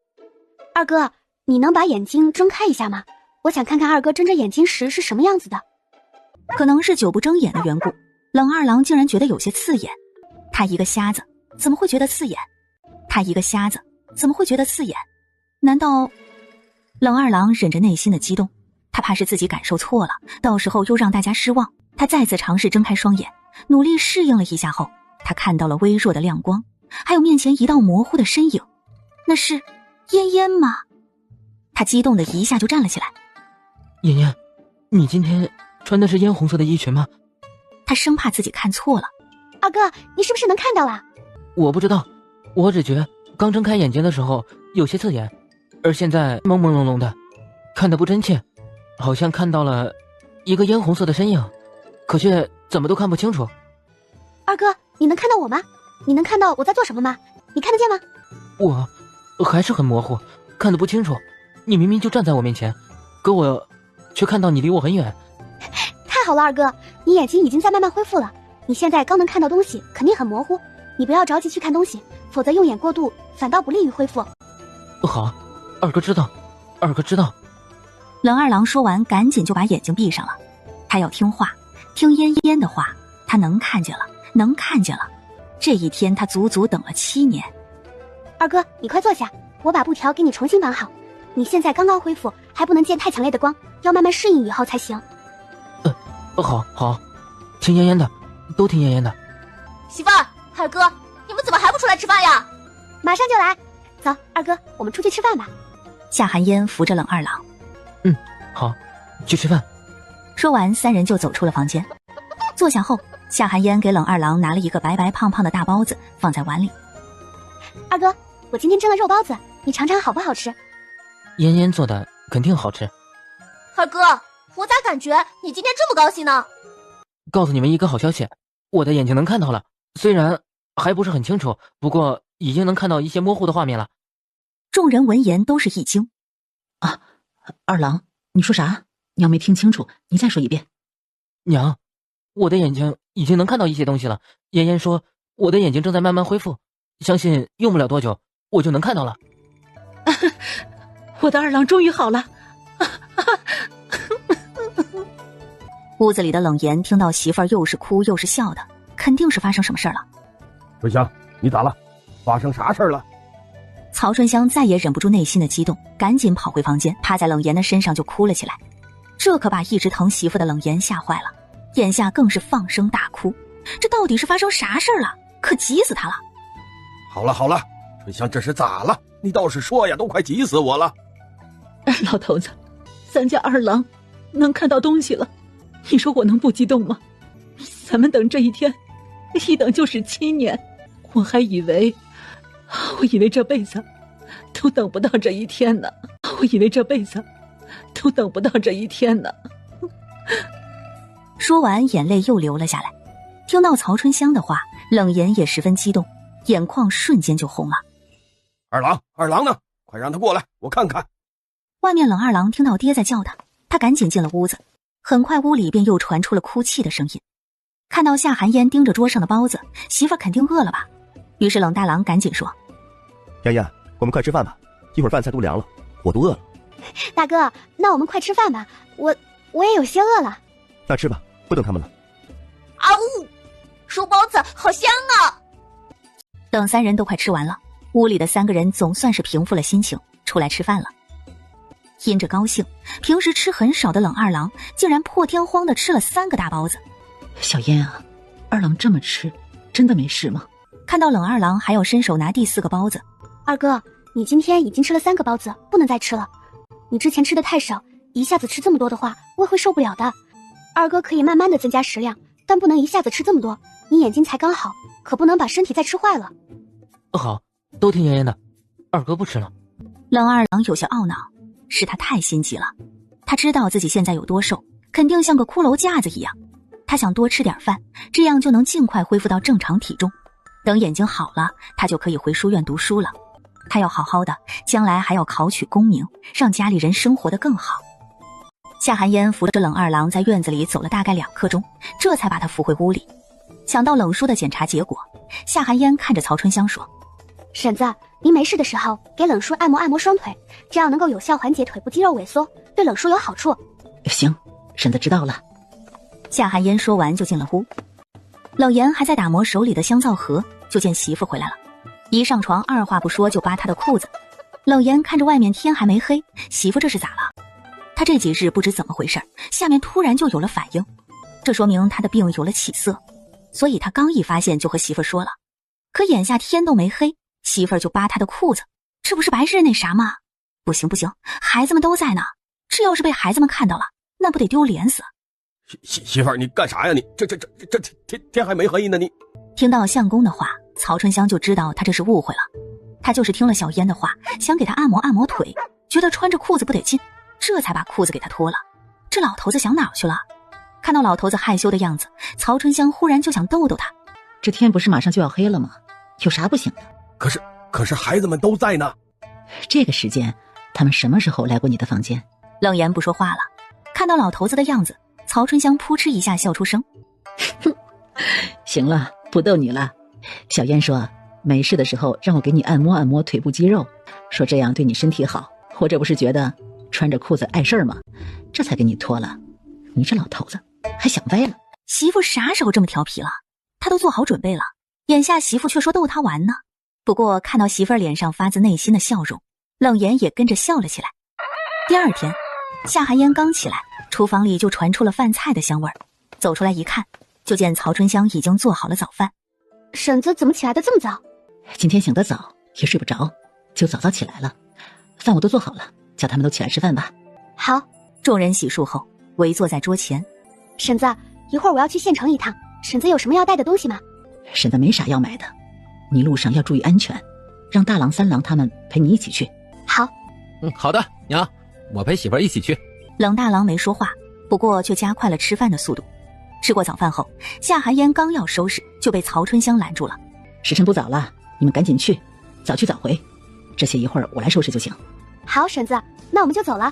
Speaker 1: 二哥，你能把眼睛睁开一下吗？我想看看二哥睁着眼睛时是什么样子的。
Speaker 2: 可能是久不睁眼的缘故，冷二郎竟然觉得有些刺眼。他一个瞎子怎么会觉得刺眼？难道……冷二郎忍着内心的激动，他怕是自己感受错了，到时候又让大家失望。他再次尝试睁开双眼，努力适应了一下后，他看到了微弱的亮光，还有面前一道模糊的身影。那是嫣嫣吗？他激动的一下就站了起来。
Speaker 4: 嫣嫣，你今天穿的是嫣红色的衣裙吗？
Speaker 2: 他生怕自己看错了。
Speaker 1: 二哥，你是不是能看到了？
Speaker 4: 我不知道，我只觉刚睁开眼睛的时候有些刺眼，而现在朦朦胧胧的，看得不真切，好像看到了一个嫣红色的身影，可却怎么都看不清楚。
Speaker 1: 二哥，你能看到我吗？你能看到我在做什么吗？你看得见吗？
Speaker 4: 我还是很模糊，看得不清楚。你明明就站在我面前，可我却看到你离我很远。
Speaker 1: 太好了，二哥，你眼睛已经在慢慢恢复了。你现在刚能看到东西，肯定很模糊，你不要着急去看东西，否则用眼过度反倒不利于恢复。
Speaker 4: 好，二哥知道。
Speaker 2: 冷二郎说完，赶紧就把眼睛闭上了。他要听话，听嫣嫣的话。他能看见了。这一天他足足等了7年。
Speaker 1: 二哥，你快坐下，我把布条给你重新绑好。你现在刚刚恢复，还不能见太强烈的光，要慢慢适应以后才行。
Speaker 4: 好，听嫣嫣的，都听嫣嫣的。
Speaker 3: 媳妇儿，二哥，你们怎么还不出来吃饭呀？
Speaker 1: 马上就来。走，二哥，我们出去吃饭吧。
Speaker 2: 夏寒烟扶着冷二郎。
Speaker 4: 好，去吃饭。
Speaker 2: 说完，3人就走出了房间。坐下后，夏寒烟给冷二郎拿了一个白白胖胖的大包子，放在碗里。
Speaker 1: 二哥，我今天蒸了肉包子，你尝尝好不好吃？
Speaker 4: 嫣嫣做的肯定好吃。
Speaker 3: 二哥，我咋感觉你今天这么高兴呢？
Speaker 4: 告诉你们一个好消息，我的眼睛能看到了，虽然还不是很清楚，不过已经能看到一些模糊的画面了。
Speaker 2: 众人闻言都是一惊。
Speaker 9: 啊，二郎，你说啥？娘没听清楚，你再说一遍。
Speaker 4: 娘，我的眼睛已经能看到一些东西了。嫣嫣说我的眼睛正在慢慢恢复，相信用不了多久我就能看到了。
Speaker 9: 我的二郎终于好了。
Speaker 2: 屋子里的冷言听到媳妇儿又是哭又是笑的，肯定是发生什么事了。
Speaker 12: 春香，你咋了？发生啥事了？
Speaker 2: 曹春香再也忍不住内心的激动，赶紧跑回房间，趴在冷言的身上就哭了起来。这可把一直疼媳妇的冷言吓坏了，眼下更是放声大哭。这到底是发生啥事了？可急死他了。
Speaker 12: 好了，春香这是咋了？你倒是说呀，都快急死我了。
Speaker 9: 老头子，咱家二郎能看到东西了，你说我能不激动吗？咱们等这一天，一等就是7年，我以为这辈子都等不到这一天呢。
Speaker 2: 说完，眼泪又流了下来。听到曹春香的话，冷言也十分激动，眼眶瞬间就红了。
Speaker 12: 二郎呢？快让他过来，我看看。
Speaker 2: 外面冷二郎听到爹在叫他，他赶紧进了屋子。很快屋里便又传出了哭泣的声音。看到夏寒烟盯着桌上的包子，媳妇儿肯定饿了吧？于是冷大郎赶紧说：
Speaker 14: 嫣嫣，我们快吃饭吧，一会儿饭菜都凉了，我都饿了。
Speaker 1: 大哥，那我们快吃饭吧，我也有些饿了。
Speaker 14: 那吃吧，不等他们了。
Speaker 3: 啊呜！熟包子好香啊！
Speaker 2: 等三人都快吃完了，屋里的3个人总算是平复了心情，出来吃饭了。因着高兴，平时吃很少的冷二郎竟然破天荒地吃了3个大包子。
Speaker 9: 小燕啊，二郎这么吃，真的没事吗？
Speaker 2: 看到冷二郎还要伸手拿第4个包子，
Speaker 1: 二哥，你今天已经吃了3个包子，不能再吃了。你之前吃的太少，一下子吃这么多的话，胃会受不了的。二哥可以慢慢的增加食量，但不能一下子吃这么多，你眼睛才刚好，可不能把身体再吃坏了。
Speaker 4: 好，都听妍妍的，二哥不吃了。
Speaker 2: 冷二郎有些懊恼，是他太心急了。他知道自己现在有多瘦，肯定像个骷髅架子一样。他想多吃点饭，这样就能尽快恢复到正常体重。等眼睛好了，他就可以回书院读书了。他要好好的，将来还要考取功名，让家里人生活得更好。夏寒烟扶着冷二郎在院子里走了大概2刻钟，这才把他扶回屋里。想到冷叔的检查结果，夏寒烟看着曹春香说：
Speaker 1: 婶子，您没事的时候给冷叔按摩双腿，这样能够有效缓解腿部肌肉萎缩，对冷叔有好处。
Speaker 9: 行，婶子知道了。
Speaker 2: 夏寒烟说完就进了屋。冷言还在打磨手里的香皂盒，就见媳妇回来了，一上床二话不说就扒他的裤子。冷言看着外面天还没黑，媳妇这是咋了？他这几日不知怎么回事，下面突然就有了反应，这说明他的病有了起色，所以他刚一发现就和媳妇说了。可眼下天都没黑，媳妇就扒他的裤子，这不是白日那啥吗？不行不行，孩子们都在呢，这要是被孩子们看到了，那不得丢脸死。
Speaker 12: 媳妇儿，你干啥呀？你这天还没黑呢，你。
Speaker 2: 听到相公的话，曹春香就知道他这是误会了。他就是听了小烟的话，想给他按摩腿，觉得穿着裤子不得劲，这才把裤子给他脱了。这老头子想哪儿去了？看到老头子害羞的样子，曹春香忽然就想逗逗他。
Speaker 9: 这天不是马上就要黑了吗？有啥不行的？
Speaker 12: 可是孩子们都在呢。
Speaker 9: 这个时间，他们什么时候来过你的房间？
Speaker 2: 冷言不说话了。看到老头子的样子，曹春香扑哧一下笑出声。
Speaker 9: 行了，不逗你了。小燕说没事的时候让我给你按摩腿部肌肉，说这样对你身体好。我这不是觉得穿着裤子碍事儿吗？这才给你脱了。你这老头子还想歪了。
Speaker 2: 媳妇啥时候这么调皮了？他都做好准备了，眼下媳妇却说逗他玩呢。不过看到媳妇脸上发自内心的笑容，冷言也跟着笑了起来。第二天，夏寒烟刚起来，厨房里就传出了饭菜的香味儿。走出来一看，就见曹春香已经做好了早饭。
Speaker 1: 婶子怎么起来的这么早？
Speaker 9: 今天醒得早，也睡不着，就早早起来了。饭我都做好了，叫他们都起来吃饭吧。
Speaker 1: 好。
Speaker 2: 众人洗漱后围坐在桌前。
Speaker 1: 婶子，一会儿我要去县城一趟，婶子有什么要带的东西吗？
Speaker 9: 婶子没啥要买的，你路上要注意安全，让大郎三郎他们陪你一起去。
Speaker 1: 好。
Speaker 8: 好的，娘，我陪媳妇儿一起去。
Speaker 2: 冷大郎没说话，不过却加快了吃饭的速度。吃过早饭后，夏寒烟刚要收拾，就被曹春香拦住了。
Speaker 9: 时辰不早了，你们赶紧去，早去早回，这些一会儿我来收拾就行。
Speaker 1: 好，婶子，那我们就走了。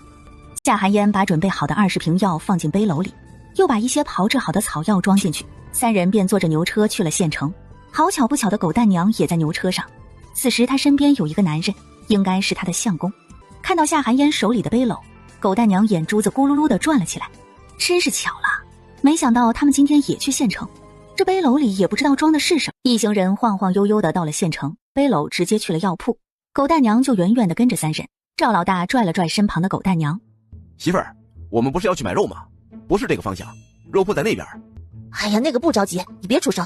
Speaker 2: 夏寒烟把准备好的20瓶药放进背篓里，又把一些炮制好的草药装进去，3人便坐着牛车去了县城。好巧不巧的狗蛋娘也在牛车上，此时她身边有一个男人，应该是她的相公。看到夏寒烟手里的背篓，狗蛋娘眼珠子咕噜噜地转了起来，真是巧了，没想到他们今天也去县城。这背篓里也不知道装的是什么。一行人晃晃悠悠的到了县城，背篓直接去了药铺，狗蛋娘就远远的跟着3人。赵老大拽了拽身旁的狗蛋娘，
Speaker 16: 媳妇儿，我们不是要去买肉吗？不是这个方向，肉铺在那边。
Speaker 11: 哎呀，那个不着急，你别出声。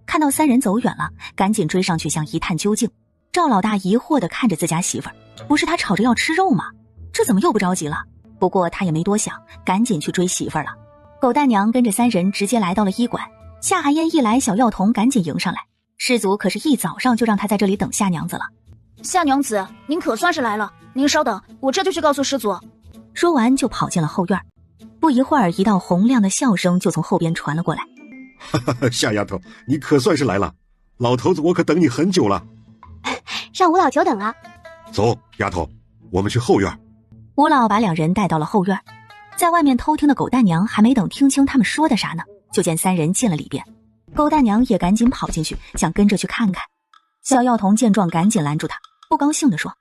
Speaker 2: 看到3人走远了，赶紧追上去想一探究竟。赵老大疑惑地看着自家媳妇儿，不是他吵着要吃肉吗？这怎么又不着急了？不过他也没多想，赶紧去追媳妇儿了。狗蛋娘跟着3人直接来到了医馆，夏寒烟一来，小药童赶紧迎上来。师祖可是一早上就让他在这里等夏娘子了。
Speaker 18: 夏娘子，您可算是来了，您稍等，我这就去告诉师祖。
Speaker 2: 说完就跑进了后院。不一会儿，一道洪亮的笑声就从后边传了过来。
Speaker 6: 夏丫头，你可算是来了，老头子我可等你很久了。
Speaker 1: 让吴老久等了。
Speaker 6: 走，丫头，我们去后院。
Speaker 2: 吴老把2人带到了后院，在外面偷听的狗蛋娘还没等听清他们说的啥呢，就见3人进了里边。狗蛋娘也赶紧跑进去，想跟着去看看。小药童见状赶紧拦住他，不高兴地说：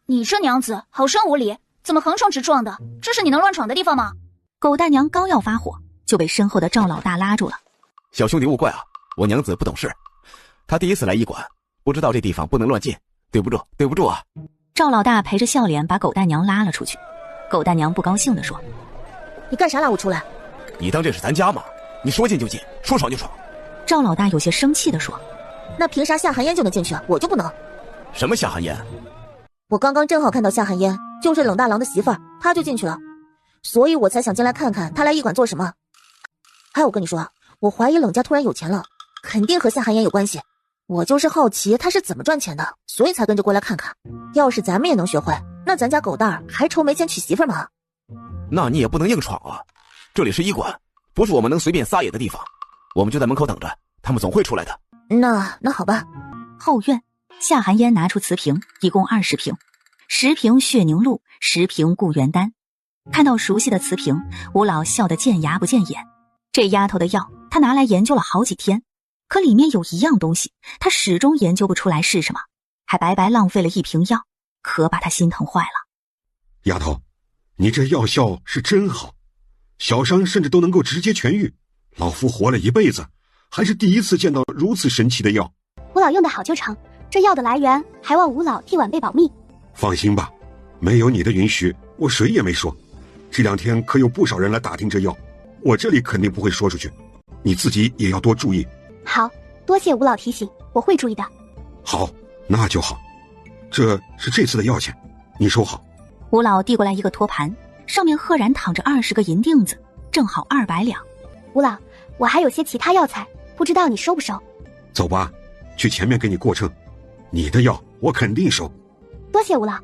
Speaker 18: 你这娘子好生无礼，怎么横冲直撞的？这是你能乱闯的地方吗？
Speaker 2: 狗蛋娘刚要发火，就被身后的赵老大拉住了。
Speaker 16: 小兄弟勿怪啊，我娘子不懂事，她第一次来医馆，不知道这地方不能乱进，对不住啊。
Speaker 2: 赵老大陪着笑脸把狗大娘拉了出去。狗大娘不高兴地说：“
Speaker 11: 你干啥拉我出来？
Speaker 16: 你当这是咱家吗？你说进就进，说闯就闯。”
Speaker 2: 赵老大有些生气地说：“
Speaker 11: 那凭啥夏寒烟就能进去，我就不能？”
Speaker 16: 什么夏寒烟？
Speaker 11: 我刚刚正好看到夏寒烟，就是冷大郎的媳妇儿，她就进去了，所以我才想进来看看她来医馆做什么。还有我跟你说，我怀疑冷家突然有钱了，肯定和夏寒烟有关系。我就是好奇他是怎么赚钱的，所以才跟着过来看看。要是咱们也能学会，那咱家狗蛋儿还愁没钱娶媳妇吗？
Speaker 16: 那你也不能硬闯啊！这里是医馆，不是我们能随便撒野的地方。我们就在门口等着，他们总会出来的。
Speaker 11: 那好吧。
Speaker 2: 后院，夏寒烟拿出瓷瓶，一共20瓶，10瓶血凝露，10瓶固元丹。看到熟悉的瓷瓶，吴老笑得见牙不见眼。这丫头的药，他拿来研究了好几天，可里面有一样东西，他始终研究不出来是什么，还白白浪费了1瓶药，可把他心疼坏了。
Speaker 6: 丫头，你这药效是真好，小伤甚至都能够直接痊愈。老夫活了一辈子，还是第一次见到如此神奇的药。
Speaker 1: 吴老用的好就成，这药的来源还望吴老替晚辈保密。
Speaker 6: 放心吧，没有你的允许，我谁也没说。这2天可有不少人来打听这药，我这里肯定不会说出去，你自己也要多注意。
Speaker 1: 好，多谢吴老提醒，我会注意的。
Speaker 6: 好，那就好。这是这次的药钱，你收好。
Speaker 2: 吴老递过来一个托盘，上面赫然躺着20个银锭子，正好200两。
Speaker 1: 吴老，我还有些其他药材，不知道你收不收？
Speaker 6: 走吧，去前面给你过秤，你的药我肯定收。
Speaker 1: 多谢吴老。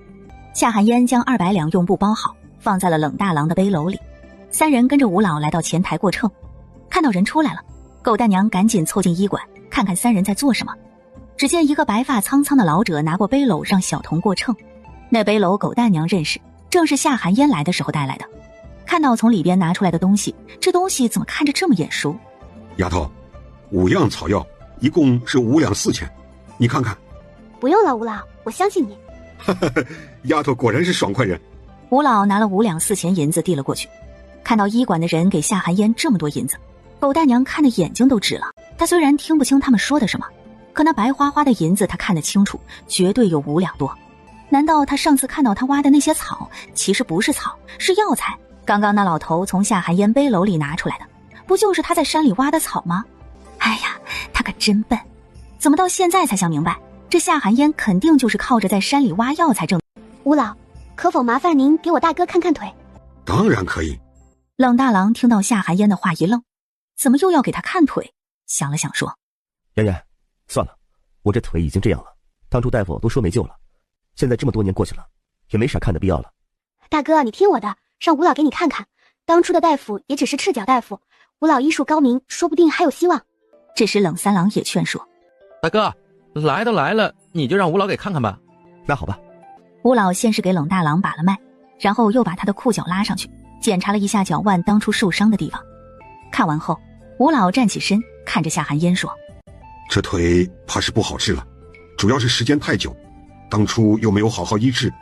Speaker 2: 夏寒烟将200两用布包好，放在了冷大郎的背篓里。3人跟着吴老来到前台过秤，看到人出来了，狗大娘赶紧凑近医馆，看看3人在做什么。只见一个白发苍苍的老者拿过背篓让小童过秤，那背篓狗大娘认识，正是夏寒烟来的时候带来的。看到从里边拿出来的东西，这东西怎么看着这么眼熟？
Speaker 6: 丫头，5样草药，一共是5两4钱，你看看。
Speaker 1: 不用了，吴老，我相信你。
Speaker 6: 丫头果然是爽快人。
Speaker 2: 吴老拿了5两4钱银子递了过去，看到医馆的人给夏寒烟这么多银子，狗大娘看的眼睛都直了。她虽然听不清他们说的什么，可那白花花的银子她看得清楚，绝对有5两多。难道她上次看到他挖的那些草，其实不是草，是药材？刚刚那老头从夏寒烟背篓里拿出来的，不就是他在山里挖的草吗？哎呀，他可真笨，怎么到现在才想明白，这夏寒烟肯定就是靠着在山里挖药才挣。
Speaker 1: 吴老，可否麻烦您给我大哥看看腿？
Speaker 6: 当然可以。
Speaker 2: 冷大郎听到夏寒烟的话一愣，怎么又要给他看腿？想了想说：
Speaker 14: 妍妍，算了，我这腿已经这样了，当初大夫都说没救了，现在这么多年过去了，也没啥看的必要了。
Speaker 1: 大哥，你听我的，让吴老给你看看，当初的大夫也只是赤脚大夫，吴老医术高明，说不定还有希望。
Speaker 2: 这时冷三郎也劝说：
Speaker 8: 大哥，来都来了，你就让吴老给看看吧。
Speaker 14: 那好吧。
Speaker 2: 吴老先是给冷大郎把了脉，然后又把他的裤脚拉上去，检查了一下脚腕当初受伤的地方。看完后，吴老站起身，看着夏寒烟说：
Speaker 6: 这腿怕是不好治了，主要是时间太久，当初又没有好好医治，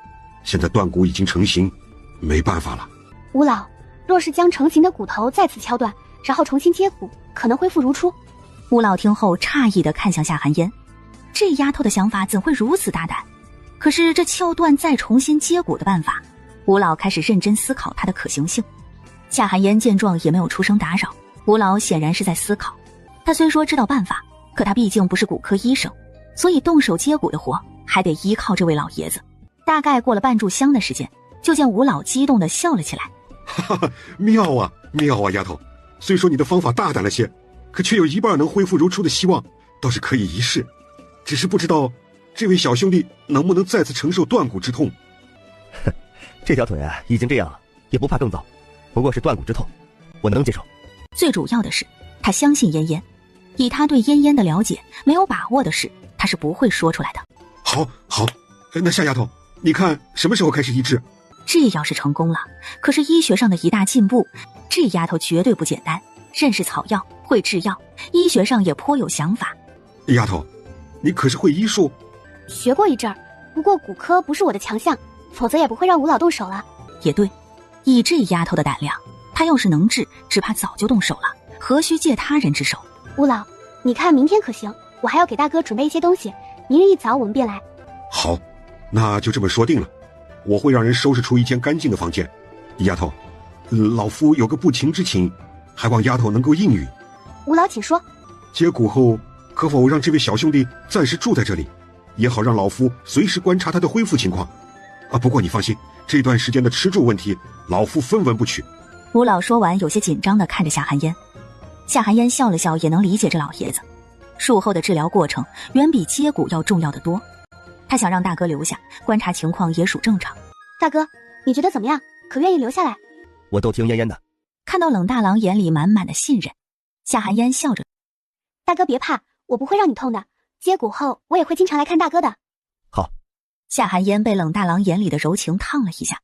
Speaker 6: 现在断骨已经成型，没办法了。
Speaker 1: 吴老，若是将成型的骨头再次敲断，然后重新接骨，可能恢复如初。
Speaker 2: 吴老听后诧异地看向夏寒烟，这丫头的想法怎会如此大胆？可是这撬断再重新接骨的办法，吴老开始认真思考它的可行性。夏寒烟见状也没有出声打扰，吴老显然是在思考。他虽说知道办法，可他毕竟不是骨科医生，所以动手接骨的活还得依靠这位老爷子。大概过了半炷香的时间，就见吴老激动地笑了起来。
Speaker 6: 哈哈，妙啊妙啊，丫头，虽说你的方法大胆了些，可却有一半能恢复如初的希望，倒是可以一试。只是不知道这位小兄弟能不能再次承受断骨之痛。
Speaker 14: 这条腿啊已经这样了，也不怕更糟，不过是断骨之痛，我能接受。
Speaker 2: 最主要的是他相信嫣嫣，以他对嫣嫣的了解，没有把握的事他是不会说出来的。
Speaker 6: 好那夏丫头，你看什么时候开始医治？
Speaker 2: 这要是成功了，可是医学上的一大进步。这丫头绝对不简单，认识草药，会制药，医学上也颇有想法。
Speaker 6: 丫头，你可是会医术？
Speaker 1: 学过一阵儿，不过骨科不是我的强项，否则也不会让吴老动手了。
Speaker 2: 也对，以这丫头的胆量，她要是能治，只怕早就动手了，何须借他人之手？
Speaker 1: 吴老，你看明天可行？我还要给大哥准备一些东西，明日一早我们便来。
Speaker 6: 好，那就这么说定了。我会让人收拾出一间干净的房间。丫头，老夫有个不情之请，还望丫头能够应允。
Speaker 1: 吴老请说。
Speaker 6: 接骨后，可否让这位小兄弟暂时住在这里，也好让老夫随时观察他的恢复情况。不过你放心，这段时间的吃住问题，老夫分文不取。
Speaker 2: 吴老说完，有些紧张地看着夏寒烟。夏寒烟笑了笑，也能理解这老爷子。术后的治疗过程远比接骨要重要的多，他想让大哥留下观察情况也属正常。
Speaker 1: 大哥，你觉得怎么样？可愿意留下来？
Speaker 14: 我都听嫣嫣的。
Speaker 2: 看到冷大郎眼里满满的信任，夏寒烟笑着：
Speaker 1: 大哥别怕，我不会让你痛的。接骨后我也会经常来看大哥的。
Speaker 14: 好。
Speaker 2: 夏寒烟被冷大郎眼里的柔情烫了一下，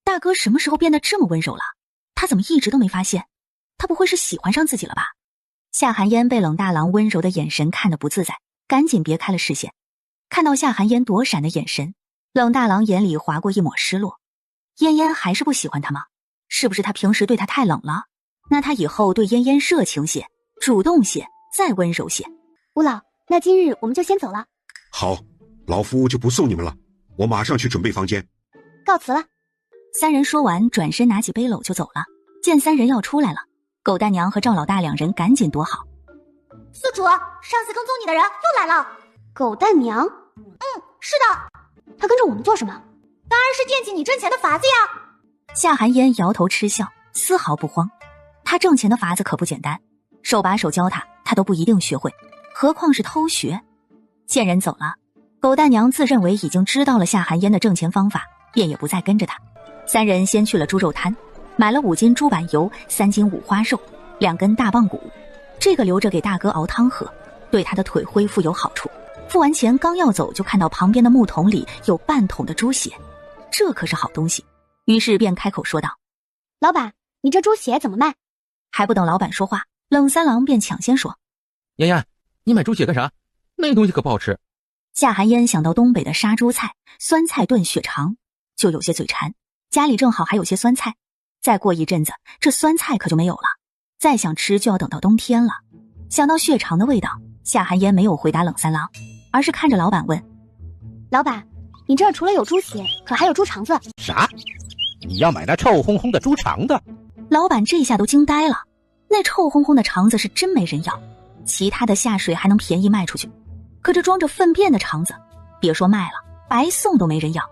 Speaker 2: 大哥什么时候变得这么温柔了？他怎么一直都没发现？他不会是喜欢上自己了吧？夏寒烟被冷大郎温柔的眼神看得不自在，赶紧别开了视线。看到夏寒烟躲闪的眼神，冷大郎眼里划过一抹失落。嫣嫣还是不喜欢他吗？是不是他平时对他太冷了？那他以后对嫣嫣热情些，主动些，再温柔些。
Speaker 1: 吴老，那今日我们就先走了。
Speaker 6: 好，老夫就不送你们了，我马上去准备房间。
Speaker 1: 告辞了。
Speaker 2: 三人说完，转身拿起背篓就走了。见三人要出来了，狗蛋娘和赵老大两人赶紧躲好。
Speaker 19: 宿主，上次跟踪你的人又来了。
Speaker 1: 狗蛋娘？
Speaker 19: 是的。
Speaker 1: 他跟着我们做什么？
Speaker 19: 当然是惦记你挣钱的法子呀。
Speaker 2: 夏寒烟摇头嗤笑，丝毫不慌。他挣钱的法子可不简单，手把手教他都不一定学会，何况是偷学。见人走了，狗蛋娘自认为已经知道了夏寒烟的挣钱方法，便也不再跟着他。三人先去了猪肉摊，买了5斤猪板油、3斤五花肉、2根大棒骨，这个留着给大哥熬汤喝，对他的腿恢复有好处。付完钱刚要走，就看到旁边的木桶里有半桶的猪血，这可是好东西，于是便开口说道：
Speaker 1: 老板，你这猪血怎么卖？
Speaker 2: 还不等老板说话，冷三郎便抢先说：
Speaker 8: 嫣嫣，你买猪血干啥？那东西可不好吃。
Speaker 2: 夏寒烟想到东北的杀猪菜、酸菜炖血肠，就有些嘴馋，家里正好还有些酸菜，再过一阵子这酸菜可就没有了，再想吃就要等到冬天了。想到血肠的味道，夏寒烟没有回答冷三郎，而是看着老板问：
Speaker 1: 老板，你这儿除了有猪血，可还有猪肠子？
Speaker 15: 啥？你要买那臭烘烘的猪肠子？
Speaker 2: 老板这下都惊呆了，那臭烘烘的肠子是真没人要，其他的下水还能便宜卖出去，可这装着粪便的肠子，别说卖了，白送都没人要，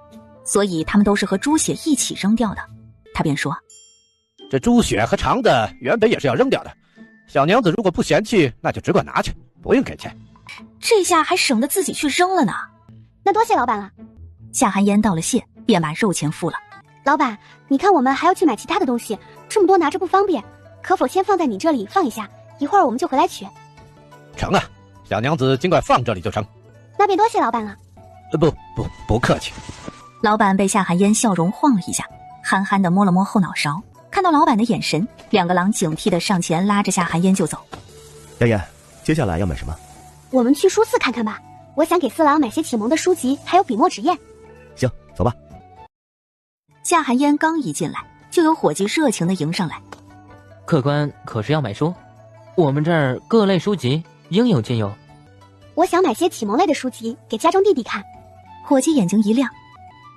Speaker 2: 所以他们都是和猪血一起扔掉的。他便说：
Speaker 15: 这猪血和肠子原本也是要扔掉的，小娘子如果不嫌弃，那就只管拿去，不用给钱。
Speaker 2: 这下还省得自己去扔了呢。
Speaker 1: 那多谢老板了。
Speaker 2: 夏寒烟道了谢，便把肉钱付了。
Speaker 1: 老板，你看我们还要去买其他的东西，这么多拿着不方便，可否先放在你这里放一下，一会儿我们就回来取。
Speaker 15: 成啊，小娘子尽管放这里就成。
Speaker 1: 那便多谢老板了。
Speaker 15: 不客气。
Speaker 2: 老板被夏寒烟笑容晃了一下，憨憨地摸了摸后脑勺，看到老板的眼神，两个狼警惕地上前拉着夏寒烟就走。
Speaker 14: 嫣嫣，接下来要买什么？
Speaker 1: 我们去书肆看看吧，我想给四郎买些启蒙的书籍，还有笔墨纸砚。
Speaker 14: 行，走吧。
Speaker 2: 夏寒烟刚一进来，就有伙计热情地迎上来。
Speaker 4: 客官可是要买书？我们这儿各类书籍应有尽有。
Speaker 1: 我想买些启蒙类的书籍给家中弟弟看。
Speaker 2: 伙计眼睛一亮，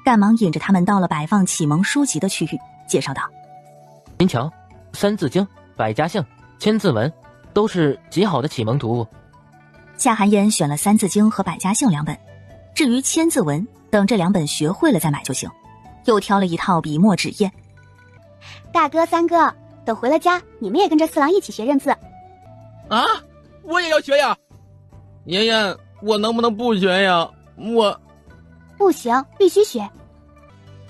Speaker 2: 赶忙引着他们到了摆放启蒙书籍的区域，介绍道：
Speaker 4: 您瞧，《三字经》《百家姓》《千字文》都是极好的启蒙读物。
Speaker 2: 夏寒烟选了《三字经》和《百家姓》2本，至于《千字文》等这2本学会了再买就行。又挑了一套笔墨纸砚。
Speaker 1: 大哥三哥，等回了家，你们也跟着四郎一起学认字。
Speaker 5: 啊，我也要学呀！妍妍，我能不能不学呀？我
Speaker 1: 不行，必须学。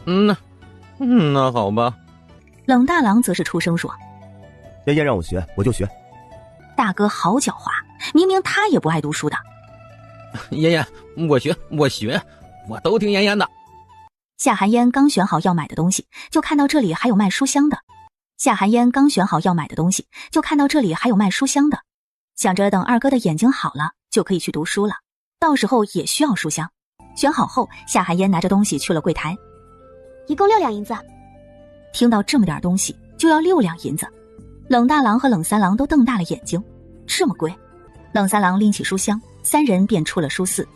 Speaker 5: 那好吧。
Speaker 2: 冷大郎则是出声说：
Speaker 14: 妍妍让我学，我就学。
Speaker 2: 大哥好狡猾，明明他也不爱读书的。
Speaker 5: 妍妍，我学，我都听妍妍的。
Speaker 2: 夏寒烟刚选好要买的东西，就看到这里还有卖书香的。想着等二哥的眼睛好了，就可以去读书了，到时候也需要书香。选好后，夏寒烟拿着东西去了柜台。
Speaker 1: 一共6两银子。
Speaker 2: 听到这么点东西就要6两银子，冷大郎和冷三郎都瞪大了眼睛，这么贵？冷三郎拎起书箱，三人便出了书肆。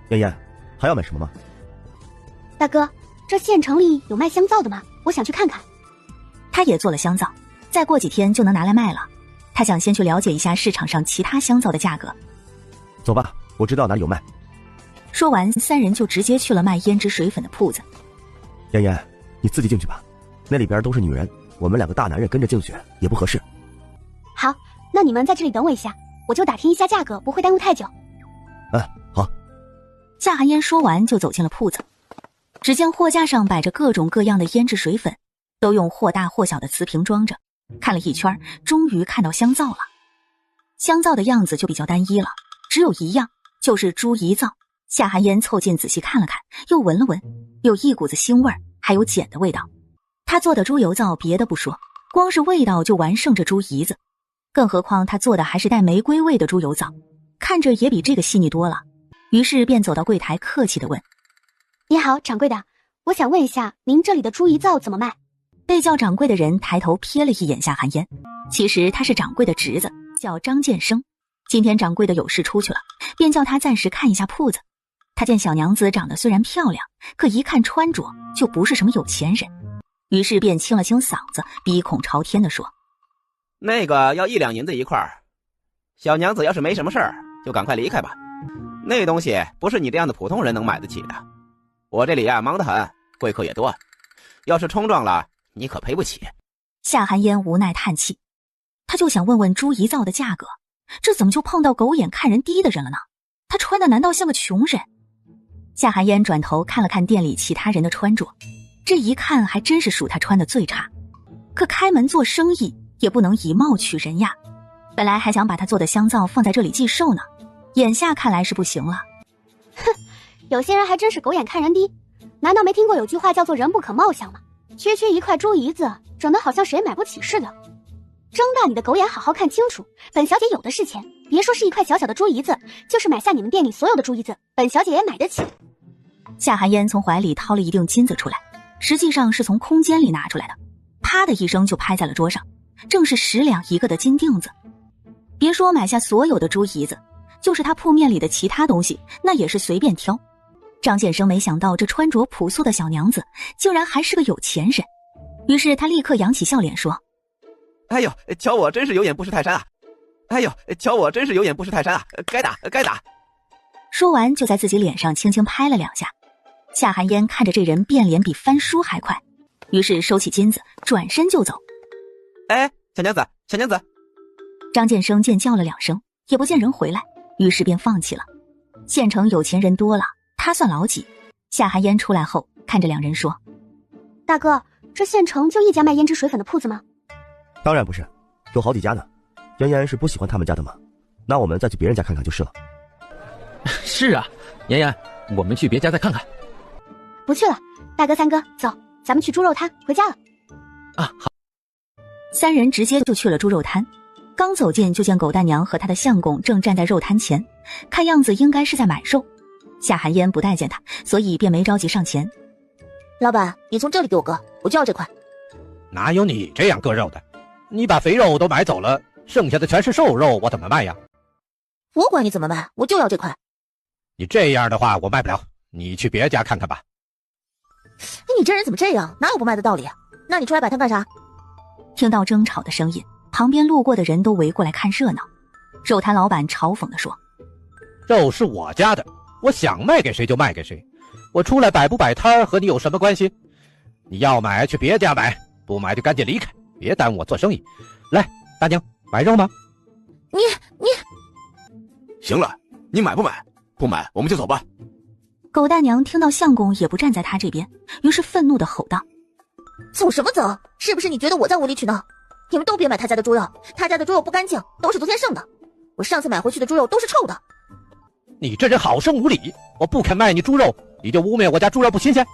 Speaker 14: 妍妍，还要买什么吗？
Speaker 1: 大哥，这县城里有卖香皂的吗？我想去看看。
Speaker 2: 他也做了香皂，再过几天就能拿来卖了。他想先去了解一下市场上其他香皂的价格。
Speaker 14: 走吧，我知道哪里有卖。
Speaker 2: 说完，三人就直接去了卖胭脂水粉的铺子。
Speaker 14: 妍妍，你自己进去吧，那里边都是女人，我们两个大男人跟着进去也不合适。
Speaker 1: 好，那你们在这里等我一下，我就打听一下价格，不会耽误太久。
Speaker 14: 好。
Speaker 2: 夏寒烟说完就走进了铺子，只见货架上摆着各种各样的胭脂水粉，都用或大或小的瓷瓶装着。看了一圈，终于看到香皂了。香皂的样子就比较单一了，只有一样，就是猪胰皂。夏寒烟凑近仔细看了看，又闻了闻，有一股子腥味，还有碱的味道。他做的猪油皂别的不说，光是味道就完胜这猪胰子，更何况他做的还是带玫瑰味的猪油皂，看着也比这个细腻多了。于是便走到柜台，客气地问：
Speaker 1: 你好，掌柜的，我想问一下，您这里的猪胰皂怎么卖？
Speaker 2: 被叫掌柜的人抬头瞥了一眼夏寒烟，其实他是掌柜的侄子，叫张建生。今天掌柜的有事出去了，便叫他暂时看一下铺子。他见小娘子长得虽然漂亮，可一看穿着就不是什么有钱人，于是便清了清嗓子，鼻孔朝天地说：
Speaker 20: 那个要1两银子一块儿，小娘子要是没什么事儿，就赶快离开吧。那东西不是你这样的普通人能买得起的。我这里呀忙得很，贵客也多，要是冲撞了，你可赔不起。
Speaker 2: 夏寒烟无奈叹气，他就想问问猪胰皂的价格，这怎么就碰到狗眼看人低的人了呢？他穿的难道像个穷人？夏寒烟转头看了看店里其他人的穿着，这一看还真是属他穿的最差。可开门做生意也不能以貌取人呀，本来还想把他做的香皂放在这里寄售呢，眼下看来是不行了。
Speaker 1: 哼，有些人还真是狗眼看人低，难道没听过有句话叫做人不可貌相吗？区区一块猪胰子，整得好像谁买不起似的。睁大你的狗眼，好好看清楚，本小姐有的是钱，别说是一块小小的猪胰子，就是买下你们店里所有的猪胰子，本小姐也买得起。
Speaker 2: 夏寒烟从怀里掏了一锭金子出来，实际上是从空间里拿出来的，啪的一声就拍在了桌上，正是10两一个的金锭子。别说买下所有的猪胰子，就是他铺面里的其他东西，那也是随便挑。张建生没想到这穿着朴素的小娘子竟然还是个有钱人，于是他立刻扬起笑脸说：
Speaker 20: 哎呦，瞧我真是有眼不识泰山啊！哎呦，瞧我真是有眼不识泰山啊！该打该打！
Speaker 2: 说完就在自己脸上轻轻拍了2下。夏寒烟看着这人变脸比翻书还快，于是收起金子转身就走。
Speaker 20: 哎，小娘子，小娘子！
Speaker 2: 张建生见叫了2声，也不见人回来，于是便放弃了。县城有钱人多了，他算老几？夏寒烟出来后看着2人说：
Speaker 1: 大哥，这县城就一家卖胭脂水粉的铺子吗？
Speaker 14: 当然不是，有好几家呢。妍妍是不喜欢他们家的吗？那我们再去别人家看看就是了。
Speaker 8: 是啊，妍妍，我们去别家再看看。
Speaker 1: 不去了，大哥三哥，走，咱们去猪肉摊，回家了。
Speaker 8: 啊，好。
Speaker 2: 3人直接就去了猪肉摊，刚走进就见狗大娘和她的相公正站在肉摊前，看样子应该是在买肉。夏寒烟不待见他，所以便没着急上前。
Speaker 11: 老板，你从这里给我割，我就要这块。
Speaker 15: 哪有你这样割肉的？你把肥肉都买走了，剩下的全是瘦肉，我怎么卖呀？
Speaker 11: 我管你怎么卖，我就要这块。
Speaker 15: 你这样的话我卖不了，你去别家看看吧。
Speaker 11: 你这人怎么这样？哪有不卖的道理？那你出来摆摊干啥？
Speaker 2: 听到争吵的声音，旁边路过的人都围过来看热闹。肉摊老板嘲讽地说：
Speaker 15: 肉是我家的，我想卖给谁就卖给谁，我出来摆不摆摊和你有什么关系？你要买去别家买，不买就赶紧离开，别耽误我做生意。来，大娘，买肉吗？
Speaker 11: 你
Speaker 16: 行了，你买不买？不买我们就走吧。
Speaker 2: 狗大娘听到相公也不站在他这边，于是愤怒地吼道：
Speaker 11: 走什么走？是不是你觉得我在无理取闹？你们都别买他家的猪肉，他家的猪肉不干净，都是昨天剩的。我上次买回去的猪肉都是臭的。
Speaker 15: 你这人好生无礼，我不肯卖你猪肉，你就污蔑我家猪肉不新鲜？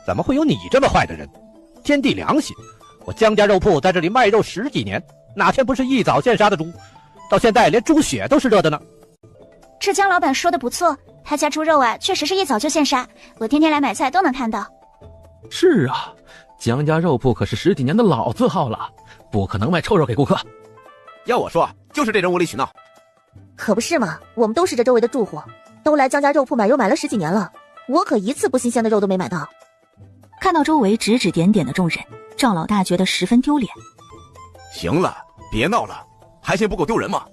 Speaker 15: 怎么会有你这么坏的人？天地良心，我江家肉铺在这里卖肉10几年，哪天不是一早现杀的猪？到现在连猪血都是热的呢。
Speaker 18: 这江老板说的不错，他家猪肉啊，确实是一早就现杀，我天天来买菜都能看到。
Speaker 8: 是啊，江家肉铺可是10几年的老字号了，不可能卖臭肉给顾客。
Speaker 20: 要我说，就是这人无理取闹。
Speaker 11: 可不是嘛，我们都是这周围的住户，都来江家肉铺买肉买了10几年了，我可一次不新鲜的肉都没买到。
Speaker 2: 看到周围指指点点的众人，赵老大觉得十分丢脸。
Speaker 16: 行了，别闹了，还嫌不够丢人吗？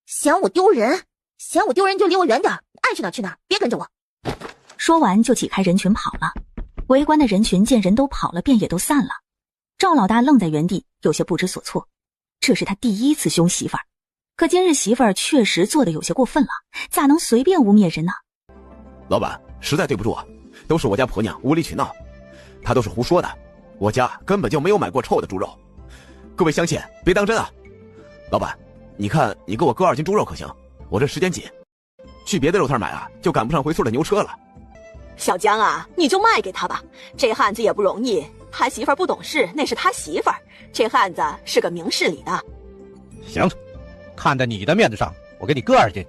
Speaker 11: 嫌我丢人？嫌我丢人就离我远点，爱去哪去哪，别跟着我。
Speaker 2: 说完就挤开人群跑了。围观的人群见人都跑了，便也都散了。赵老大愣在原地，有些不知所措。这是他第一次凶媳妇儿，可今日媳妇儿确实做得有些过分了，咋能随便污蔑人呢？
Speaker 16: 老板，实在对不住啊，都是我家婆娘无理取闹，她都是胡说的，我家根本就没有买过臭的猪肉，各位相信别当真啊。老板，你看你给我割2斤猪肉可行？我这时间紧，去别的肉摊买啊，就赶不上回村的牛车了。
Speaker 10: 小江啊，你就卖给他吧，这汉子也不容易，他媳妇儿不懂事，那是他媳妇儿，这汉子是个明事理的。
Speaker 15: 行，看在你的面子上，我给你割2斤，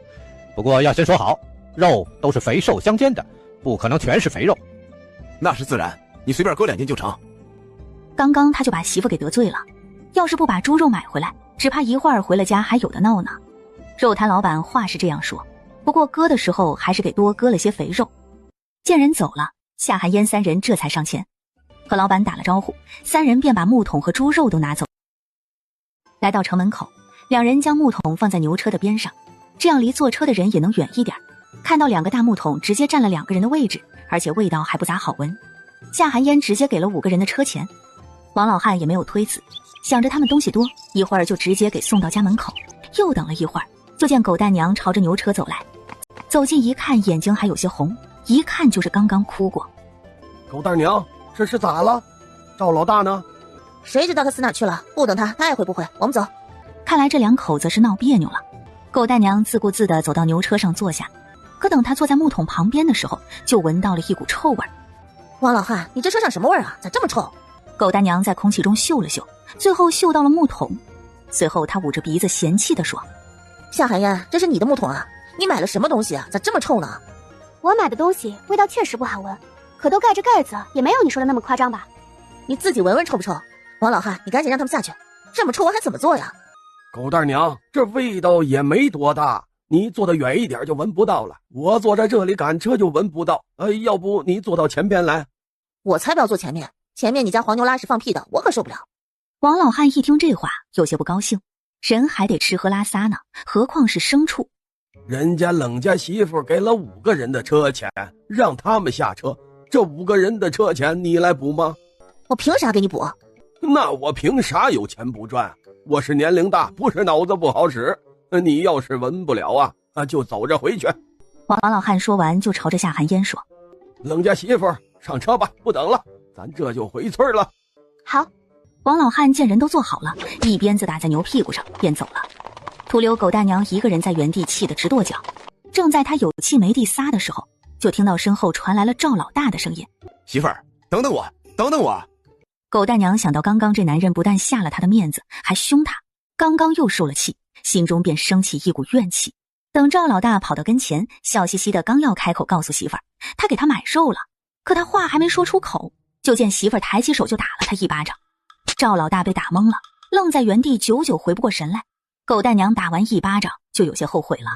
Speaker 15: 不过要先说好，肉都是肥瘦相间的，不可能全是肥肉。
Speaker 16: 那是自然，你随便割2斤就成。
Speaker 2: 刚刚他就把媳妇给得罪了，要是不把猪肉买回来，只怕一会儿回了家还有的闹呢。肉摊老板话是这样说，不过割的时候还是给多割了些肥肉。见人走了，夏寒烟3人这才上前和老板打了招呼，3人便把木桶和猪肉都拿走。来到城门口，2人将木桶放在牛车的边上，这样离坐车的人也能远一点。看到2个大木桶直接占了2个人的位置，而且味道还不咋好闻，夏寒烟直接给了5个人的车钱。王老汉也没有推辞，想着他们东西多，一会儿就直接给送到家门口。又等了一会儿，就见狗蛋娘朝着牛车走来，走近一看，眼睛还有些红，一看就是刚刚哭过。
Speaker 12: 狗蛋娘，这是咋了？赵老大呢？
Speaker 11: 谁知道他死哪去了？不等他，他爱回不回？我们走。
Speaker 2: 看来这2口子是闹别扭了。狗蛋娘自顾自地走到牛车上坐下，可等他坐在木桶旁边的时候，就闻到了一股臭味。
Speaker 11: 王老汉，你这车上什么味啊？咋这么臭？
Speaker 2: 狗蛋娘在空气中嗅了嗅，最后嗅到了木桶。随后他捂着鼻子嫌弃地说：
Speaker 11: 夏寒烟，这是你的木桶啊？你买了什么东西啊？咋这么臭呢？
Speaker 1: 我买的东西味道确实不好闻，可都盖着盖子，也没有你说的那么夸张吧？
Speaker 11: 你自己闻闻臭不臭？王老汉，你赶紧让他们下去，这么臭我还怎么做呀？
Speaker 12: 狗蛋娘，这味道也没多大，你坐得远一点就闻不到了，我坐在这里赶车就闻不到。要不你坐到前边来？
Speaker 11: 我才不要坐前面，前面你家黄牛拉屎放屁的，我可受不了。
Speaker 2: 王老汉一听这话，有些不高兴，人还得吃喝拉撒呢，何况是牲畜。
Speaker 12: 人家冷家媳妇给了5个人的车钱，让他们下车，这5个人的车钱你来补吗？
Speaker 11: 我凭啥给你补？
Speaker 12: 那我凭啥有钱不赚？我是年龄大，不是脑子不好使。你要是闻不了啊，就走着回去。
Speaker 2: 王老汉说完就朝着夏寒烟说：
Speaker 12: 冷家媳妇上车吧，不等了，咱这就回村了。
Speaker 1: 好。
Speaker 2: 王老汉见人都坐好了，一鞭子打在牛屁股上便走了，徒留狗蛋娘一个人在原地气得直跺脚。正在他有气没地撒的时候，就听到身后传来了赵老大的声音：
Speaker 16: 媳妇儿，等等我，等等我。
Speaker 2: 狗蛋娘想到刚刚这男人不但下了他的面子，还凶他，刚刚又受了气，心中便升起一股怨气。等赵老大跑到跟前，笑嘻嘻的刚要开口告诉媳妇儿他给他买肉了，可他话还没说出口，就见媳妇儿抬起手就打了他一巴掌。赵老大被打懵了，愣在原地，久久回不过神来。狗蛋娘打完1巴掌就有些后悔了。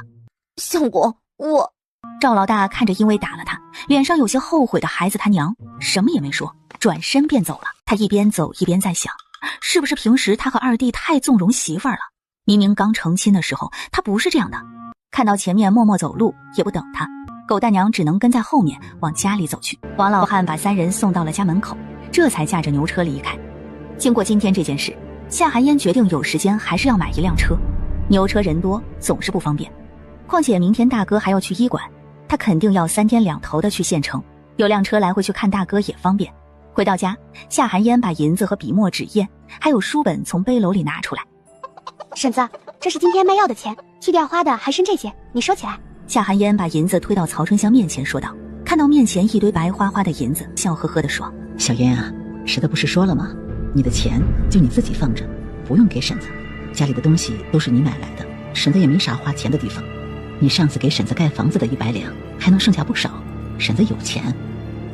Speaker 11: 相公，我……
Speaker 2: 赵老大看着因为打了他脸上有些后悔的孩子他娘，什么也没说，转身便走了。他一边走一边在想，是不是平时他和二弟太纵容媳妇儿了？明明刚成亲的时候他不是这样的。看到前面默默走路，也不等他，狗蛋娘只能跟在后面往家里走去。王老汉把3人送到了家门口，这才驾着牛车离开。经过今天这件事，夏寒烟决定有时间还是要买一辆车，牛车人多总是不方便，况且明天大哥还要去医馆，他肯定要3天2头的去县城，有辆车来回去看大哥也方便。回到家，夏寒烟把银子和笔墨纸砚还有书本从背篓里拿出来。
Speaker 1: 婶子，这是今天卖药的钱，去掉花的还剩这些，你收起来。
Speaker 2: 夏寒烟把银子推到曹春香面前说道，看到面前一堆白花花的银子，笑呵呵地说：
Speaker 9: 小烟啊，石头不是说了吗？你的钱就你自己放着，不用给婶子，家里的东西都是你买来的，婶子也没啥花钱的地方。你上次给婶子盖房子的100两还能剩下不少，婶子有钱，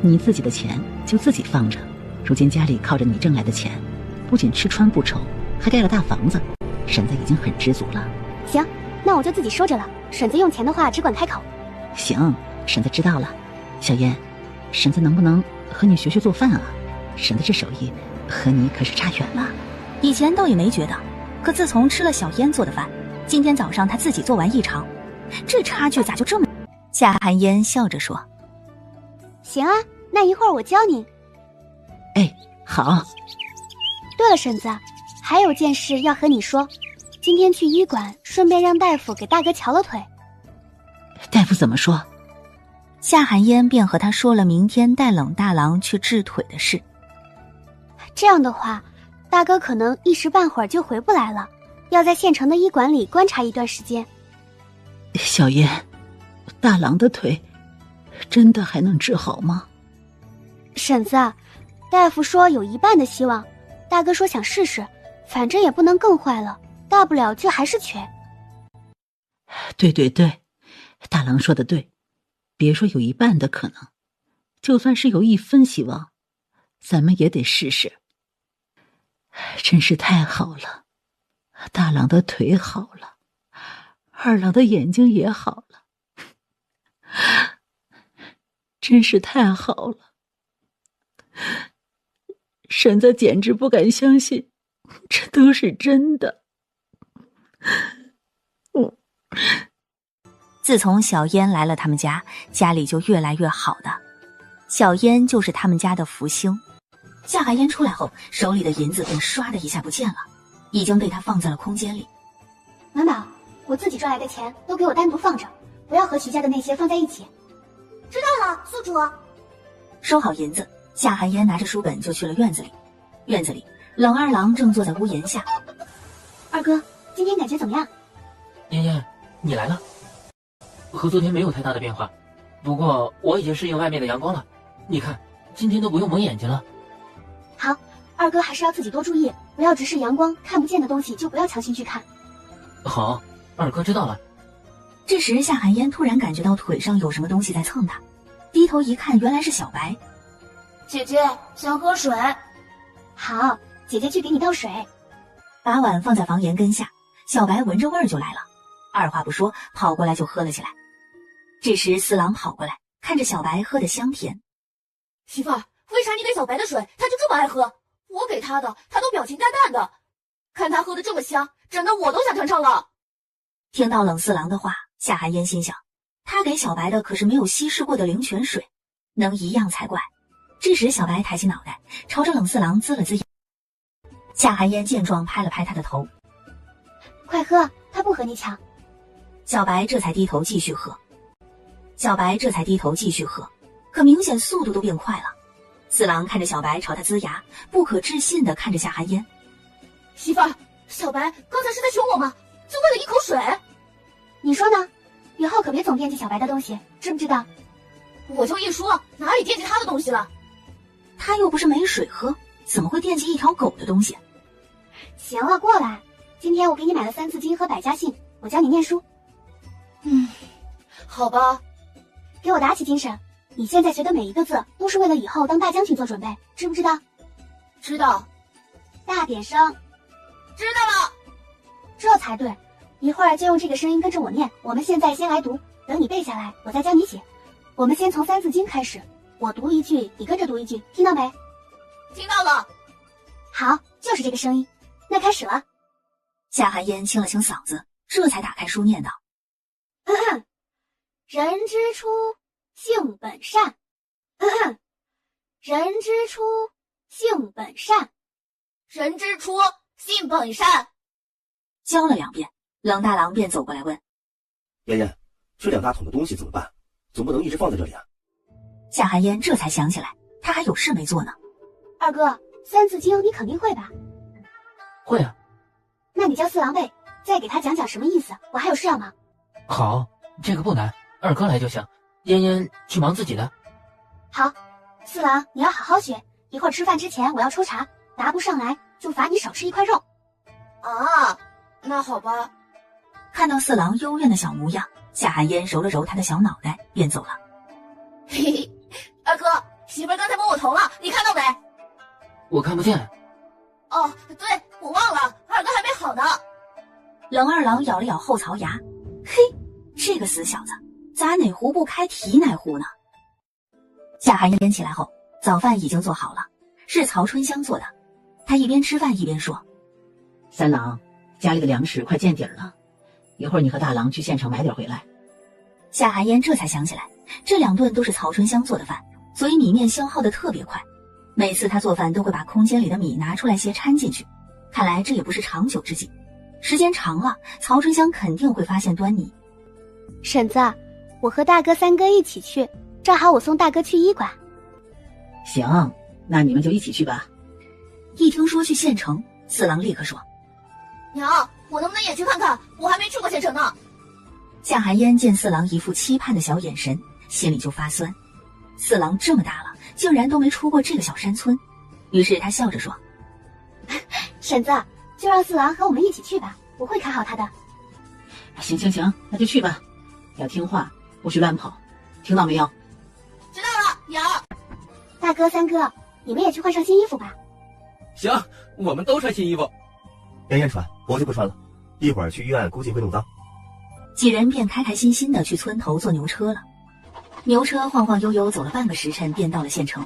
Speaker 9: 你自己的钱就自己放着。如今家里靠着你挣来的钱，不仅吃穿不愁，还盖了大房子，婶子已经很知足了。
Speaker 1: 行，那我就自己收着了。婶子用钱的话只管开口。
Speaker 9: 行，婶子知道了。小燕，婶子能不能和你学学做饭啊？婶子这手艺和你可是差远了。
Speaker 2: 以前倒也没觉得，可自从吃了小燕做的饭，今天早上她自己做完一尝，这差距咋就这么……夏寒烟笑着说：“
Speaker 1: 行啊，那一会儿我教你。”
Speaker 9: 哎，好。
Speaker 1: 对了，婶子，还有件事要和你说。今天去医馆，顺便让大夫给大哥瞧了腿。
Speaker 9: 大夫怎么说？
Speaker 2: 夏寒烟便和他说了明天带冷大郎去治腿的事。
Speaker 1: 这样的话，大哥可能一时半会儿就回不来了，要在县城的医馆里观察一段时间。
Speaker 9: 小燕，大郎的腿真的还能治好吗？
Speaker 1: 婶子，大夫说有一半的希望，大哥说想试试，反正也不能更坏了，大不了就还是瘸。
Speaker 9: 对对对，大郎说的对，别说有一半的可能，就算是有1分希望，咱们也得试试。真是太好了，大郎的腿好了，二郎的眼睛也好了，真是太好了。婶子简直不敢相信，这都是真的。
Speaker 2: 自从小燕来了他们家，家里就越来越好的。小燕就是他们家的福星。夏寒烟出来后，手里的银子便唰的一下不见了，已经被他放在了空间里。
Speaker 1: 暖宝，我自己赚来的钱都给我单独放着，不要和徐家的那些放在一起。
Speaker 19: 知道了，宿主。
Speaker 2: 收好银子，夏寒烟拿着书本就去了院子里。院子里，冷二郎正坐在屋檐下。
Speaker 1: 二哥，今天感觉怎么样？
Speaker 4: 妍妍，你来了。和昨天没有太大的变化，不过我已经适应外面的阳光了。你看，今天都不用蒙眼睛了。
Speaker 1: 好，二哥还是要自己多注意，不要直视阳光，看不见的东西就不要强行去看。
Speaker 4: 好，二哥知道了。
Speaker 2: 这时，夏寒烟突然感觉到腿上有什么东西在蹭他，低头一看，原来是小白。
Speaker 19: 姐姐想喝水。
Speaker 1: 好，姐姐去给你倒水。
Speaker 2: 把碗放在房檐根下，小白闻着味儿就来了，二话不说跑过来就喝了起来。这时四郎跑过来，看着小白喝得香甜。
Speaker 3: 媳妇儿，为啥你给小白的水他就这么爱喝？我给他的他都表情淡淡的，看他喝得这么香，整得我都想尝尝了。
Speaker 2: 听到冷四郎的话，夏寒烟心想，他给小白的可是没有稀释过的灵泉水，能一样才怪。这时小白抬起脑袋，朝着冷四郎呲了呲牙。夏寒烟见状拍了拍他的头，
Speaker 1: 快喝，他不和你抢。
Speaker 2: 小白这才低头继续喝。可明显速度都变快了。四郎看着小白朝他呲牙，不可置信地看着夏寒烟。
Speaker 3: 媳妇儿，小白刚才是在凶我吗？就为了一口水？
Speaker 1: 你说呢？以后可别总惦记小白的东西，知不知道？
Speaker 3: 我就一说，哪里惦记他的东西了？
Speaker 2: 他又不是没水喝，怎么会惦记一条狗的东西？
Speaker 1: 行了，过来。今天我给你买了3字经和百家姓，我教你念书。
Speaker 3: 好吧。
Speaker 1: 给我打起精神，你现在学的每一个字都是为了以后当大将军做准备，知不知道？
Speaker 3: 知道。
Speaker 1: 大点声。
Speaker 3: 知道了。
Speaker 1: 这才对，一会儿就用这个声音跟着我念。我们现在先来读，等你背下来，我再教你写。我们先从3字经开始，我读一句，你跟着读一句，听到没？
Speaker 3: 听到了。
Speaker 1: 好，就是这个声音。那开始了。
Speaker 2: 夏寒烟清了清嗓子，这才打开书念道：
Speaker 1: 人之初，性本善。人之初，性本善。
Speaker 3: 人之初，性本善。
Speaker 2: 教了2遍，冷大郎便走过来问：
Speaker 14: 妍妍，这2大桶的东西怎么办？总不能一直放在这里啊。
Speaker 2: 夏寒烟这才想起来，他还有事没做呢。
Speaker 1: 二哥，3字经你肯定会吧？
Speaker 4: 会啊。
Speaker 1: 那你教四郎背，再给他讲讲什么意思，我还有事要忙。
Speaker 4: 好，这个不难，二哥来就行，嫣嫣去忙自己的。
Speaker 1: 好，四郎你要好好学，一会儿吃饭之前我要抽查，答不上来就罚你少吃1块肉。
Speaker 3: 啊，那好吧。
Speaker 2: 看到四郎幽怨的小模样，夏寒烟揉了揉他的小脑袋，便走了。
Speaker 3: 嘿嘿，二哥，媳妇儿刚才摸我头了，你看到没？
Speaker 4: 我看不见。
Speaker 3: 哦，对，我忘了，二哥还没好呢。
Speaker 2: 冷二郎咬了咬后槽牙，这个死小子，咋哪壶不开提哪壶呢？夏寒烟起来后，早饭已经做好了，是曹春香做的。他一边吃饭一边说：“
Speaker 9: 三郎，家里的粮食快见底了，一会儿你和大郎去县城买点回来。”
Speaker 2: 夏寒烟这才想起来，这2顿都是曹春香做的饭，所以米面消耗的特别快。每次他做饭都会把空间里的米拿出来些掺进去，看来这也不是长久之计。时间长了，曹春香肯定会发现端倪。
Speaker 1: 婶子，我和大哥、三哥一起去，正好我送大哥去医馆。
Speaker 9: 行，那你们就一起去吧。
Speaker 2: 一听说去县城，四郎立刻说：“
Speaker 3: 娘，我能不能也去看看？我还没去过县城呢。”
Speaker 2: 夏寒烟见四郎一副期盼的小眼神，心里就发酸。四郎这么大了，竟然都没出过这个小山村。于是他笑着说：“
Speaker 1: 婶子，就让四郎和我们一起去吧，我会看好他的。”
Speaker 9: 行，那就去吧，要听话，不许乱跑，听到没有？
Speaker 3: 知道了，娘。
Speaker 1: 大哥、三哥，你们也去换上新衣服吧。
Speaker 8: 行，我们都穿新衣服。
Speaker 14: 妍妍穿，我就不穿了，一会儿去医院估计会弄脏。
Speaker 2: 几人便开开心心的去村头坐牛车了。牛车晃晃悠悠走了半个时辰，便到了县城。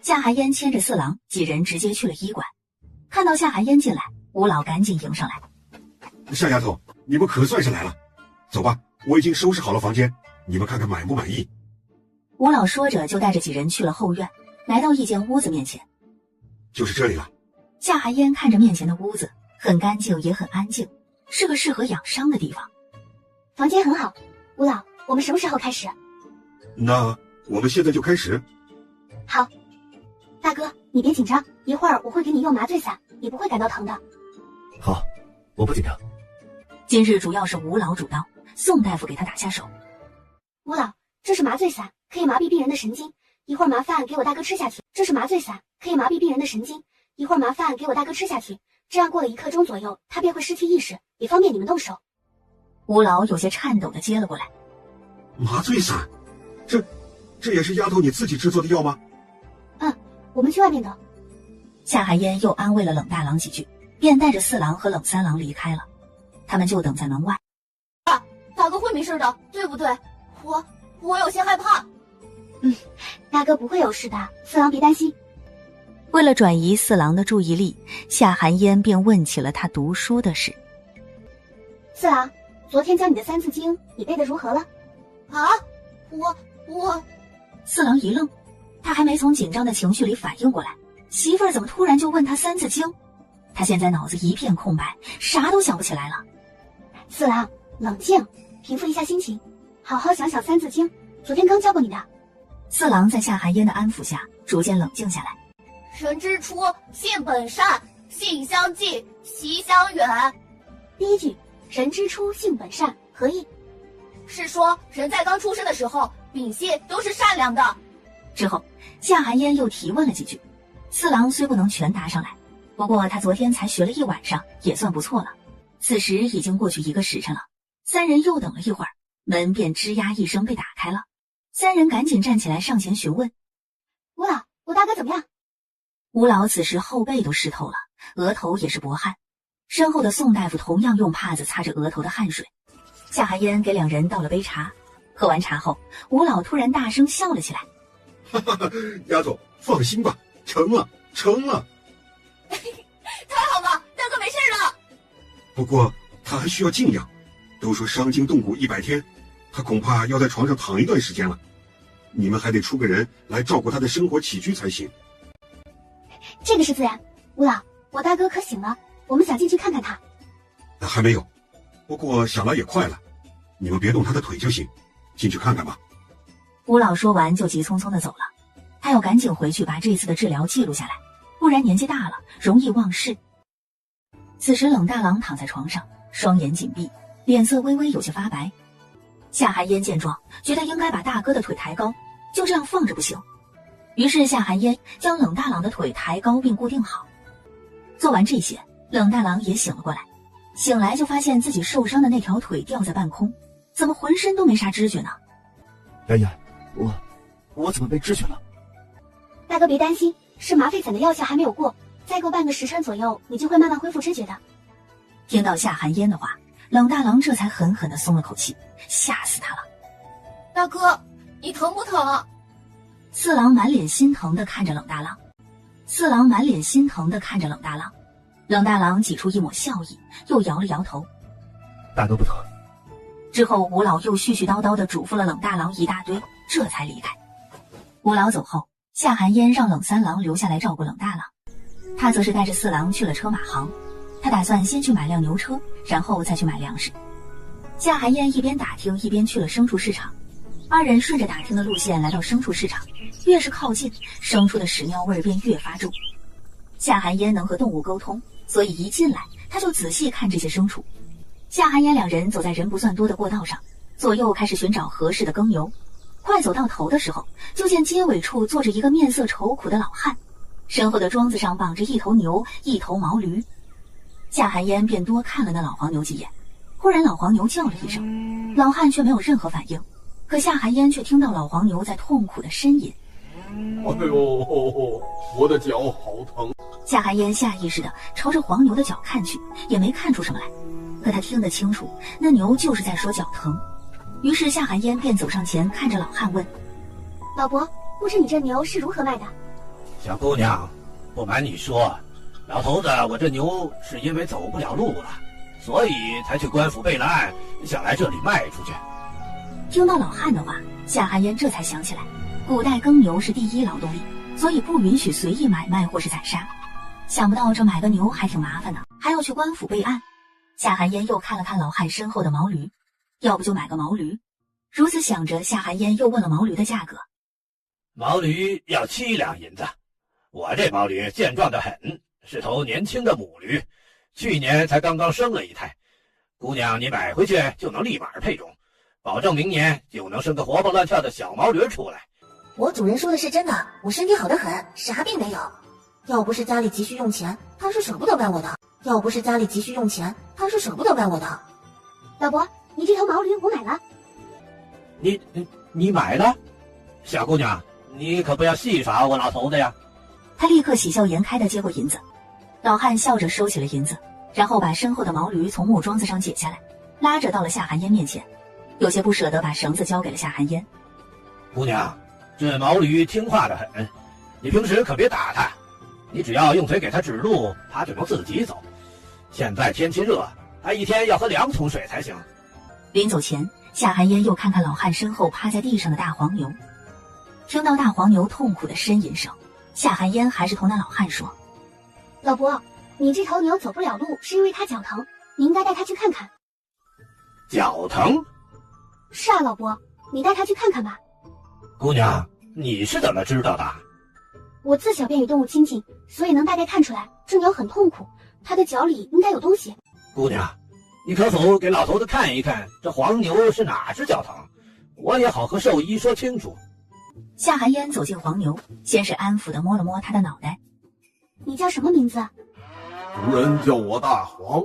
Speaker 2: 夏寒烟牵着四郎，几人直接去了医馆。看到夏寒烟进来，吴老赶紧迎上来：“
Speaker 6: 夏丫头，你们可算是来了，走吧，我已经收拾好了房间，你们看看满不满意？”
Speaker 2: 吴老说着就带着几人去了后院，来到一间屋子面前。
Speaker 6: 就是这里了。
Speaker 2: 夏寒烟看着面前的屋子，很干净也很安静，是个适合养伤的地方。
Speaker 1: 房间很好，吴老，我们什么时候开始？
Speaker 6: 那我们现在就开始。
Speaker 1: 好，大哥，你别紧张，一会儿我会给你用麻醉散，你不会感到疼的。
Speaker 14: 好，我不紧张。
Speaker 2: 今日主要是吴老主刀，宋大夫给他打下手。
Speaker 1: 吴老，这是麻醉散，可以麻痹病人的神经，一会儿麻烦给我大哥吃下去。这是麻醉散，可以麻痹病人的神经，一会儿麻烦给我大哥吃下去，这样过了1刻钟左右，他便会失去意识，也方便你们动手。
Speaker 2: 吴老有些颤抖的接了过来。
Speaker 6: 麻醉散，这也是丫头你自己制作的药吗？
Speaker 1: 我们去外面等。
Speaker 2: 夏寒烟又安慰了冷大郎几句，便带着四郎和冷三郎离开了。他们就等在门外。
Speaker 3: 大哥会没事的，对不对？我有些害怕。
Speaker 1: 大哥不会有事的，四郎别担心。
Speaker 2: 为了转移四郎的注意力，夏寒烟便问起了他读书的事。
Speaker 1: 四郎，昨天教你的3字经，你背得如何了？
Speaker 3: 啊，我……
Speaker 2: 四郎一愣，他还没从紧张的情绪里反应过来，媳妇儿怎么突然就问他3字经？他现在脑子一片空白，啥都想不起来了。
Speaker 1: 四郎，冷静，平复一下心情，好好想想3字经，昨天刚教过你的。
Speaker 2: 四郎在夏寒烟的安抚下，逐渐冷静下来。
Speaker 3: 人之初，性本善，性相近，习相远。
Speaker 1: 第一句，人之初，性本善，何意？
Speaker 3: 是说人在刚出生的时候，秉性都是善良的。
Speaker 2: 之后，夏寒烟又提问了几句。四郎虽不能全答上来，不过他昨天才学了1晚上，也算不错了。此时已经过去1个时辰了，三人又等了一会儿，门便吱呀一声被打开了。三人赶紧站起来上前询问：“
Speaker 1: 吴老，我大哥怎么样？”
Speaker 2: 吴老此时后背都湿透了，额头也是薄汗。身后的宋大夫同样用帕子擦着额头的汗水。夏寒烟给2人倒了杯茶，喝完茶后，吴老突然大声笑了起来：“
Speaker 6: 哈哈，丫头，放心吧，成了。
Speaker 3: 太好了，大哥没事了。
Speaker 6: 不过他还需要静养，都说伤筋动骨100天，他恐怕要在床上躺一段时间了。你们还得出个人来照顾他的生活起居才行。”
Speaker 1: 这个是自然。吴老，我大哥可醒了，我们想进去看看他。
Speaker 6: 还没有，不过想来也快了，你们别动他的腿就行，进去看看吧。
Speaker 2: 吴老说完就急匆匆的走了，他要赶紧回去把这次的治疗记录下来，不然年纪大了容易忘事。此时冷大郎躺在床上，双眼紧闭，脸色微微有些发白。夏寒烟见状，觉得应该把大哥的腿抬高，就这样放着不行。于是夏寒烟将冷大郎的腿抬高并固定好。做完这些，冷大郎也醒了过来，醒来就发现自己受伤的那条腿吊在半空，怎么浑身都没啥知觉呢？
Speaker 14: 妍妍，我怎么没知觉了？
Speaker 1: 大哥别担心，是麻沸散的药效还没有过，再过半个时辰左右，你就会慢慢恢复知觉的。
Speaker 2: 听到夏寒烟的话，冷大郎这才狠狠地松了口气，吓死他了。
Speaker 3: 大哥，你疼不疼？
Speaker 2: 四郎满脸心疼地看着冷大郎。冷大郎挤出一抹笑意，又摇了摇头。
Speaker 14: 大哥不疼。
Speaker 2: 之后吴老又絮絮叨叨地嘱咐了冷大郎一大堆，这才离开。吴老走后，夏寒烟让冷三郎留下来照顾冷大郎，他则是带着四郎去了车马行。他打算先去买辆牛车，然后再去买粮食。夏寒烟一边打听一边去了牲畜市场。二人顺着打听的路线来到牲畜市场，越是靠近，牲畜的屎尿味便越发重。夏寒烟能和动物沟通，所以一进来他就仔细看这些牲畜。夏寒烟两人走在人不算多的过道上，左右开始寻找合适的耕牛。快走到头的时候，就见街尾处坐着一个面色愁苦的老汉，身后的桩子上绑着一头牛，一头毛驴。夏寒烟便多看了那老黄牛几眼。忽然老黄牛叫了一声，老汉却没有任何反应，可夏寒烟却听到老黄牛在痛苦的呻吟。
Speaker 12: 哎呦，我的脚好疼！
Speaker 2: 夏寒烟下意识地朝着黄牛的脚看去，也没看出什么来，可他听得清楚，那牛就是在说脚疼。于是夏寒烟便走上前，看着老汉问：“
Speaker 1: 老伯，不知你这牛是如何卖的？”
Speaker 15: 小姑娘，不瞒你说，老头子，我这牛是因为走不了路了，所以才去官府备了案，想来这里卖出去。
Speaker 2: 听到老汉的话，夏寒烟这才想起来，古代耕牛是第一劳动力，所以不允许随意买卖或是宰杀。想不到这买个牛还挺麻烦的，还要去官府备案。夏寒烟又看了看老汉身后的毛驴，要不就买个毛驴。如此想着，夏寒烟又问了毛驴的价格。
Speaker 15: 毛驴要7两银子，我这毛驴健壮得很，是头年轻的母驴，去年才刚刚生了一胎。姑娘，你买回去就能立马配种，保证明年就能生个活蹦乱跳的小毛驴出来。
Speaker 11: 我主人说的是真的，我身体好得很，啥病没有。要不是家里急需用钱，他是舍不得卖我的。
Speaker 1: 老伯，你这头毛驴我买了。
Speaker 15: 你买了？小姑娘，你可不要戏耍我老头子呀！
Speaker 2: 他立刻喜笑颜开地接过银子。老汉笑着收起了银子，然后把身后的毛驴从木桩子上解下来，拉着到了夏寒烟面前，有些不舍得把绳子交给了夏寒烟。
Speaker 15: 姑娘，这毛驴听话得很，你平时可别打它，你只要用腿给它指路，它就能自己走。现在天气热，它一天要喝2桶水才行。
Speaker 2: 临走前，夏寒烟又看看老汉身后趴在地上的大黄牛，听到大黄牛痛苦的呻吟声，夏寒烟还是同那老汉说：“
Speaker 1: 老伯，你这头牛走不了路，是因为它脚疼，你应该带它去看看。”
Speaker 15: 脚疼？
Speaker 1: 是啊，老伯，你带它去看看吧。
Speaker 15: 姑娘，你是怎么知道的？
Speaker 1: 我自小便与动物亲近，所以能大概看出来，这牛很痛苦，它的脚里应该有东西。
Speaker 15: 姑娘，你可否给老头子看一看，这黄牛是哪只脚疼，我也好和兽医说清楚。
Speaker 2: 夏寒烟走进黄牛，先是安抚地摸了摸他的脑袋。
Speaker 1: 你叫什么名字？
Speaker 12: 主人叫我大黄。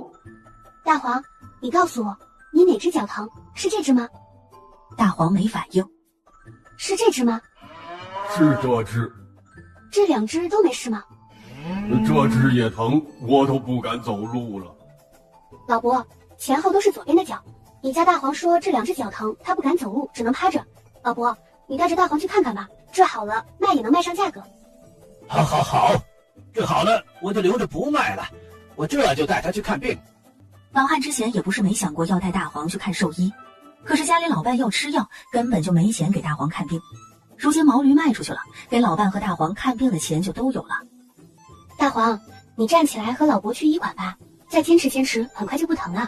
Speaker 1: 大黄，你告诉我，你哪只脚疼？是这只吗？
Speaker 2: 大黄没反应。
Speaker 1: 是这只吗？
Speaker 12: 是这只。
Speaker 1: 这2只都没事吗？
Speaker 12: 这只也疼，我都不敢走路了。
Speaker 1: 老伯，前后都是左边的脚。你家大黄说这2只脚疼，他不敢走路，只能趴着。老伯，你带着大黄去看看吧，这好了，卖也能卖上价格。
Speaker 15: 好，这好了，我就留着不卖了，我这就带他去看病。
Speaker 2: 老汉之前也不是没想过要带大黄去看兽医，可是家里老伴要吃药，根本就没钱给大黄看病。如今毛驴卖出去了，给老伴和大黄看病的钱就都有了。
Speaker 1: 大黄，你站起来和老伯去医馆吧，再坚持坚持，很快就不疼了。